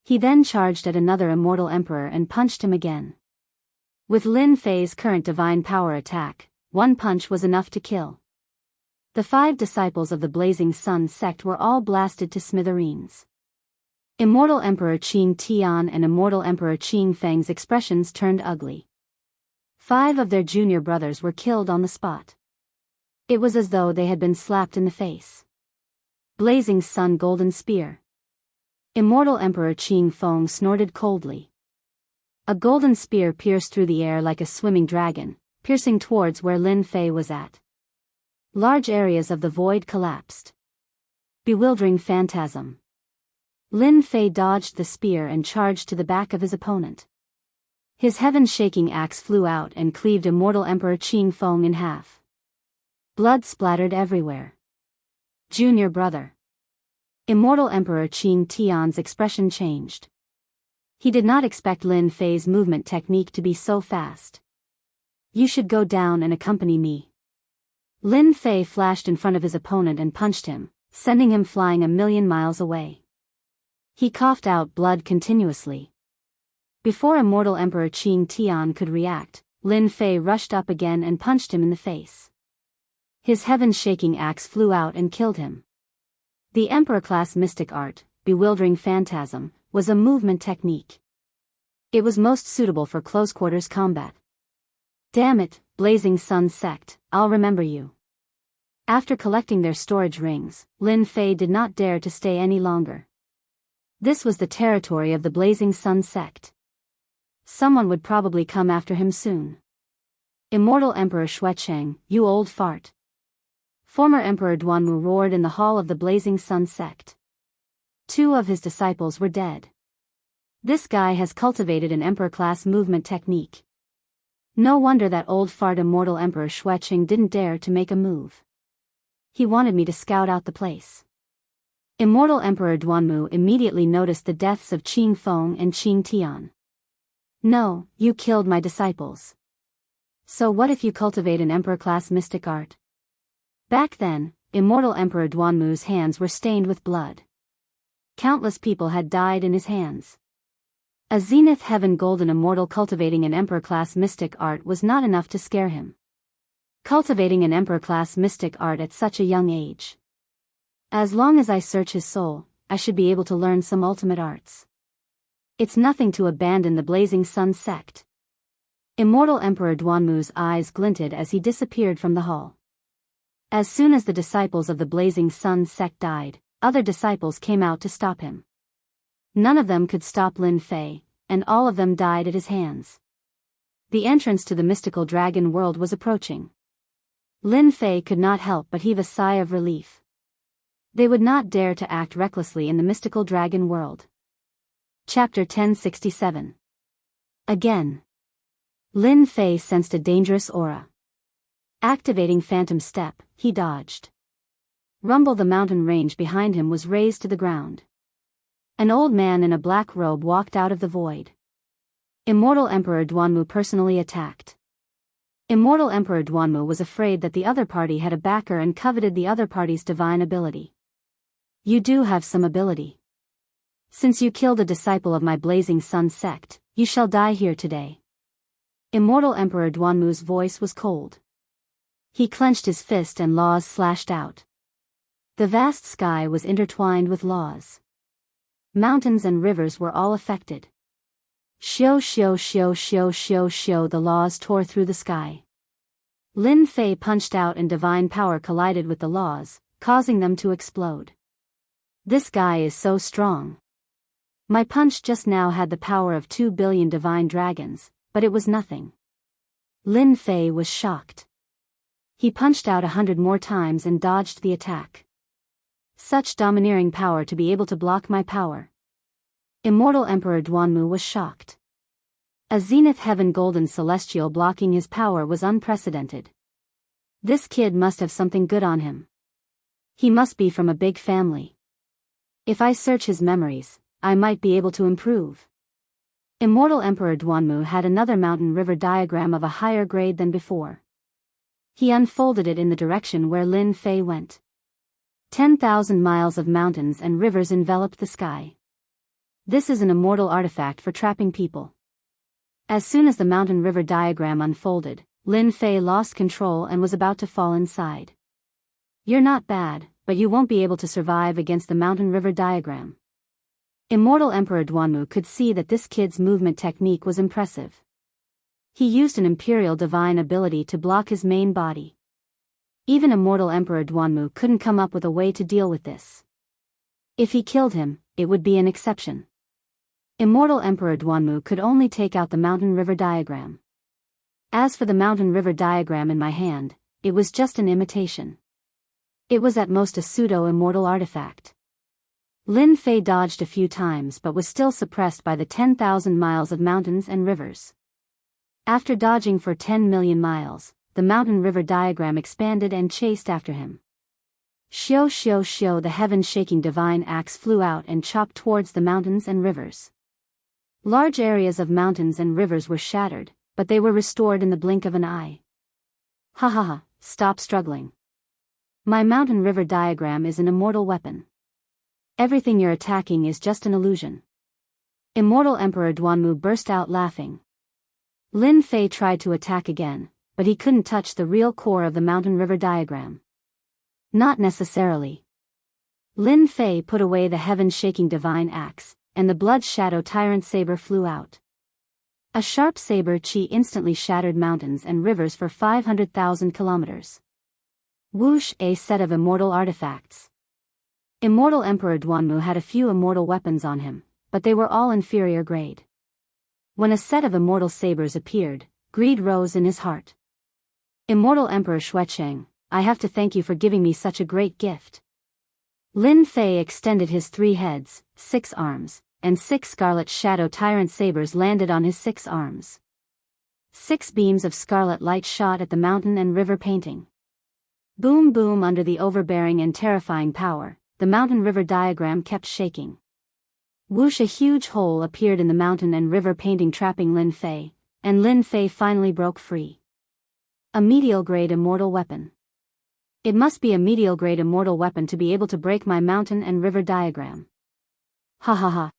He then charged at another Immortal Emperor and punched him again. With Lin Fei's current divine power attack, one punch was enough to kill. The 5 disciples of the Blazing Sun sect were all blasted to smithereens. Immortal Emperor Qing Tian and Immortal Emperor Qing Feng's expressions turned ugly. 5 of their junior brothers were killed on the spot. It was as though they had been slapped in the face. Blazing Sun Golden Spear. Immortal Emperor Qing Feng snorted coldly. A golden spear pierced through the air like a swimming dragon, piercing towards where Lin Fei was at. Large areas of the void collapsed. Bewildering Phantasm. Lin Fei dodged the spear and charged to the back of his opponent. His heaven-shaking axe flew out and cleaved Immortal Emperor Qing Feng in half. Blood splattered everywhere. Junior brother. Immortal Emperor Qing Tian's expression changed. He did not expect Lin Fei's movement technique to be so fast. You should go down and accompany me. Lin Fei flashed in front of his opponent and punched him, sending him flying 1,000,000 miles away. He coughed out blood continuously. Before Immortal Emperor Qing Tian could react, Lin Fei rushed up again and punched him in the face. His heaven-shaking axe flew out and killed him. The Emperor-class mystic art, Bewildering Phantasm, was a movement technique. It was most suitable for close-quarters combat. Damn it, Blazing Sun sect, I'll remember you. After collecting their storage rings, Lin Fei did not dare to stay any longer. This was the territory of the Blazing Sun sect. Someone would probably come after him soon. Immortal Emperor Xuecheng, you old fart. Former Emperor Duanmu roared in the hall of the Blazing Sun sect. 2 of his disciples were dead. This guy has cultivated an emperor-class movement technique. No wonder that old fart Immortal Emperor Xuecheng didn't dare to make a move. He wanted me to scout out the place. Immortal Emperor Duanmu immediately noticed the deaths of Qing Feng and Qing Tian. No, you killed my disciples. So what if you cultivate an emperor-class mystic art? Back then, Immortal Emperor Duanmu's hands were stained with blood. Countless people had died in his hands. A zenith heaven golden immortal cultivating an emperor-class mystic art was not enough to scare him. Cultivating an emperor-class mystic art at such a young age. As long as I search his soul, I should be able to learn some ultimate arts. It's nothing to abandon the Blazing Sun sect. Immortal Emperor Duanmu's eyes glinted as he disappeared from the hall. As soon as the disciples of the Blazing Sun sect died, other disciples came out to stop him. None of them could stop Lin Fei, and all of them died at his hands. The entrance to the mystical dragon world was approaching. Lin Fei could not help but heave a sigh of relief. They would not dare to act recklessly in the mystical dragon world. Chapter 1067. Again. Lin Fei sensed a dangerous aura. Activating Phantom Step, he dodged. Rumble the mountain range behind him was razed to the ground. An old man in a black robe walked out of the void. Immortal Emperor Duanmu personally attacked. Immortal Emperor Duanmu was afraid that the other party had a backer and coveted the other party's divine ability. You do have some ability. Since you killed a disciple of my Blazing Sun sect, you shall die here today. Immortal Emperor Duanmu's voice was cold. He clenched his fist and laws slashed out. The vast sky was intertwined with laws. Mountains and rivers were all affected. Shio shio shio shio shio shio, the laws tore through the sky. Lin Fei punched out and divine power collided with the laws, causing them to explode. This guy is so strong. My punch just now had the power of 2 billion divine dragons, but it was nothing. Lin Fei was shocked. He punched out 100 more times and dodged the attack. Such domineering power to be able to block my power. Immortal Emperor Duanmu was shocked. A zenith heaven golden celestial blocking his power was unprecedented. This kid must have something good on him. He must be from a big family. If I search his memories, I might be able to improve. Immortal Emperor Duanmu had another mountain river diagram of a higher grade than before. He unfolded it in the direction where Lin Fei went. 10,000 miles of mountains and rivers enveloped the sky. This is an immortal artifact for trapping people. As soon as the mountain river diagram unfolded, Lin Fei lost control and was about to fall inside. You're not bad, but you won't be able to survive against the mountain river diagram. Immortal Emperor Duanmu could see that this kid's movement technique was impressive. He used an imperial divine ability to block his main body. Even Immortal Emperor Duanmu couldn't come up with a way to deal with this. If he killed him, it would be an exception. Immortal Emperor Duanmu could only take out the mountain river diagram. As for the mountain river diagram in my hand, it was just an imitation. It was at most a pseudo-immortal artifact. Lin Fei dodged a few times but was still suppressed by the 10,000 miles of mountains and rivers. After dodging for 10 million miles, the mountain river diagram expanded and chased after him. Shio shio shio, the heaven-shaking divine axe flew out and chopped towards the mountains and rivers. Large areas of mountains and rivers were shattered, but they were restored in the blink of an eye. Ha ha ha, stop struggling. My mountain river diagram is an immortal weapon. Everything you're attacking is just an illusion. Immortal Emperor Duanmu burst out laughing. Lin Fei tried to attack again, but he couldn't touch the real core of the mountain river diagram. Not necessarily. Lin Fei put away the heaven-shaking divine axe, and the blood shadow tyrant saber flew out. A sharp saber chi instantly shattered mountains and rivers for 500,000 kilometers. Whoosh, a set of immortal artifacts. Immortal Emperor Duanmu had a few immortal weapons on him, but they were all inferior grade. When a set of immortal sabers appeared, greed rose in his heart. Immortal Emperor Xuecheng, I have to thank you for giving me such a great gift. Lin Fei extended his 3 heads, 6 arms, and 6 scarlet shadow tyrant sabers landed on his 6 arms. 6 beams of scarlet light shot at the mountain and river painting. Boom boom. Under the overbearing and terrifying power, the mountain river diagram kept shaking. Whoosh, a huge hole appeared in the mountain and river painting, trapping Lin Fei, and Lin Fei finally broke free. A medial-grade immortal weapon. It must be a medial-grade immortal weapon to be able to break my mountain and river diagram. Ha ha ha.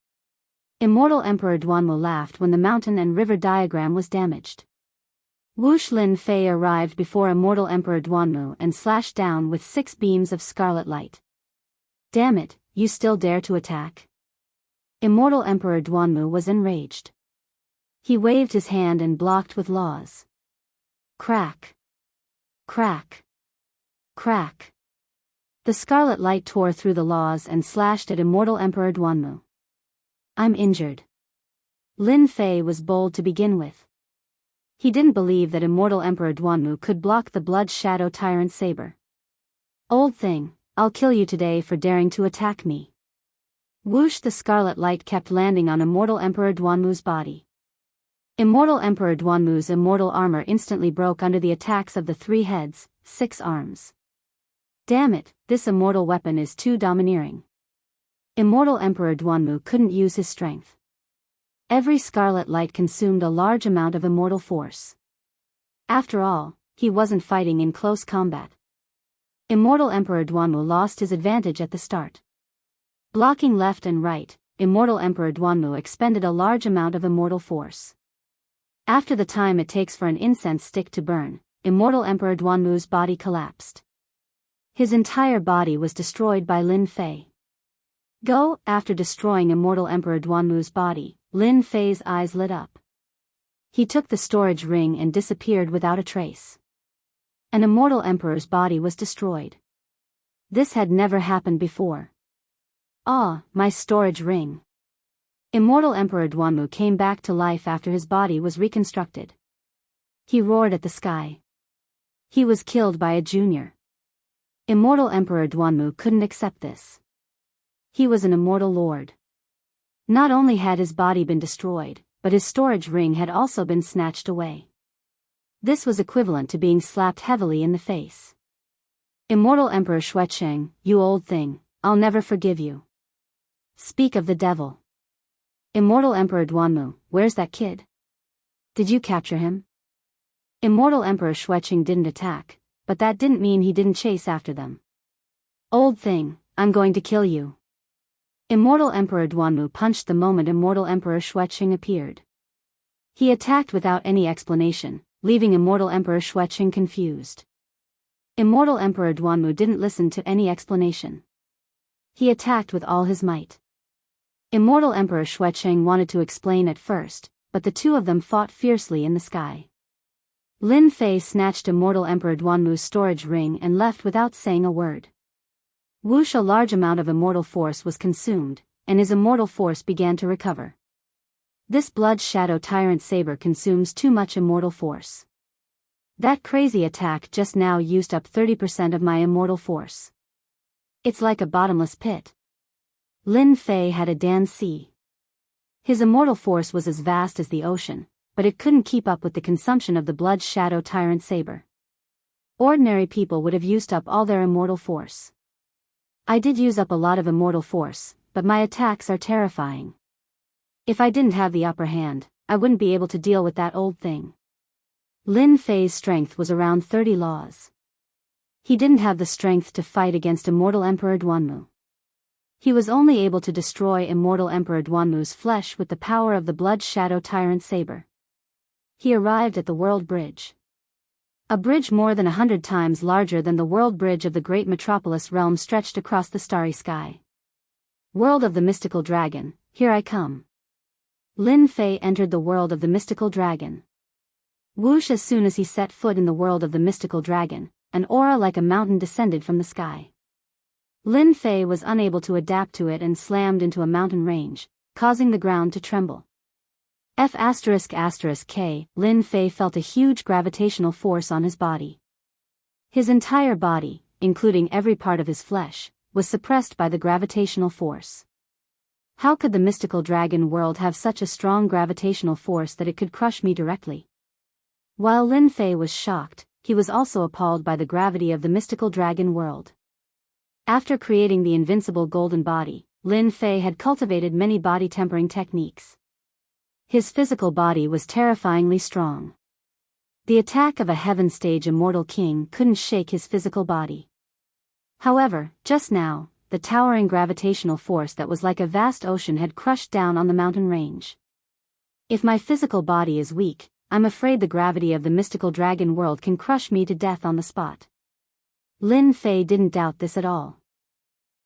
Immortal Emperor Duanmu laughed when the mountain and river diagram was damaged. Whoosh, Lin Fei arrived before Immortal Emperor Duanmu and slashed down with 6 beams of scarlet light. Damn it, you still dare to attack? Immortal Emperor Duanmu was enraged. He waved his hand and blocked with laws. Crack. Crack. Crack. The scarlet light tore through the laws and slashed at Immortal Emperor Duanmu. I'm injured. Lin Fei was bold to begin with. He didn't believe that Immortal Emperor Duanmu could block the blood shadow tyrant saber. Old thing, I'll kill you today for daring to attack me. Whoosh, the scarlet light kept landing on Immortal Emperor Duanmu's body. Immortal Emperor Duanmu's immortal armor instantly broke under the attacks of the 3 heads, 6 arms. Damn it, this immortal weapon is too domineering. Immortal Emperor Duanmu couldn't use his strength. Every scarlet light consumed a large amount of immortal force. After all, he wasn't fighting in close combat. Immortal Emperor Duanmu lost his advantage at the start. Blocking left and right, Immortal Emperor Duanmu expended a large amount of immortal force. After the time it takes for an incense stick to burn, Immortal Emperor Duanmu's body collapsed. His entire body was destroyed by Lin Fei. Go. After destroying Immortal Emperor Duanmu's body, Lin Fei's eyes lit up. He took the storage ring and disappeared without a trace. An immortal emperor's body was destroyed. This had never happened before. Ah, my storage ring. Immortal Emperor Duanmu came back to life after his body was reconstructed. He roared at the sky. He was killed by a junior. Immortal Emperor Duanmu couldn't accept this. He was an immortal lord. Not only had his body been destroyed, but his storage ring had also been snatched away. This was equivalent to being slapped heavily in the face. Immortal Emperor Xuecheng, you old thing, I'll never forgive you. Speak of the devil. Immortal Emperor Duanmu, where's that kid? Did you capture him? Immortal Emperor Xuecheng didn't attack, but that didn't mean he didn't chase after them. Old thing, I'm going to kill you. Immortal Emperor Duanmu punched the moment Immortal Emperor Xuecheng appeared. He attacked without any explanation, leaving Immortal Emperor Xuecheng confused. Immortal Emperor Duanmu didn't listen to any explanation. He attacked with all his might. Immortal Emperor Xuecheng wanted to explain at first, but the two of them fought fiercely in the sky. Lin Fei snatched Immortal Emperor Duanmu's storage ring and left without saying a word. Whoosh, a large amount of immortal force was consumed, and his immortal force began to recover. This blood shadow tyrant saber consumes too much immortal force. That crazy attack just now used up 30% of my immortal force. It's like a bottomless pit. Lin Fei had a Dan-si. His immortal force was as vast as the ocean, but it couldn't keep up with the consumption of the blood shadow tyrant saber. Ordinary people would have used up all their immortal force. I did use up a lot of immortal force, but my attacks are terrifying. If I didn't have the upper hand, I wouldn't be able to deal with that old thing. Lin Fei's strength was around 30 laws. He didn't have the strength to fight against Immortal Emperor Duanmu. He was only able to destroy Immortal Emperor Duanmu's flesh with the power of the blood shadow tyrant saber. He arrived at the World Bridge. A bridge more than 100 times larger than the world bridge of the great metropolis realm stretched across the starry sky. World of the mystical dragon, here I come. Lin Fei entered the world of the mystical dragon. Whoosh, as soon as he set foot in the world of the mystical dragon, an aura like a mountain descended from the sky. Lin Fei was unable to adapt to it and slammed into a mountain range, causing the ground to tremble. F***K, Lin Fei felt a huge gravitational force on his body. His entire body, including every part of his flesh, was suppressed by the gravitational force. How could the mystical dragon world have such a strong gravitational force that it could crush me directly? While Lin Fei was shocked, he was also appalled by the gravity of the mystical dragon world. After creating the invincible golden body, Lin Fei had cultivated many body tempering techniques. His physical body was terrifyingly strong. The attack of a heaven-stage immortal king couldn't shake his physical body. However, just now, the towering gravitational force that was like a vast ocean had crushed down on the mountain range. If my physical body is weak, I'm afraid the gravity of the mystical dragon world can crush me to death on the spot. Lin Fei didn't doubt this at all.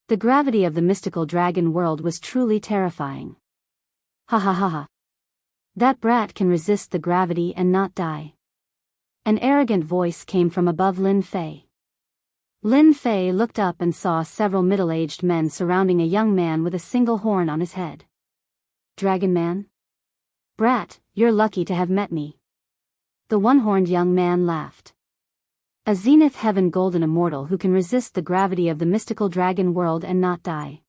The gravity of the mystical dragon world was truly terrifying. Ha ha ha ha. That brat can resist the gravity and not die. An arrogant voice came from above Lin Fei. Lin Fei looked up and saw several middle-aged men surrounding a young man with a single horn on his head. Dragon man? Brat, you're lucky to have met me. The one-horned young man laughed. A zenith heaven golden immortal who can resist the gravity of the mystical dragon world and not die.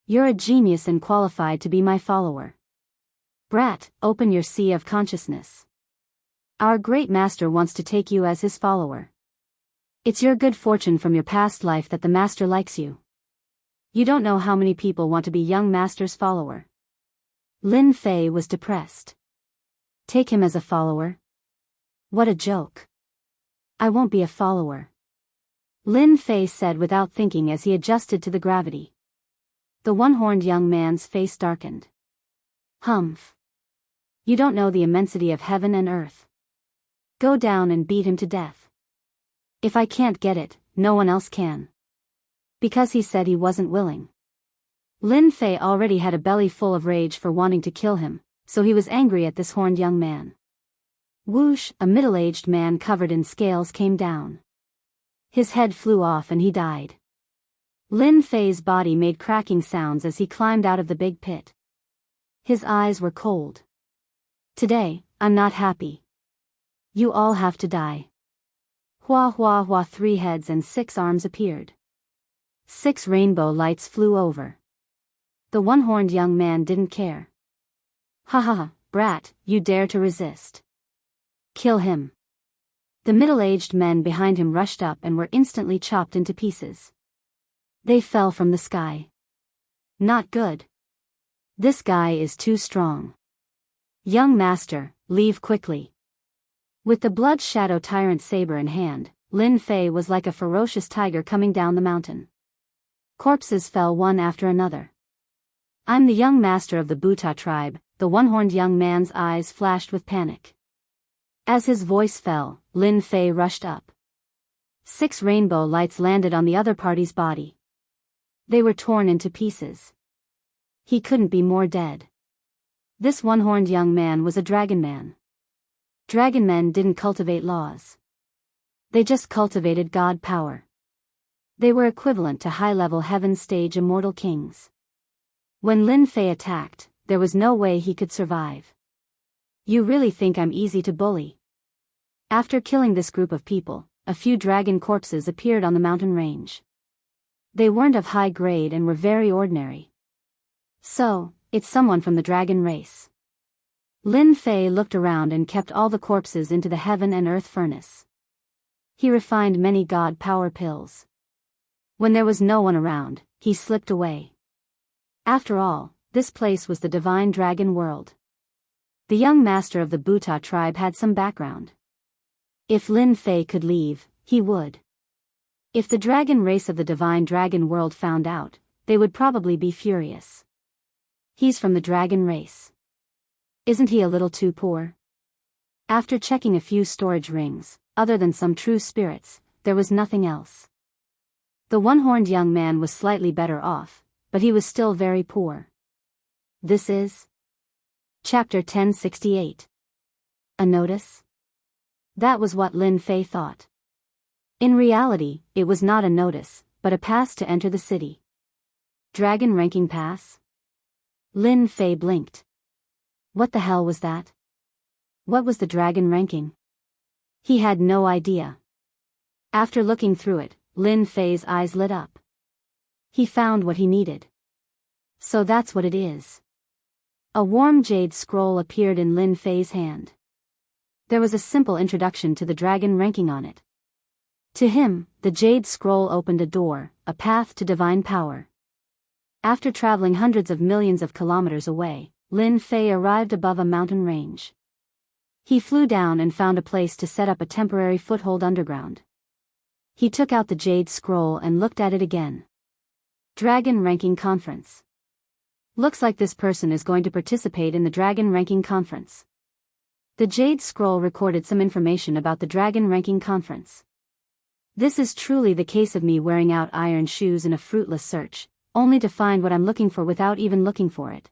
You're a genius and qualified to be my follower. Brat, open your sea of consciousness. Our great master wants to take you as his follower. It's your good fortune from your past life that the master likes you. You don't know how many people want to be young master's follower. Lin Fei was depressed. Take him as a follower? What a joke. I won't be a follower. Lin Fei said without thinking as he adjusted to the gravity. The one-horned young man's face darkened. Humph. You don't know the immensity of heaven and earth. Go down and beat him to death. If I can't get it, no one else can. Because he said he wasn't willing. Lin Fei already had a belly full of rage for wanting to kill him, so he was angry at this horned young man. Whoosh, a middle-aged man covered in scales came down. His head flew off and he died. Lin Fei's body made cracking sounds as he climbed out of the big pit. His eyes were cold. Today, I'm not happy. You all have to die. Hua hua hua, 3 heads and 6 arms appeared. 6 rainbow lights flew over. The one-horned young man didn't care. Ha ha ha, brat, you dare to resist. Kill him. The middle-aged men behind him rushed up and were instantly chopped into pieces. They fell from the sky. Not good. This guy is too strong. Young master, leave quickly. With the blood shadow tyrant saber in hand, Lin Fei was like a ferocious tiger coming down the mountain. Corpses fell one after another. I'm the young master of the Buta tribe, the one-horned young man's eyes flashed with panic. As his voice fell, Lin Fei rushed up. 6 rainbow lights landed on the other party's body. They were torn into pieces. He couldn't be more dead. This one-horned young man was a dragon man. Dragon men didn't cultivate laws. They just cultivated god power. They were equivalent to high-level heaven-stage immortal kings. When Lin Fei attacked, there was no way he could survive. You really think I'm easy to bully? After killing this group of people, a few dragon corpses appeared on the mountain range. They weren't of high grade and were very ordinary. So, it's someone from the dragon race. Lin Fei looked around and kept all the corpses into the heaven and earth furnace. He refined many god power pills. When there was no one around, he slipped away. After all, this place was the divine dragon world. The young master of the Buta tribe had some background. If Lin Fei could leave, he would. If the dragon race of the divine dragon world found out, they would probably be furious. He's from the dragon race. Isn't he a little too poor? After checking a few storage rings, other than some true spirits, there was nothing else. The one-horned young man was slightly better off, but he was still very poor. This is Chapter 1068. A notice? That was what Lin Fei thought. In reality, it was not a notice, but a pass to enter the city. Dragon ranking pass? Lin Fei blinked. What the hell was that? What was the dragon ranking? He had no idea. After looking through it, Lin Fei's eyes lit up. He found what he needed. So that's what it is. A warm jade scroll appeared in Lin Fei's hand. There was a simple introduction to the dragon ranking on it. To him, the jade scroll opened a door, a path to divine power. After traveling hundreds of millions of kilometers away, Lin Fei arrived above a mountain range. He flew down and found a place to set up a temporary foothold underground. He took out the jade scroll and looked at it again. Dragon Ranking Conference. Looks like this person is going to participate in the Dragon Ranking Conference. The jade scroll recorded some information about the Dragon Ranking Conference. This is truly the case of me wearing out iron shoes in a fruitless search, only to find what I'm looking for without even looking for it.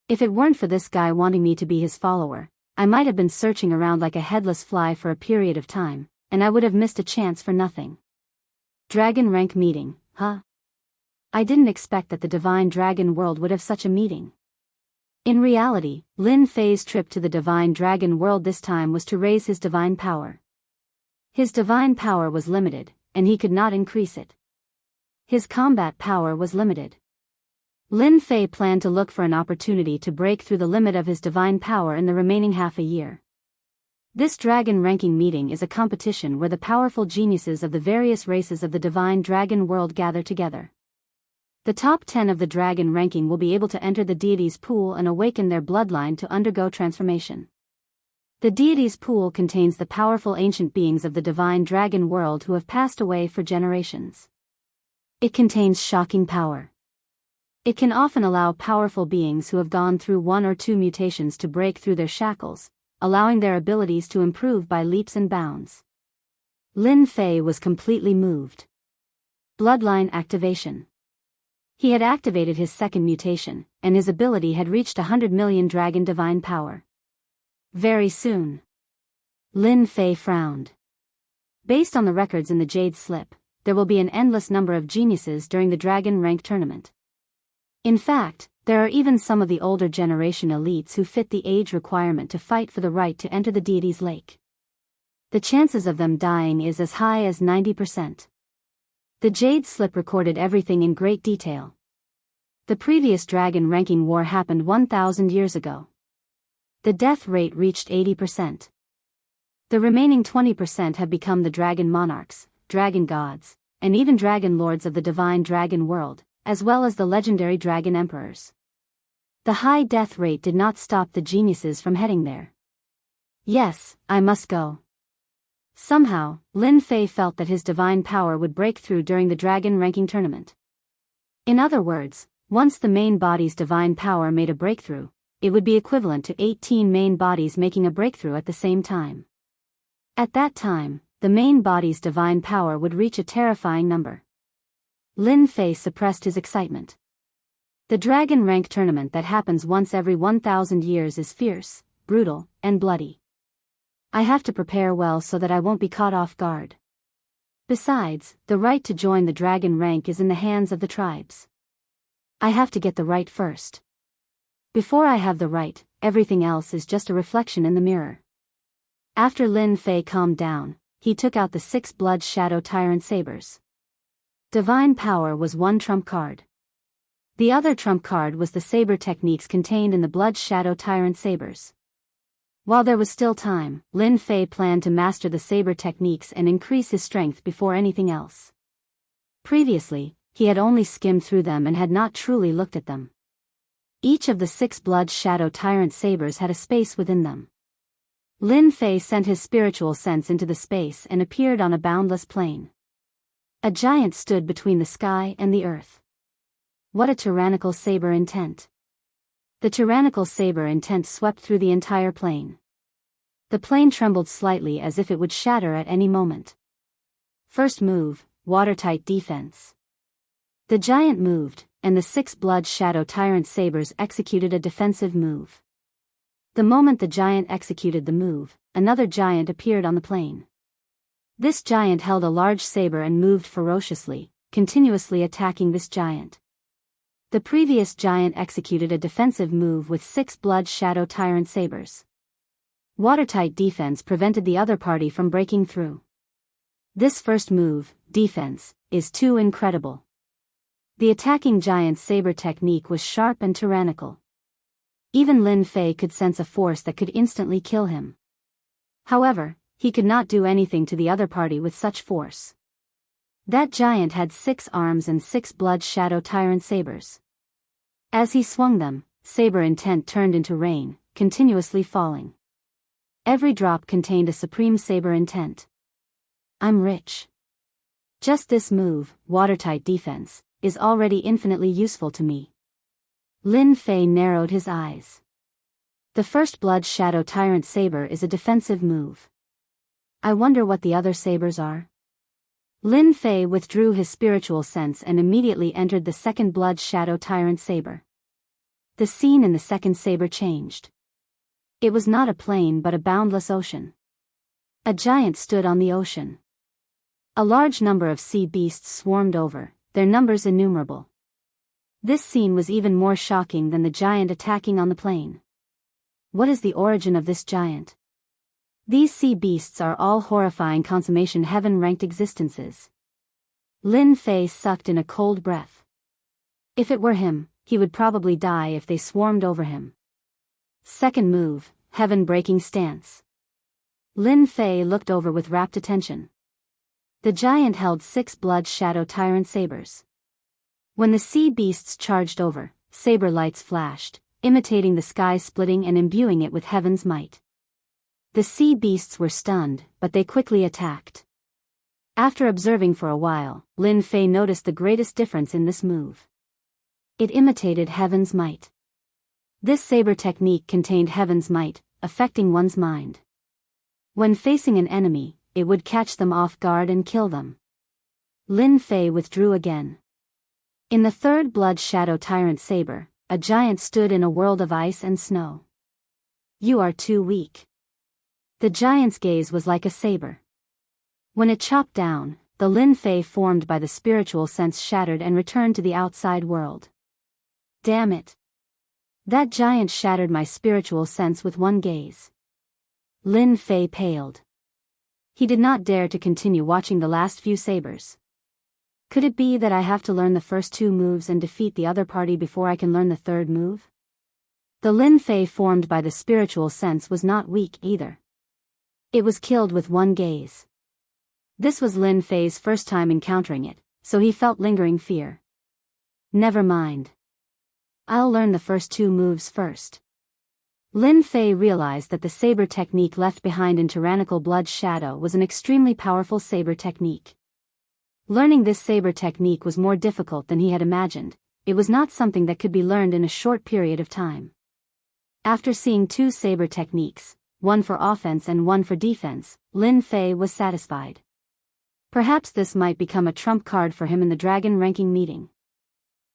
If it weren't for this guy wanting me to be his follower, I might have been searching around like a headless fly for a period of time, and I would have missed a chance for nothing. Dragon Rank Meeting, huh? I didn't expect that the Divine Dragon World would have such a meeting. In reality, Lin Fei's trip to the Divine Dragon World this time was to raise his divine power. His divine power was limited, and he could not increase it. His combat power was limited. Lin Fei planned to look for an opportunity to break through the limit of his divine power in the remaining half a year. This dragon ranking meeting is a competition where the powerful geniuses of the various races of the Divine Dragon World gather together. The top 10 of the dragon ranking will be able to enter the deity's pool and awaken their bloodline to undergo transformation. The deity's pool contains the powerful ancient beings of the Divine Dragon World who have passed away for generations. It contains shocking power. It can often allow powerful beings who have gone through 1 or 2 mutations to break through their shackles, allowing their abilities to improve by leaps and bounds. Lin Fei was completely moved. Bloodline activation. He had activated his second mutation, and his ability had reached 100 million dragon divine power. Very soon. Lin Fei frowned. Based on the records in the Jade Slip, there will be an endless number of geniuses during the Dragon Rank tournament. In fact, there are even some of the older generation elites who fit the age requirement to fight for the right to enter the deity's lake. The chances of them dying is as high as 90%. The Jade Slip recorded everything in great detail. The previous dragon ranking war happened 1,000 years ago. The death rate reached 80%. The remaining 20% have become the dragon monarchs, dragon gods, and even dragon lords of the Divine Dragon World, as well as the legendary dragon emperors. The high death rate did not stop the geniuses from heading there. Yes, I must go. Somehow, Lin Fei felt that his divine power would break through during the dragon ranking tournament. In other words, once the main body's divine power made a breakthrough, it would be equivalent to 18 main bodies making a breakthrough at the same time. At that time, the main body's divine power would reach a terrifying number. Lin Fei suppressed his excitement. The dragon rank tournament that happens once every 1,000 years is fierce, brutal, and bloody. I have to prepare well so that I won't be caught off guard. Besides, the right to join the dragon rank is in the hands of the tribes. I have to get the right first. Before I have the right, everything else is just a reflection in the mirror. After Lin Fei calmed down, he took out the 6 blood shadow tyrant sabers. Divine power was one trump card. The other trump card was the saber techniques contained in the blood shadow tyrant sabers. While there was still time, Lin Fei planned to master the saber techniques and increase his strength before anything else. Previously, he had only skimmed through them and had not truly looked at them. Each of the 6 blood shadow tyrant sabers had a space within them. Lin Fei sent his spiritual sense into the space and appeared on a boundless plain. A giant stood between the sky and the earth. What a tyrannical saber intent. The tyrannical saber intent swept through the entire plain. The plain trembled slightly as if it would shatter at any moment. First move, watertight defense. The giant moved, and the 6 blood shadow tyrant sabers executed a defensive move. The moment the giant executed the move, another giant appeared on the plain. This giant held a large saber and moved ferociously, continuously attacking this giant. The previous giant executed a defensive move with 6 blood shadow tyrant sabers. Watertight defense prevented the other party from breaking through. This first move, defense, is too incredible. The attacking giant's saber technique was sharp and tyrannical. Even Lin Fei could sense a force that could instantly kill him. However, he could not do anything to the other party with such force. That giant had 6 arms and 6 blood shadow tyrant sabers. As he swung them, saber intent turned into rain, continuously falling. Every drop contained a supreme saber intent. I'm rich. Just this move, watertight defense, is already infinitely useful to me. Lin Fei narrowed his eyes. The first blood shadow tyrant saber is a defensive move. I wonder what the other sabers are. Lin Fei withdrew his spiritual sense and immediately entered the second blood shadow tyrant saber. The scene in the second saber changed. It was not a plain but a boundless ocean. A giant stood on the ocean. A large number of sea beasts swarmed over, their numbers innumerable. This scene was even more shocking than the giant attacking on the plain. What is the origin of this giant? These sea beasts are all horrifying consummation heaven-ranked existences. Lin Fei sucked in a cold breath. If it were him, he would probably die if they swarmed over him. Second move, heaven-breaking stance. Lin Fei looked over with rapt attention. The giant held 6 blood shadow tyrant sabers. When the sea beasts charged over, saber lights flashed, imitating the sky splitting and imbuing it with heaven's might. The sea beasts were stunned, but they quickly attacked. After observing for a while, Lin Fei noticed the greatest difference in this move. It imitated heaven's might. This saber technique contained heaven's might, affecting one's mind. When facing an enemy, it would catch them off guard and kill them. Lin Fei withdrew again. In the third blood shadow tyrant saber, a giant stood in a world of ice and snow. You are too weak. The giant's gaze was like a saber. When it chopped down, the Lin Fei formed by the spiritual sense shattered and returned to the outside world. Damn it! That giant shattered my spiritual sense with one gaze. Lin Fei paled. He did not dare to continue watching the last few sabers. Could it be that I have to learn the first 2 moves and defeat the other party before I can learn the third move? The Lin Fei formed by the spiritual sense was not weak either. It was killed with one gaze. This was Lin Fei's first time encountering it, so he felt lingering fear. Never mind. I'll learn the first 2 moves first. Lin Fei realized that the saber technique left behind in tyrannical blood shadow was an extremely powerful saber technique. Learning this saber technique was more difficult than he had imagined. It was not something that could be learned in a short period of time. After seeing 2 saber techniques, one for offense and one for defense, Lin Fei was satisfied. Perhaps this might become a trump card for him in the dragon ranking meeting.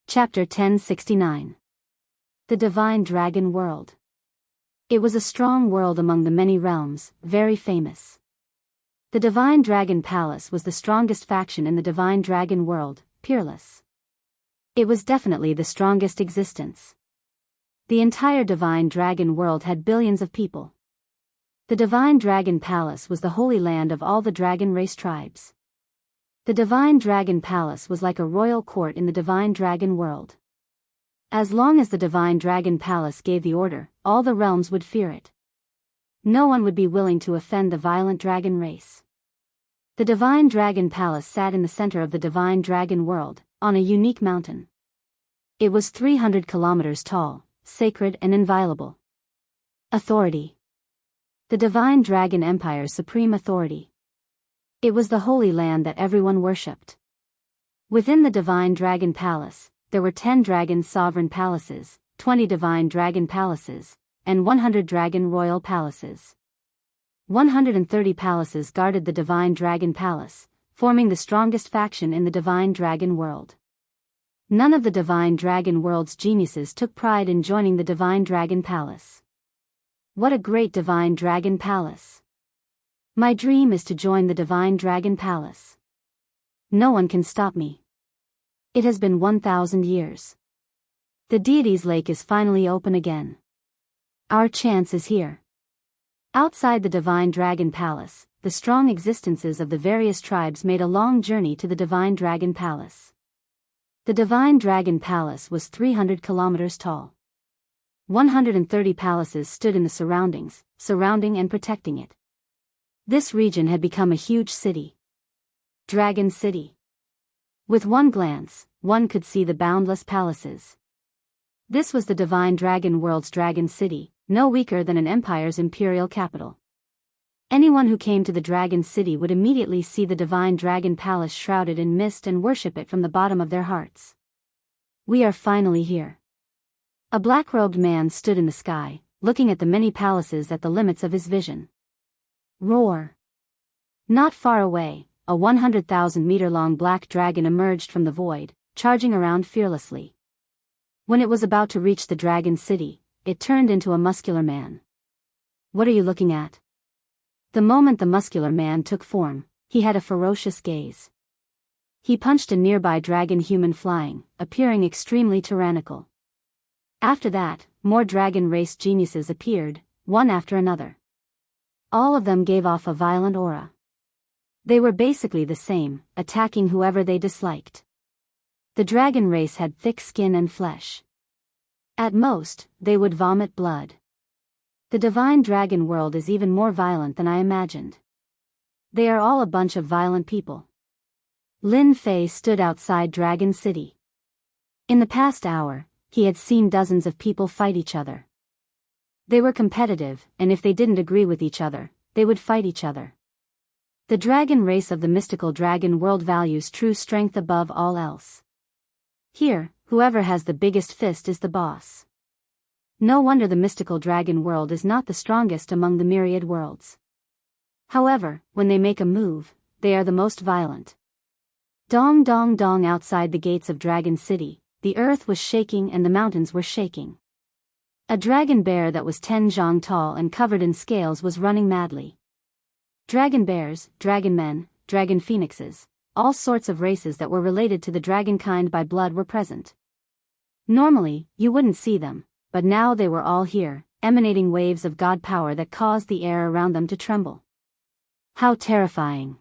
Chapter 1069. The Divine Dragon World. It was a strong world among the many realms, very famous. The Divine Dragon Palace was the strongest faction in the Divine Dragon world, peerless. It was definitely the strongest existence. The entire Divine Dragon world had billions of people. The Divine Dragon Palace was the holy land of all the dragon race tribes. The Divine Dragon Palace was like a royal court in the Divine Dragon world. As long as the Divine Dragon Palace gave the order, all the realms would fear it. No one would be willing to offend the violent dragon race. The Divine Dragon Palace sat in the center of the Divine Dragon world, on a unique mountain. It was 300 kilometers tall, sacred and inviolable. Authority. The Divine Dragon Empire's supreme authority. It was the holy land that everyone worshipped. Within the Divine Dragon Palace, there were 10 dragon sovereign palaces, 20 Divine Dragon palaces, and 100 dragon royal palaces. 130 palaces guarded the Divine Dragon Palace, forming the strongest faction in the Divine Dragon world. None of the Divine Dragon world's geniuses took pride in joining the Divine Dragon Palace. What a great Divine Dragon Palace! My dream is to join the Divine Dragon Palace. No one can stop me. It has been 1,000 years. The deity's lake is finally open again. Our chance is here. Outside the Divine Dragon Palace, the strong existences of the various tribes made a long journey to the Divine Dragon Palace. The Divine Dragon Palace was 300 kilometers tall. 130 palaces stood in the surroundings, surrounding and protecting it. This region had become a huge city. Dragon City. With one glance, one could see the boundless palaces. This was the Divine Dragon World's Dragon City, no weaker than an empire's imperial capital. Anyone who came to the Dragon City would immediately see the Divine Dragon Palace shrouded in mist and worship it from the bottom of their hearts. We are finally here. A black-robed man stood in the sky, looking at the many palaces at the limits of his vision. Roar! Not far away, a 100,000-meter-long black dragon emerged from the void, charging around fearlessly. When it was about to reach the Dragon City, it turned into a muscular man. What are you looking at? The moment the muscular man took form, he had a ferocious gaze. He punched a nearby dragon human flying, appearing extremely tyrannical. After that, more dragon race geniuses appeared, one after another. All of them gave off a violent aura. They were basically the same, attacking whoever they disliked. The dragon race had thick skin and flesh. At most, they would vomit blood. The Divine Dragon world is even more violent than I imagined. They are all a bunch of violent people. Lin Fei stood outside Dragon City. In the past hour, he had seen dozens of people fight each other. They were competitive, and if they didn't agree with each other, they would fight each other. The dragon race of the mystical dragon world values true strength above all else. Here, whoever has the biggest fist is the boss. No wonder the mystical dragon world is not the strongest among the myriad worlds. However, when they make a move, they are the most violent. Dong dong dong outside the gates of Dragon City, the earth was shaking and the mountains were shaking. A dragon bear that was 10 zhang tall and covered in scales was running madly. Dragon bears, dragon men, dragon phoenixes, all sorts of races that were related to the dragon kind by blood were present. Normally, you wouldn't see them, but now they were all here, emanating waves of god power that caused the air around them to tremble. How terrifying!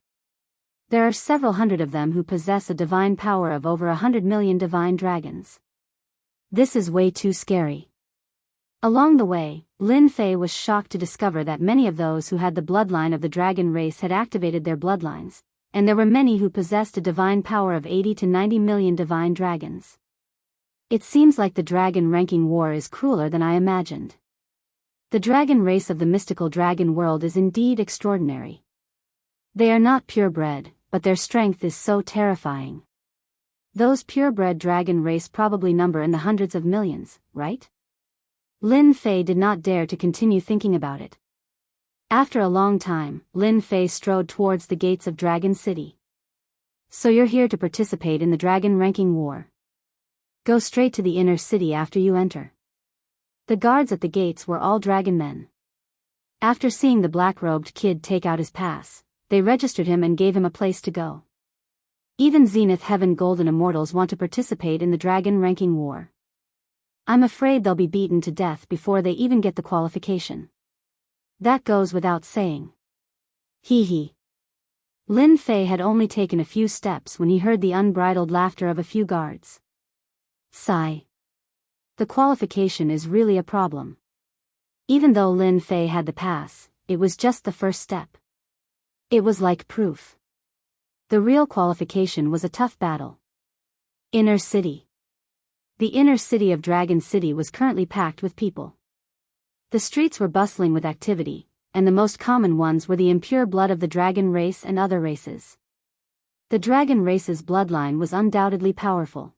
There are several hundred of them who possess a divine power of over 100 million divine dragons. This is way too scary. Along the way, Lin Fei was shocked to discover that many of those who had the bloodline of the dragon race had activated their bloodlines, and there were many who possessed a divine power of 80 to 90 million divine dragons. It seems like the dragon ranking war is crueler than I imagined. The dragon race of the mystical dragon world is indeed extraordinary. They are not purebred, but their strength is so terrifying. Those purebred dragon race probably number in the hundreds of millions, right? Lin Fei did not dare to continue thinking about it. After a long time, Lin Fei strode towards the gates of Dragon City. So you're here to participate in the dragon ranking war. Go straight to the inner city after you enter. The guards at the gates were all dragon men. After seeing the black-robed kid take out his pass, they registered him and gave him a place to go. Even Zenith Heaven Golden Immortals want to participate in the dragon ranking war. I'm afraid they'll be beaten to death before they even get the qualification. That goes without saying. Hee hee. Lin Fei had only taken a few steps when he heard the unbridled laughter of a few guards. Sigh. The qualification is really a problem. Even though Lin Fei had the pass, it was just the first step. It was like proof. The real qualification was a tough battle. Inner City. The inner city of Dragon City was currently packed with people. The streets were bustling with activity, and the most common ones were the impure blood of the dragon race and other races. The dragon race's bloodline was undoubtedly powerful.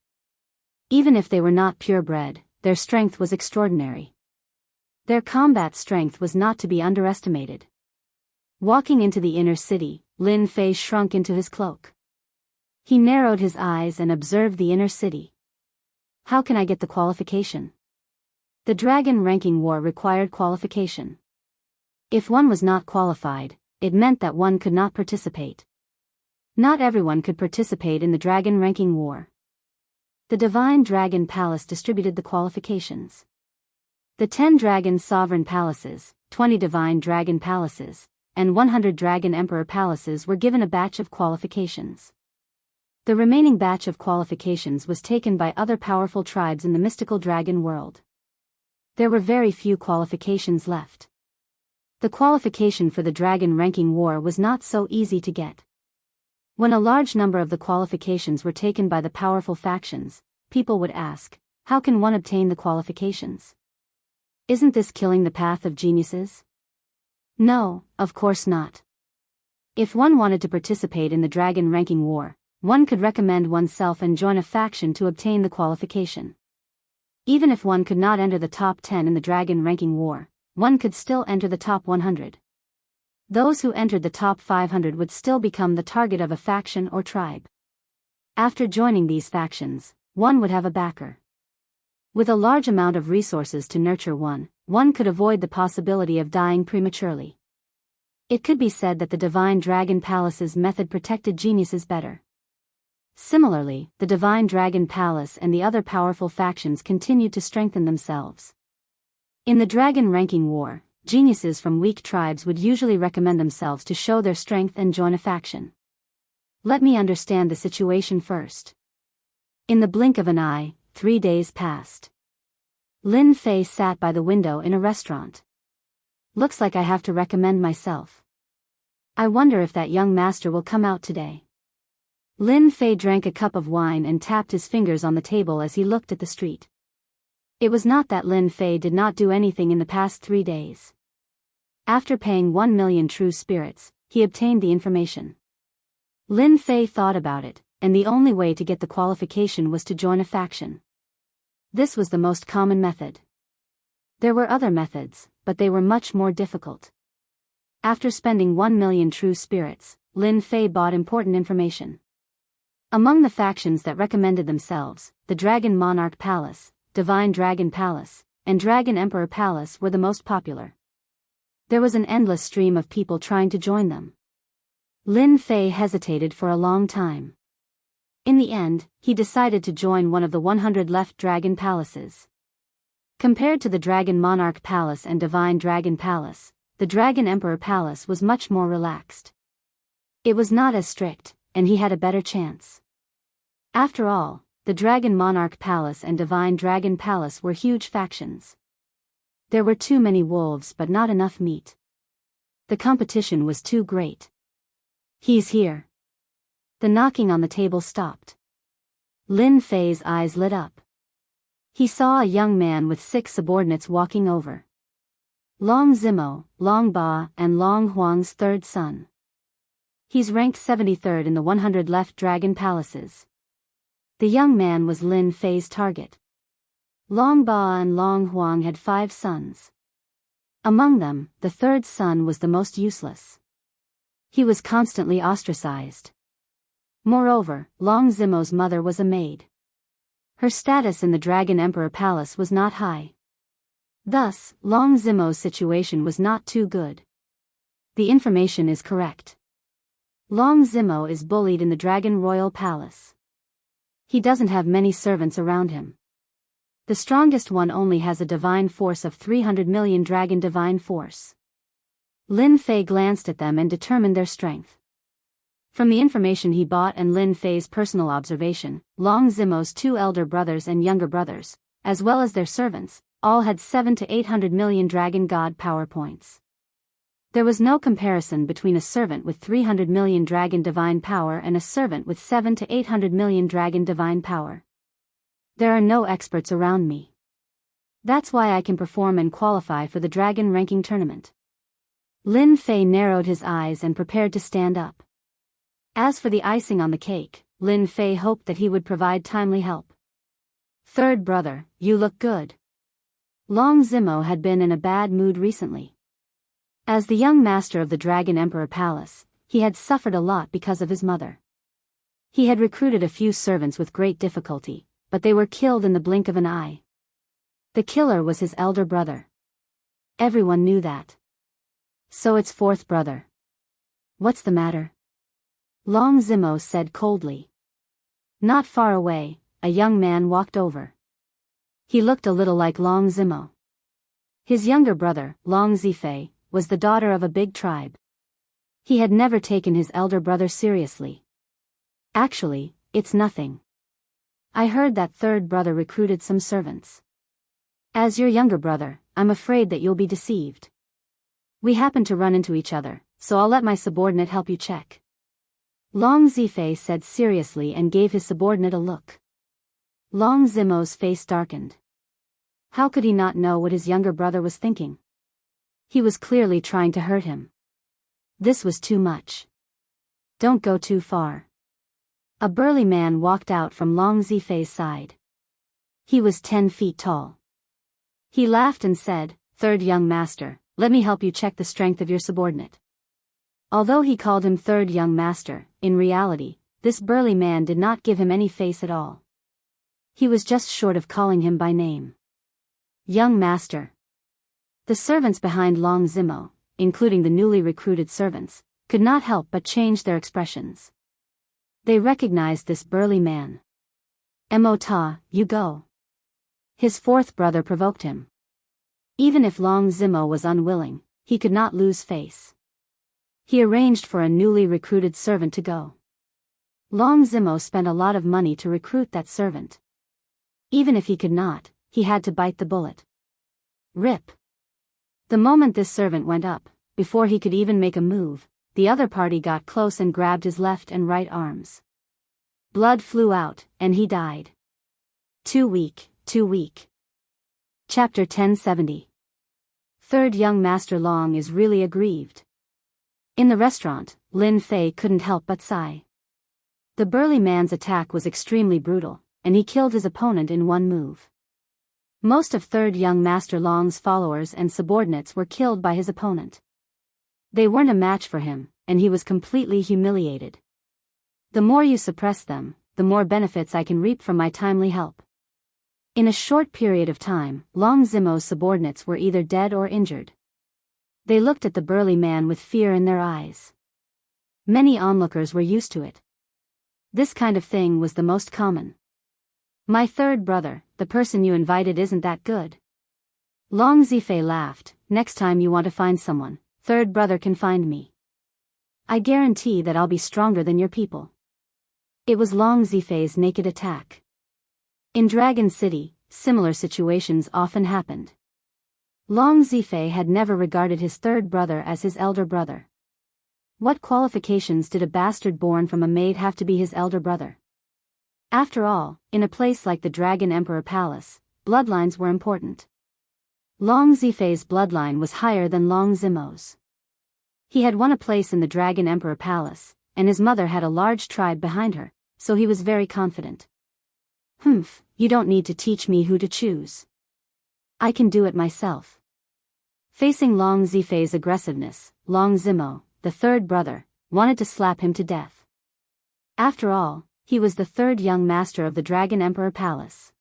Even if they were not purebred, their strength was extraordinary. Their combat strength was not to be underestimated. Walking into the inner city, Lin Fei shrunk into his cloak. He narrowed his eyes and observed the inner city. How can I get the qualification? The dragon ranking war required qualification. If one was not qualified, it meant that one could not participate. Not everyone could participate in the dragon ranking war. The Divine Dragon Palace distributed the qualifications. The 10 dragon sovereign palaces, 20 divine dragon palaces, and 100 dragon emperor palaces were given a batch of qualifications. The remaining batch of qualifications was taken by other powerful tribes in the mystical dragon world. There were very few qualifications left. The qualification for the dragon ranking war was not so easy to get. When a large number of the qualifications were taken by the powerful factions, people would ask, how can one obtain the qualifications? Isn't this killing the path of geniuses? No, of course not. If one wanted to participate in the dragon ranking war, one could recommend oneself and join a faction to obtain the qualification. Even if one could not enter the top 10 in the dragon ranking war, one could still enter the top 100. Those who entered the top 500 would still become the target of a faction or tribe. After joining these factions, one would have a backer. With a large amount of resources to nurture one could avoid the possibility of dying prematurely. It could be said that the Divine Dragon Palace's method protected geniuses better. Similarly, the Divine Dragon Palace and the other powerful factions continued to strengthen themselves. In the dragon ranking war, geniuses from weak tribes would usually recommend themselves to show their strength and join a faction. Let me understand the situation first. In the blink of an eye, 3 days passed. Lin Fei sat by the window in a restaurant. Looks like I have to recommend myself. I wonder if that young master will come out today. Lin Fei drank a cup of wine and tapped his fingers on the table as he looked at the street. It was not that Lin Fei did not do anything in the past 3 days. After paying 1 million true spirits, he obtained the information. Lin Fei thought about it, and the only way to get the qualification was to join a faction. This was the most common method. There were other methods, but they were much more difficult. After spending 1 million true spirits, Lin Fei bought important information. Among the factions that recommended themselves, the Dragon Monarch Palace, Divine Dragon Palace, and Dragon Emperor Palace were the most popular. There was an endless stream of people trying to join them. Lin Fei hesitated for a long time. In the end, he decided to join one of the 100 left dragon palaces. Compared to the Dragon Monarch Palace and Divine Dragon Palace, the Dragon Emperor Palace was much more relaxed. It was not as strict, and he had a better chance. After all, the Dragon Monarch Palace and Divine Dragon Palace were huge factions. There were too many wolves but not enough meat. The competition was too great. He's here. The knocking on the table stopped. Lin Fei's eyes lit up. He saw a young man with 6 subordinates walking over. Long Zimo, Long Ba, and Long Huang's third son. He's ranked 73rd in the 100 left dragon palaces. The young man was Lin Fei's target. Long Ba and Long Huang had 5 sons. Among them, the third son was the most useless. He was constantly ostracized. Moreover, Long Zimo's mother was a maid. Her status in the Dragon Emperor Palace was not high. Thus, Long Zimo's situation was not too good. The information is correct. Long Zimo is bullied in the Dragon Royal Palace. He doesn't have many servants around him. The strongest one only has a divine force of 300 million dragon divine force. Lin Fei glanced at them and determined their strength. From the information he bought and Lin Fei's personal observation, Long Zimo's 2 elder brothers and younger brothers, as well as their servants, all had 7 to 800 million dragon god power points. There was no comparison between a servant with 300 million dragon divine power and a servant with 7 to 800 million dragon divine power. There are no experts around me. That's why I can perform and qualify for the dragon ranking tournament. Lin Fei narrowed his eyes and prepared to stand up. As for the icing on the cake, Lin Fei hoped that he would provide timely help. Third brother, you look good. Long Zimo had been in a bad mood recently. As the young master of the Dragon Emperor Palace, he had suffered a lot because of his mother. He had recruited a few servants with great difficulty, but they were killed in the blink of an eye. The killer was his elder brother. Everyone knew that. So it's fourth brother. What's the matter? Long Zimo said coldly. Not far away, a young man walked over. He looked a little like Long Zimo. His younger brother, Long Zifei, was the daughter of a big tribe. He had never taken his elder brother seriously. Actually, it's nothing. I heard that third brother recruited some servants. As your younger brother, I'm afraid that you'll be deceived. We happen to run into each other, so I'll let my subordinate help you check. Long Zifei said seriously and gave his subordinate a look. Long Zimo's face darkened. How could he not know what his younger brother was thinking? He was clearly trying to hurt him. This was too much. Don't go too far. A burly man walked out from Long Zifei's side. He was 10 feet tall. He laughed and said, "Third young master, let me help you check the strength of your subordinate." Although he called him third young master, in reality, this burly man did not give him any face at all. He was just short of calling him by name. Young master. The servants behind Long Zimo, including the newly recruited servants, could not help but change their expressions. They recognized this burly man. "Emota, you go." His fourth brother provoked him. Even if Long Zimo was unwilling, he could not lose face. He arranged for a newly recruited servant to go. Long Zimo spent a lot of money to recruit that servant. Even if he could not, he had to bite the bullet. Rip. The moment this servant went up, before he could even make a move, the other party got close and grabbed his left and right arms. Blood flew out, and he died. Too weak, too weak. Chapter 1070. Third young Master Long is really aggrieved. In the restaurant, Lin Fei couldn't help but sigh. The burly man's attack was extremely brutal, and he killed his opponent in one move. Most of third young Master Long's followers and subordinates were killed by his opponent. They weren't a match for him, and he was completely humiliated. The more you suppress them, the more benefits I can reap from my timely help. In a short period of time, Long Zimo's subordinates were either dead or injured. They looked at the burly man with fear in their eyes. Many onlookers were used to it. This kind of thing was the most common. "My third brother, the person you invited isn't that good." Long Zifei laughed. "Next time you want to find someone, third brother can find me. I guarantee that I'll be stronger than your people." It was Long Zifei's naked attack. In Dragon City, similar situations often happened. Long Zifei had never regarded his third brother as his elder brother. What qualifications did a bastard born from a maid have to be his elder brother? After all, in a place like the Dragon Emperor Palace, bloodlines were important. Long Zifei's bloodline was higher than Long Zimo's. He had won a place in the Dragon Emperor Palace, and his mother had a large tribe behind her, so he was very confident. "Humph, you don't need to teach me who to choose. I can do it myself." Facing Long Zifei's aggressiveness, Long Zimo, the third brother, wanted to slap him to death. After all, he was the third young master of the Dragon Emperor Palace.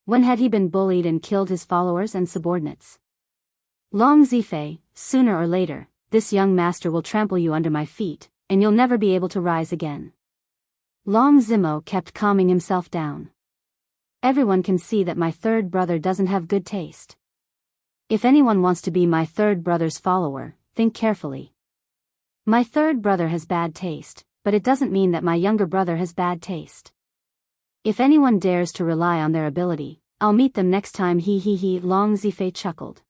When had he been bullied and killed his followers and subordinates? Long Zifei, sooner or later, this young master will trample you under my feet, and you'll never be able to rise again. Long Zimo kept calming himself down. Everyone can see that my third brother doesn't have good taste. If anyone wants to be my third brother's follower, think carefully. My third brother has bad taste, but it doesn't mean that my younger brother has bad taste. If anyone dares to rely on their ability, I'll meet them next time. He. Long Zifei chuckled.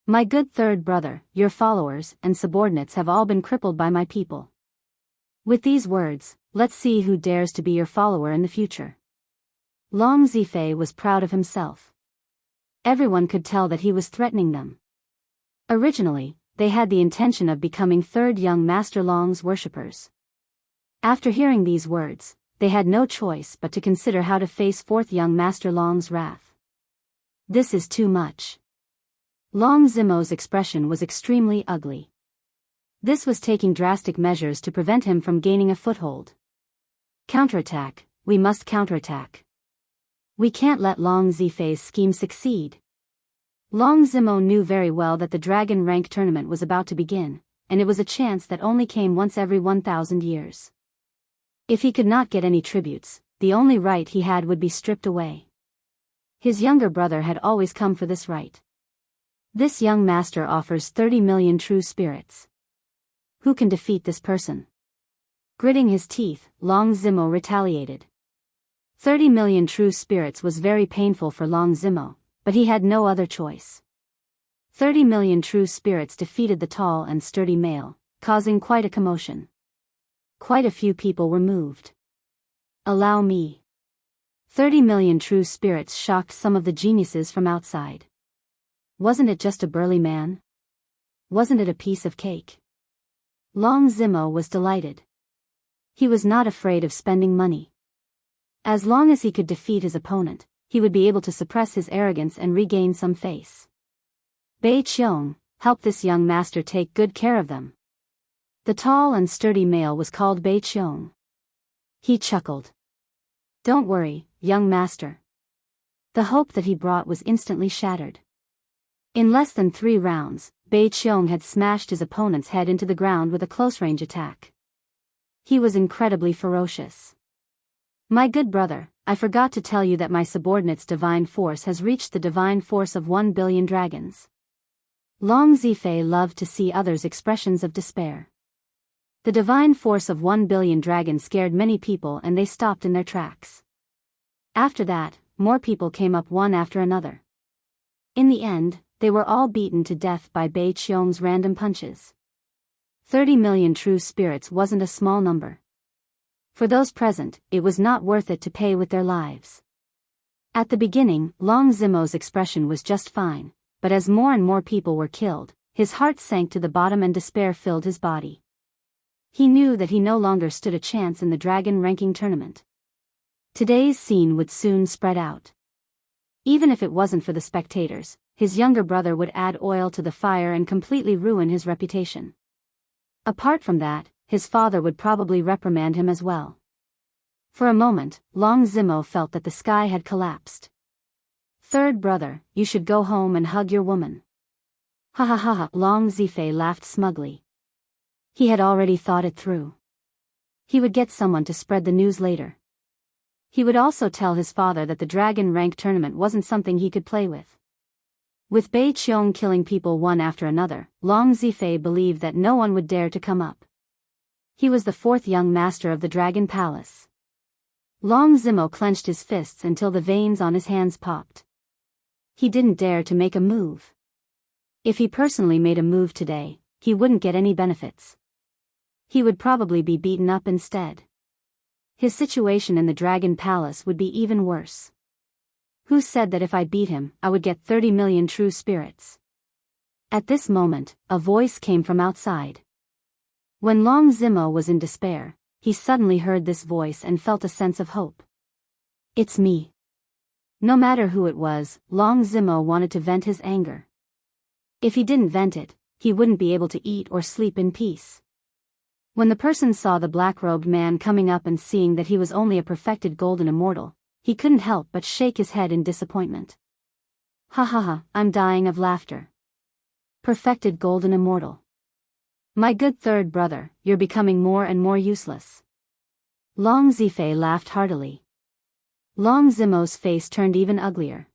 My good third brother, your followers and subordinates have all been crippled by my people. With these words, let's see who dares to be your follower in the future. Long Zifei was proud of himself. Everyone could tell that he was threatening them. Originally, they had the intention of becoming third young Master Long's worshippers. After hearing these words, they had no choice but to consider how to face fourth young Master Long's wrath. This is too much. Long Zimo's expression was extremely ugly. This was taking drastic measures to prevent him from gaining a foothold. Counterattack, we must counterattack. We can't let Long Zifei's scheme succeed. Long Zimo knew very well that the Dragon Rank tournament was about to begin, and it was a chance that only came once every 1,000 years. If he could not get any tributes, the only right he had would be stripped away. His younger brother had always come for this right. This young master offers 30 million true spirits. Who can defeat this person? Gritting his teeth, Long Zimo retaliated. 30 million true spirits was very painful for Long Zimo, but he had no other choice. 30 million true spirits defeated the tall and sturdy male, causing quite a commotion. Quite a few people were moved. Allow me. 30 million true spirits shocked some of the geniuses from outside. Wasn't it just a burly man? Wasn't it a piece of cake? Long Zimo was delighted. He was not afraid of spending money. As long as he could defeat his opponent, he would be able to suppress his arrogance and regain some face. Bei Qiong, help this young master take good care of them. The tall and sturdy male was called Bei Qiong. He chuckled. Don't worry, young master. The hope that he brought was instantly shattered. In less than 3 rounds, Bei Qiong had smashed his opponent's head into the ground with a close-range attack. He was incredibly ferocious. My good brother, I forgot to tell you that my subordinate's divine force has reached the divine force of 1 billion dragons. Long Zifei loved to see others' expressions of despair. The divine force of 1 billion dragons scared many people and they stopped in their tracks. After that, more people came up one after another. In the end, they were all beaten to death by Bei Qiong's random punches. 30 million true spirits wasn't a small number. For those present, it was not worth it to pay with their lives. At the beginning, Long Zimo's expression was just fine, but as more and more people were killed, his heart sank to the bottom and despair filled his body. He knew that he no longer stood a chance in the dragon ranking tournament. Today's scene would soon spread out. Even if it wasn't for the spectators, his younger brother would add oil to the fire and completely ruin his reputation. Apart from that, his father would probably reprimand him as well. For a moment, Long Zimo felt that the sky had collapsed. Third brother, you should go home and hug your woman. Ha ha ha ha, Long Zifei laughed smugly. He had already thought it through. He would get someone to spread the news later. He would also tell his father that the dragon rank tournament wasn't something he could play with. With Bei Qiong killing people one after another, Long Zifei believed that no one would dare to come up. He was the 4th young master of the Dragon Palace. Long Zimo clenched his fists until the veins on his hands popped. He didn't dare to make a move. If he personally made a move today, he wouldn't get any benefits. He would probably be beaten up instead. His situation in the Dragon Palace would be even worse. Who said that if I beat him, I would get 30 million true spirits? At this moment, a voice came from outside. When Long Zimo was in despair, he suddenly heard this voice and felt a sense of hope. It's me. No matter who it was, Long Zimo wanted to vent his anger. If he didn't vent it, he wouldn't be able to eat or sleep in peace. When the person saw the black-robed man coming up and seeing that he was only a perfected golden immortal, he couldn't help but shake his head in disappointment. Ha ha ha, I'm dying of laughter. Perfected golden immortal. My good third brother, you're becoming more and more useless. Long Zifei laughed heartily. Long Zimo's face turned even uglier.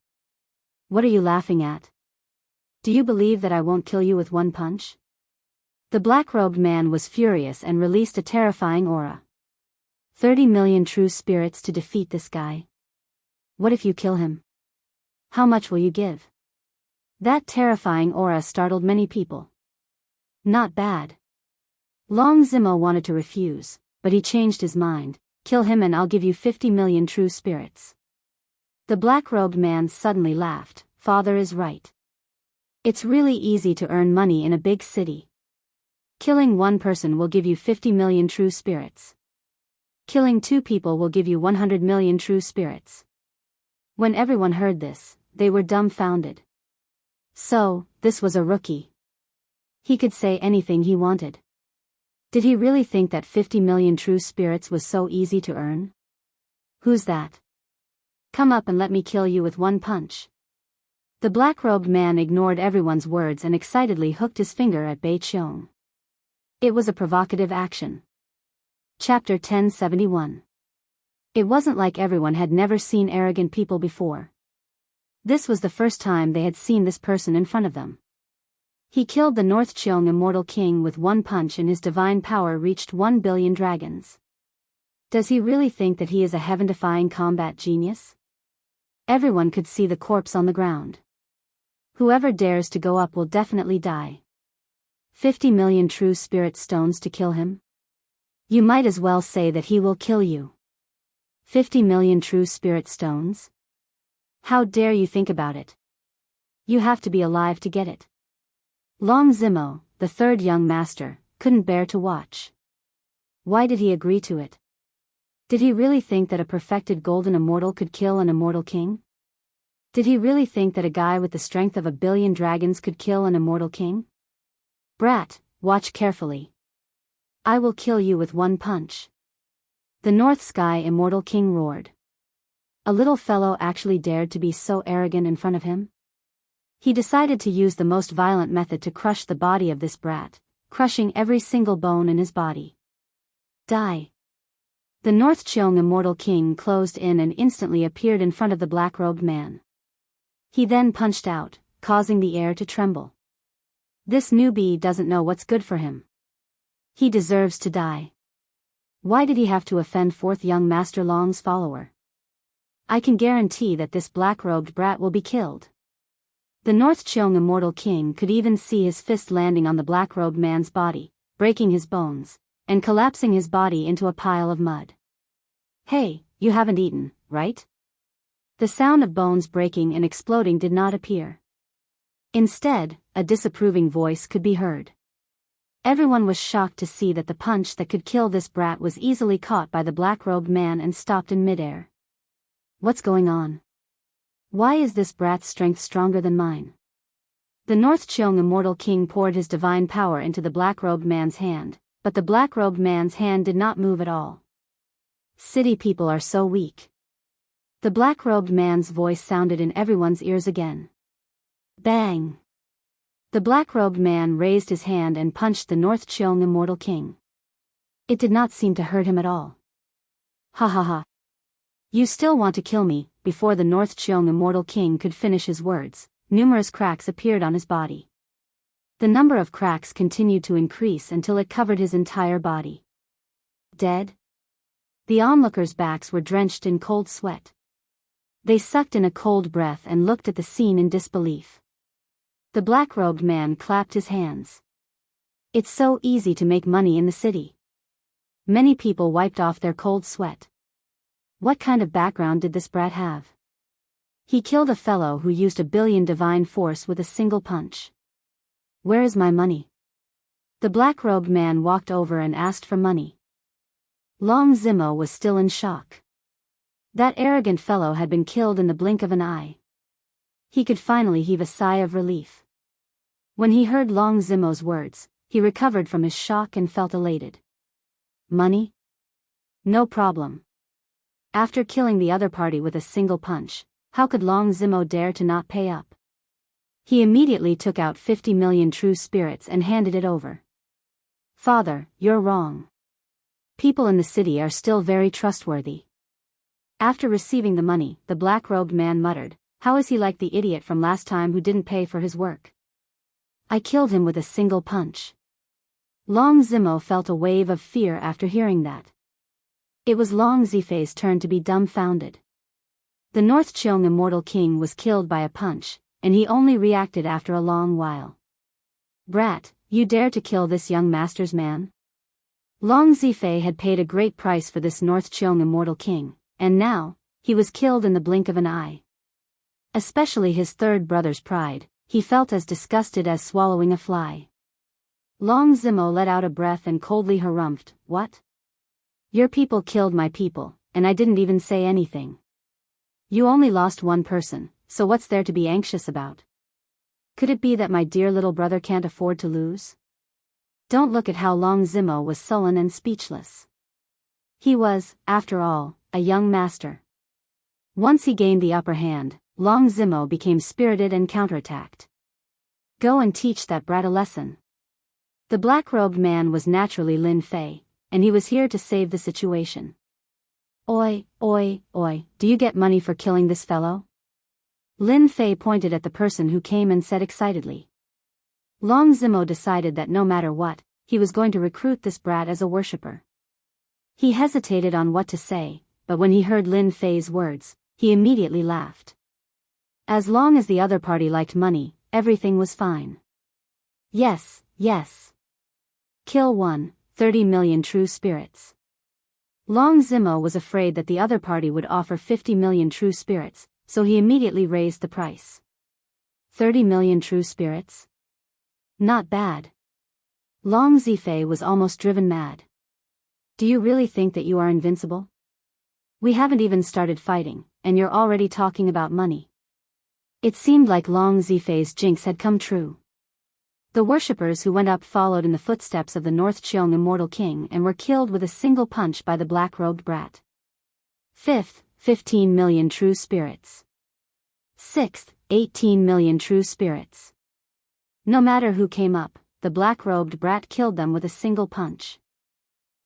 What are you laughing at? Do you believe that I won't kill you with one punch? The black-robed man was furious and released a terrifying aura. 30 million true spirits to defeat this guy. What if you kill him? How much will you give? That terrifying aura startled many people. Not bad. Long Zimo wanted to refuse, but he changed his mind. Kill him and I'll give you 50 million true spirits. The black-robed man suddenly laughed. Father is right. It's really easy to earn money in a big city. Killing one person will give you 50 million true spirits. Killing 2 people will give you 100 million true spirits. When everyone heard this, they were dumbfounded. So, this was a rookie. He could say anything he wanted. Did he really think that 50 million true spirits was so easy to earn? Who's that? Come up and let me kill you with one punch. The black-robed man ignored everyone's words and excitedly hooked his finger at Bei Qiong. It was a provocative action. Chapter 1071. It wasn't like everyone had never seen arrogant people before. This was the first time they had seen this person in front of them. He killed the North Cheong immortal king with one punch and his divine power reached 1 billion dragons. Does he really think that he is a heaven-defying combat genius? Everyone could see the corpse on the ground. Whoever dares to go up will definitely die. 50 million true spirit stones to kill him? You might as well say that he will kill you. 50 million true spirit stones? How dare you think about it? You have to be alive to get it. Long Zimo, the third young master, couldn't bear to watch. Why did he agree to it? Did he really think that a perfected golden immortal could kill an immortal king? Did he really think that a guy with the strength of 1 billion dragons could kill an immortal king? Brat, watch carefully. I will kill you with one punch. The North Sky immortal king roared. A little fellow actually dared to be so arrogant in front of him? He decided to use the most violent method to crush the body of this brat, crushing every single bone in his body. Die. The North Cheong immortal king closed in and instantly appeared in front of the black-robed man. He then punched out, causing the air to tremble. This newbie doesn't know what's good for him. He deserves to die. Why did he have to offend fourth young Master Long's follower? I can guarantee that this black-robed brat will be killed. The North Cheong immortal king could even see his fist landing on the black-robed man's body, breaking his bones, and collapsing his body into a pile of mud. Hey, you haven't eaten, right? The sound of bones breaking and exploding did not appear. Instead, a disapproving voice could be heard. Everyone was shocked to see that the punch that could kill this brat was easily caught by the black-robed man and stopped in midair. What's going on? Why is this brat's strength stronger than mine? The North Cheong immortal king poured his divine power into the black-robed man's hand, but the black-robed man's hand did not move at all. City people are so weak. The black-robed man's voice sounded in everyone's ears again. Bang! The black-robed man raised his hand and punched the North Cheong immortal king. It did not seem to hurt him at all. Ha ha ha. You still want to kill me? Before the North Cheong immortal king could finish his words, numerous cracks appeared on his body. The number of cracks continued to increase until it covered his entire body. Dead? The onlookers' backs were drenched in cold sweat. They sucked in a cold breath and looked at the scene in disbelief. The black-robed man clapped his hands. It's so easy to make money in the city. Many people wiped off their cold sweat. What kind of background did this brat have? He killed a fellow who used 1 billion divine force with a single punch. Where is my money? The black-robed man walked over and asked for money. Long Zimo was still in shock. That arrogant fellow had been killed in the blink of an eye. He could finally heave a sigh of relief. When he heard Long Zimo's words, he recovered from his shock and felt elated. Money? No problem. After killing the other party with a single punch, how could Long Zimo dare to not pay up? He immediately took out 50 million true spirits and handed it over. Father, you're wrong. People in the city are still very trustworthy. After receiving the money, the black-robed man muttered, how is he like the idiot from last time who didn't pay for his work? I killed him with a single punch. Long Zimo felt a wave of fear after hearing that. It was Long Zifei's turn to be dumbfounded. The North Cheong immortal king was killed by a punch, and he only reacted after a long while. Brat, you dare to kill this young master's man? Long Zifei had paid a great price for this North Cheong immortal king, and now, he was killed in the blink of an eye. Especially his third brother's pride, he felt as disgusted as swallowing a fly. Long Zimo let out a breath and coldly harumphed, what? Your people killed my people, and I didn't even say anything. You only lost one person, so what's there to be anxious about? Could it be that my dear little brother can't afford to lose? Don't look at how Long Zimo was sullen and speechless. He was, after all, a young master. Once he gained the upper hand, Long Zimo became spirited and counterattacked. Go and teach that brat a lesson. The black-robed man was naturally Lin Fei, and he was here to save the situation. Oi, oi, oi, do you get money for killing this fellow? Lin Fei pointed at the person who came and said excitedly. Long Zimo decided that no matter what, he was going to recruit this brat as a worshipper. He hesitated on what to say, but when he heard Lin Fei's words, he immediately laughed. As long as the other party liked money, everything was fine. Yes, yes. Kill 30 million true spirits. Long Zimo was afraid that the other party would offer 50 million true spirits, so he immediately raised the price. 30 million true spirits? Not bad. Long Zifei was almost driven mad. Do you really think that you are invincible? We haven't even started fighting, and you're already talking about money. It seemed like Long Zifei's jinx had come true. The worshippers who went up followed in the footsteps of the North Qiong immortal king and were killed with a single punch by the black-robed brat. Fifth, 15 million true spirits. Sixth, 18 million true spirits. No matter who came up, the black-robed brat killed them with a single punch.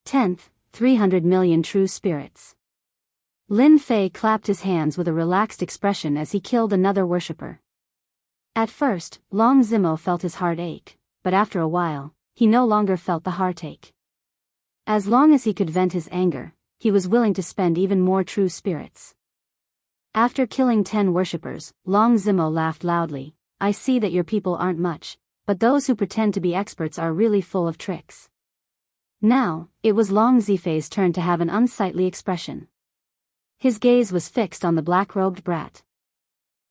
10th, 300 million true spirits. Lin Fei clapped his hands with a relaxed expression as he killed another worshipper. At first, Long Zimo felt his heart ache, but after a while, he no longer felt the heartache. As long as he could vent his anger, he was willing to spend even more true spirits. After killing 10 worshippers, Long Zimo laughed loudly. I see that your people aren't much, but those who pretend to be experts are really full of tricks. Now, it was Long Zifei's turn to have an unsightly expression. His gaze was fixed on the black-robed brat.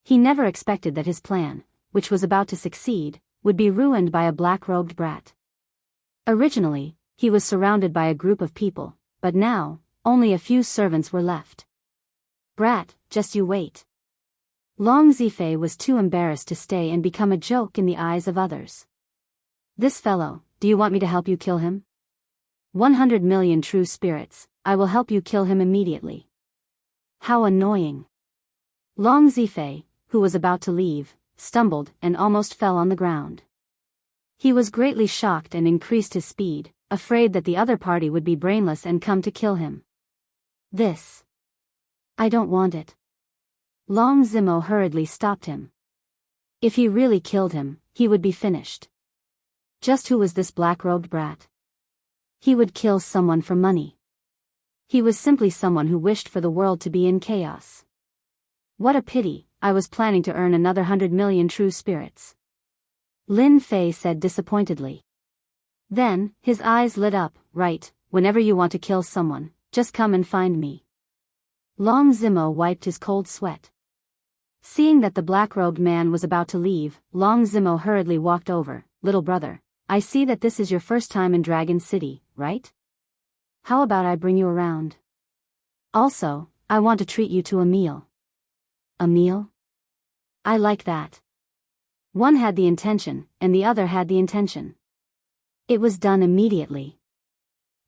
He never expected that his plan, which was about to succeed, would be ruined by a black-robed brat. Originally, he was surrounded by a group of people, but now, only a few servants were left. Brat, just you wait. Long Zifei was too embarrassed to stay and become a joke in the eyes of others. This fellow, do you want me to help you kill him? 100 million true spirits, I will help you kill him immediately. How annoying. Long Zifei, who was about to leave, stumbled and almost fell on the ground. He was greatly shocked and increased his speed, afraid that the other party would be brainless and come to kill him. This. I don't want it. Long Zimo hurriedly stopped him. If he really killed him, he would be finished. Just who was this black-robed brat? He would kill someone for money. He was simply someone who wished for the world to be in chaos. What a pity, I was planning to earn another 100 million true spirits. Lin Fei said disappointedly. Then, his eyes lit up. Right, whenever you want to kill someone, just come and find me. Long Zimo wiped his cold sweat. Seeing that the black-robed man was about to leave, Long Zimo hurriedly walked over. Little brother, I see that this is your first time in Dragon City, right? How about I bring you around? Also, I want to treat you to a meal. A meal? I like that. One had the intention, and the other had the intention. It was done immediately.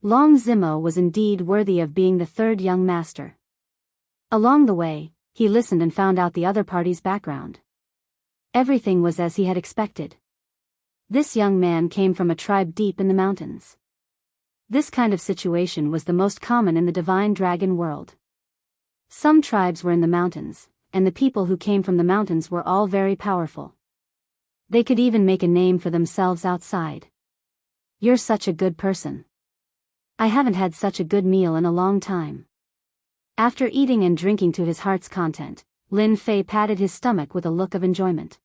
Long Zimo was indeed worthy of being the third young master. Along the way, he listened and found out the other party's background. Everything was as he had expected. This young man came from a tribe deep in the mountains. This kind of situation was the most common in the divine dragon world. Some tribes were in the mountains, and the people who came from the mountains were all very powerful. They could even make a name for themselves outside. You're such a good person. I haven't had such a good meal in a long time. After eating and drinking to his heart's content, Lin Fei patted his stomach with a look of enjoyment.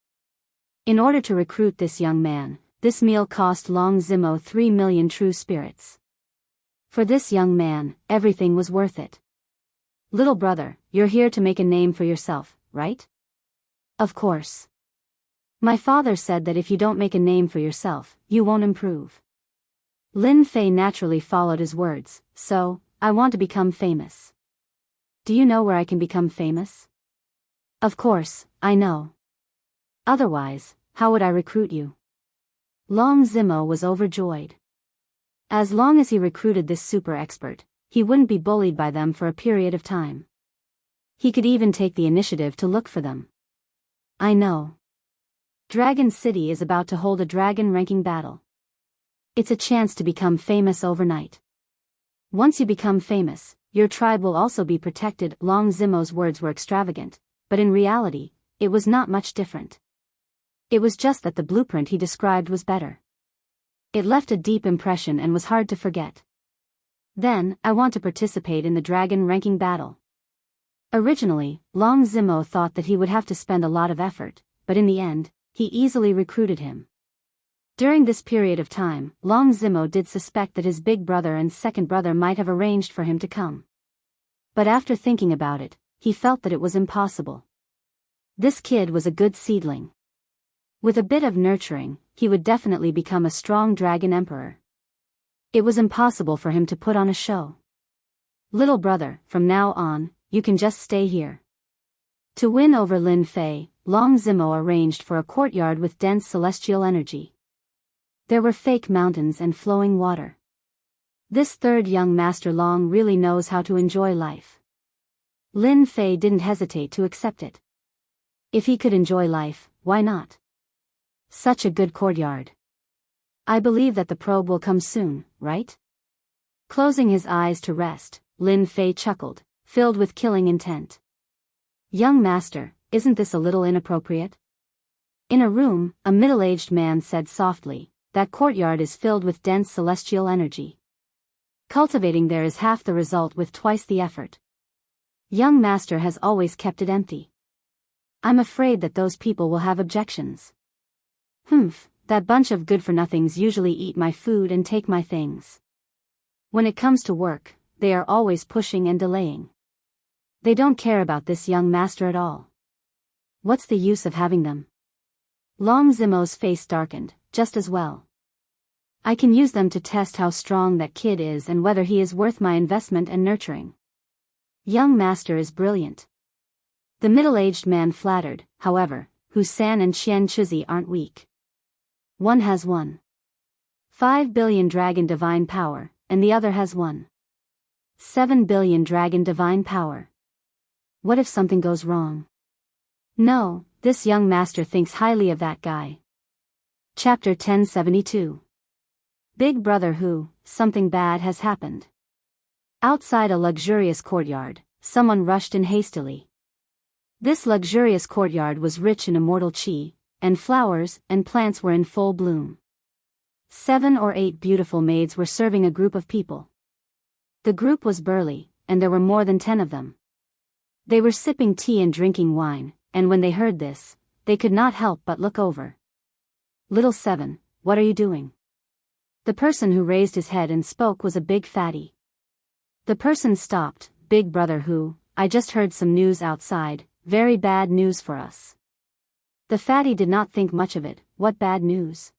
In order to recruit this young man, this meal cost Long Zimo 3 million true spirits. For this young man, everything was worth it. Little brother, you're here to make a name for yourself, right? Of course. My father said that if you don't make a name for yourself, you won't improve. Lin Fei naturally followed his words. So, I want to become famous. Do you know where I can become famous? Of course, I know. Otherwise, how would I recruit you? Long Zimo was overjoyed. As long as he recruited this super expert, he wouldn't be bullied by them for a period of time. He could even take the initiative to look for them. I know. Dragon City is about to hold a dragon ranking battle. It's a chance to become famous overnight. Once you become famous, your tribe will also be protected. Long Zimo's words were extravagant, but in reality, it was not much different. It was just that the blueprint he described was better. It left a deep impression and was hard to forget. Then, I want to participate in the dragon ranking battle. Originally, Long Zimo thought that he would have to spend a lot of effort, but in the end, he easily recruited him. During this period of time, Long Zimo did suspect that his big brother and second brother might have arranged for him to come. But after thinking about it, he felt that it was impossible. This kid was a good seedling. With a bit of nurturing, he would definitely become a strong dragon emperor. It was impossible for him to put on a show. Little brother, from now on, you can just stay here. To win over Lin Fei, Long Zimo arranged for a courtyard with dense celestial energy. There were fake mountains and flowing water. This third young master Long really knows how to enjoy life. Lin Fei didn't hesitate to accept it. If he could enjoy life, why not? Such a good courtyard. I believe that the probe will come soon, right? Closing his eyes to rest, Lin Fei chuckled, filled with killing intent. Young master, isn't this a little inappropriate? In a room, a middle-aged man said softly, that courtyard is filled with dense celestial energy. Cultivating there is half the result with twice the effort. Young master has always kept it empty. I'm afraid that those people will have objections. That bunch of good-for-nothings usually eat my food and take my things. When it comes to work, they are always pushing and delaying. They don't care about this young master at all. What's the use of having them? Long Zimo's face darkened, just as well. I can use them to test how strong that kid is and whether he is worth my investment and nurturing. Young master is brilliant. The middle-aged man flattered, however, Husan and Qian Chuzi aren't weak. One has 1.5 billion dragon divine power, and the other has 1.7 billion dragon divine power. What if something goes wrong? No, this young master thinks highly of that guy. Chapter 1072. Big Brother Who, something bad has happened. Outside a luxurious courtyard, someone rushed in hastily. This luxurious courtyard was rich in immortal qi, and flowers and plants were in full bloom. 7 or 8 beautiful maids were serving a group of people. The group was burly, and there were more than 10 of them. They were sipping tea and drinking wine, and when they heard this, they could not help but look over. Little 7, what are you doing? The person who raised his head and spoke was a big fatty. The person stopped. Big Brother Who, I just heard some news outside, very bad news for us. The fatty did not think much of it. What bad news?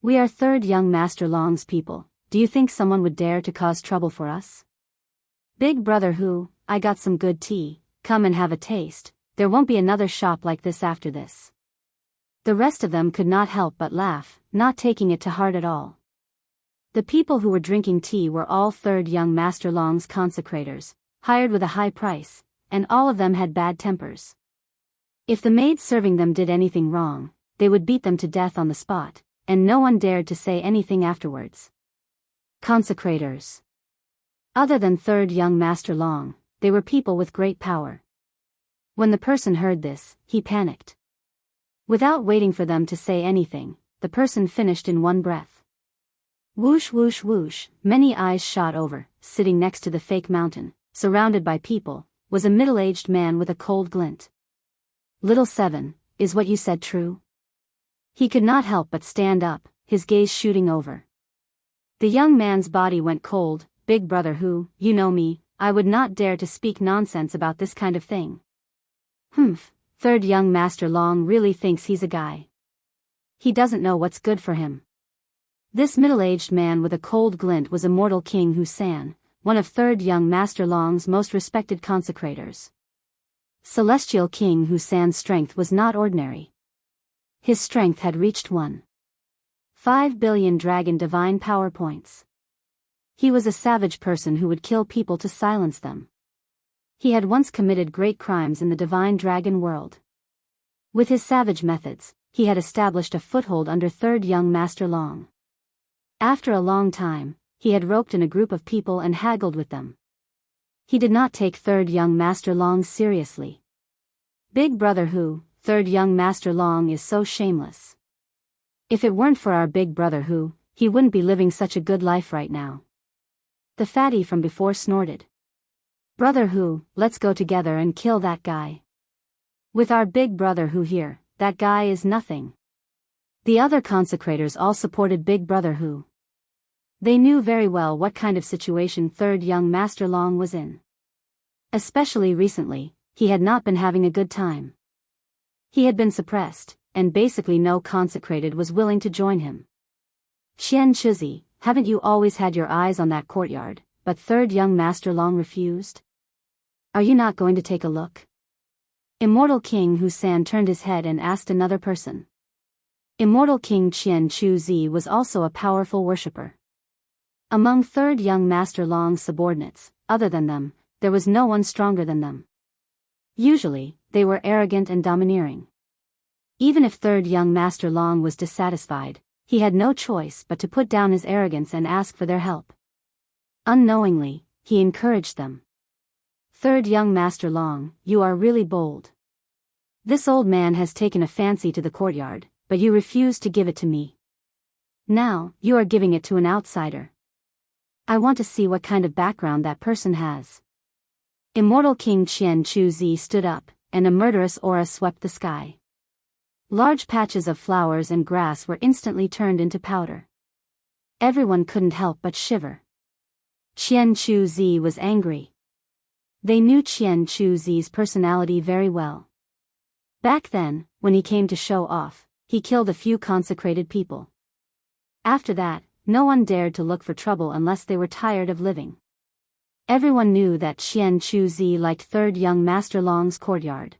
We are third young master Long's people. Do you think someone would dare to cause trouble for us? Big Brother Who, I got some good tea, come and have a taste. There won't be another shop like this after this. The rest of them could not help but laugh, not taking it to heart at all. The people who were drinking tea were all third young master Long's consecrators, hired with a high price, and all of them had bad tempers. If the maids serving them did anything wrong, they would beat them to death on the spot, and no one dared to say anything afterwards. Consecrators. Other than third young master Long, they were people with great power. When the person heard this, he panicked. Without waiting for them to say anything, the person finished in one breath. Whoosh whoosh whoosh, many eyes shot over. Sitting next to the fake mountain, surrounded by people, was a middle-aged man with a cold glint. Little 7, is what you said true? He could not help but stand up, his gaze shooting over. The young man's body went cold. Big Brother Who, you know me, I would not dare to speak nonsense about this kind of thing. Third young master Long really thinks he's a guy. He doesn't know what's good for him. This middle-aged man with a cold glint was immortal King Husan, one of third young master Long's most respected consecrators. Celestial King Husan's strength was not ordinary. His strength had reached 1.5 billion dragon divine power points. He was a savage person who would kill people to silence them. He had once committed great crimes in the divine dragon world. With his savage methods, he had established a foothold under third young master Long. After a long time, he had roped in a group of people and haggled with them. He did not take third young master Long seriously. Big Brother Who, third young Master Long is so shameless. If it weren't for our big brother Hu, he wouldn't be living such a good life right now. The fatty from before snorted. Brother Hu, let's go together and kill that guy. With our big brother Hu here, that guy is nothing. The other consecrators all supported big brother Hu. They knew very well what kind of situation third young Master Long was in. Especially recently, he had not been having a good time. He had been suppressed, and basically no consecrated was willing to join him. Xianxia, haven't you always had your eyes on that courtyard, but third young Master Long refused? Are you not going to take a look? Immortal King Husan turned his head and asked another person. Immortal King Qianxia was also a powerful worshipper. Among third young Master Long's subordinates, other than them, there was no one stronger than them. Usually, they were arrogant and domineering. Even if third young Master Long was dissatisfied, he had no choice but to put down his arrogance and ask for their help. Unknowingly, he encouraged them. Third young Master Long, you are really bold. This old man has taken a fancy to the courtyard, but you refuse to give it to me. Now, you are giving it to an outsider. I want to see what kind of background that person has. Immortal King Qianxia stood up, and a murderous aura swept the sky. Large patches of flowers and grass were instantly turned into powder. Everyone couldn't help but shiver. Qianxia was angry. They knew Qianxia's personality very well. Back then, when he came to show off, he killed a few consecrated people. After that, no one dared to look for trouble unless they were tired of living. Everyone knew that Qianxia liked third young Master Long's courtyard.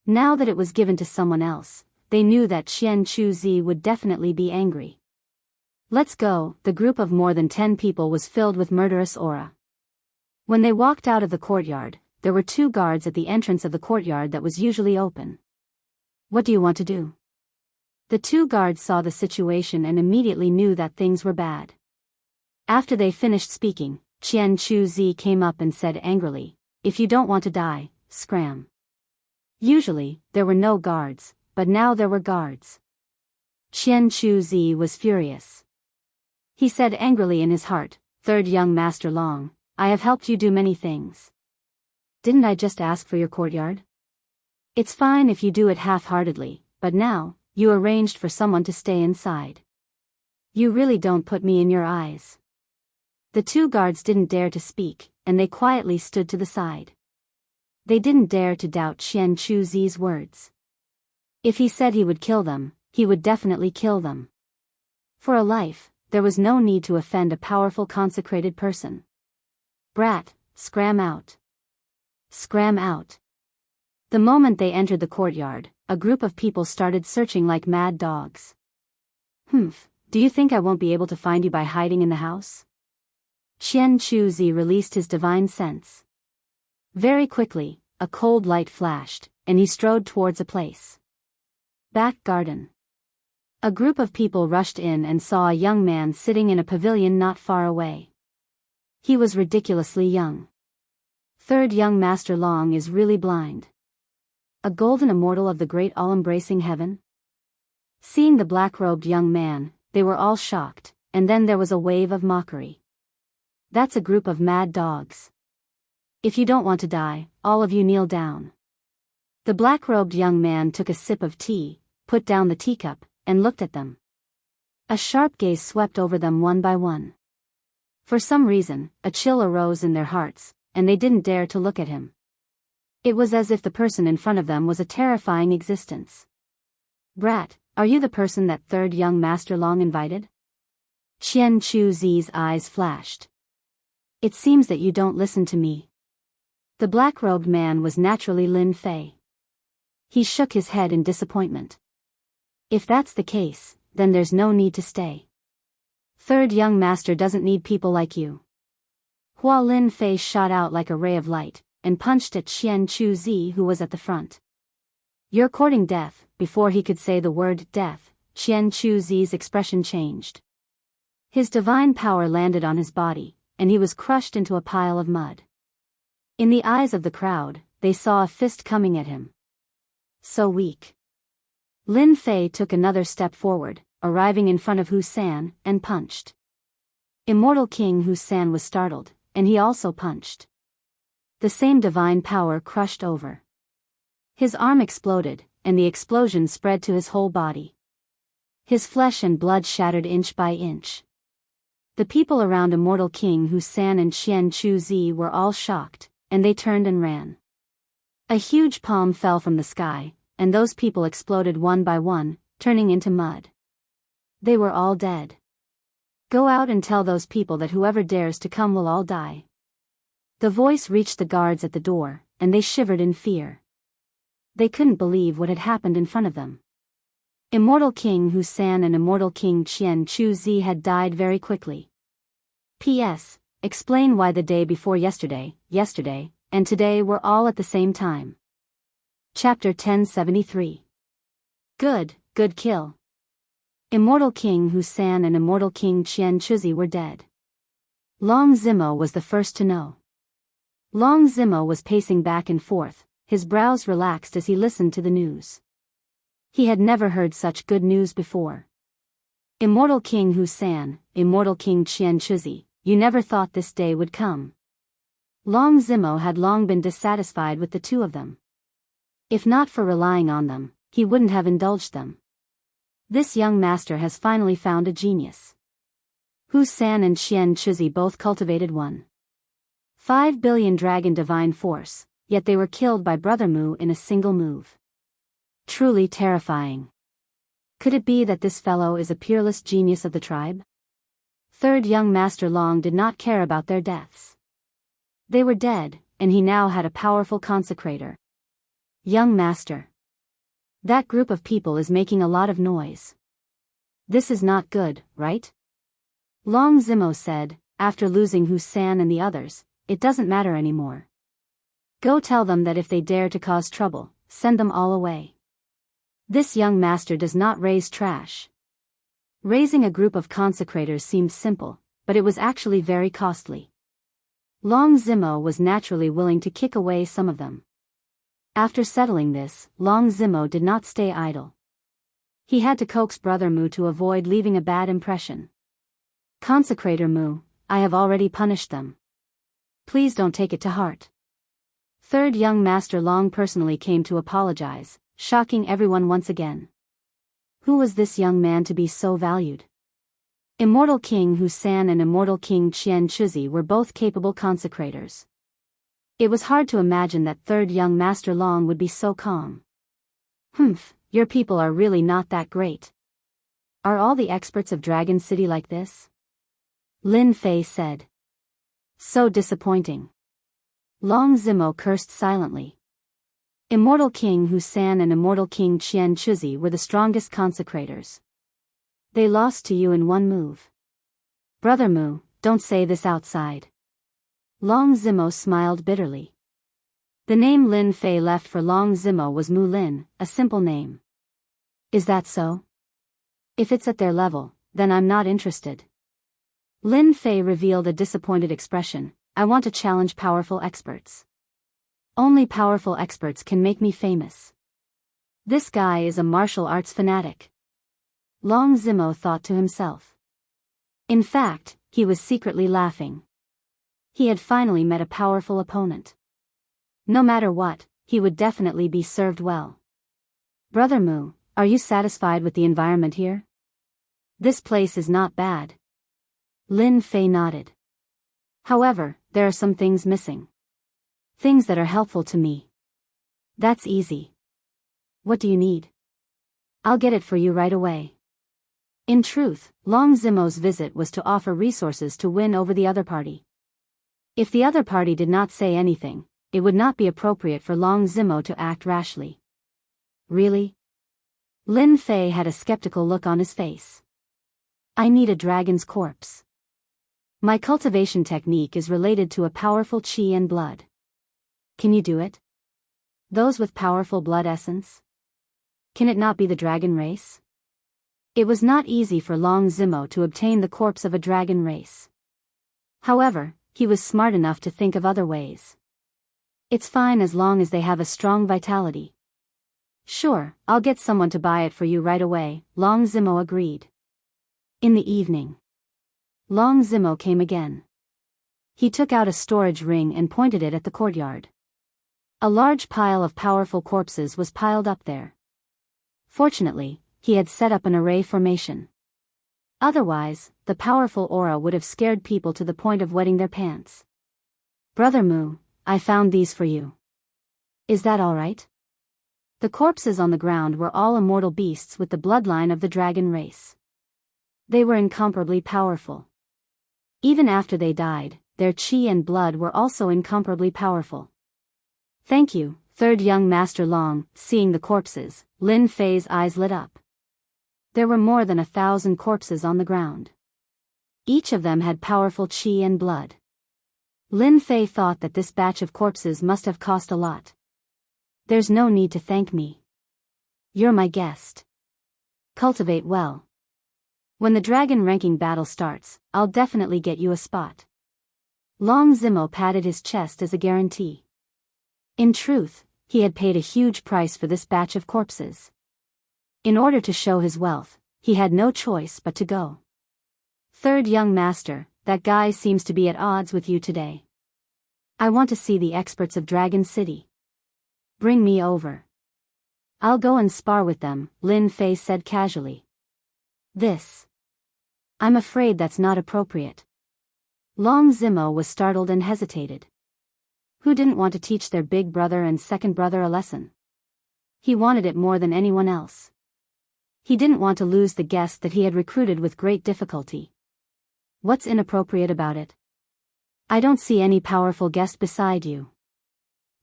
Now that it was given to someone else, they knew that Qianxia would definitely be angry. Let's go. The group of more than 10 people was filled with murderous aura. When they walked out of the courtyard, there were 2 guards at the entrance of the courtyard that was usually open. What do you want to do? The 2 guards saw the situation and immediately knew that things were bad. After they finished speaking, Qianxia came up and said angrily, if you don't want to die, scram. Usually, there were no guards, but now there were guards. Qianxia was furious. He said angrily in his heart, third young Master Long, I have helped you do many things. Didn't I just ask for your courtyard? It's fine if you do it half-heartedly, but now, you arranged for someone to stay inside. You really don't put me in your eyes. The 2 guards didn't dare to speak, and they quietly stood to the side. They didn't dare to doubt Qianxia's words. If he said he would kill them, he would definitely kill them. For a life, there was no need to offend a powerful consecrated person. Brat, scram out. Scram out. The moment they entered the courtyard, a group of people started searching like mad dogs. Humph, do you think I won't be able to find you by hiding in the house? Qianxia released his divine sense. Very quickly, a cold light flashed, and he strode towards a place. Back garden. A group of people rushed in and saw a young man sitting in a pavilion not far away. He was ridiculously young. Third young Master Long is really blind. A golden immortal of the great all-embracing heaven? Seeing the black-robed young man, they were all shocked, and then there was a wave of mockery. That's a group of mad dogs. If you don't want to die, all of you kneel down. The black-robed young man took a sip of tea, put down the teacup, and looked at them. A sharp gaze swept over them one by one. For some reason, a chill arose in their hearts, and they didn't dare to look at him. It was as if the person in front of them was a terrifying existence. Brat, are you the person that third young Master Long invited? Qianxia's eyes flashed. It seems that you don't listen to me. The black-robed man was naturally Lin Fei. He shook his head in disappointment. If that's the case, then there's no need to stay. Third young master doesn't need people like you. Hua Lin Fei shot out like a ray of light, and punched at Qianxia who was at the front. You're courting death. Before he could say the word death, Qianxia's expression changed. His divine power landed on his body, and he was crushed into a pile of mud. In the eyes of the crowd, they saw a fist coming at him. So weak. Lin Fei took another step forward, arriving in front of Hu San, and punched. Immortal King Hu San was startled, and he also punched. The same divine power crushed over. His arm exploded, and the explosion spread to his whole body. His flesh and blood shattered inch by inch. The people around Immortal King Hu San and Xian Chu Zi were all shocked, and they turned and ran. A huge palm fell from the sky, and those people exploded one by one, turning into mud. They were all dead. Go out and tell those people that whoever dares to come will all die. The voice reached the guards at the door, and they shivered in fear. They couldn't believe what had happened in front of them. Immortal King Hu San and Immortal King Qian Chu Zi had died very quickly. P.S. Explain why the day before yesterday, and today were all at the same time. Chapter 1073. Good kill. Immortal King Hu San and Immortal King Qian Chuzi were dead. Long Zimo was the first to know. Long Zimo was pacing back and forth, his brows relaxed as he listened to the news. He had never heard such good news before. Immortal King Hu San, Immortal King Qian Chuzi, you never thought this day would come. Long Zimo had long been dissatisfied with the two of them. If not for relying on them, he wouldn't have indulged them. This young master has finally found a genius. Hu San and Qian Chuzi both cultivated 1.5 billion dragon divine force, yet they were killed by Brother Mu in a single move. Truly terrifying. Could it be that this fellow is a peerless genius of the tribe? Third young master Long did not care about their deaths. They were dead, and he now had a powerful consecrator. Young master. That group of people is making a lot of noise. This is not good, right? Long Zimo said, after losing Hu San and the others, it doesn't matter anymore. Go tell them that if they dare to cause trouble, send them all away. This young master does not raise trash. Raising a group of consecrators seemed simple, but it was actually very costly. Long Zimo was naturally willing to kick away some of them. After settling this, Long Zimo did not stay idle. He had to coax Brother Mu to avoid leaving a bad impression. Consecrator Mu, I have already punished them. Please don't take it to heart. Third young master Long personally came to apologize, shocking everyone once again. Who was this young man to be so valued? Immortal King Hu San and Immortal King Qian Chuzi were both capable consecrators. It was hard to imagine that third young master Long would be so calm. Your people are really not that great. Are all the experts of Dragon City like this? Lin Fei said. So disappointing. Long Zimo cursed silently. Immortal King Hu San and Immortal King Qian Chuzi were the strongest consecrators. They lost to you in one move. Brother Mu, don't say this outside. Long Zimo smiled bitterly. The name Lin Fei left for Long Zimo was Mu Lin, a simple name. Is that so? If it's at their level, then I'm not interested. Lin Fei revealed a disappointed expression. I want to challenge powerful experts. Only powerful experts can make me famous. This guy is a martial arts fanatic. Long Zimo thought to himself. In fact, he was secretly laughing. He had finally met a powerful opponent. No matter what, he would definitely be served well. Brother Mu, are you satisfied with the environment here? This place is not bad. Lin Fei nodded. However, there are some things missing. Things that are helpful to me. That's easy. What do you need? I'll get it for you right away. In truth, Long Zimo's visit was to offer resources to win over the other party. If the other party did not say anything, it would not be appropriate for Long Zimo to act rashly. Really? Lin Fei had a skeptical look on his face. I need a dragon's corpse. My cultivation technique is related to a powerful qi and blood. Can you do it? Those with powerful blood essence? Can it not be the dragon race? It was not easy for Long Zimo to obtain the corpse of a dragon race. However, he was smart enough to think of other ways. It's fine as long as they have a strong vitality. Sure, I'll get someone to buy it for you right away, Long Zimo agreed. In the evening, Long Zimo came again. He took out a storage ring and pointed it at the courtyard. A large pile of powerful corpses was piled up there. Fortunately, he had set up an array formation. Otherwise, the powerful aura would have scared people to the point of wetting their pants. Brother Mu, I found these for you. Is that all right? The corpses on the ground were all immortal beasts with the bloodline of the dragon race. They were incomparably powerful. Even after they died, their chi and blood were also incomparably powerful. Thank you, third young Master Long. Seeing the corpses, Lin Fei's eyes lit up. There were more than 1,000 corpses on the ground. Each of them had powerful chi and blood. Lin Fei thought that this batch of corpses must have cost a lot. There's no need to thank me. You're my guest. Cultivate well. When the dragon ranking battle starts, I'll definitely get you a spot. Long Zimo patted his chest as a guarantee. In truth, he had paid a huge price for this batch of corpses. In order to show his wealth, he had no choice but to go. Third young master, that guy seems to be at odds with you today. I want to see the experts of Dragon City. Bring me over. I'll go and spar with them, Lin Fei said casually. I'm afraid that's not appropriate. Long Zimo was startled and hesitated. Who didn't want to teach their big brother and second brother a lesson? He wanted it more than anyone else. He didn't want to lose the guest that he had recruited with great difficulty. What's inappropriate about it? I don't see any powerful guest beside you.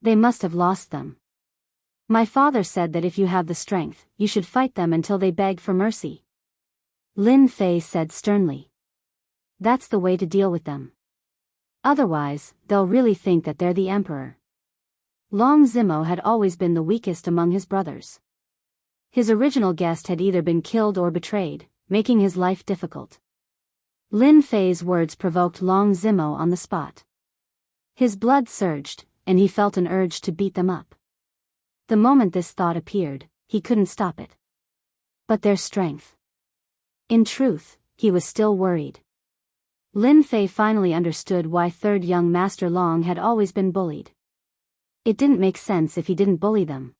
They must have lost them. My father said that if you have the strength, you should fight them until they beg for mercy. Lin Fei said sternly. That's the way to deal with them. Otherwise, they'll really think that they're the emperor. Long Zimo had always been the weakest among his brothers. His original guest had either been killed or betrayed, making his life difficult. Lin Fei's words provoked Long Zimo on the spot. His blood surged, and he felt an urge to beat them up. The moment this thought appeared, he couldn't stop it. But their strength. In truth, he was still worried. Lin Fei finally understood why third young Master Long had always been bullied. It didn't make sense if he didn't bully them.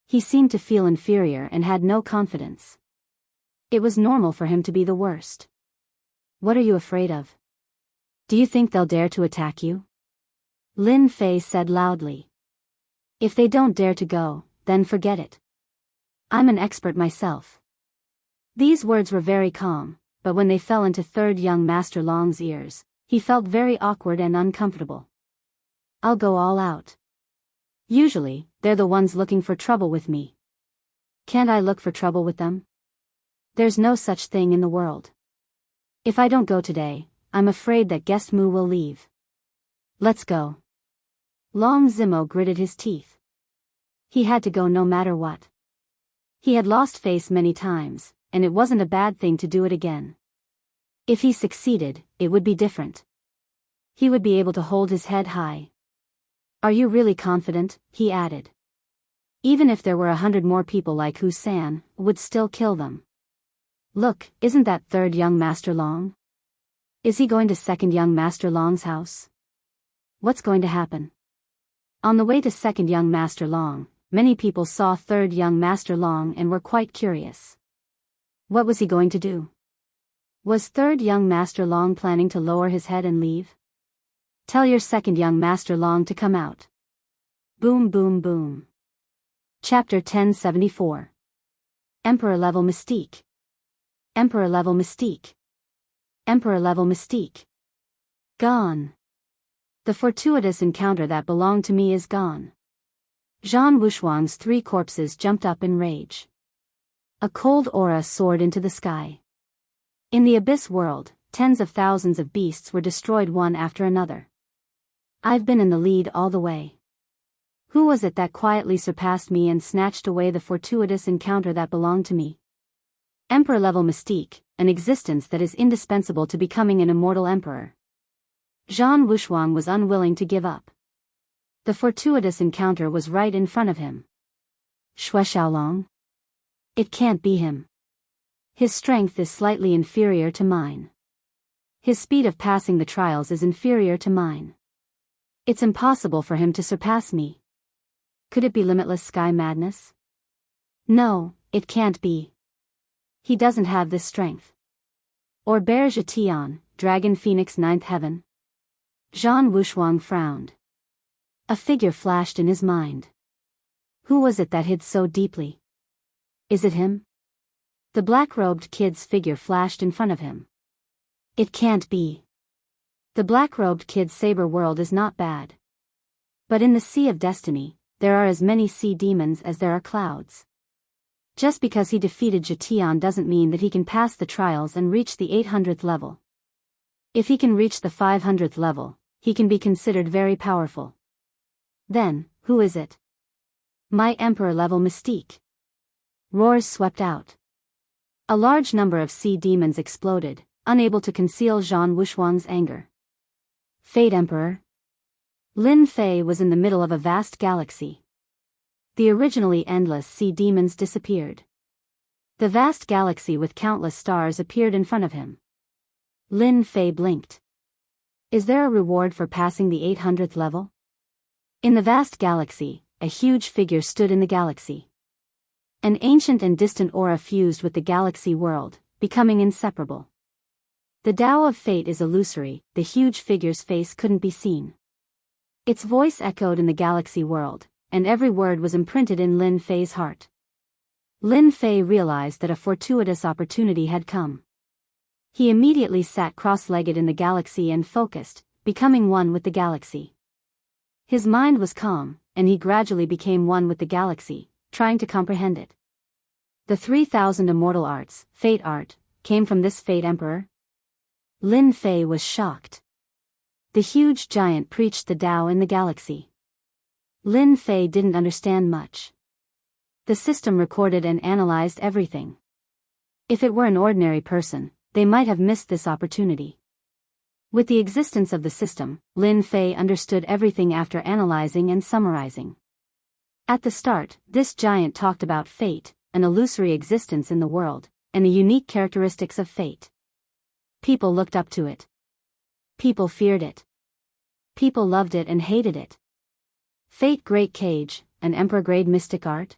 He seemed to feel inferior and had no confidence. It was normal for him to be the worst. What are you afraid of? Do you think they'll dare to attack you? Lin Fei said loudly. If they don't dare to go, then forget it. I'm an expert myself. These words were very calm, but when they fell into third young Master Long's ears, he felt very awkward and uncomfortable. I'll go all out. Usually, they're the ones looking for trouble with me. Can't I look for trouble with them? There's no such thing in the world. If I don't go today, I'm afraid that guest Mu will leave. Let's go. Long Zimo gritted his teeth. He had to go no matter what. He had lost face many times, and it wasn't a bad thing to do it again. If he succeeded, it would be different. He would be able to hold his head high. Are you really confident? He added. Even if there were 100 more people like Husan, would still kill them. Look, isn't that third young Master Long? Is he going to second young Master Long's house? What's going to happen? On the way to second young Master Long, many people saw third young Master Long and were quite curious. What was he going to do? Was third young Master Long planning to lower his head and leave? Tell your second young Master Long to come out. Boom boom boom. Chapter 1074. Emperor level mystique. Emperor level mystique. Emperor level mystique. Gone. The fortuitous encounter that belonged to me is gone. Zhan Wushuang's 3 corpses jumped up in rage. A cold aura soared into the sky. In the abyss world, tens of thousands of beasts were destroyed one after another. I've been in the lead all the way. Who was it that quietly surpassed me and snatched away the fortuitous encounter that belonged to me? Emperor-level mystique, an existence that is indispensable to becoming an immortal emperor. Zhan Wushuang was unwilling to give up. The fortuitous encounter was right in front of him. Shui Xiaolong? It can't be him. His strength is slightly inferior to mine. His speed of passing the trials is inferior to mine. It's impossible for him to surpass me. Could it be limitless sky madness? No, it can't be. He doesn't have this strength. Or Bear Zhetian, Dragon Phoenix Ninth Heaven? Zhan Wushuang frowned. A figure flashed in his mind. Who was it that hid so deeply? Is it him? The black-robed kid's figure flashed in front of him. It can't be. The black-robed kid's saber world is not bad. But in the Sea of Destiny, there are as many sea demons as there are clouds. Just because he defeated Zhetian doesn't mean that he can pass the trials and reach the 800th level. If he can reach the 500th level, he can be considered very powerful. Then, who is it? My Emperor-level mystique. Roars swept out. A large number of sea demons exploded, unable to conceal Zhan Wushuang's anger. Fate Emperor? Lin Fei was in the middle of a vast galaxy. The originally endless sea demons disappeared. The vast galaxy with countless stars appeared in front of him. Lin Fei blinked. Is there a reward for passing the 800th level? In the vast galaxy, a huge figure stood in the galaxy. An ancient and distant aura fused with the galaxy world, becoming inseparable. The Tao of fate is illusory, the huge figure's face couldn't be seen. Its voice echoed in the galaxy world, and every word was imprinted in Lin Fei's heart. Lin Fei realized that a fortuitous opportunity had come. He immediately sat cross-legged in the galaxy and focused, becoming one with the galaxy. His mind was calm, and he gradually became one with the galaxy, trying to comprehend it. The 3,000 immortal arts, fate art, came from this fate emperor? Lin Fei was shocked. The huge giant preached the Tao in the galaxy. Lin Fei didn't understand much. The system recorded and analyzed everything. If it were an ordinary person, they might have missed this opportunity. With the existence of the system, Lin Fei understood everything after analyzing and summarizing. At the start, this giant talked about fate, an illusory existence in the world, and the unique characteristics of fate. People looked up to it. People feared it. People loved it and hated it. Fate Great Cage, an emperor-grade mystic art?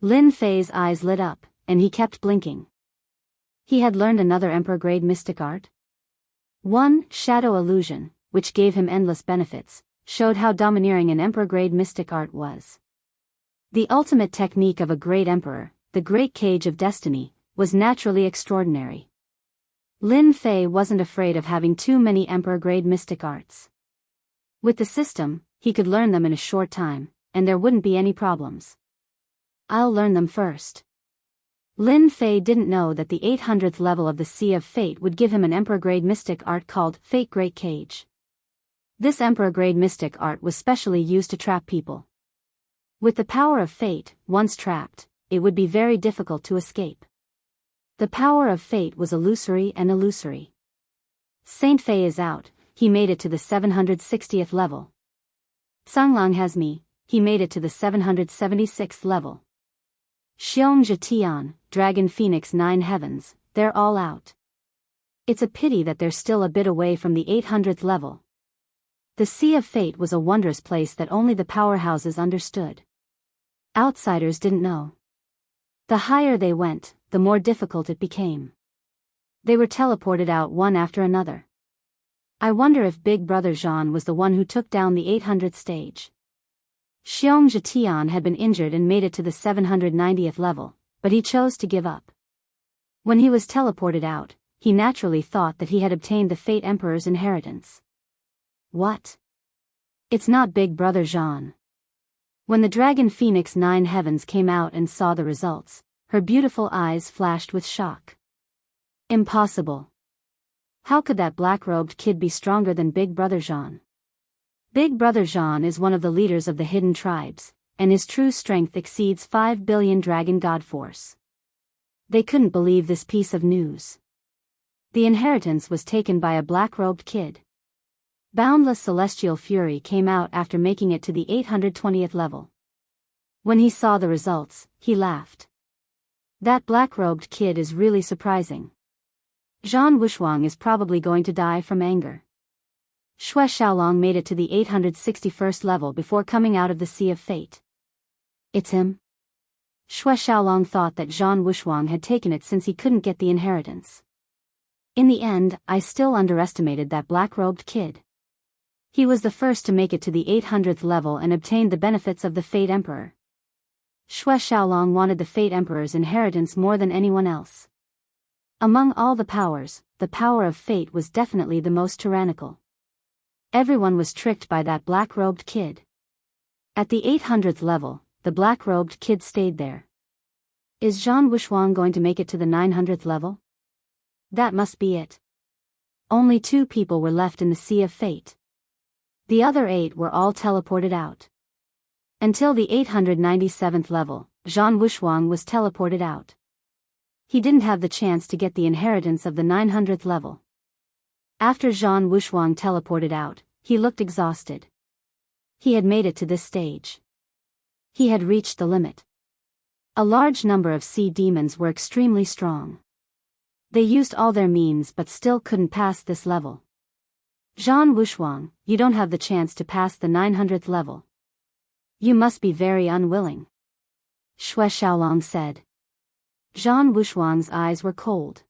Lin Fei's eyes lit up, and he kept blinking. He had learned another emperor-grade mystic art? One, Shadow Illusion, which gave him endless benefits, showed how domineering an emperor-grade mystic art was. The ultimate technique of a great emperor, the Great Cage of Destiny, was naturally extraordinary. Lin Fei wasn't afraid of having too many emperor-grade mystic arts. With the system, he could learn them in a short time, and there wouldn't be any problems. I'll learn them first. Lin Fei didn't know that the 800th level of the Sea of Fate would give him an emperor-grade mystic art called Fate Great Cage. This emperor-grade mystic art was specially used to trap people. With the power of fate, once trapped, it would be very difficult to escape. The power of fate was illusory and illusory. Saint Fei is out, he made it to the 760th level. Sanglang has me, he made it to the 776th level. Xiong Zhetian, Dragon Phoenix 9 Heavens, they're all out. It's a pity that they're still a bit away from the 800th level. The Sea of Fate was a wondrous place that only the powerhouses understood. Outsiders didn't know. The higher they went, the more difficult it became. They were teleported out one after another. I wonder if Big Brother Zhan was the one who took down the 800th stage. Xiong Zhetian had been injured and made it to the 790th level, but he chose to give up. When he was teleported out, he naturally thought that he had obtained the Fate Emperor's inheritance. What? It's not Big Brother Zhan. When the Dragon Phoenix 9 Heavens came out and saw the results, her beautiful eyes flashed with shock. Impossible. How could that black-robed kid be stronger than Big Brother Zhan? Big Brother Zhan is one of the leaders of the hidden tribes, and his true strength exceeds 5 billion dragon god force. They couldn't believe this piece of news. The inheritance was taken by a black-robed kid. Boundless celestial fury came out after making it to the 820th level. When he saw the results, he laughed. That black-robed kid is really surprising. Zhan Wuxuang is probably going to die from anger. Xue Xiaolong made it to the 861st level before coming out of the Sea of Fate. It's him? Xue Xiaolong thought that Zhan Wuxuang had taken it since he couldn't get the inheritance. In the end, I still underestimated that black-robed kid. He was the first to make it to the 800th level and obtained the benefits of the Fate Emperor. Xue Xiaolong wanted the Fate Emperor's inheritance more than anyone else. Among all the powers, the power of fate was definitely the most tyrannical. Everyone was tricked by that black-robed kid. At the 800th level, the black-robed kid stayed there. Is Zhan Wuxuang going to make it to the 900th level? That must be it. Only 2 people were left in the Sea of Fate. The other 8 were all teleported out. Until the 897th level, Zhan Wuxuang was teleported out. He didn't have the chance to get the inheritance of the 900th level. After Zhan Wuxuang teleported out, he looked exhausted. He had made it to this stage. He had reached the limit. A large number of sea demons were extremely strong. They used all their means but still couldn't pass this level. Zhan Wuxuang, you don't have the chance to pass the 900th level. You must be very unwilling. Xue Xiaolong said. Zhan Wuxuang's eyes were cold.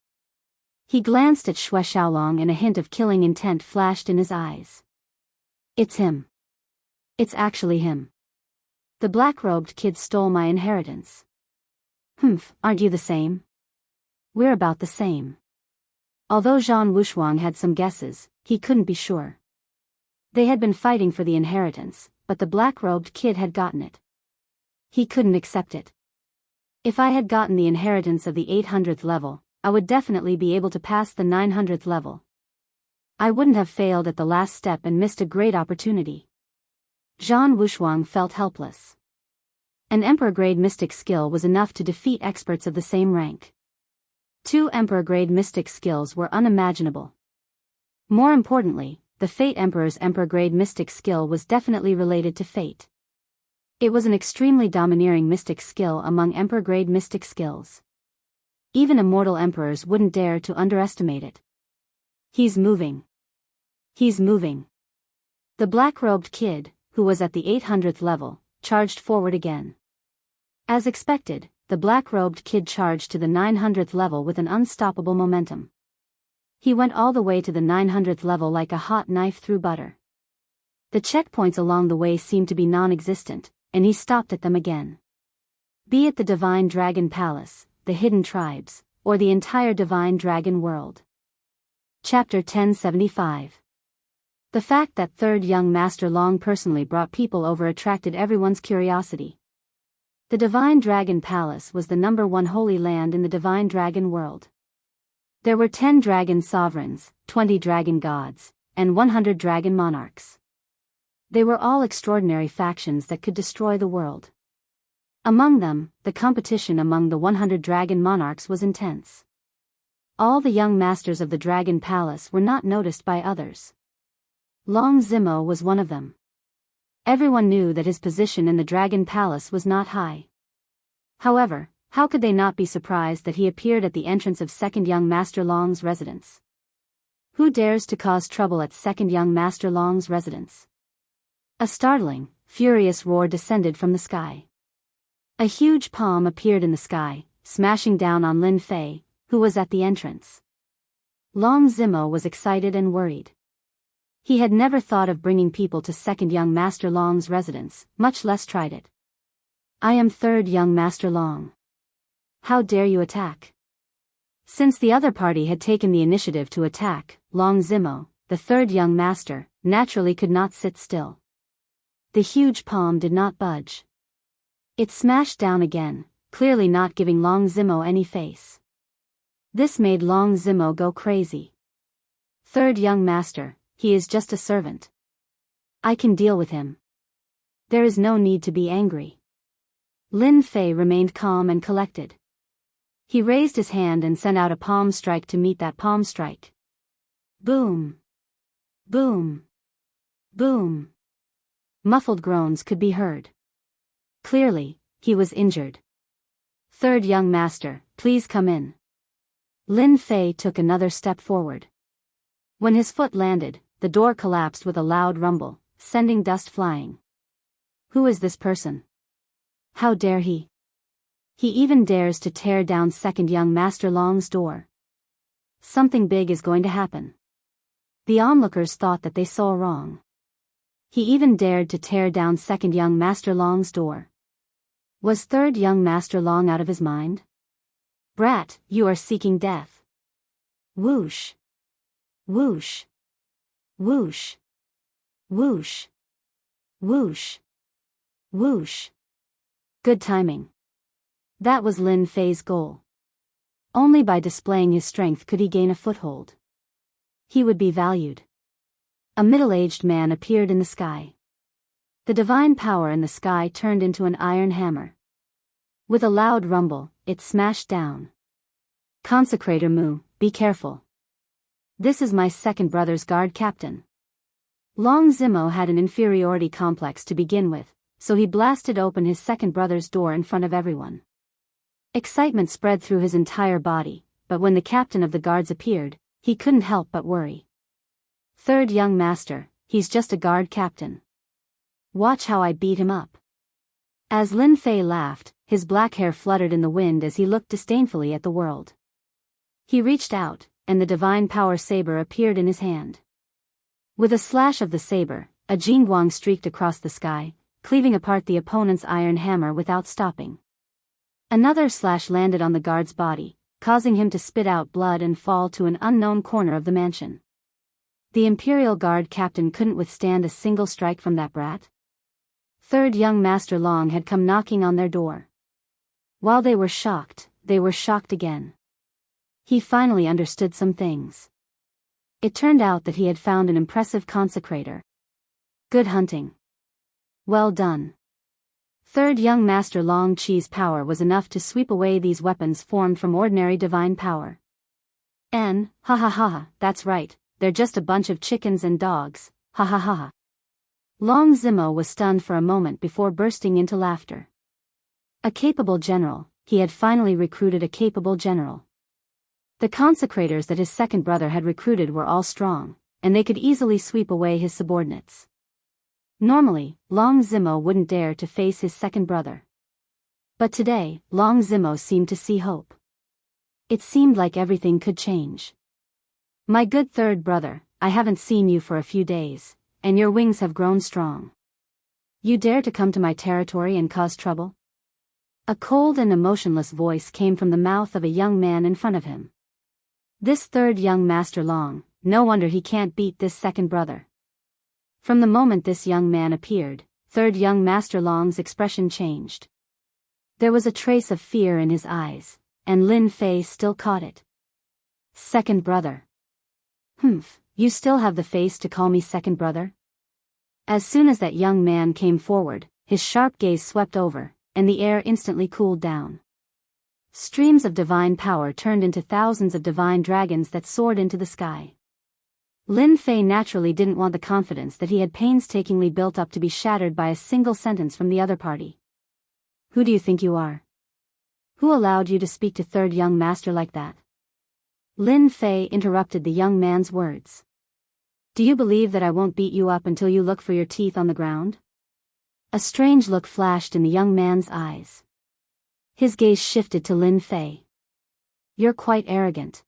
He glanced at Xue Xiaolong and a hint of killing intent flashed in his eyes. It's him. It's actually him. The black-robed kid stole my inheritance. Humph, aren't you the same? We're about the same. Although Zhan Wuxuang had some guesses, he couldn't be sure. They had been fighting for the inheritance, but the black-robed kid had gotten it. He couldn't accept it. If I had gotten the inheritance of the 800th level, I would definitely be able to pass the 900th level. I wouldn't have failed at the last step and missed a great opportunity. Zhan Wuxuang felt helpless. An Emperor-grade mystic skill was enough to defeat experts of the same rank. 2 Emperor-grade mystic skills were unimaginable. More importantly, the Fate Emperor's Emperor-grade mystic skill was definitely related to fate. It was an extremely domineering mystic skill among Emperor-grade mystic skills. Even immortal emperors wouldn't dare to underestimate it. He's moving. He's moving. The black-robed kid, who was at the 800th level, charged forward again. As expected, the black-robed kid charged to the 900th level with an unstoppable momentum. He went all the way to the 900th level like a hot knife through butter. The checkpoints along the way seemed to be non-existent, and he stopped at them again. Be it the Divine Dragon Palace, the Hidden Tribes, or the entire Divine Dragon world. Chapter 1075. The fact that third young Master Long personally brought people over attracted everyone's curiosity. The Divine Dragon Palace was the #1 holy land in the Divine Dragon world. There were 10 dragon sovereigns, 20 dragon gods, and 100 dragon monarchs. They were all extraordinary factions that could destroy the world. Among them, the competition among the 100 dragon monarchs was intense. All the young masters of the Dragon Palace were not noticed by others. Long Zimo was one of them. Everyone knew that his position in the Dragon Palace was not high. However, how could they not be surprised that he appeared at the entrance of second young Master Long's residence? Who dares to cause trouble at second young Master Long's residence? A startling, furious roar descended from the sky. A huge palm appeared in the sky, smashing down on Lin Fei, who was at the entrance. Long Zimo was excited and worried. He had never thought of bringing people to second young Master Long's residence, much less tried it. I am third young Master Long. How dare you attack? Since the other party had taken the initiative to attack, Long Zimo, the third young master, naturally could not sit still. The huge palm did not budge. It smashed down again, clearly not giving Long Zimo any face. This made Long Zimo go crazy. Third young master, he is just a servant. I can deal with him. There is no need to be angry. Lin Fei remained calm and collected. He raised his hand and sent out a palm strike to meet that palm strike. Boom! Boom! Boom! Muffled groans could be heard. Clearly, he was injured. Third young master, please come in. Lin Fei took another step forward. When his foot landed, the door collapsed with a loud rumble, sending dust flying. Who is this person? How dare he? He even dares to tear down second young master Long's door. Something big is going to happen. The onlookers thought that they saw wrong. He even dared to tear down second young master Long's door. Was third young master Long out of his mind? Brat, you are seeking death. Whoosh. Whoosh. Whoosh. Whoosh. Whoosh. Whoosh. Good timing. That was Lin Fei's goal. Only by displaying his strength could he gain a foothold. He would be valued. A middle-aged man appeared in the sky. The divine power in the sky turned into an iron hammer. With a loud rumble, it smashed down. Consecrator Mu, be careful. This is my second brother's guard captain. Long Zimo had an inferiority complex to begin with, so he blasted open his second brother's door in front of everyone. Excitement spread through his entire body, but when the captain of the guards appeared, he couldn't help but worry. Third young master, he's just a guard captain. Watch how I beat him up. As Lin Fei laughed, his black hair fluttered in the wind as he looked disdainfully at the world. He reached out, and the divine power saber appeared in his hand. With a slash of the saber, a jingguang streaked across the sky, cleaving apart the opponent's iron hammer without stopping. Another slash landed on the guard's body, causing him to spit out blood and fall to an unknown corner of the mansion. The Imperial Guard captain couldn't withstand a single strike from that brat. Third young Master Long had come knocking on their door. While they were shocked again. He finally understood some things. It turned out that he had found an impressive consecrator. Good hunting. Well done. Third young Master Long Chi's power was enough to sweep away these weapons formed from ordinary divine power. Ha ha ha, that's right, they're just a bunch of chickens and dogs, ha ha ha. Long Zimo was stunned for a moment before bursting into laughter. A capable general, he had finally recruited a capable general. The consecrators that his second brother had recruited were all strong, and they could easily sweep away his subordinates. Normally, Long Zimo wouldn't dare to face his second brother. But today, Long Zimo seemed to see hope. It seemed like everything could change. My good third brother, I haven't seen you for a few days, and your wings have grown strong. You dare to come to my territory and cause trouble? A cold and emotionless voice came from the mouth of a young man in front of him. This third young Master Long, no wonder he can't beat this second brother. From the moment this young man appeared, third young Master Long's expression changed. There was a trace of fear in his eyes, and Lin Fei still caught it. Second brother. You still have the face to call me second brother? As soon as that young man came forward, his sharp gaze swept over, and the air instantly cooled down. Streams of divine power turned into thousands of divine dragons that soared into the sky. Lin Fei naturally didn't want the confidence that he had painstakingly built up to be shattered by a single sentence from the other party. Who do you think you are? Who allowed you to speak to third young master like that? Lin Fei interrupted the young man's words. Do you believe that I won't beat you up until you look for your teeth on the ground? A strange look flashed in the young man's eyes. His gaze shifted to Lin Fei. You're quite arrogant.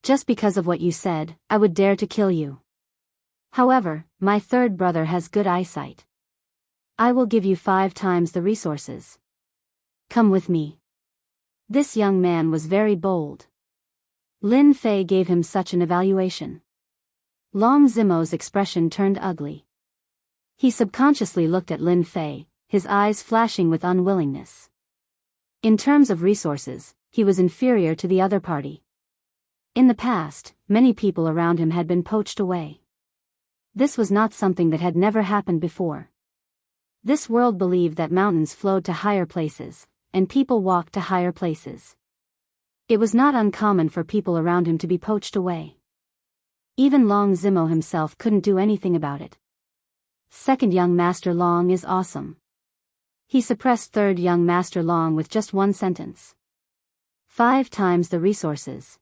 Just because of what you said, I would dare to kill you. However, my third brother has good eyesight. I will give you 5 times the resources. Come with me. This young man was very bold. Lin Fei gave him such an evaluation. Long Zimo's expression turned ugly. He subconsciously looked at Lin Fei, his eyes flashing with unwillingness. In terms of resources, he was inferior to the other party. In the past, many people around him had been poached away. This was not something that had never happened before. This world believed that mountains flowed to higher places, and people walked to higher places. It was not uncommon for people around him to be poached away. Even Long Zimo himself couldn't do anything about it. Second young Master Long is awesome. He suppressed third young Master Long with just one sentence. 5 times the resources.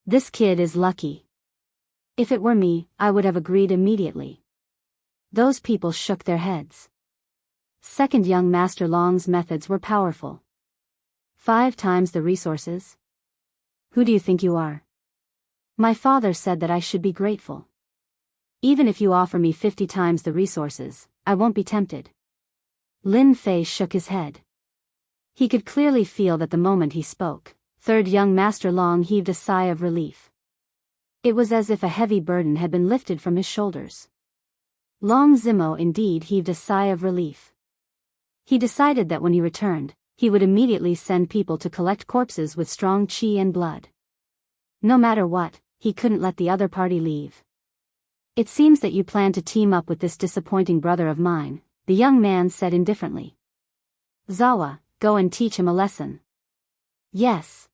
This kid is lucky. If it were me, I would have agreed immediately. Those people shook their heads. Second young Master Long's methods were powerful. 5 times the resources? Who do you think you are? My father said that I should be grateful. Even if you offer me 50 times the resources, I won't be tempted. Lin Fei shook his head. He could clearly feel that the moment he spoke, third young Master Long heaved a sigh of relief. It was as if a heavy burden had been lifted from his shoulders. Long Zimo indeed heaved a sigh of relief. He decided that when he returned, he would immediately send people to collect corpses with strong qi and blood. No matter what, he couldn't let the other party leave. It seems that you plan to team up with this disappointing brother of mine, the young man said indifferently. Zawa, go and teach him a lesson. Yes.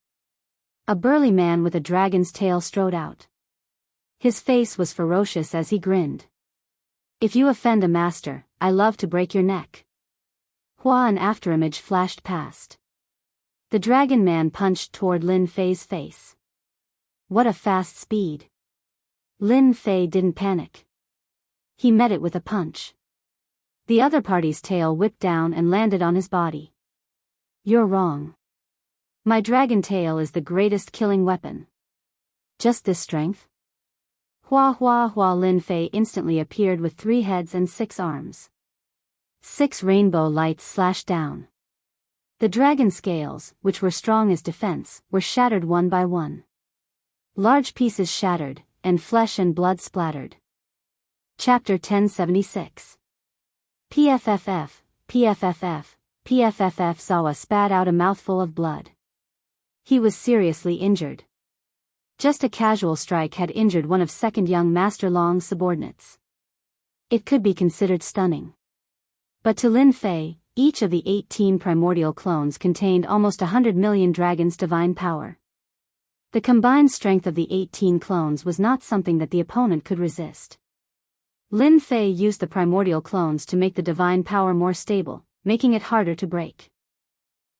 A burly man with a dragon's tail strode out. His face was ferocious as he grinned. If you offend a master, I love to break your neck. Hua, an afterimage flashed past. The dragon man punched toward Lin Fei's face. What a fast speed. Lin Fei didn't panic. He met it with a punch. The other party's tail whipped down and landed on his body. You're wrong. My dragon tail is the greatest killing weapon. Just this strength? Hua hua hua. Lin Fei instantly appeared with 3 heads and 6 arms. 6 rainbow lights slashed down. The dragon scales, which were strong as defense, were shattered one by one. Large pieces shattered, and flesh and blood splattered. Chapter 1076. PFFF, PFFF, PFFF. Zawa spat out a mouthful of blood. He was seriously injured. Just a casual strike had injured one of second young Master Long's subordinates. It could be considered stunning. But to Lin Fei, each of the 18 primordial clones contained almost 100 million dragons' divine power. The combined strength of the 18 clones was not something that the opponent could resist. Lin Fei used the primordial clones to make the divine power more stable, making it harder to break.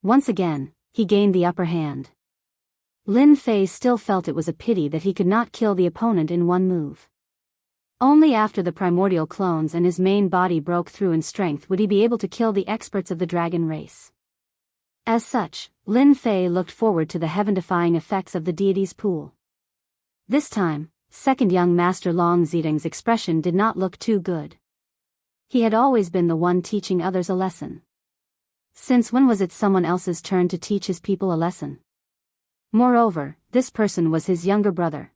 Once again, he gained the upper hand. Lin Fei still felt it was a pity that he could not kill the opponent in one move. Only after the primordial clones and his main body broke through in strength would he be able to kill the experts of the dragon race. As such, Lin Fei looked forward to the heaven-defying effects of the deity's pool. This time, second young Master Long Zidong's expression did not look too good. He had always been the one teaching others a lesson. Since when was it someone else's turn to teach his people a lesson? Moreover, this person was his younger brother.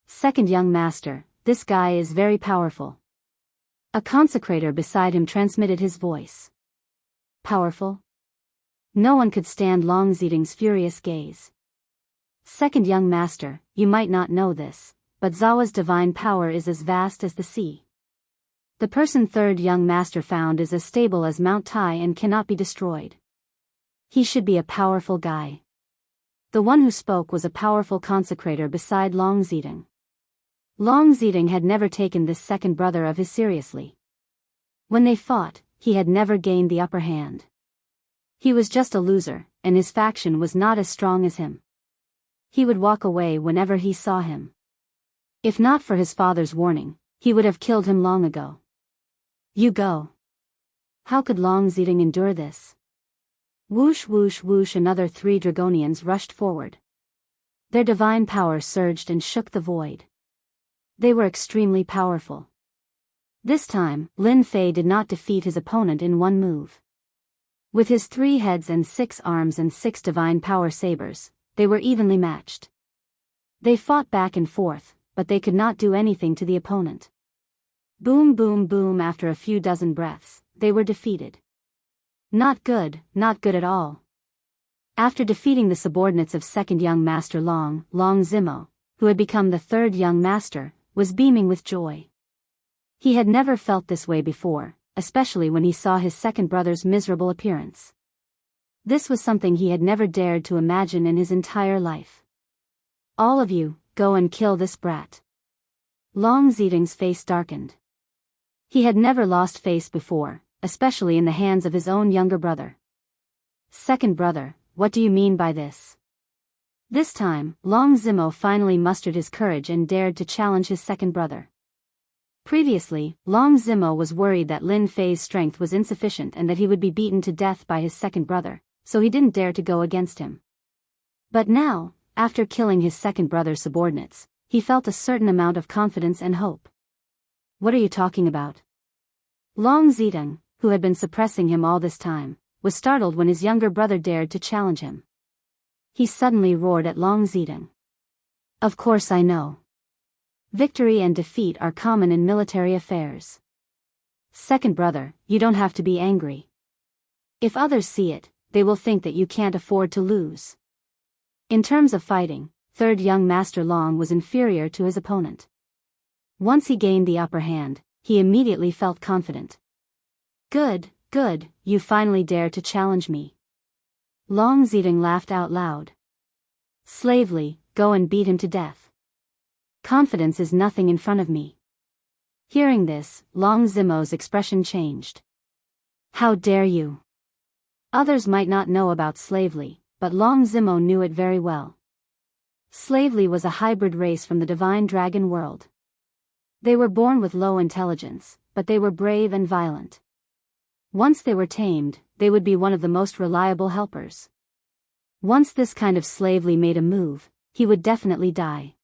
Second young master, this guy is very powerful. A consecrator beside him transmitted his voice. Powerful? No one could stand Long Zidong's furious gaze. Second young master, you might not know this, but Zawa's divine power is as vast as the sea. The person third young master found is as stable as Mount Tai and cannot be destroyed. He should be a powerful guy. The one who spoke was a powerful consecrator beside Long Zidong. Long Zidong had never taken this second brother of his seriously. When they fought, he had never gained the upper hand. He was just a loser, and his faction was not as strong as him. He would walk away whenever he saw him. If not for his father's warning, he would have killed him long ago. You go. How could Long Zidong endure this? Whoosh whoosh whoosh. Another 3 Dragonians rushed forward. Their divine power surged and shook the void. They were extremely powerful. This time, Lin Fei did not defeat his opponent in one move. With his 3 heads and 6 arms and 6 divine power sabers, they were evenly matched. They fought back and forth, but they could not do anything to the opponent. Boom boom boom. After a few dozen breaths, they were defeated. Not good at all. After defeating the subordinates of second young master Long Zimo, who had become the third young master, was beaming with joy. He had never felt this way before, especially when he saw his second brother's miserable appearance. This was something he had never dared to imagine in his entire life. All of you, go and kill this brat. Long Zidong's face darkened. He had never lost face before, especially in the hands of his own younger brother. Second brother, what do you mean by this? This time, Long Zimo finally mustered his courage and dared to challenge his second brother. Previously, Long Zimo was worried that Lin Fei's strength was insufficient and that he would be beaten to death by his second brother, so he didn't dare to go against him. But now, after killing his second brother's subordinates, he felt a certain amount of confidence and hope. What are you talking about? Long Zidong, who had been suppressing him all this time, was startled when his younger brother dared to challenge him. He suddenly roared at Long Zidong. Of course I know. Victory and defeat are common in military affairs. Second brother, you don't have to be angry. If others see it, they will think that you can't afford to lose. In terms of fighting, third young Master Long was inferior to his opponent. Once he gained the upper hand, he immediately felt confident. Good, you finally dare to challenge me. Long Zidong laughed out loud. Slavely, go and beat him to death. Confidence is nothing in front of me. Hearing this, Long Zimo's expression changed. How dare you? Others might not know about Slavely, but Long Zimo knew it very well. Slavely was a hybrid race from the divine dragon world. They were born with low intelligence, but they were brave and violent. Once they were tamed, they would be one of the most reliable helpers. Once this kind of Slavely made a move, he would definitely die.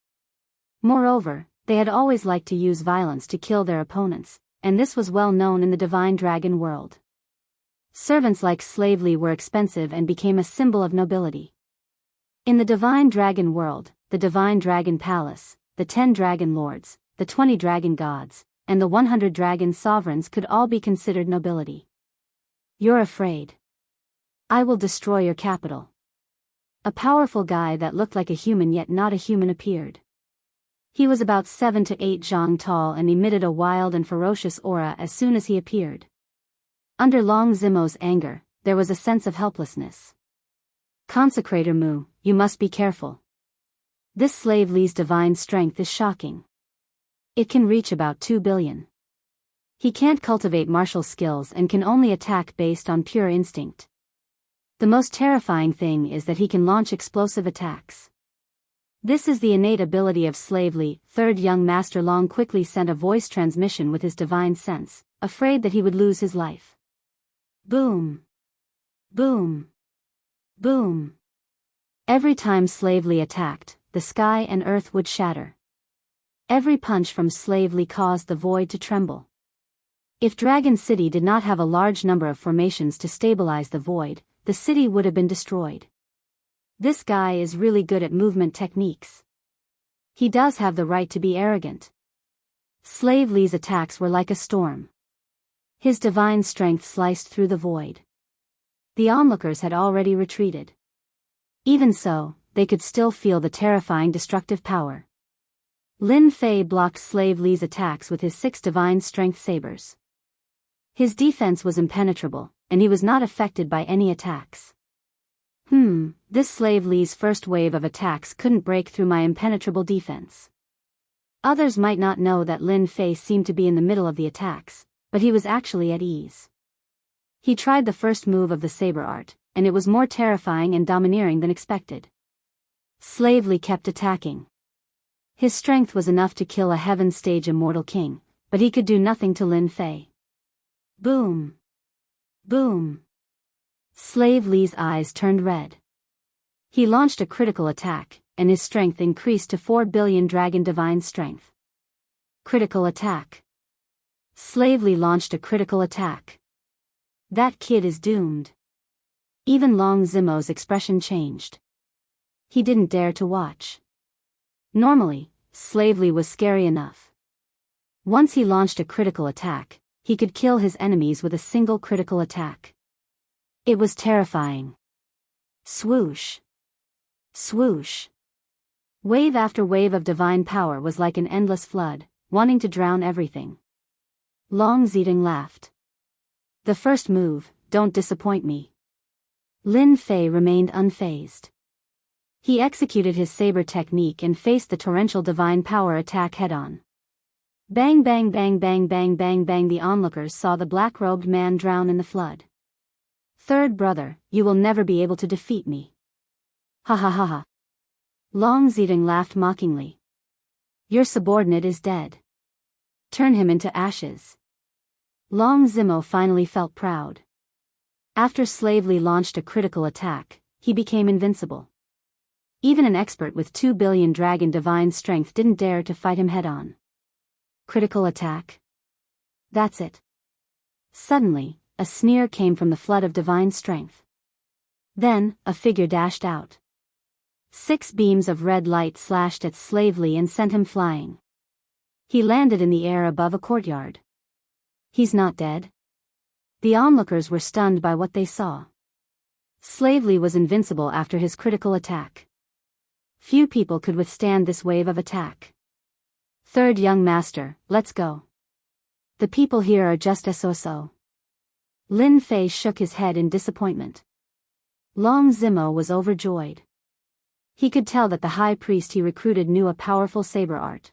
Moreover, they had always liked to use violence to kill their opponents, and this was well known in the divine dragon world. Servants like Slavely were expensive and became a symbol of nobility. In the divine dragon world, the divine dragon palace, the 10 dragon lords, the 20 dragon gods, and the 100 dragon sovereigns could all be considered nobility. You're afraid. I will destroy your capital. A powerful guy that looked like a human yet not a human appeared. He was about 7 to 8 zhang tall and emitted a wild and ferocious aura as soon as he appeared. Under Long Zimo's anger, there was a sense of helplessness. Consecrator Mu, you must be careful. This Slavely's divine strength is shocking. It can reach about 2 billion. He can't cultivate martial skills and can only attack based on pure instinct. The most terrifying thing is that he can launch explosive attacks. This is the innate ability of Slavely. Third young Master Long quickly sent a voice transmission with his divine sense, afraid that he would lose his life. Boom. Boom. Boom. Every time Slavely attacked, the sky and earth would shatter. Every punch from Slavely caused the void to tremble. If Dragon City did not have a large number of formations to stabilize the void, the city would have been destroyed. This guy is really good at movement techniques. He does have the right to be arrogant. Slavely's attacks were like a storm. His divine strength sliced through the void. The onlookers had already retreated. Even so, they could still feel the terrifying destructive power. Lin Fei blocked Slavely's attacks with his 6 divine strength sabers. His defense was impenetrable, and he was not affected by any attacks. This Slavely's first wave of attacks couldn't break through my impenetrable defense. Others might not know that Lin Fei seemed to be in the middle of the attacks, but he was actually at ease. He tried the first move of the saber art, and it was more terrifying and domineering than expected. Slavely kept attacking. His strength was enough to kill a heaven stage immortal king, but he could do nothing to Lin Fei. Boom. Boom. Slavely's eyes turned red. He launched a critical attack, and his strength increased to 4 billion dragon divine strength. Critical attack. Slavely launched a critical attack. That kid is doomed. Even Long Zimo's expression changed. He didn't dare to watch. Normally, Slavely was scary enough. Once he launched a critical attack, he could kill his enemies with a single critical attack. It was terrifying. Swoosh. Swoosh. Wave after wave of divine power was like an endless flood, wanting to drown everything. Long Zidong laughed. The first move, don't disappoint me. Lin Fei remained unfazed. He executed his saber technique and faced the torrential divine power attack head-on. Bang bang bang bang bang bang bang. The onlookers saw the black-robed man drown in the flood. Third brother, you will never be able to defeat me. Ha ha ha ha. Long Zidong laughed mockingly. Your subordinate is dead. Turn him into ashes. Long Zimo finally felt proud. After Slavely launched a critical attack, he became invincible. Even an expert with 2 billion dragon divine strength didn't dare to fight him head-on. Critical attack? That's it. Suddenly, a sneer came from the flood of divine strength. Then, a figure dashed out. 6 beams of red light slashed at Slavely and sent him flying. He landed in the air above a courtyard. He's not dead. The onlookers were stunned by what they saw. Slavely was invincible after his critical attack. Few people could withstand this wave of attack. Third young master, let's go. The people here are just so-so. Lin Fei shook his head in disappointment. Long Zimo was overjoyed. He could tell that the high priest he recruited knew a powerful saber art.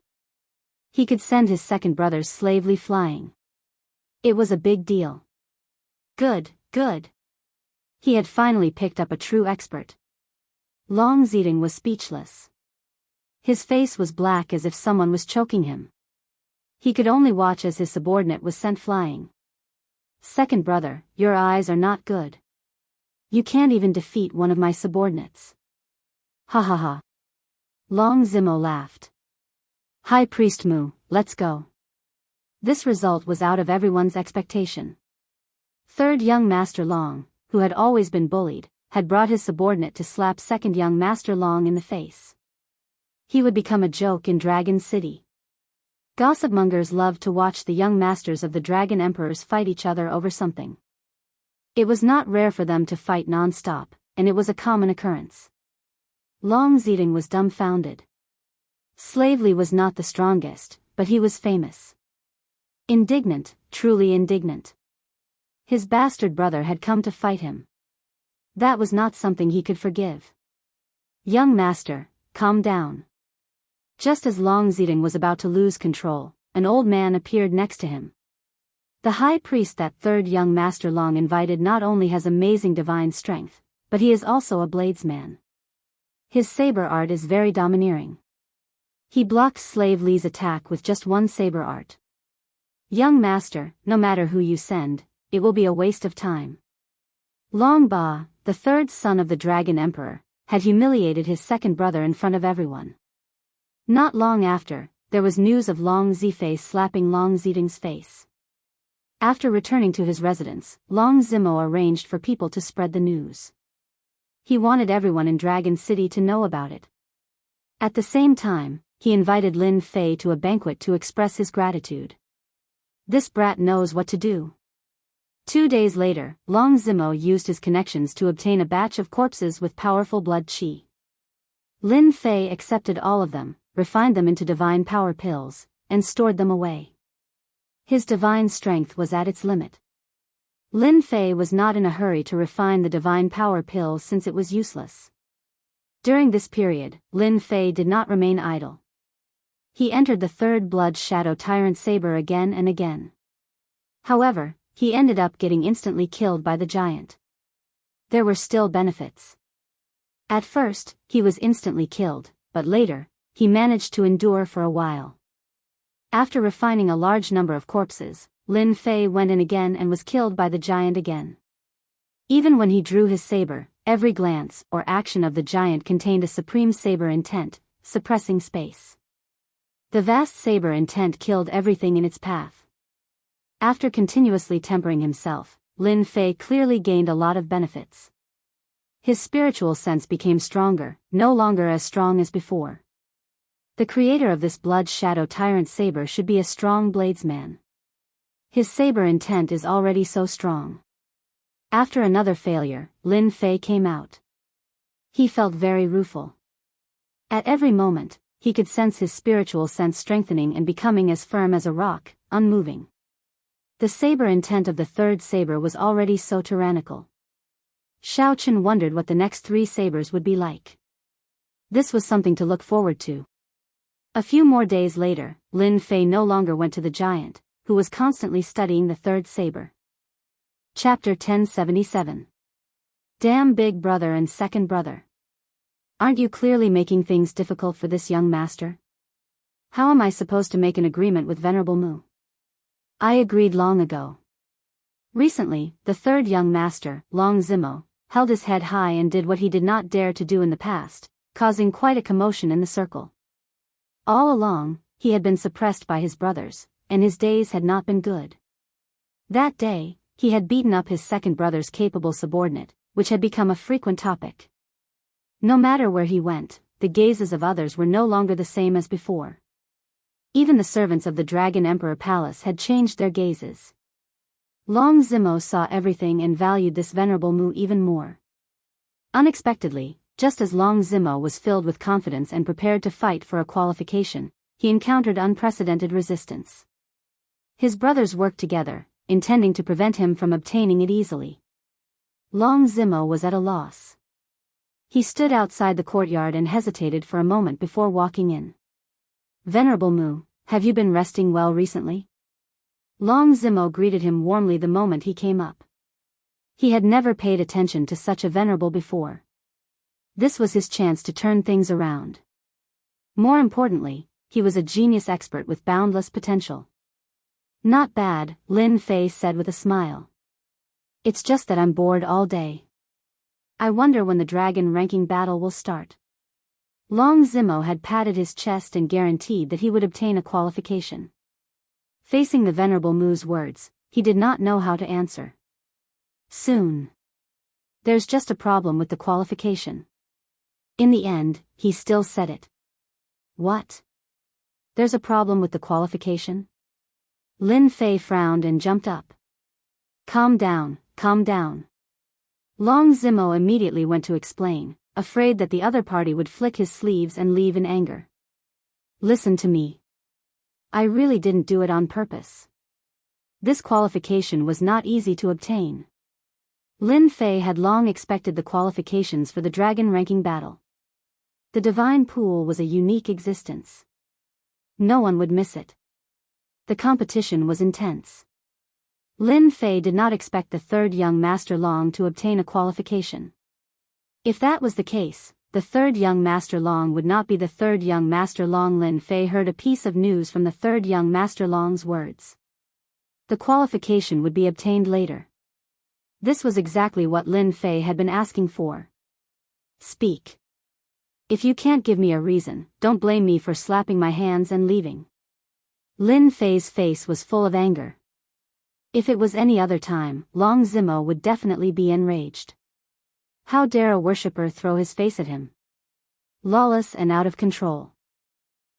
He could send his second brother's Slavely flying. It was a big deal. Good, good. He had finally picked up a true expert. Long Zidong was speechless. His face was black as if someone was choking him. He could only watch as his subordinate was sent flying. Second brother, your eyes are not good. You can't even defeat one of my subordinates. Ha ha ha. Long Zimo laughed. High Priest Mu, let's go. This result was out of everyone's expectation. Third young Master Long, who had always been bullied, had brought his subordinate to slap second young Master Long in the face. He would become a joke in Dragon City. Gossipmongers loved to watch the young masters of the Dragon Emperors fight each other over something. It was not rare for them to fight non-stop, and it was a common occurrence. Long Zidong was dumbfounded. Slavely was not the strongest, but he was famous. Indignant, truly indignant. His bastard brother had come to fight him. That was not something he could forgive. Young master, calm down. Just as Long Zidong was about to lose control, an old man appeared next to him. The high priest that third young Master Long invited not only has amazing divine strength, but he is also a bladesman. His saber art is very domineering. He blocked Slavely's attack with just one saber art. Young master, no matter who you send, it will be a waste of time. Long Ba, the third son of the Dragon Emperor, had humiliated his second brother in front of everyone. Not long after, there was news of Long Zifei slapping Long Zidong's face. After returning to his residence, Long Zimo arranged for people to spread the news. He wanted everyone in Dragon City to know about it. At the same time, he invited Lin Fei to a banquet to express his gratitude. This brat knows what to do. 2 days later, Long Zimo used his connections to obtain a batch of corpses with powerful blood qi. Lin Fei accepted all of them, refined them into divine power pills, and stored them away. His divine strength was at its limit. Lin Fei was not in a hurry to refine the divine power pills since it was useless. During this period, Lin Fei did not remain idle. He entered the third blood shadow tyrant saber again and again. However, he ended up getting instantly killed by the giant. There were still benefits. At first, he was instantly killed, but later, he managed to endure for a while. After refining a large number of corpses, Lin Fei went in again and was killed by the giant again. Even when he drew his saber, every glance or action of the giant contained a supreme saber intent, suppressing space. The vast saber intent killed everything in its path. After continuously tempering himself, Lin Fei clearly gained a lot of benefits. His spiritual sense became stronger, no longer as strong as before. The creator of this blood shadow tyrant saber should be a strong bladesman. His saber intent is already so strong. After another failure, Lin Fei came out. He felt very rueful. At every moment, he could sense his spiritual sense strengthening and becoming as firm as a rock, unmoving. The saber intent of the third saber was already so tyrannical. Xiao Chen wondered what the next 3 sabers would be like. This was something to look forward to. A few more days later, Lin Fei no longer went to the giant, who was constantly studying the third saber. Chapter 1077. Damn big brother and second brother. Aren't you clearly making things difficult for this young master? How am I supposed to make an agreement with Venerable Mu? I agreed long ago. Recently, the third young master, Long Zimo, held his head high and did what he did not dare to do in the past, causing quite a commotion in the circle. All along, he had been suppressed by his brothers, and his days had not been good. That day, he had beaten up his second brother's capable subordinate, which had become a frequent topic. No matter where he went, the gazes of others were no longer the same as before. Even the servants of the Dragon Emperor Palace had changed their gazes. Long Zimo saw everything and valued this Venerable Mu even more. Unexpectedly, just as Long Zimo was filled with confidence and prepared to fight for a qualification, he encountered unprecedented resistance. His brothers worked together, intending to prevent him from obtaining it easily. Long Zimo was at a loss. He stood outside the courtyard and hesitated for a moment before walking in. Venerable Mu, have you been resting well recently? Long Zimo greeted him warmly the moment he came up. He had never paid attention to such a venerable before. This was his chance to turn things around. More importantly, he was a genius expert with boundless potential. Not bad, Lin Fei said with a smile. It's just that I'm bored all day. I wonder when the dragon ranking battle will start. Long Zimo had patted his chest and guaranteed that he would obtain a qualification. Facing the Venerable Mu's words, he did not know how to answer. Soon. There's just a problem with the qualification. In the end, he still said it. What? There's a problem with the qualification? Lin Fei frowned and jumped up. Calm down, calm down. Long Zimo immediately went to explain, afraid that the other party would flick his sleeves and leave in anger. Listen to me. I really didn't do it on purpose. This qualification was not easy to obtain. Lin Fei had long expected the qualifications for the dragon ranking battle. The divine pool was a unique existence. No one would miss it. The competition was intense. Lin Fei did not expect the third young Master Long to obtain a qualification. If that was the case, the third young Master Long would not be the third young Master Long. Lin Fei heard a piece of news from the third young Master Long's words. The qualification would be obtained later. This was exactly what Lin Fei had been asking for. Speak. If you can't give me a reason, don't blame me for slapping my hands and leaving. Lin Fei's face was full of anger. If it was any other time, Long Zimo would definitely be enraged. How dare a worshipper throw his face at him? Lawless and out of control.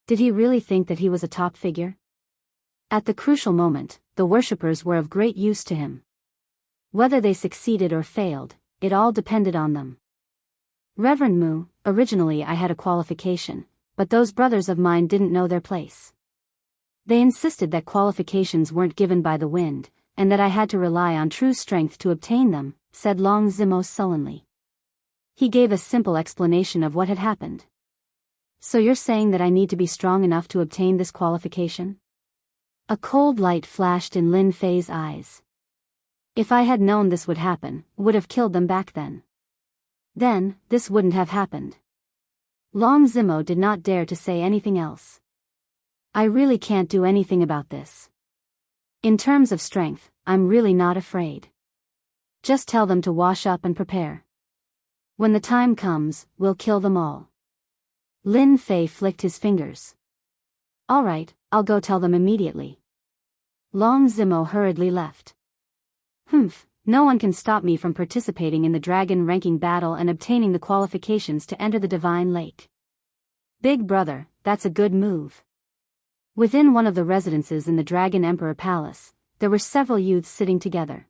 Did he really think that he was a top figure? At the crucial moment, the worshippers were of great use to him. Whether they succeeded or failed, it all depended on them. Reverend Mu, originally I had a qualification, but those brothers of mine didn't know their place. They insisted that qualifications weren't given by the wind, and that I had to rely on true strength to obtain them, said Long Zimo sullenly. He gave a simple explanation of what had happened. So you're saying that I need to be strong enough to obtain this qualification? A cold light flashed in Lin Fei's eyes. If I had known this would happen, would have killed them back then. Then, this wouldn't have happened. Long Zimo did not dare to say anything else. I really can't do anything about this. In terms of strength, I'm really not afraid. Just tell them to wash up and prepare. When the time comes, we'll kill them all. Lin Fei flicked his fingers. All right, I'll go tell them immediately. Long Zimo hurriedly left. No one can stop me from participating in the dragon ranking battle and obtaining the qualifications to enter the Divine Lake. Big brother, that's a good move. Within one of the residences in the Dragon Emperor Palace, there were several youths sitting together.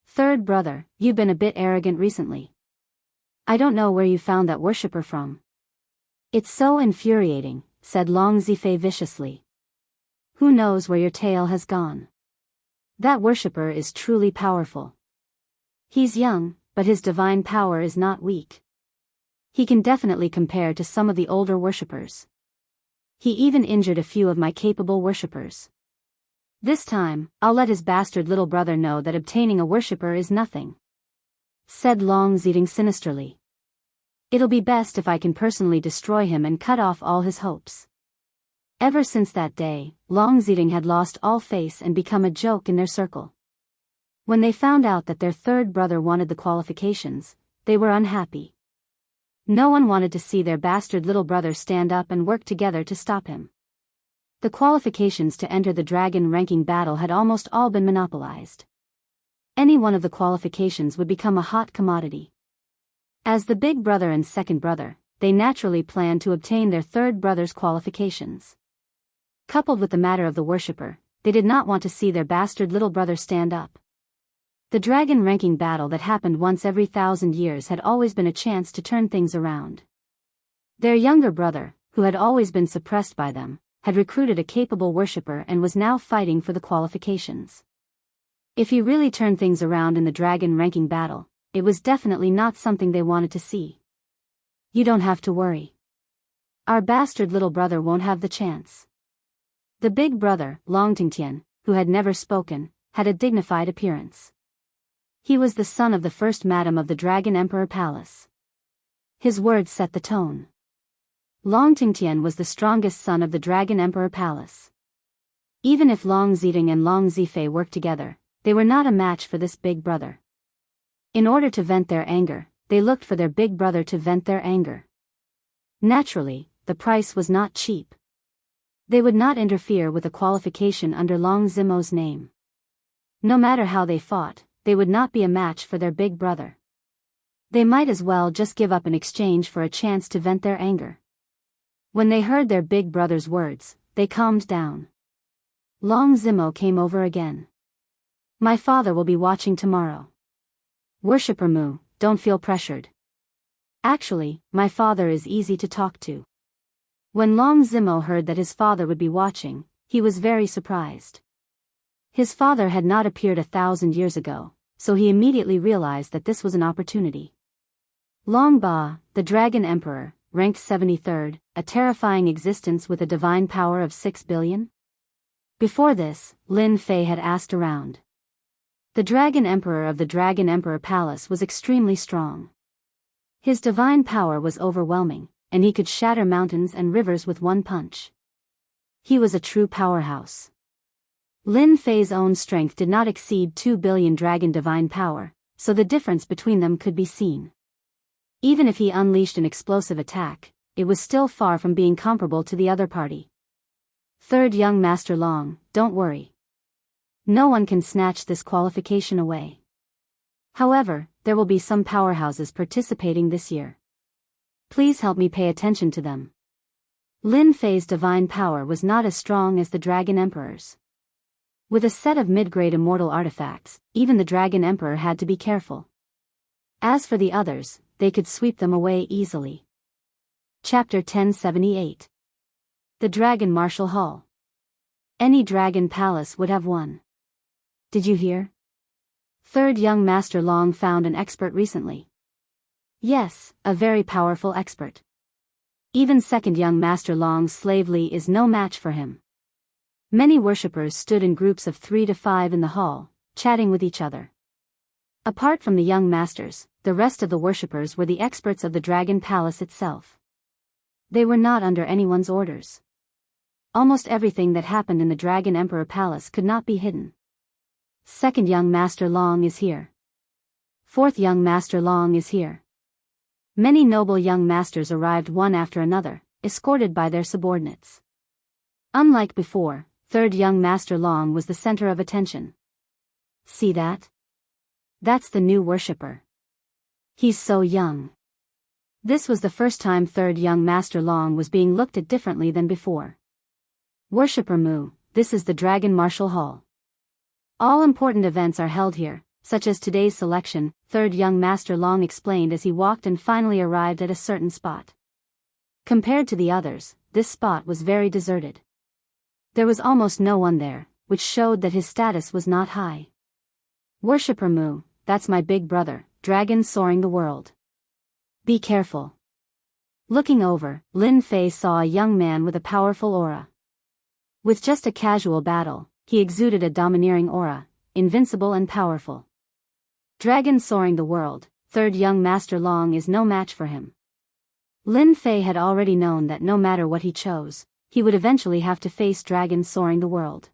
Third brother, you've been a bit arrogant recently. I don't know where you found that worshipper from. It's so infuriating, said Long Zifei viciously. Who knows where your tail has gone? That worshipper is truly powerful. He's young, but his divine power is not weak. He can definitely compare to some of the older worshippers. He even injured a few of my capable worshippers. This time, I'll let his bastard little brother know that obtaining a worshipper is nothing," said Long Ziding sinisterly. "It'll be best if I can personally destroy him and cut off all his hopes." Ever since that day, Long Ziding had lost all face and become a joke in their circle. When they found out that their third brother wanted the qualifications, they were unhappy. No one wanted to see their bastard little brother stand up and work together to stop him. The qualifications to enter the dragon ranking battle had almost all been monopolized. Any one of the qualifications would become a hot commodity. As the big brother and second brother, they naturally planned to obtain their third brother's qualifications. Coupled with the matter of the worshipper, they did not want to see their bastard little brother stand up. The dragon ranking battle that happened once every 1,000 years had always been a chance to turn things around. Their younger brother, who had always been suppressed by them, had recruited a capable worshipper and was now fighting for the qualifications. If he really turned things around in the dragon ranking battle, it was definitely not something they wanted to see. "You don't have to worry. Our bastard little brother won't have the chance." The big brother, Long Tingtian, who had never spoken, had a dignified appearance. He was the son of the first madam of the Dragon Emperor Palace. His words set the tone. Long Tingtian was the strongest son of the Dragon Emperor Palace. Even if Long Ziding and Long Zifei worked together, they were not a match for this big brother. In order to vent their anger, they looked for their big brother to vent their anger. Naturally, the price was not cheap. They would not interfere with a qualification under Long Zimo's name. No matter how they fought, they would not be a match for their big brother. They might as well just give up in exchange for a chance to vent their anger. When they heard their big brother's words, they calmed down. Long Zimo came over again. "My father will be watching tomorrow. Worshipper Mu, don't feel pressured. Actually, my father is easy to talk to." When Long Zimo heard that his father would be watching, he was very surprised. His father had not appeared 1,000 years ago, so he immediately realized that this was an opportunity. Long Ba, the Dragon Emperor, ranked 73rd, a terrifying existence with a divine power of 6 billion? Before this, Lin Fei had asked around. The Dragon Emperor of the Dragon Emperor Palace was extremely strong. His divine power was overwhelming, and he could shatter mountains and rivers with one punch. He was a true powerhouse. Lin Fei's own strength did not exceed 2 billion dragon divine power, so the difference between them could be seen. Even if he unleashed an explosive attack, it was still far from being comparable to the other party. "Third young Master Long, don't worry. No one can snatch this qualification away. However, there will be some powerhouses participating this year. Please help me pay attention to them." Lin Fei's divine power was not as strong as the Dragon Emperor's. With a set of mid-grade immortal artifacts, even the Dragon Emperor had to be careful. As for the others, they could sweep them away easily. Chapter 1078. The Dragon Martial Hall. Any dragon palace would have one. Did you hear? Third young Master Long found an expert recently. Yes, a very powerful expert. Even second young Master Long's slave Li is no match for him. Many worshippers stood in groups of 3 to 5 in the hall, chatting with each other. Apart from the young masters, the rest of the worshippers were the experts of the Dragon Palace itself. They were not under anyone's orders. Almost everything that happened in the Dragon Emperor Palace could not be hidden. Second young Master Long is here. Fourth young Master Long is here. Many noble young masters arrived one after another, escorted by their subordinates. Unlike before, third young Master Long was the center of attention. See that? That's the new worshipper. He's so young. This was the first time third young Master Long was being looked at differently than before. Worshipper Mu, this is the Dragon Martial Hall. All important events are held here, such as today's selection, third young Master Long explained as he walked and finally arrived at a certain spot. Compared to the others, this spot was very deserted. There was almost no one there, which showed that his status was not high. Worshipper Mu, that's my big brother, dragon soaring the world. Be careful. Looking over, Lin Fei saw a young man with a powerful aura. With just a casual battle, he exuded a domineering aura, invincible and powerful. Dragon soaring the world, third young master Long is no match for him. Lin Fei had already known that no matter what he chose, he would eventually have to face Dragon soaring the world.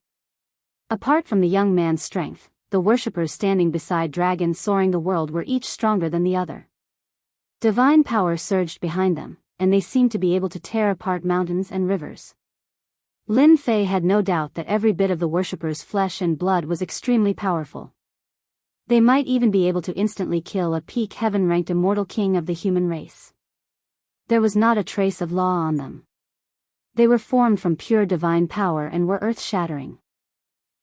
Apart from the young man's strength, the worshippers standing beside Dragon soaring the world were each stronger than the other. Divine power surged behind them, and they seemed to be able to tear apart mountains and rivers. Lin Fei had no doubt that every bit of the worshippers' flesh and blood was extremely powerful. They might even be able to instantly kill a peak heaven-ranked immortal king of the human race. There was not a trace of law on them. They were formed from pure divine power and were earth-shattering.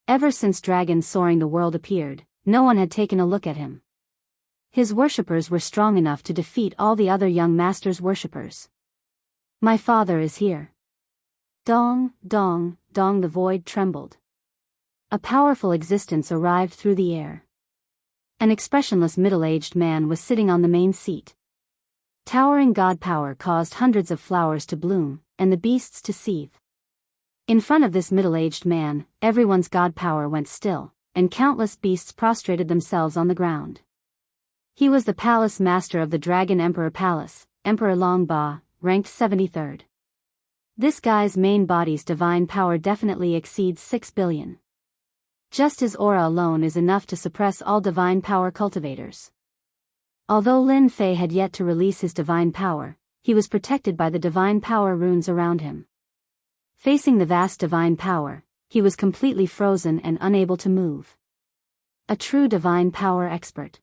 Ever since Dragon soaring the world appeared, no one had taken a look at him. His worshippers were strong enough to defeat all the other young masters' worshippers. My father is here. Dong, dong, dong, the void trembled. A powerful existence arrived through the air. An expressionless middle-aged man was sitting on the main seat. Towering god power caused hundreds of flowers to bloom, and the beasts to seethe. In front of this middle-aged man, everyone's god power went still, and countless beasts prostrated themselves on the ground. He was the palace master of the Dragon Emperor Palace, Emperor Long Ba, ranked 73rd. This guy's main body's divine power definitely exceeds 6 billion. Just his aura alone is enough to suppress all divine power cultivators. Although Lin Fei had yet to release his divine power, he was protected by the divine power runes around him. Facing the vast divine power, he was completely frozen and unable to move. A true divine power expert.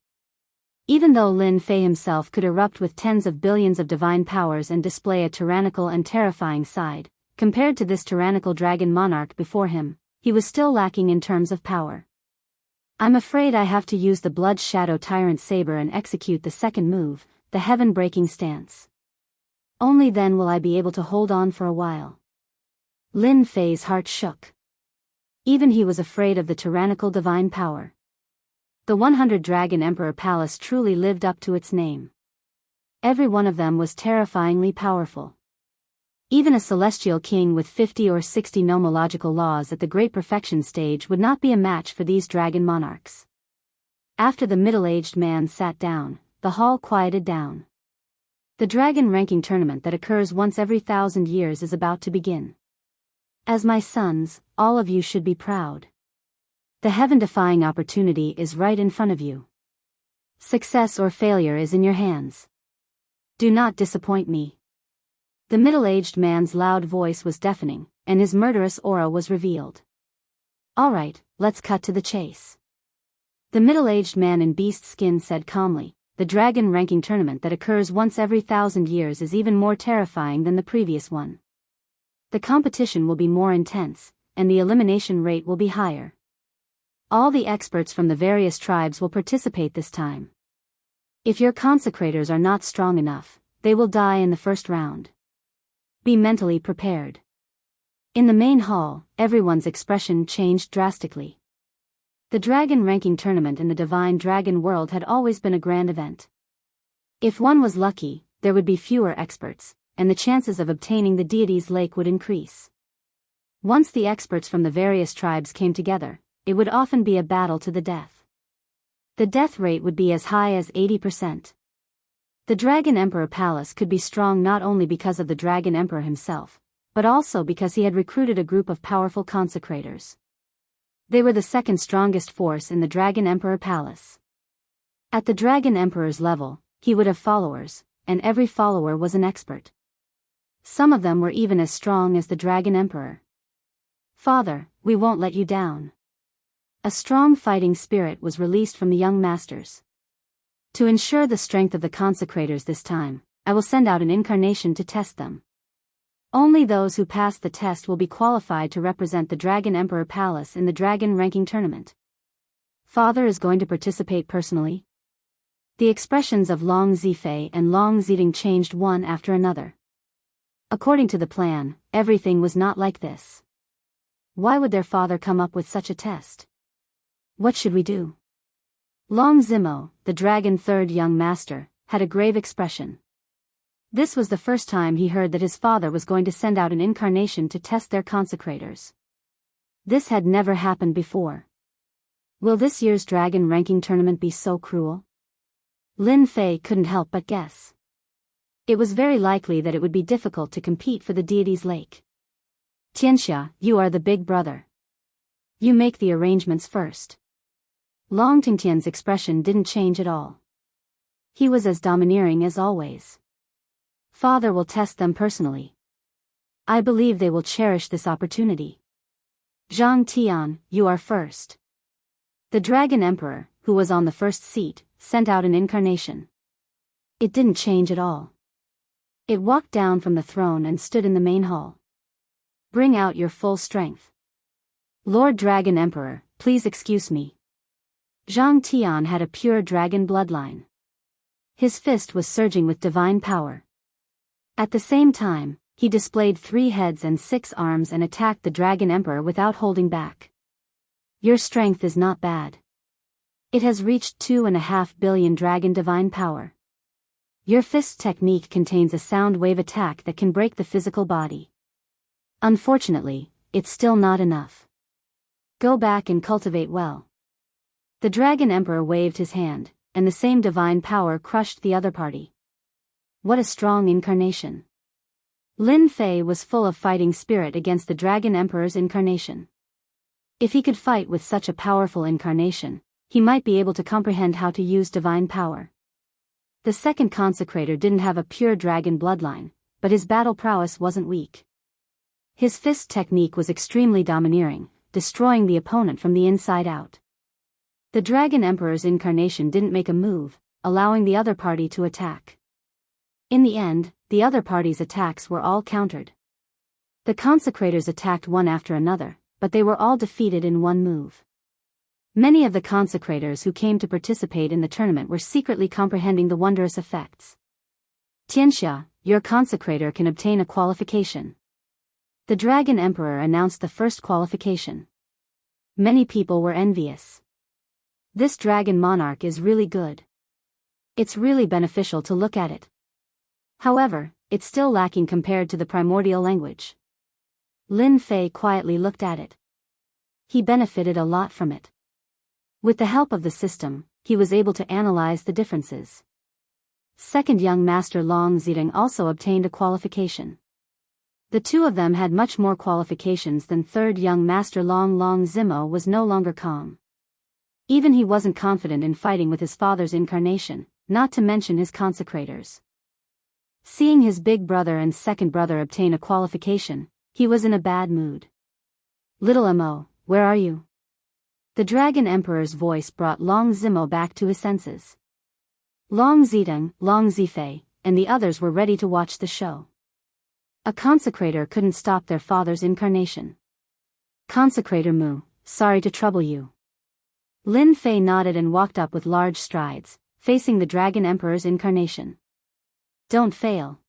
Even though Lin Fei himself could erupt with tens of billions of divine powers and display a tyrannical and terrifying side, compared to this tyrannical dragon monarch before him, he was still lacking in terms of power. I'm afraid I have to use the Blood Shadow Tyrant Saber and execute the second move, the heaven-breaking stance. Only then will I be able to hold on for a while. Lin Fei's heart shook. Even he was afraid of the tyrannical divine power. The 100 Dragon Emperor Palace truly lived up to its name. Every one of them was terrifyingly powerful. Even a celestial king with 50 or 60 nomological laws at the Great Perfection stage would not be a match for these dragon monarchs. After the middle-aged man sat down, the hall quieted down. The dragon ranking tournament that occurs once every 1,000 years is about to begin. As my sons, all of you should be proud. The heaven-defying opportunity is right in front of you. Success or failure is in your hands. Do not disappoint me. The middle-aged man's loud voice was deafening, and his murderous aura was revealed. All right, let's cut to the chase. The middle-aged man in beast skin said calmly, the dragon ranking tournament that occurs once every 1,000 years is even more terrifying than the previous one. The competition will be more intense, and the elimination rate will be higher. All the experts from the various tribes will participate this time. If your consecrators are not strong enough, they will die in the first round. Be mentally prepared. In the main hall, everyone's expression changed drastically. The dragon ranking tournament in the divine dragon world had always been a grand event. If one was lucky, there would be fewer experts, and the chances of obtaining the deity's lake would increase. Once the experts from the various tribes came together, it would often be a battle to the death. The death rate would be as high as 80%. The Dragon Emperor Palace could be strong not only because of the Dragon Emperor himself, but also because he had recruited a group of powerful consecrators. They were the second strongest force in the Dragon Emperor Palace. At the Dragon Emperor's level, he would have followers, and every follower was an expert. Some of them were even as strong as the Dragon Emperor. Father, we won't let you down. A strong fighting spirit was released from the young masters. To ensure the strength of the consecrators this time, I will send out an incarnation to test them. Only those who pass the test will be qualified to represent the Dragon Emperor Palace in the Dragon Ranking Tournament. Father is going to participate personally? The expressions of Long Zifei and Long Ziding changed one after another. According to the plan, everything was not like this. Why would their father come up with such a test? What should we do? Long Zimo, the dragon third young master, had a grave expression. This was the first time he heard that his father was going to send out an incarnation to test their consecrators. This had never happened before. Will this year's dragon ranking tournament be so cruel? Lin Fei couldn't help but guess. It was very likely that it would be difficult to compete for the deity's lake. Xianxia, you are the big brother. You make the arrangements first. Long Tingtian's expression didn't change at all. He was as domineering as always. Father will test them personally. I believe they will cherish this opportunity. Zhang Tian, you are first. The Dragon Emperor, who was on the first seat, sent out an incarnation. It didn't change at all. It walked down from the throne and stood in the main hall. Bring out your full strength. Lord Dragon Emperor, please excuse me. Zhang Tian had a pure dragon bloodline. His fist was surging with divine power. At the same time, he displayed 3 heads and 6 arms and attacked the Dragon Emperor without holding back. Your strength is not bad. It has reached 2.5 billion dragon divine power. Your fist technique contains a sound wave attack that can break the physical body. Unfortunately, it's still not enough. Go back and cultivate well. The Dragon Emperor waved his hand, and the same divine power crushed the other party. What a strong incarnation. Lin Fei was full of fighting spirit against the Dragon Emperor's incarnation. If he could fight with such a powerful incarnation, he might be able to comprehend how to use divine power. The second consecrator didn't have a pure dragon bloodline, but his battle prowess wasn't weak. His fist technique was extremely domineering, destroying the opponent from the inside out. The Dragon Emperor's incarnation didn't make a move, allowing the other party to attack. In the end, the other party's attacks were all countered. The consecrators attacked one after another, but they were all defeated in one move. Many of the consecrators who came to participate in the tournament were secretly comprehending the wondrous effects. Xianxia, your consecrator can obtain a qualification. The Dragon Emperor announced the first qualification. Many people were envious. This dragon monarch is really good. It's really beneficial to look at it. However, it's still lacking compared to the primordial language. Lin Fei quietly looked at it. He benefited a lot from it. With the help of the system, he was able to analyze the differences. Second young master Long Zidong also obtained a qualification. The two of them had much more qualifications than third young master Long Zimo was no longer calm. Even he wasn't confident in fighting with his father's incarnation, not to mention his consecrators. Seeing his big brother and second brother obtain a qualification, he was in a bad mood. Little Mo, where are you? The Dragon Emperor's voice brought Long Zimo back to his senses. Long Zidong, Long Zifei, and the others were ready to watch the show. A consecrator couldn't stop their father's incarnation. Consecrator Mu, sorry to trouble you. Lin Fei nodded and walked up with large strides, facing the Dragon Emperor's incarnation. Don't fail.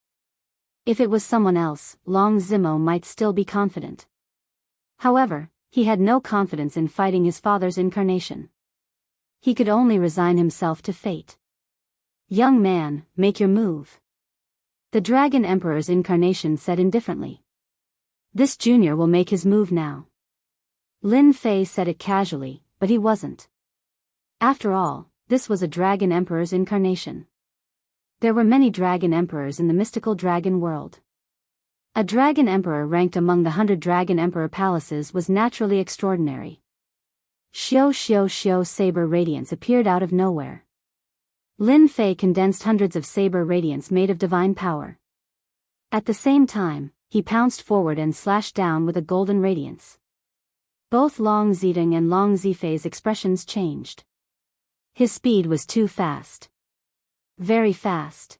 If it was someone else, Long Zimo might still be confident. However, he had no confidence in fighting his father's incarnation. He could only resign himself to fate. Young man, make your move. The Dragon Emperor's incarnation said indifferently. This junior will make his move now. Lin Fei said it casually, but he wasn't. After all, this was a Dragon Emperor's incarnation. There were many Dragon Emperors in the mystical dragon world. A Dragon Emperor ranked among the 100 Dragon Emperor palaces was naturally extraordinary. Xiao saber radiance appeared out of nowhere. Lin Fei condensed hundreds of saber radiance made of divine power. At the same time, he pounced forward and slashed down with a golden radiance. Both Long Zidong and Long Zifei's expressions changed. His speed was too fast. Very fast.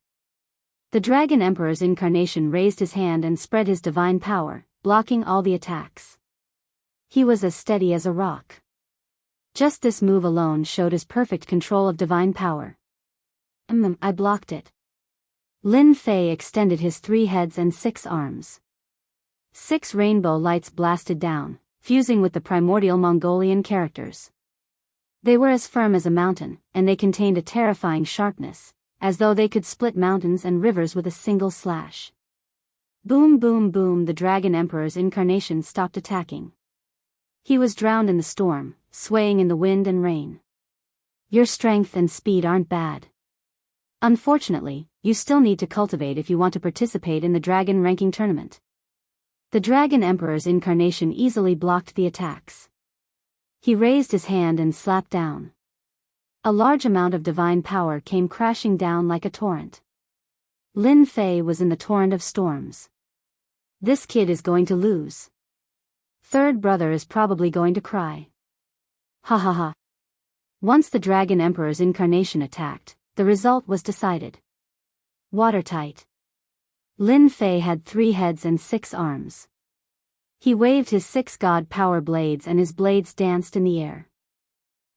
The Dragon Emperor's incarnation raised his hand and spread his divine power, blocking all the attacks. He was as steady as a rock. Just this move alone showed his perfect control of divine power. I blocked it. Lin Fei extended his 3 heads and 6 arms. 6 rainbow lights blasted down, fusing with the primordial Mongolian characters. They were as firm as a mountain, and they contained a terrifying sharpness, as though they could split mountains and rivers with a single slash. Boom boom boom, the Dragon Emperor's incarnation stopped attacking. He was drowned in the storm, swaying in the wind and rain. Your strength and speed aren't bad. Unfortunately, you still need to cultivate if you want to participate in the dragon ranking tournament. The Dragon Emperor's incarnation easily blocked the attacks. He raised his hand and slapped down. A large amount of divine power came crashing down like a torrent. Lin Fei was in the torrent of storms. This kid is going to lose. Third brother is probably going to cry. Ha ha ha. Once the Dragon Emperor's incarnation attacked, the result was decided. Watertight. Lin Fei had 3 heads and 6 arms. He waved his 6 god power blades and his blades danced in the air.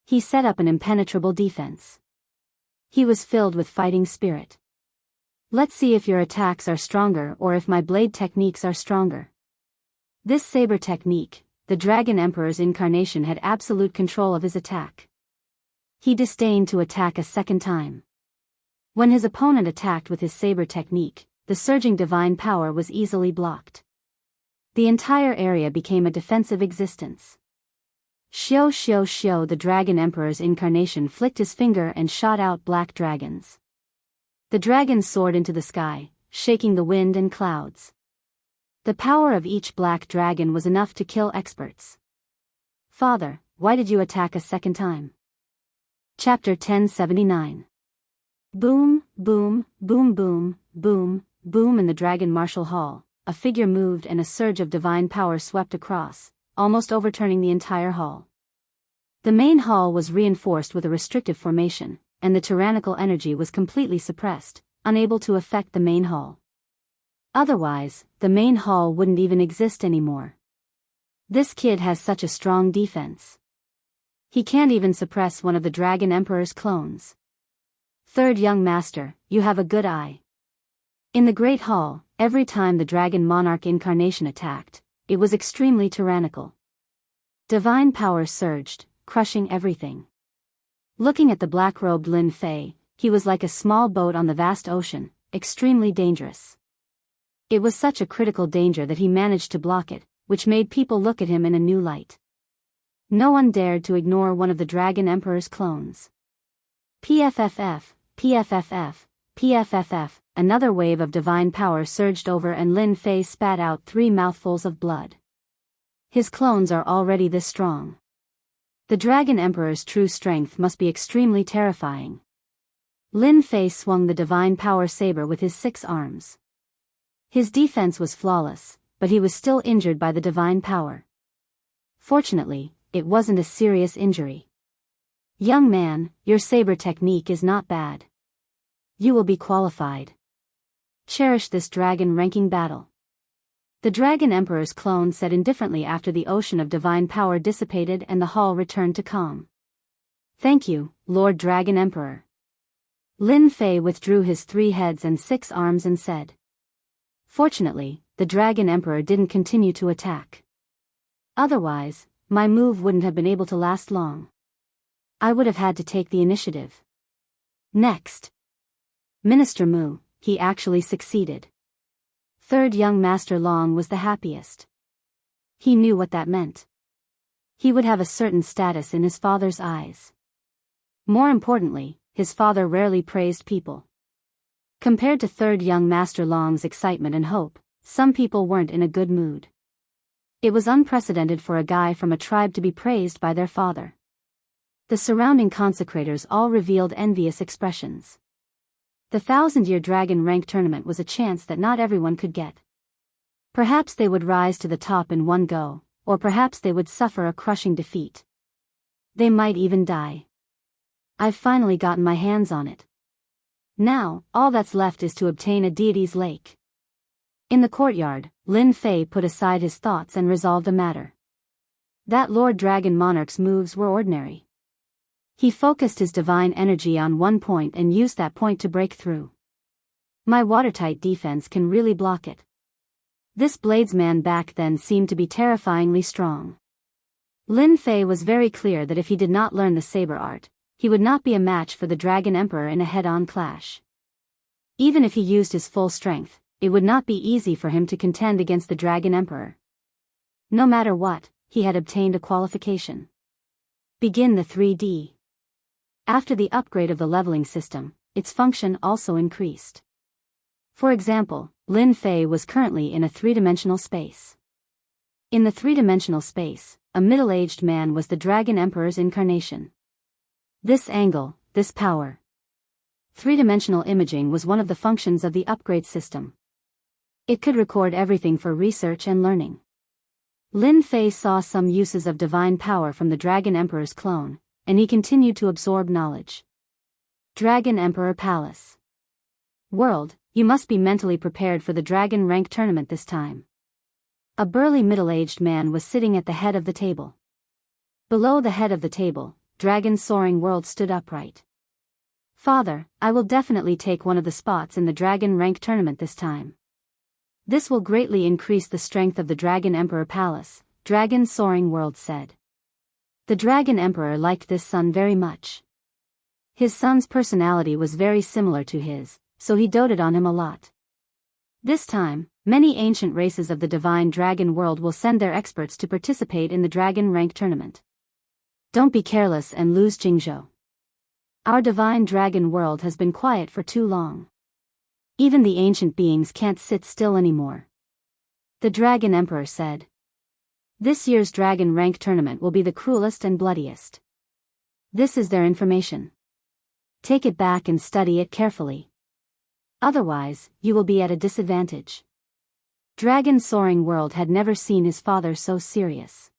He set up an impenetrable defense. He was filled with fighting spirit. Let's see if your attacks are stronger or if my blade techniques are stronger. This saber technique, the Dragon Emperor's incarnation had absolute control of his attack. He disdained to attack a second time. When his opponent attacked with his saber technique, the surging divine power was easily blocked. The entire area became a defensive existence. Xiao xiao xiao, the Dragon Emperor's incarnation flicked his finger and shot out black dragons. The dragons soared into the sky, shaking the wind and clouds. The power of each black dragon was enough to kill experts. Father, why did you attack a second time? Chapter 1079. Boom, boom, boom boom, boom, boom. In the Dragon Martial Hall, a figure moved and a surge of divine power swept across, almost overturning the entire hall. The main hall was reinforced with a restrictive formation, and the tyrannical energy was completely suppressed, unable to affect the main hall. Otherwise, the main hall wouldn't even exist anymore. This kid has such a strong defense. He can't even suppress one of the Dragon Emperor's clones. Third young master, you have a good eye. In the Great Hall, every time the Dragon Monarch incarnation attacked, it was extremely tyrannical. Divine power surged, crushing everything. Looking at the black-robed Lin Fei, he was like a small boat on the vast ocean, extremely dangerous. It was such a critical danger that he managed to block it, which made people look at him in a new light. No one dared to ignore one of the Dragon Emperor's clones. PFFF, PFFF, PFFF, another wave of divine power surged over and Lin Fei spat out 3 mouthfuls of blood. His clones are already this strong. The Dragon Emperor's true strength must be extremely terrifying. Lin Fei swung the divine power saber with his 6 arms. His defense was flawless, but he was still injured by the divine power. Fortunately, it wasn't a serious injury. Young man, your saber technique is not bad. You will be qualified. Cherish this dragon ranking battle. The Dragon Emperor's clone said indifferently after the ocean of divine power dissipated and the hall returned to calm. Thank you, Lord Dragon Emperor. Lin Fei withdrew his 3 heads and 6 arms and said. Fortunately, the Dragon Emperor didn't continue to attack. Otherwise, my move wouldn't have been able to last long. I would have had to take the initiative. Next. Minister Mu, he actually succeeded. Third young Master Long was the happiest. He knew what that meant. He would have a certain status in his father's eyes. More importantly, his father rarely praised people. Compared to third young Master Long's excitement and hope, some people weren't in a good mood. It was unprecedented for a guy from a tribe to be praised by their father. The surrounding consecrators all revealed envious expressions. The 1,000-year dragon rank tournament was a chance that not everyone could get. Perhaps they would rise to the top in one go, or perhaps they would suffer a crushing defeat. They might even die. I've finally gotten my hands on it. Now, all that's left is to obtain a deity's lake. In the courtyard, Lin Fei put aside his thoughts and resolved a matter. That Lord Dragon Monarch's moves were ordinary. He focused his divine energy on one point and used that point to break through. My watertight defense can really block it. This bladesman back then seemed to be terrifyingly strong. Lin Fei was very clear that if he did not learn the saber art, he would not be a match for the Dragon Emperor in a head-on clash. Even if he used his full strength, it would not be easy for him to contend against the Dragon Emperor. No matter what, he had obtained a qualification. Begin the 3D. After the upgrade of the leveling system, its function also increased. For example, Lin Fei was currently in a three-dimensional space. In the three-dimensional space, a middle-aged man was the Dragon Emperor's incarnation. This angle, this power. Three-dimensional imaging was one of the functions of the upgrade system. It could record everything for research and learning. Lin Fei saw some uses of divine power from the Dragon Emperor's clone, and he continued to absorb knowledge. Dragon Emperor Palace. World, you must be mentally prepared for the Dragon Rank tournament this time. A burly middle-aged man was sitting at the head of the table. Below the head of the table, Dragon Soaring World stood upright. Father, I will definitely take one of the spots in the Dragon Rank tournament this time. This will greatly increase the strength of the Dragon Emperor Palace, Dragon Soaring World said. The Dragon Emperor liked this son very much. His son's personality was very similar to his, so he doted on him a lot. This time, many ancient races of the divine dragon world will send their experts to participate in the Dragon Rank tournament. Don't be careless and lose Jianghu. Our divine dragon world has been quiet for too long. Even the ancient beings can't sit still anymore. The Dragon Emperor said. This year's Dragon Rank tournament will be the cruelest and bloodiest. This is their information. Take it back and study it carefully. Otherwise, you will be at a disadvantage. Dragon Soaring World had never seen his father so serious.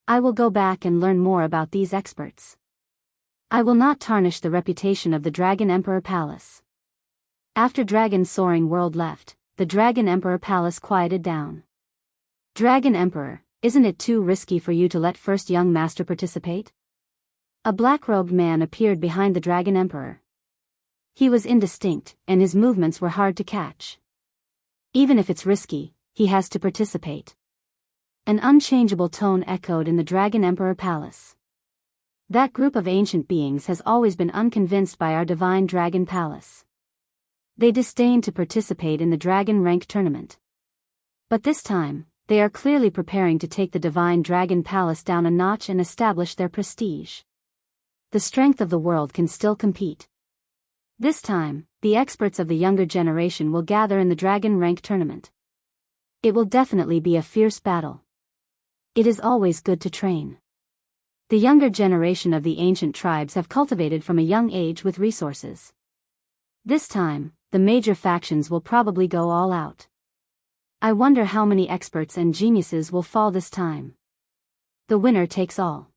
I will go back and learn more about these experts. I will not tarnish the reputation of the Dragon Emperor Palace. After Dragon Soaring World left, the Dragon Emperor Palace quieted down. Dragon Emperor, isn't it too risky for you to let first young master participate? A black-robed man appeared behind the Dragon Emperor. He was indistinct, and his movements were hard to catch. Even if it's risky, he has to participate. An unchangeable tone echoed in the Dragon Emperor Palace. That group of ancient beings has always been unconvinced by our divine Dragon Palace. They disdain to participate in the Dragon Rank tournament. But this time, they are clearly preparing to take the divine Dragon Palace down a notch and establish their prestige. The strength of the world can still compete. This time, the experts of the younger generation will gather in the Dragon Rank tournament. It will definitely be a fierce battle. It is always good to train. The younger generation of the ancient tribes have cultivated from a young age with resources. This time, the major factions will probably go all out. I wonder how many experts and geniuses will fall this time. The winner takes all.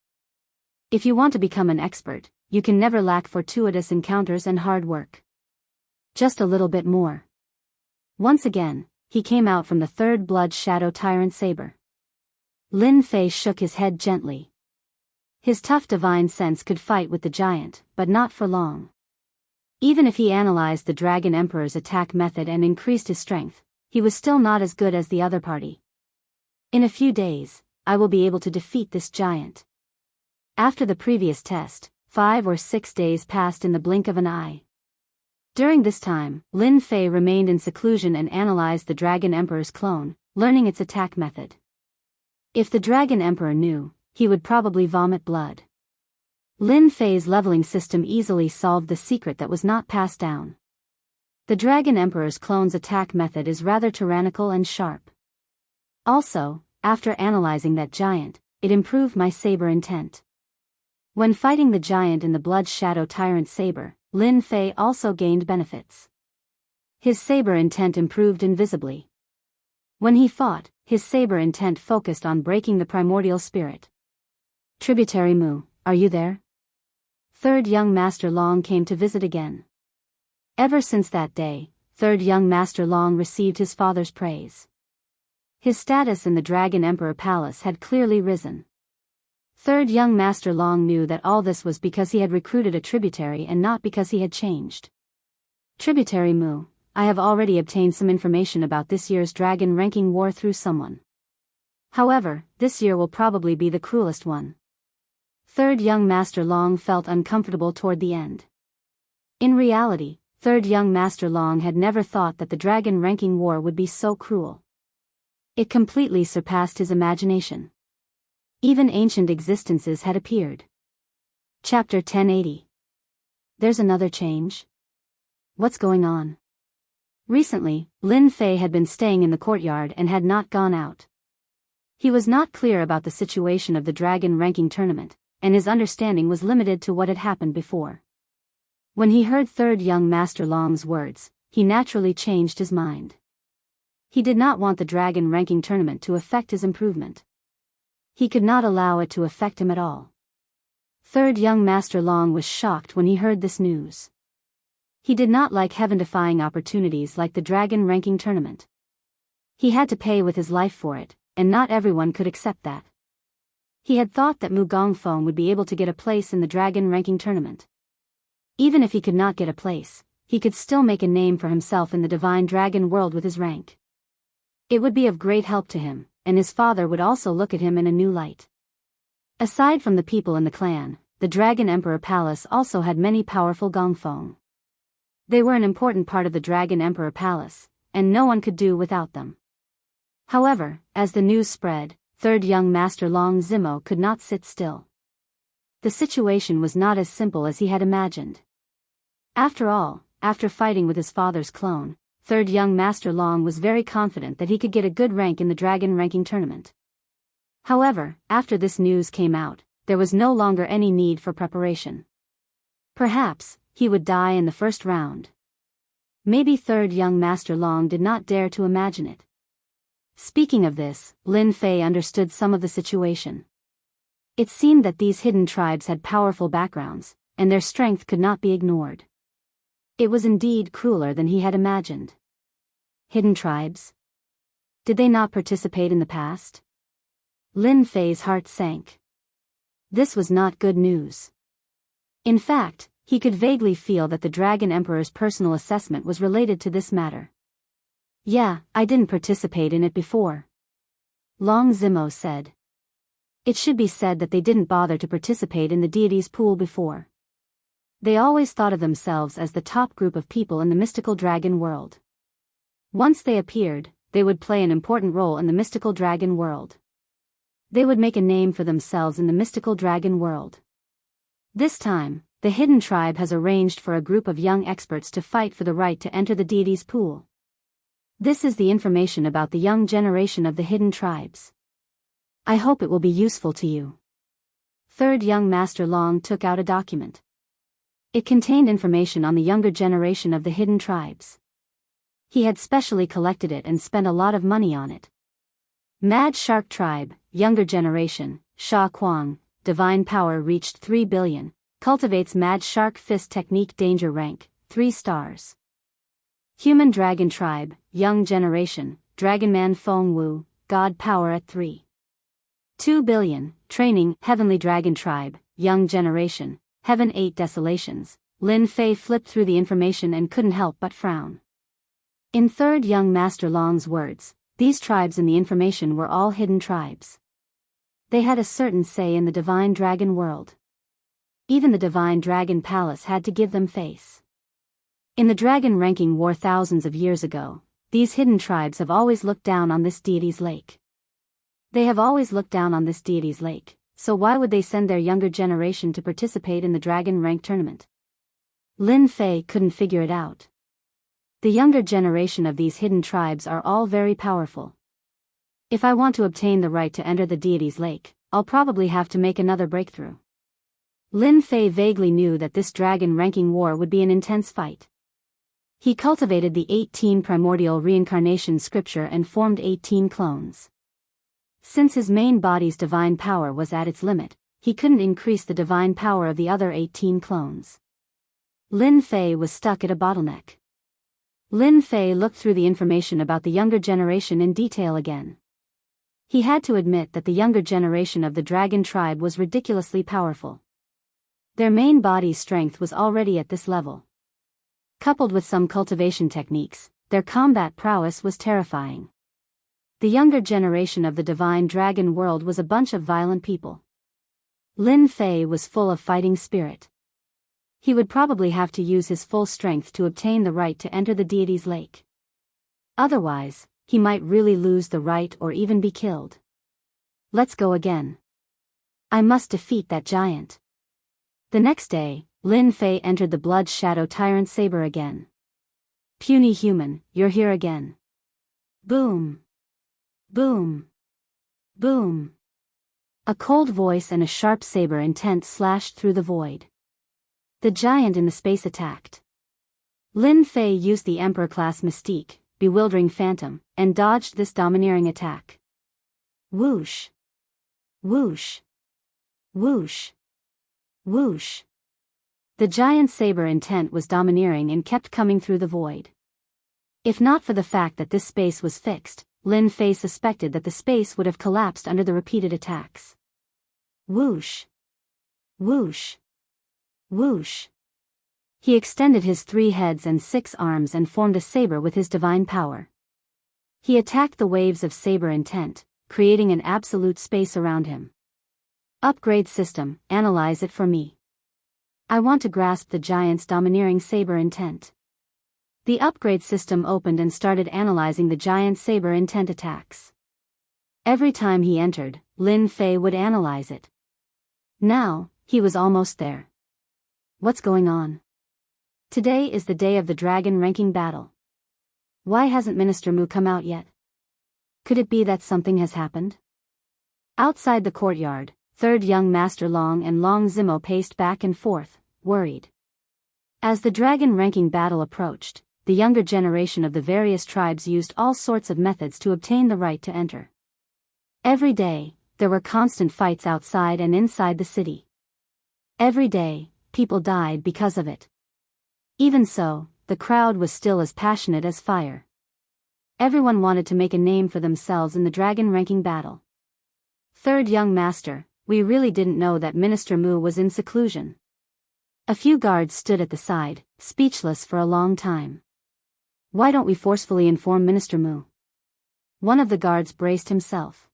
If you want to become an expert, you can never lack fortuitous encounters and hard work. Just a little bit more. Once again, he came out from the third blood shadow tyrant saber. Lin Fei shook his head gently. His tough divine sense could fight with the giant, but not for long. Even if he analyzed the Dragon Emperor's attack method and increased his strength, he was still not as good as the other party. In a few days, I will be able to defeat this giant. After the previous test, 5 or 6 days passed in the blink of an eye. During this time, Lin Fei remained in seclusion and analyzed the Dragon Emperor's clone, learning its attack method. If the Dragon Emperor knew, he would probably vomit blood. Lin Fei's leveling system easily solved the secret that was not passed down. The Dragon Emperor's clone's attack method is rather tyrannical and sharp. Also, after analyzing that giant, it improved my saber intent. When fighting the giant in the Blood Shadow Tyrant saber, Lin Fei also gained benefits. His saber intent improved invisibly. When he fought, his saber intent focused on breaking the primordial spirit. Tributary Mu, are you there? Third young Master Long came to visit again. Ever since that day, third young Master Long received his father's praise. His status in the Dragon Emperor Palace had clearly risen. Third young Master Long knew that all this was because he had recruited a tributary and not because he had changed. Tributary Mu, I have already obtained some information about this year's dragon ranking war through someone. However, this year will probably be the cruelest one. Third young Master Long felt uncomfortable toward the end. In reality, Third young Master Long had never thought that the dragon ranking war would be so cruel. It completely surpassed his imagination. Even ancient existences had appeared. Chapter 1080. There's another change? What's going on? Recently, Lin Fei had been staying in the courtyard and had not gone out. He was not clear about the situation of the dragon ranking tournament, and his understanding was limited to what had happened before. When he heard third young Master Long's words, he naturally changed his mind. He did not want the dragon ranking tournament to affect his improvement. He could not allow it to affect him at all. Third young Master Long was shocked when he heard this news. He did not like heaven-defying opportunities like the dragon ranking tournament. He had to pay with his life for it, and not everyone could accept that. He had thought that Mu Gongfeng would be able to get a place in the dragon ranking tournament. Even if he could not get a place, he could still make a name for himself in the divine dragon world with his rank. It would be of great help to him, and his father would also look at him in a new light. Aside from the people in the clan, the Dragon Emperor Palace also had many powerful Gongfeng. They were an important part of the Dragon Emperor Palace, and no one could do without them. However, as the news spread, third young Master Long Zimo could not sit still. The situation was not as simple as he had imagined. After all, after fighting with his father's clone, third young Master Long was very confident that he could get a good rank in the dragon ranking tournament. However, after this news came out, there was no longer any need for preparation. Perhaps, he would die in the first round. Maybe third young Master Long did not dare to imagine it. Speaking of this, Lin Fei understood some of the situation. It seemed that these hidden tribes had powerful backgrounds, and their strength could not be ignored. It was indeed crueler than he had imagined. Hidden tribes? Did they not participate in the past? Lin Fei's heart sank. This was not good news. In fact, he could vaguely feel that the Dragon Emperor's personal assessment was related to this matter. Yeah, I didn't participate in it before. Long Zimo said. It should be said that they didn't bother to participate in the deity's pool before. They always thought of themselves as the top group of people in the mystical dragon world. Once they appeared, they would play an important role in the mystical dragon world. They would make a name for themselves in the mystical dragon world. This time, the hidden tribe has arranged for a group of young experts to fight for the right to enter the deity's pool. This is the information about the young generation of the hidden tribes. I hope it will be useful to you. Third young Master Long took out a document. It contained information on the younger generation of the hidden tribes. He had specially collected it and spent a lot of money on it. Mad Shark Tribe, younger generation, Sha Kuang, divine power reached 3 billion, cultivates Mad Shark Fist technique danger rank, 3 stars. Human Dragon Tribe, young generation, Dragonman Feng Wu, god power at 3.2 billion, training, Heavenly Dragon Tribe, young generation, Heaven 8 desolations. Lin Fei flipped through the information and couldn't help but frown. In third young Master Long's words, these tribes in the information were all hidden tribes. They had a certain say in the divine dragon world. Even the divine dragon palace had to give them face. In the dragon ranking war thousands of years ago, these hidden tribes have always looked down on this deity's lake. They have always looked down on this deity's lake, so why would they send their younger generation to participate in the dragon rank tournament? Lin Fei couldn't figure it out. The younger generation of these hidden tribes are all very powerful. If I want to obtain the right to enter the deity's lake, I'll probably have to make another breakthrough. Lin Fei vaguely knew that this dragon ranking war would be an intense fight. He cultivated the 18 primordial reincarnation scripture and formed 18 clones. Since his main body's divine power was at its limit, he couldn't increase the divine power of the other 18 clones. Lin Fei was stuck at a bottleneck. Lin Fei looked through the information about the younger generation in detail again. He had to admit that the younger generation of the dragon tribe was ridiculously powerful. Their main body's strength was already at this level. Coupled with some cultivation techniques, their combat prowess was terrifying. The younger generation of the divine dragon world was a bunch of violent people. Lin Fei was full of fighting spirit. He would probably have to use his full strength to obtain the right to enter the deity's lake. Otherwise, he might really lose the right or even be killed. Let's go again. I must defeat that giant. The next day, Lin Fei entered the Blood Shadow Tyrant Saber again. Puny human, you're here again. Boom. Boom. Boom. A cold voice and a sharp saber intent slashed through the void. The giant in the space attacked. Lin Fei used the Emperor-class mystique, bewildering phantom, and dodged this domineering attack. Whoosh. Whoosh. Whoosh. Whoosh. The giant saber intent was domineering and kept coming through the void. If not for the fact that this space was fixed, Lin Fei suspected that the space would have collapsed under the repeated attacks. Whoosh. Whoosh. Whoosh. He extended his 3 heads and 6 arms and formed a saber with his divine power. He attacked the waves of saber intent, creating an absolute space around him. Upgrade system, analyze it for me. I want to grasp the giant's domineering saber intent. The upgrade system opened and started analyzing the giant saber intent attacks. Every time he entered, Lin Fei would analyze it. Now, he was almost there. What's going on? Today is the day of the dragon ranking battle. Why hasn't Minister Mu come out yet? Could it be that something has happened? Outside the courtyard, Third Young Master Long and Long Zimo paced back and forth, worried. As the dragon ranking battle approached, the younger generation of the various tribes used all sorts of methods to obtain the right to enter. Every day, there were constant fights outside and inside the city. Every day, people died because of it. Even so, the crowd was still as passionate as fire. Everyone wanted to make a name for themselves in the dragon ranking battle. Third Young Master, we really didn't know that Minister Mu was in seclusion. A few guards stood at the side, speechless for a long time. Why don't we forcefully inform Minister Mu? One of the guards braced himself.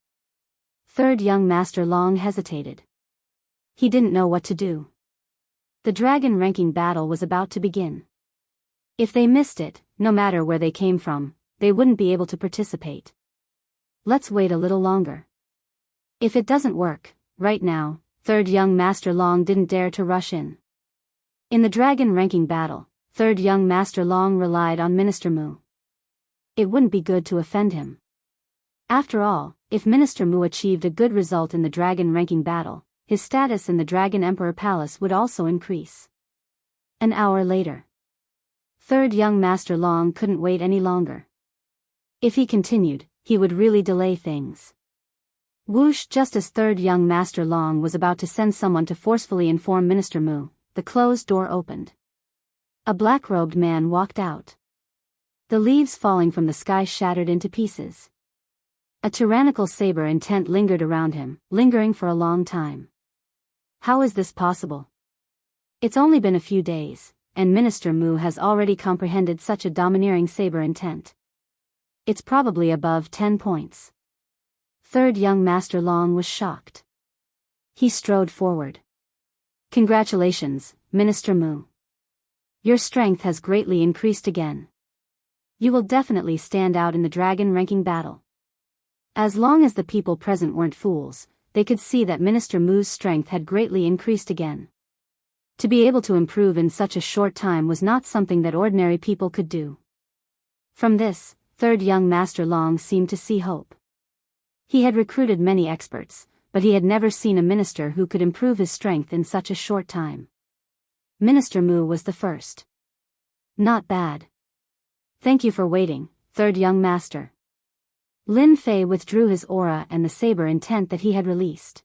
Third Young Master Long hesitated. He didn't know what to do. The dragon ranking battle was about to begin. If they missed it, no matter where they came from, they wouldn't be able to participate. Let's wait a little longer. If it doesn't work, right now, Third Young Master Long didn't dare to rush in. In the dragon ranking battle, Third Young Master Long relied on Minister Mu. It wouldn't be good to offend him. After all, if Minister Mu achieved a good result in the dragon ranking battle, his status in the Dragon Emperor Palace would also increase. An hour later. Third Young Master Long couldn't wait any longer. If he continued, he would really delay things. Whoosh! Just as Third Young Master Long was about to send someone to forcefully inform Minister Mu, the closed door opened. A black-robed man walked out. The leaves falling from the sky shattered into pieces. A tyrannical saber intent lingered around him, lingering for a long time. How is this possible? It's only been a few days, and Minister Mu has already comprehended such a domineering saber intent. It's probably above 10 points. Third Young Master Long was shocked. He strode forward. Congratulations, Minister Mu. Your strength has greatly increased again. You will definitely stand out in the dragon ranking battle. As long as the people present weren't fools, they could see that Minister Mu's strength had greatly increased again. To be able to improve in such a short time was not something that ordinary people could do. From this, Third Young Master Long seemed to see hope. He had recruited many experts, but he had never seen a minister who could improve his strength in such a short time. Minister Mu was the first. Not bad. Thank you for waiting, Third Young Master. Lin Fei withdrew his aura and the saber intent that he had released.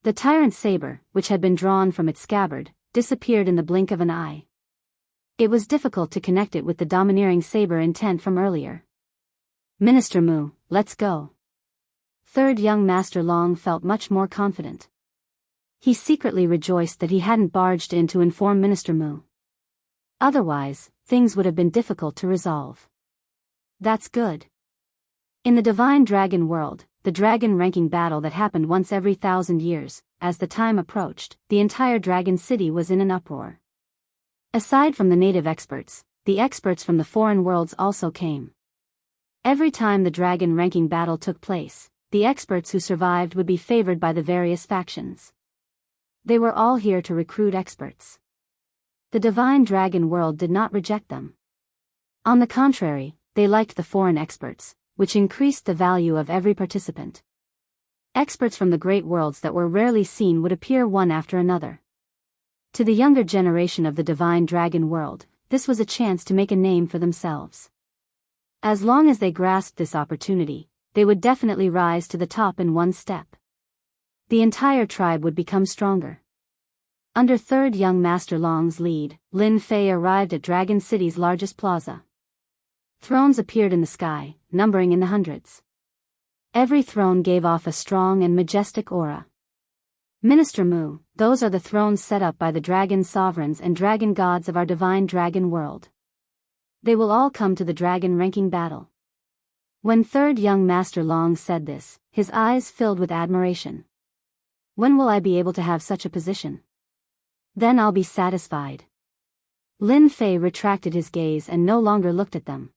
The tyrant saber, which had been drawn from its scabbard, disappeared in the blink of an eye. It was difficult to connect it with the domineering saber intent from earlier. Minister Mu, let's go. Third Young Master Long felt much more confident. He secretly rejoiced that he hadn't barged in to inform Minister Mu. Otherwise, things would have been difficult to resolve. That's good. In the Divine Dragon world, the dragon ranking battle that happened once every 1,000 years, as the time approached, the entire dragon city was in an uproar. Aside from the native experts, the experts from the foreign worlds also came. Every time the dragon ranking battle took place, the experts who survived would be favored by the various factions. They were all here to recruit experts. The divine dragon world did not reject them. On the contrary, they liked the foreign experts, which increased the value of every participant. Experts from the great worlds that were rarely seen would appear one after another. To the younger generation of the divine dragon world, this was a chance to make a name for themselves. As long as they grasped this opportunity, they would definitely rise to the top in one step. The entire tribe would become stronger. Under third young Master Long's lead, Lin Fei arrived at Dragon City's largest plaza. Thrones appeared in the sky, numbering in the hundreds. Every throne gave off a strong and majestic aura. Minister Mu, those are the thrones set up by the dragon sovereigns and dragon gods of our divine dragon world. They will all come to the dragon ranking battle. When third young Master Long said this, his eyes filled with admiration. When will I be able to have such a position? Then I'll be satisfied. Lin Fei retracted his gaze and no longer looked at them.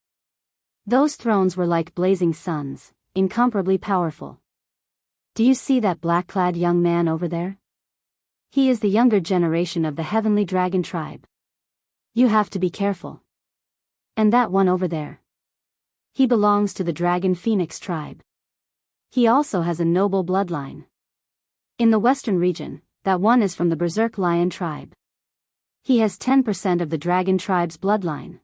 Those thrones were like blazing suns, incomparably powerful. Do you see that black-clad young man over there? He is the younger generation of the heavenly dragon tribe. You have to be careful. And that one over there. He belongs to the dragon phoenix tribe. He also has a noble bloodline. In the western region, that one is from the berserk lion tribe. He has 10% of the dragon tribe's bloodline.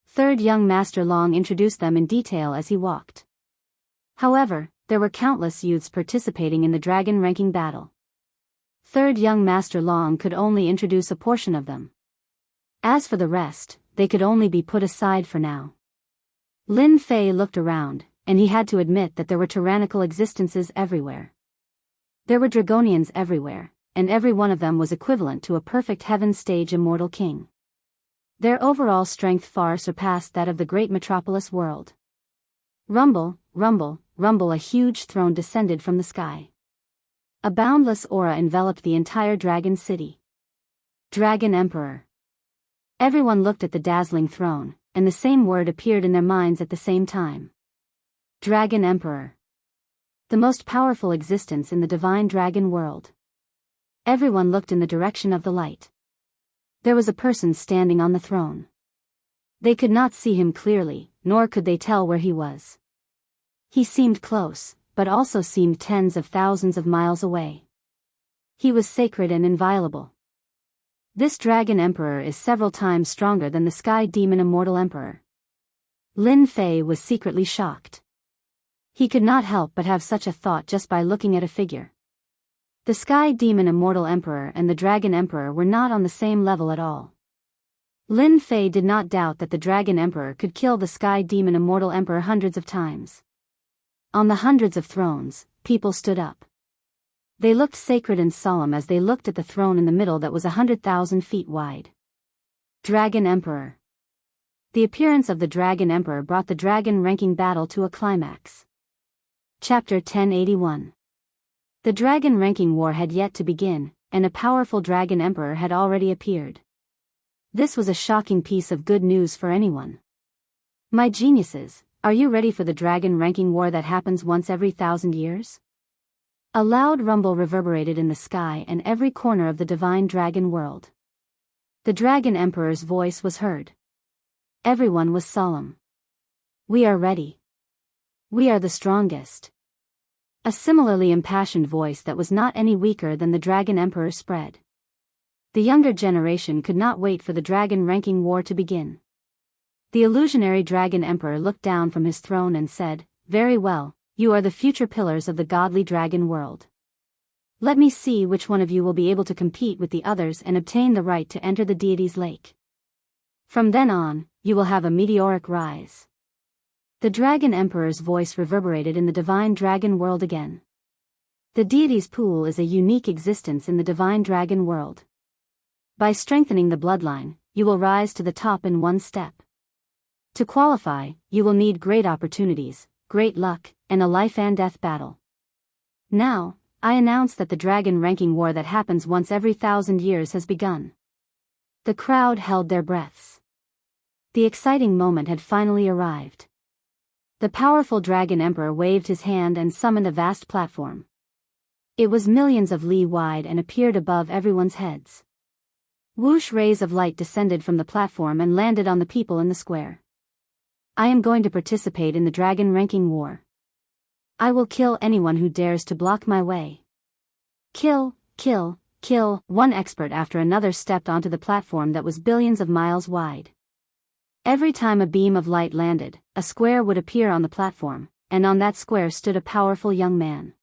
Third young Master Long introduced them in detail as he walked. However, there were countless youths participating in the dragon ranking battle. Third young Master Long could only introduce a portion of them. As for the rest, they could only be put aside for now. Lin Fei looked around, and he had to admit that there were tyrannical existences everywhere. There were dragonians everywhere, and every one of them was equivalent to a perfect heaven stage immortal king. Their overall strength far surpassed that of the great metropolis world. Rumble, rumble, rumble, a huge throne descended from the sky. A boundless aura enveloped the entire dragon city. Dragon Emperor. Everyone looked at the dazzling throne, and the same word appeared in their minds at the same time. Dragon Emperor. The most powerful existence in the divine dragon world. Everyone looked in the direction of the light. There was a person standing on the throne. They could not see him clearly, nor could they tell where he was. He seemed close, but also seemed tens of thousands of miles away. He was sacred and inviolable. This Dragon Emperor is several times stronger than the Sky Demon Immortal Emperor. Lin Fei was secretly shocked. He could not help but have such a thought just by looking at a figure. The Sky Demon Immortal Emperor and the Dragon Emperor were not on the same level at all. Lin Fei did not doubt that the Dragon Emperor could kill the Sky Demon Immortal Emperor hundreds of times. On the hundreds of thrones, people stood up. They looked sacred and solemn as they looked at the throne in the middle that was 100,000 feet wide. Dragon Emperor. The appearance of the Dragon Emperor brought the dragon ranking battle to a climax. Chapter 1081. The dragon ranking war had yet to begin, and a powerful Dragon Emperor had already appeared. This was a shocking piece of good news for anyone. My geniuses, are you ready for the dragon ranking war that happens once every 1,000 years? A loud rumble reverberated in the sky and every corner of the divine dragon world. The Dragon Emperor's voice was heard. Everyone was solemn. We are ready. We are the strongest. A similarly impassioned voice that was not any weaker than the Dragon Emperor spread. The younger generation could not wait for the dragon ranking war to begin. The illusionary Dragon Emperor looked down from his throne and said, "Very well, you are the future pillars of the godly dragon world. Let me see which one of you will be able to compete with the others and obtain the right to enter the deity's lake. From then on, you will have a meteoric rise." The Dragon Emperor's voice reverberated in the divine dragon world again. The deity's pool is a unique existence in the divine dragon world. By strengthening the bloodline, you will rise to the top in one step. To qualify, you will need great opportunities, great luck, and a life and death battle. Now, I announce that the dragon ranking war that happens once every 1,000 years has begun. The crowd held their breaths. The exciting moment had finally arrived. The powerful Dragon Emperor waved his hand and summoned a vast platform. It was millions of li wide and appeared above everyone's heads. Whoosh, rays of light descended from the platform and landed on the people in the square. I am going to participate in the dragon ranking war. I will kill anyone who dares to block my way. Kill, kill, kill, one expert after another stepped onto the platform that was billions of miles wide. Every time a beam of light landed, a square would appear on the platform, and on that square stood a powerful young man.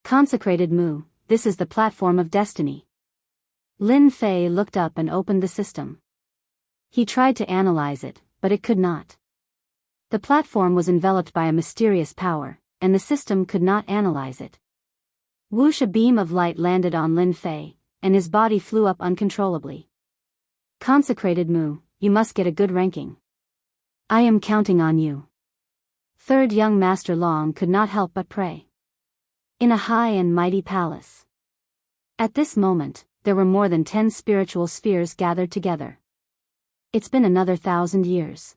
Consecrated Mu, this is the platform of destiny. Lin Fei looked up and opened the system. He tried to analyze it, but it could not. The platform was enveloped by a mysterious power, and the system could not analyze it. Whoosh, a beam of light landed on Lin Fei, and his body flew up uncontrollably. Consecrated Mu, you must get a good ranking. I am counting on you. Third young Master Long could not help but pray. In a high and mighty palace. At this moment, there were more than 10 spiritual spheres gathered together. It's been another 1,000 years.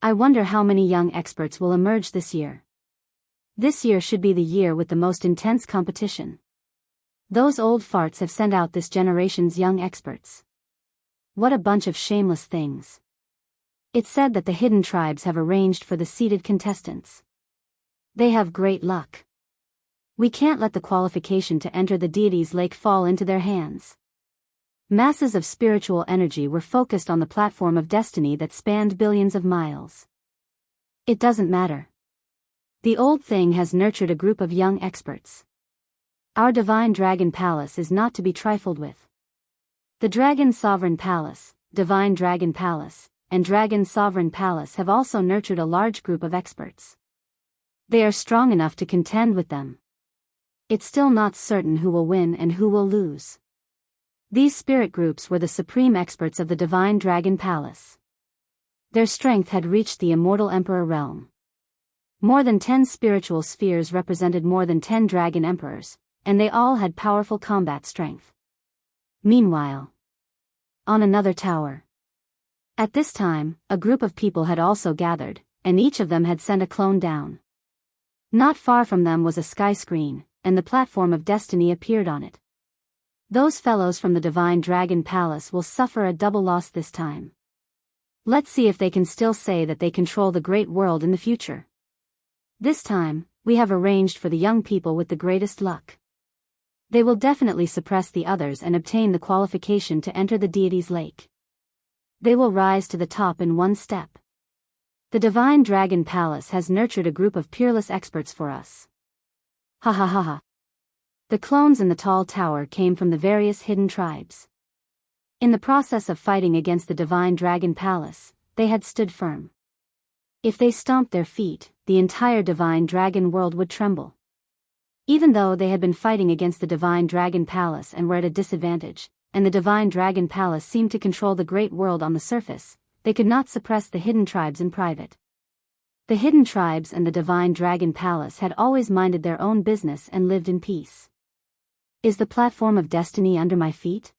I wonder how many young experts will emerge this year. This year should be the year with the most intense competition. Those old farts have sent out this generation's young experts. What a bunch of shameless things. It's said that the hidden tribes have arranged for the seeded contestants. They have great luck. We can't let the qualification to enter the deity's lake fall into their hands. Masses of spiritual energy were focused on the platform of destiny that spanned billions of miles. It doesn't matter. The old thing has nurtured a group of young experts. Our divine dragon palace is not to be trifled with. The Dragon Sovereign Palace, Divine Dragon Palace, and Dragon Sovereign Palace have also nurtured a large group of experts. They are strong enough to contend with them. It's still not certain who will win and who will lose. These spirit groups were the supreme experts of the Divine Dragon Palace. Their strength had reached the immortal Emperor realm. More than 10 spiritual spheres represented more than 10 Dragon Emperors, and they all had powerful combat strength. Meanwhile, on another tower. At this time, a group of people had also gathered, and each of them had sent a clone down. Not far from them was a sky screen, and the platform of destiny appeared on it. Those fellows from the Divine Dragon Palace will suffer a double loss this time. Let's see if they can still say that they control the great world in the future. This time, we have arranged for the young people with the greatest luck. They will definitely suppress the others and obtain the qualification to enter the deity's lake. They will rise to the top in one step. The Divine Dragon Palace has nurtured a group of peerless experts for us. Ha ha ha ha. The clones in the tall tower came from the various hidden tribes. In the process of fighting against the Divine Dragon Palace, they had stood firm. If they stomped their feet, the entire Divine Dragon world would tremble. Even though they had been fighting against the Divine Dragon Palace and were at a disadvantage, and the Divine Dragon Palace seemed to control the great world on the surface, they could not suppress the hidden tribes in private. The hidden tribes and the Divine Dragon Palace had always minded their own business and lived in peace. Is the platform of destiny under my feet?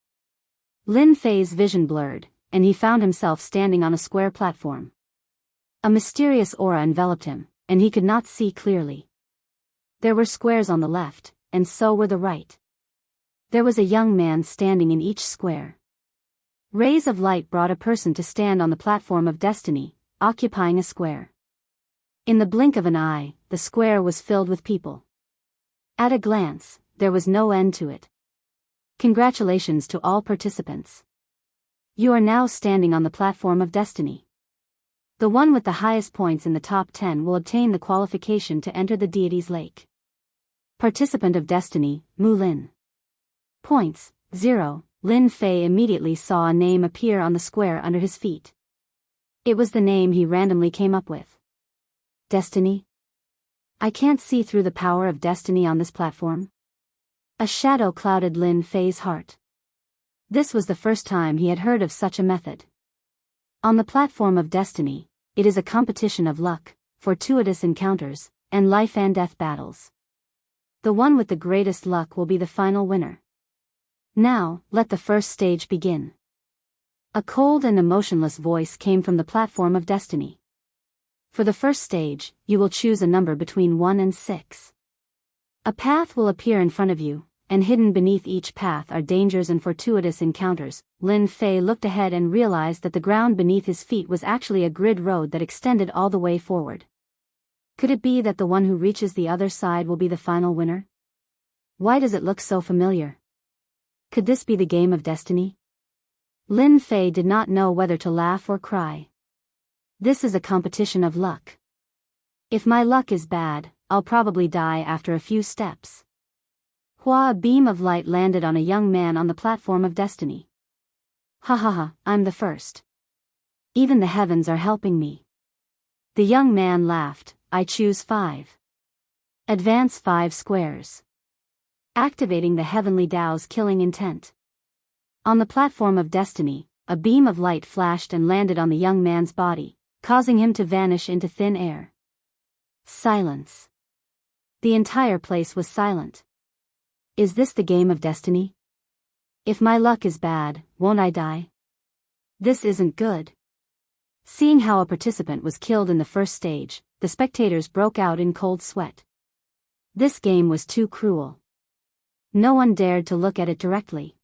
Lin Fei's vision blurred, and he found himself standing on a square platform. A mysterious aura enveloped him, and he could not see clearly. There were squares on the left, and so were the right. There was a young man standing in each square. Rays of light brought a person to stand on the platform of destiny, occupying a square. In the blink of an eye, the square was filled with people. At a glance, there was no end to it. Congratulations to all participants. You are now standing on the platform of destiny. The one with the highest points in the top 10 will obtain the qualification to enter the deity's lake. Participant of destiny, Mu Lin. Points, 0. Lin Fei immediately saw a name appear on the square under his feet. It was the name he randomly came up with. Destiny? I can't see through the power of destiny on this platform. A shadow clouded Lin Fei's heart. This was the first time he had heard of such a method. On the platform of destiny, it is a competition of luck, fortuitous encounters, and life and death battles. The one with the greatest luck will be the final winner. Now, let the first stage begin. A cold and emotionless voice came from the platform of destiny. For the first stage, you will choose a number between 1 and 6. A path will appear in front of you, and hidden beneath each path are dangers and fortuitous encounters. Lin Fei looked ahead and realized that the ground beneath his feet was actually a grid road that extended all the way forward. Could it be that the one who reaches the other side will be the final winner? Why does it look so familiar? Could this be the game of destiny? Lin Fei did not know whether to laugh or cry. This is a competition of luck. If my luck is bad, I'll probably die after a few steps. A beam of light landed on a young man on the platform of destiny. Ha ha ha, I'm the first. Even the heavens are helping me. The young man laughed. I choose 5. Advance 5 squares. Activating the heavenly Tao's killing intent. On the platform of destiny, a beam of light flashed and landed on the young man's body, causing him to vanish into thin air. Silence. The entire place was silent. Is this the game of destiny? If my luck is bad, won't I die? This isn't good. Seeing how a participant was killed in the first stage, the spectators broke out in cold sweat. This game was too cruel. No one dared to look at it directly.